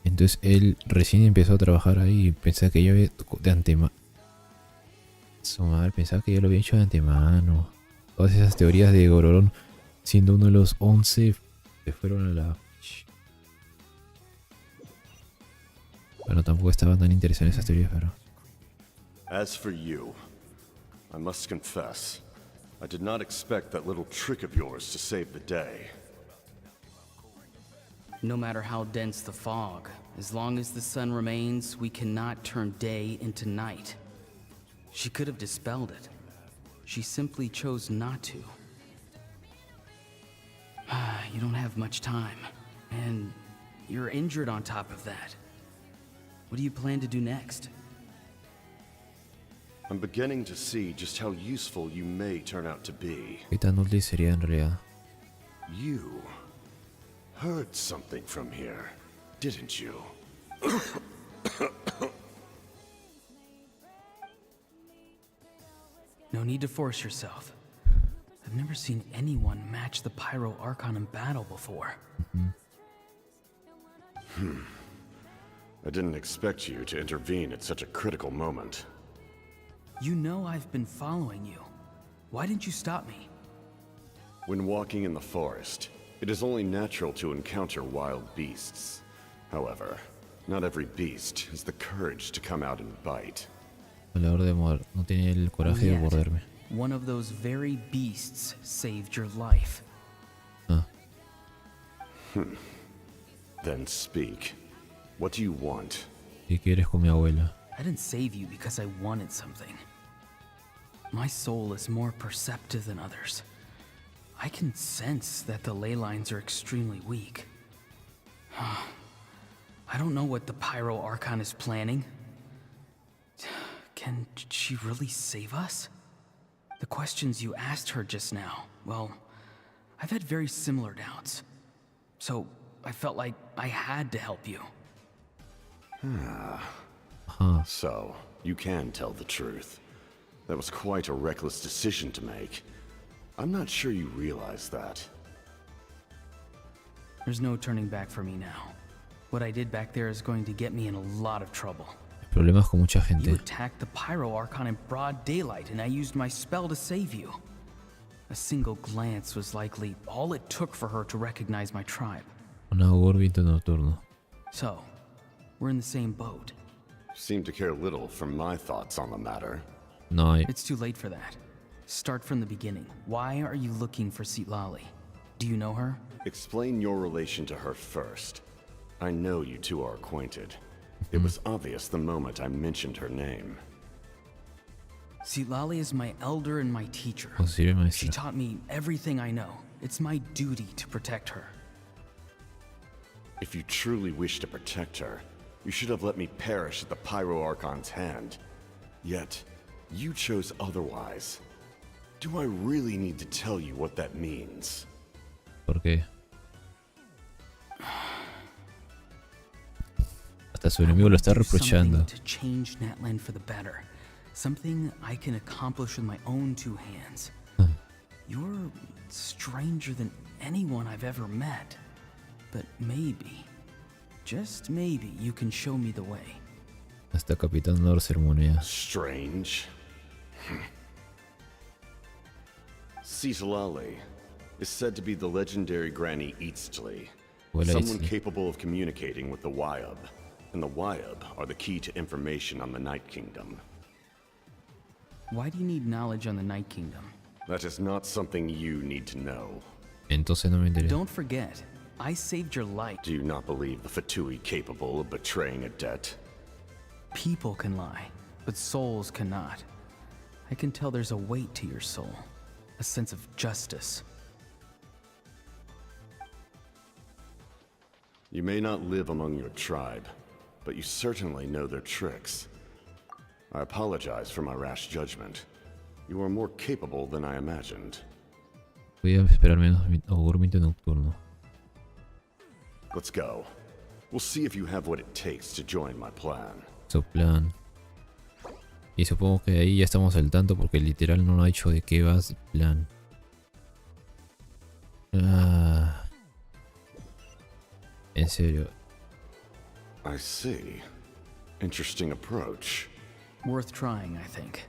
Speaker 1: Entonces él recién empezó a trabajar ahí y pensaba que yo había de antemano. Su madre pensaba que yo lo había hecho de antemano. Todas esas teorías de Gororón, siendo uno de los 11, se fueron a la... Bueno, tampoco estaban tan interesados en esas teorías, pero...
Speaker 7: As for you, I must confess, I did not expect that little trick of yours to save the day.
Speaker 6: No matter how dense the fog, as long as the sun remains, we cannot turn day into night. She could have dispelled it. She simply chose not to. You don't have much time, and you're injured on top of that. What do you plan to do next?
Speaker 7: I'm beginning to see just how useful you may turn out to be.
Speaker 1: ¿Qué tan útil sería en realidad?
Speaker 7: You heard something from here, didn't you?
Speaker 6: No need to force yourself. I've never seen anyone match the Pyro Archon in battle before.
Speaker 7: I didn't expect you to intervene at such a critical moment.
Speaker 6: You know I've been following you. Why didn't you stop me?
Speaker 7: When walking in the forest, it is only natural to encounter wild beasts. However, not every beast has the courage to come out and bite.
Speaker 1: A la hora de morir, no tiene el coraje de morderme.
Speaker 6: One of those very beasts saved your life.
Speaker 7: Then speak. What do you want?
Speaker 1: ¿Qué quieres con mi abuela?
Speaker 6: I didn't save you because I wanted something. My soul is more perceptive than others. I can sense that the ley lines are extremely weak. I don't know what the Pyro Archon is planning. Can she really save us? The questions you asked her just now, well, I've had very similar doubts. So I felt like I had to help you.
Speaker 7: So, you can tell the truth. That was quite a reckless decision to make. I'm not sure you realize that.
Speaker 6: There's no turning back for me now. What I did back there is going to get me in a lot of trouble.
Speaker 1: Problemas con mucha
Speaker 6: You
Speaker 1: gente.
Speaker 6: attacked the Pyro Archon in broad daylight, and I used my spell to save you. A single glance was likely all it took for her to recognize my tribe.
Speaker 1: Un agorviento nocturno.
Speaker 6: So, we're in the same boat.
Speaker 7: Seem to care little for my thoughts on the matter.
Speaker 1: No,
Speaker 6: It's too late for that. Start from the beginning. Why are you looking for Sitlali? Do you know her?
Speaker 7: Explain your relation to her first. I know you two are acquainted. It was obvious the moment I mentioned her name.
Speaker 6: Sitlali is my elder and my teacher.
Speaker 1: Oh, sí,
Speaker 6: She
Speaker 1: maestra.
Speaker 6: taught me everything I know. It's my duty to protect her.
Speaker 7: If you truly wish to protect her, you should have let me perish at the Pyro Archon's hand. Yet, you chose otherwise. Do I really need to tell you what that means?
Speaker 1: ¿Por qué? Hasta su enemigo lo está
Speaker 6: Do
Speaker 1: reprochando.
Speaker 6: something to change Natlan for the better. Something I can accomplish with my own two hands. You're stranger than anyone I've ever met. But maybe, just maybe, you can show me the way.
Speaker 1: Hasta Capitán no sermonea.
Speaker 7: Strange. Sitlali is said to be the legendary Granny Eastli,
Speaker 1: Abuela
Speaker 7: someone
Speaker 1: Eastli.
Speaker 7: capable of communicating with the Wyub, and the Wyub are the key to information on the Night Kingdom.
Speaker 6: Why do you need knowledge on the Night Kingdom?
Speaker 7: That is not something you need to know.
Speaker 1: Entonces no me interesa.
Speaker 6: Don't forget, I saved your life.
Speaker 7: Do you not believe the Fatui capable of betraying a debt?
Speaker 6: People can lie, but souls cannot. I can tell there's a weight to your soul, a sense of justice.
Speaker 7: You may not live among your tribe, but you certainly know their tricks. I apologize for my rash judgment. You are more capable than I imagined.
Speaker 1: Voy a esperar menos mi agorviento nocturno.
Speaker 7: Let's go. We'll see if you have what it takes to join my plan.
Speaker 1: Su plan. Y supongo que ahí ya estamos al tanto porque literal no ha dicho de qué va su plan. En serio.
Speaker 7: I see. Interesting approach.
Speaker 6: Worth trying, I think.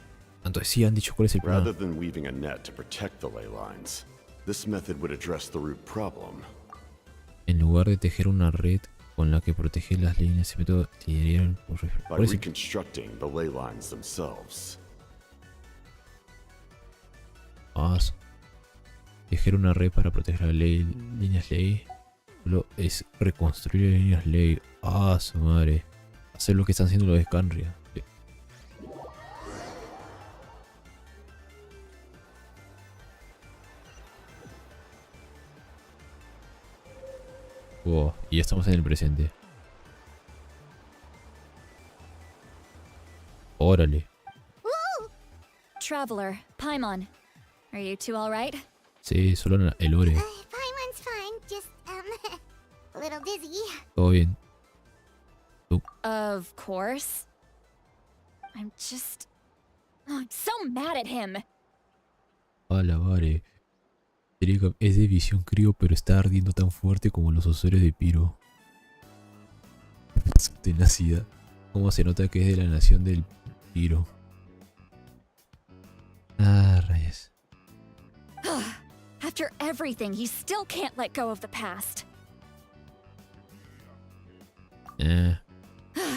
Speaker 1: Entonces sí han dicho cuál es el plan.
Speaker 7: Rather than weaving a net to protect the ley lines, this method would address the root problem.
Speaker 1: En lugar de tejer una red con la que proteger las líneas, ese método lideraría
Speaker 7: By
Speaker 1: por eso.
Speaker 7: reconstructing the ley lines themselves.
Speaker 1: Tejer una red para proteger las líneas ley. Solo es reconstruir las líneas ley. Su madre. Hacer lo que están haciendo los de Scanria. Wow, y ya estamos en el presente. Órale.
Speaker 4: Traveler, Paimon, are you two all right?
Speaker 1: Sí, solo el ore.
Speaker 2: Paimon's fine, just, a little dizzy.
Speaker 1: Todo bien.
Speaker 4: Of course. I'm so mad at him.
Speaker 1: Hola, vale. Es de visión crío, pero está ardiendo tan fuerte como los osores de Piro. Su tenacidad. Cómo se nota que es de la nación del Piro. Rayos.
Speaker 4: After everything, he still can't let go of the past.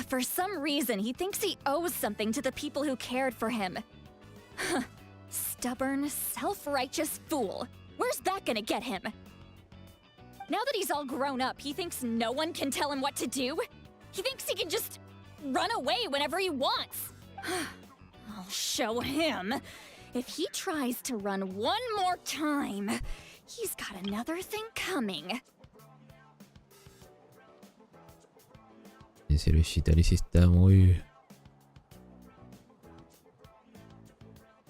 Speaker 4: For some reason, he thinks he owes something to the people who cared for him. Stubborn, self-righteous fool. Where's that gonna get him? Now that he's all grown up, he thinks no one can tell him what to do? He thinks he can just run away whenever he wants. I'll show him. If he tries to run one more time, he's got another thing coming.
Speaker 1: En serio, Shitari sí está muy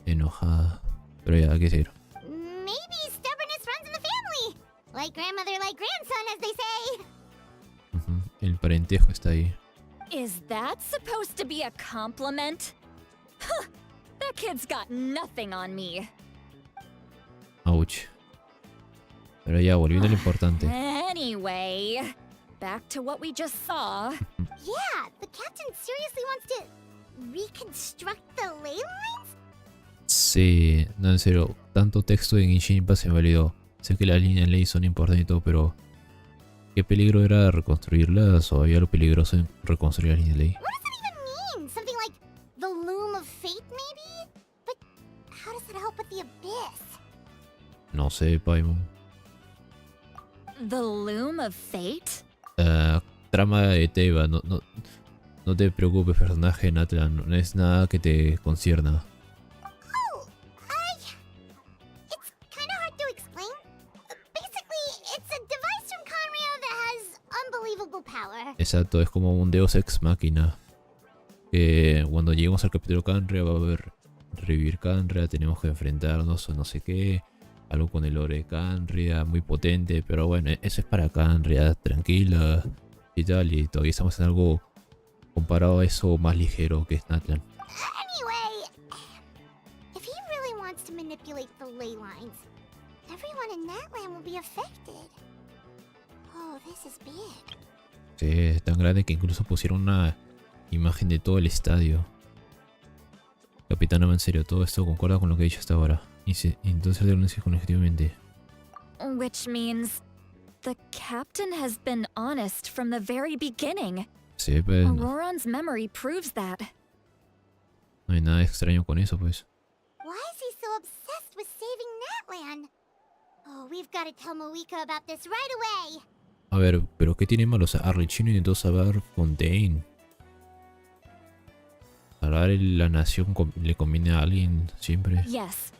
Speaker 1: enojada. Pero ya, ¿qué decir?
Speaker 2: Maybe stubbornness runs in the family. Like grandmother, like grandson, as they say.
Speaker 1: El parentejo está ahí.
Speaker 4: Is that supposed to be a compliment? Huh, that kid's got nothing on me.
Speaker 1: Ouch. Pero ya, volviendo a lo importante.
Speaker 4: Anyway, back to what we just saw.
Speaker 2: Yeah, the captain seriously wants to reconstruct the ley lines?
Speaker 1: Sí, no, en serio, tanto texto en Genshin Impact se me olvidó. Sé que las líneas de ley son importantes y todo, pero ¿qué peligro era reconstruirlas o había lo peligroso en reconstruir las líneas de ley?
Speaker 2: What does that even mean? Something like the loom of fate, maybe? But how does that help with the abyss?
Speaker 1: No sé, Paimon.
Speaker 4: The loom of fate?
Speaker 1: Trama de Teba, no te preocupes, personaje de Natlan, no es nada que te concierna. Exacto, es como un Deus Ex Machina. Que cuando lleguemos al capítulo Canrea va a haber revivir Canrea, tenemos que enfrentarnos o no sé qué. Algo con el lore de Canrea, muy potente, pero bueno, eso es para Canrea, tranquila y tal. Y todavía estamos en algo comparado a eso más ligero que es Natlan.
Speaker 2: Anyway, if he really wants to manipulate the ley lines, everyone in Natlan will be affected. Oh, this is big.
Speaker 1: Sí, es tan grande que incluso pusieron una imagen de todo el estadio. Capitana, en serio, todo esto concuerda con lo que he dicho hasta ahora. Y entonces denuncia consecutivamente.
Speaker 4: Which means the captain has been honest from the very beginning.
Speaker 1: Sí, pero
Speaker 4: Auroran's memory proves that.
Speaker 1: no hay nada extraño con eso, pues.
Speaker 2: Why is he so obsessed with saving Natlan? Oh, we've got to tell Moika about this right away.
Speaker 1: A ver, pero ¿qué tiene malo? O sea, Arlecchino intentó salvar Fontaine. Salvar la nación le conviene a alguien siempre.
Speaker 4: Yes,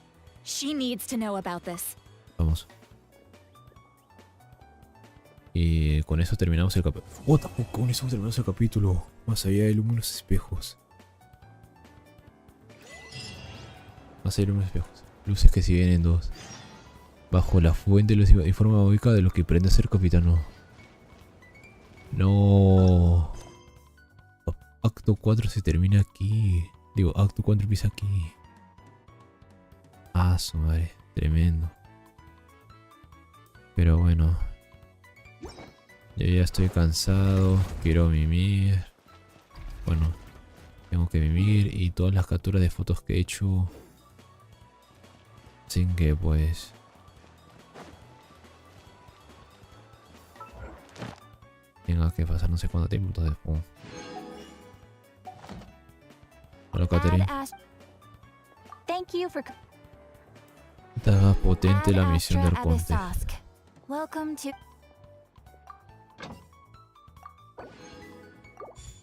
Speaker 4: she needs to know about this.
Speaker 1: Vamos. Y con eso terminamos el capítulo. Oh, tampoco con eso terminamos el capítulo. Más allá del humo y los espejos. Más allá del humo y los espejos. Luces que se ven en dos. Bajo la fuente los informa Moika de lo que pretende ser capitano. No. Acto 4 se termina aquí. Digo, acto 4 empieza aquí. Ah, su madre. Tremendo. Pero bueno. Yo ya estoy cansado. Quiero mimir. Bueno. Tengo que mimir. Y todas las capturas de fotos que he hecho. Sin que pues... tenga que pasar no sé cuánto tiempo, entonces pum. Hola, Catherine.
Speaker 10: Thank you for
Speaker 1: Estaba potente la misión de Arconte.
Speaker 10: Welcome to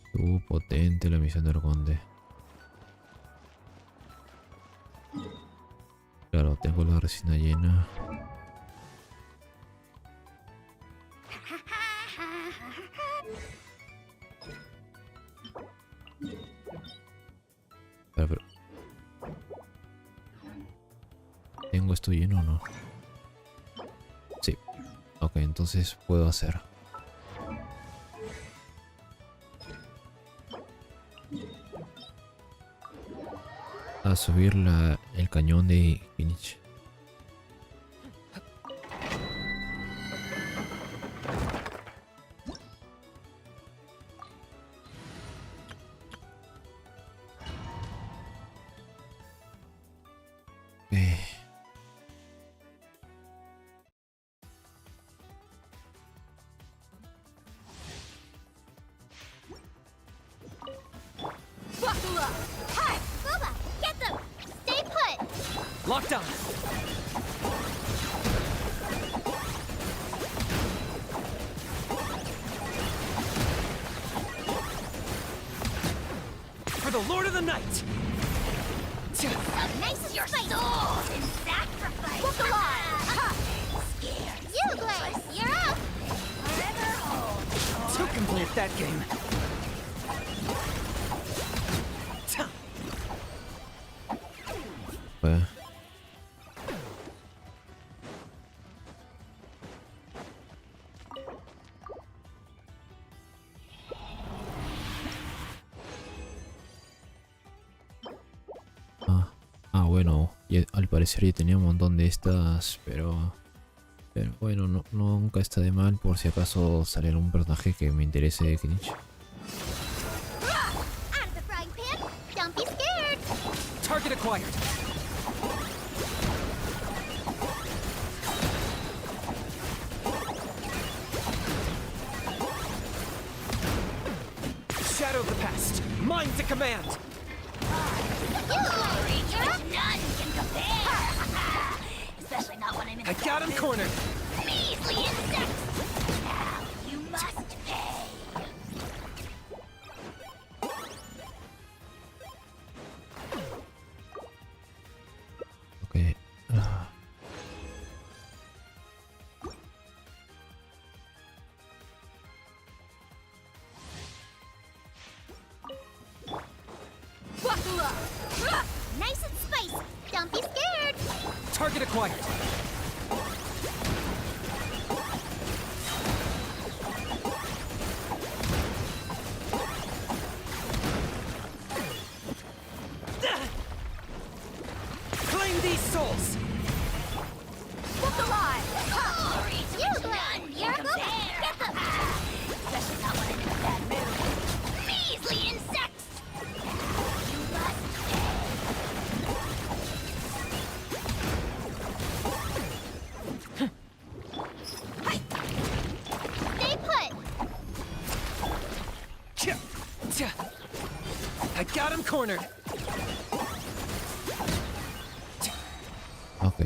Speaker 1: Estuvo potente la misión de Arconte. Claro, tengo la resina llena. Pero... ¿tengo esto lleno o no? Sí. Ok, entonces puedo hacer. A subir el cañón de Finich.
Speaker 2: Hi, Booba, get them! Stay put!
Speaker 5: Lockdown!
Speaker 15: the Lord of the Night!
Speaker 2: Nice as your soul in sacrifice. Look alive! You, Glaze, you're up! Forever hold.
Speaker 15: Who can play at that game?
Speaker 1: Pues, bueno, y al parecer ya tenía un montón de estas, pero bueno, nunca está de mal por si acaso sale algún personaje que me interese de Kenichi.
Speaker 2: Out of the frying pan. Don't be scared.
Speaker 15: Target acquired. Shadow of the past. Mine to command.
Speaker 2: None can compare. Especially not when I'm in
Speaker 15: I got him cornered.
Speaker 2: measly insects. Now you must pay.
Speaker 1: Okay.
Speaker 2: Buckle up. Nice and spicy. Don't be scared.
Speaker 15: Target acquired. Claim these souls.
Speaker 2: Look alive. Glory to you, Glenn. You're up. Get them. Especially not when I'm in a bad mood. Measly insects. You must pay. Stay put.
Speaker 15: I got him cornered.
Speaker 1: Ok.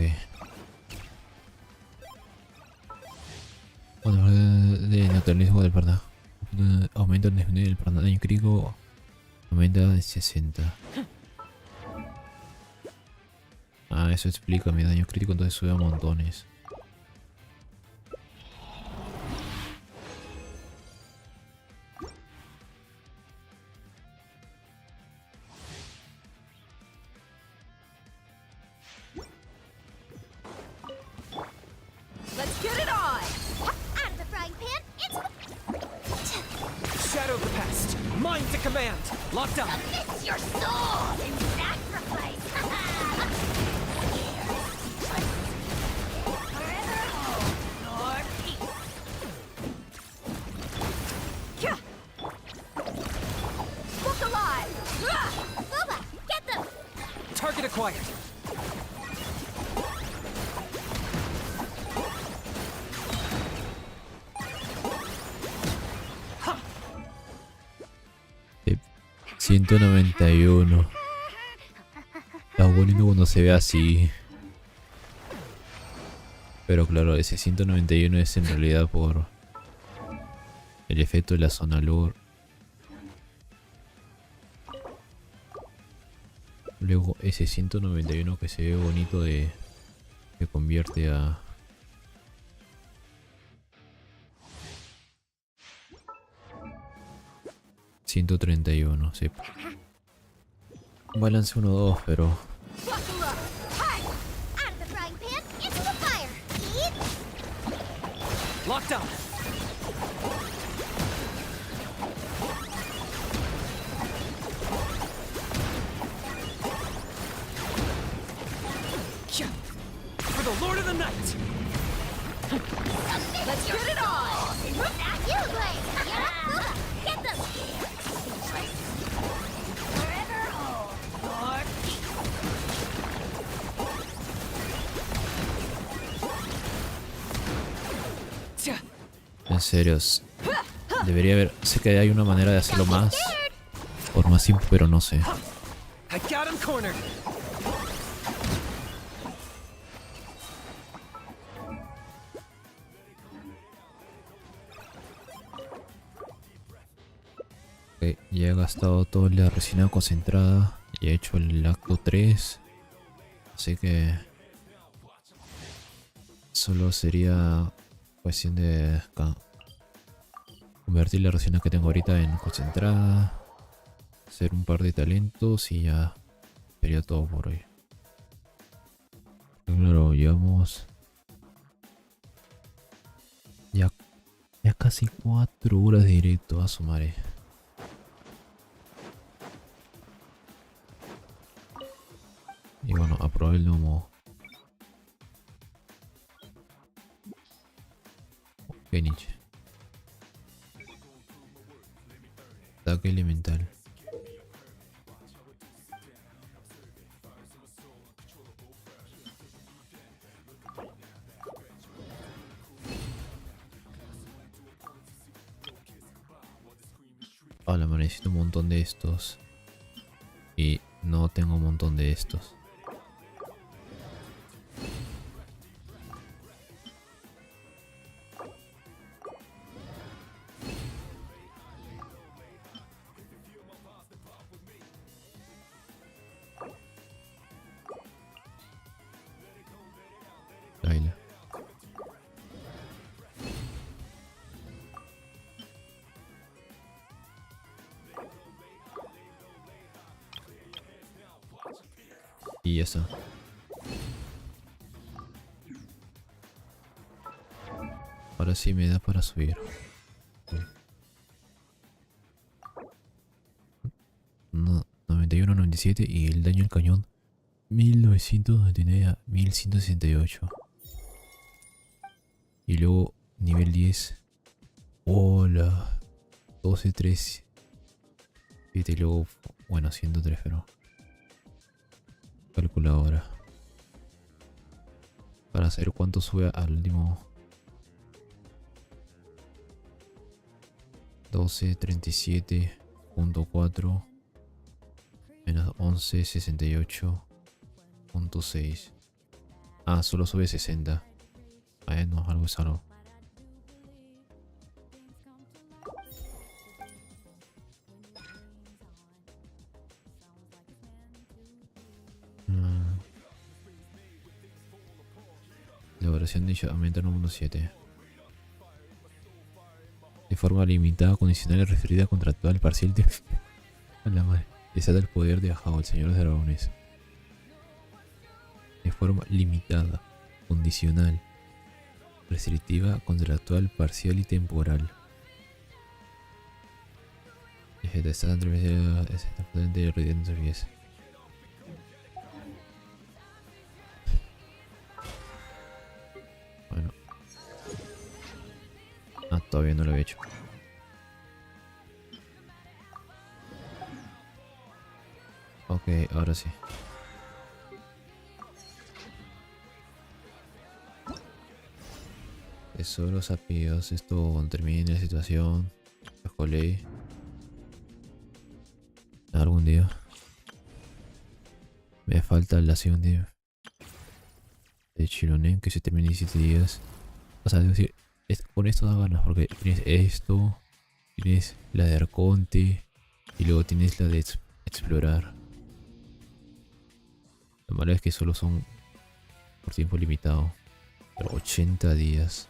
Speaker 1: Bueno, de naturalismo del personaje. Aumenta el desnivel del daño crítico. Aumenta de 60. Ah, eso explica mi daño crítico, entonces sube a montones.
Speaker 2: Let's get it on. Out of the frying pan. It's
Speaker 15: Shadow of the past. Mine to command. Locked up.
Speaker 2: amidst your soul in sacrifice. Forever hold your peace. Look alive. Booba, get them.
Speaker 15: Target acquired.
Speaker 1: Yep. 191. Está bonito cuando se ve así. Pero claro, ese 191 es en realidad por el efecto de la zona lore. Luego ese 191 que se ve bonito se convierte a... $131, sí. Balance 1-2, pero...
Speaker 2: Buckle up. Hi. Out of the frying pan. Into the fire. Eat.
Speaker 15: Locked up. For the Lord of the Night.
Speaker 2: Let's get it on. You, Glaze. You're up. Booba, get them. Forever hold your peace.
Speaker 1: En serio, debería haber... Sé que hay una manera de hacerlo más... Por más simple, pero no sé.
Speaker 15: I got him cornered.
Speaker 1: Ok, ya he gastado toda la resina concentrada y he hecho el acto 3. Así que solo sería cuestión de convertir la resina que tengo ahorita en concentrada, hacer un par de talentos y ya sería todo por hoy. Claro, llevamos ya casi 4 horas de directo, a su madre. Y bueno, aprobé el humo. Ok, Nietzsche. Ataque elemental. Hola, me necesito un montón de estos. Y no tengo un montón de estos. Baila. Y ya está. Ahora sí me da para subir. No, 91, 97 y el daño al cañón 1999 a 1168. Y luego nivel 10. Hola. 12, 3. 7 y luego, bueno, 103, pero calculadora. Para saber cuánto sube al último. 12, 37.4 menos 11, 68.6. Ah, solo sube 60. No, algo es algo. La duración de ello aumenta en 1.7. De forma limitada, condicional y referida contractual parcial de... A la madre. Desata el poder de Ajao, el señor de dragones. De forma limitada, condicional, restrictiva, contractual, parcial y temporal. Desata entre veces potente y residente de pies. Bueno. Ah, todavía no lo había hecho. Ok, ahora sí. Tesoros apellidos, esto termina la situación. Jolé. Algún día. Me falta la segunda de Chironen que se termina en 17 días. O sea, decir, con esto da ganas porque tienes esto, tienes la de Arconte y luego tienes la de explorar. Lo malo es que solo son por tiempo limitado. Pero 80 días.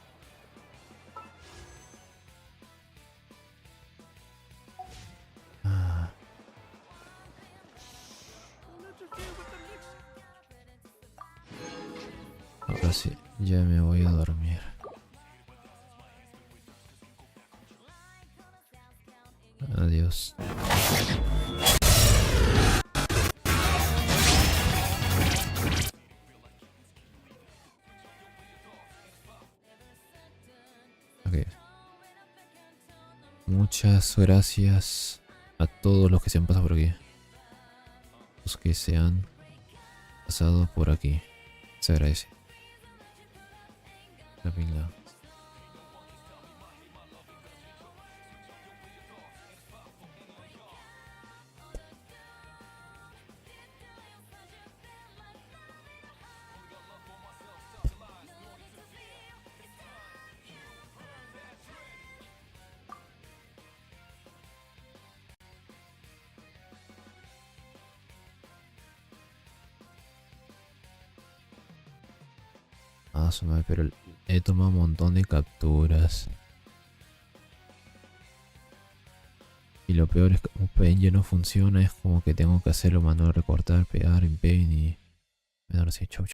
Speaker 1: Ahora sí, ya me voy a dormir. Adiós. Ok. Muchas gracias a todos los que se han pasado por aquí. Los que se han pasado por aquí. Se agradece. La pinga. Ah, su madre, pero he tomado un montón de capturas. Y lo peor es que como Paint ya no funciona, es como que tengo que hacerlo manual, recortar, pegar en Paint y... Ahora sí, chau.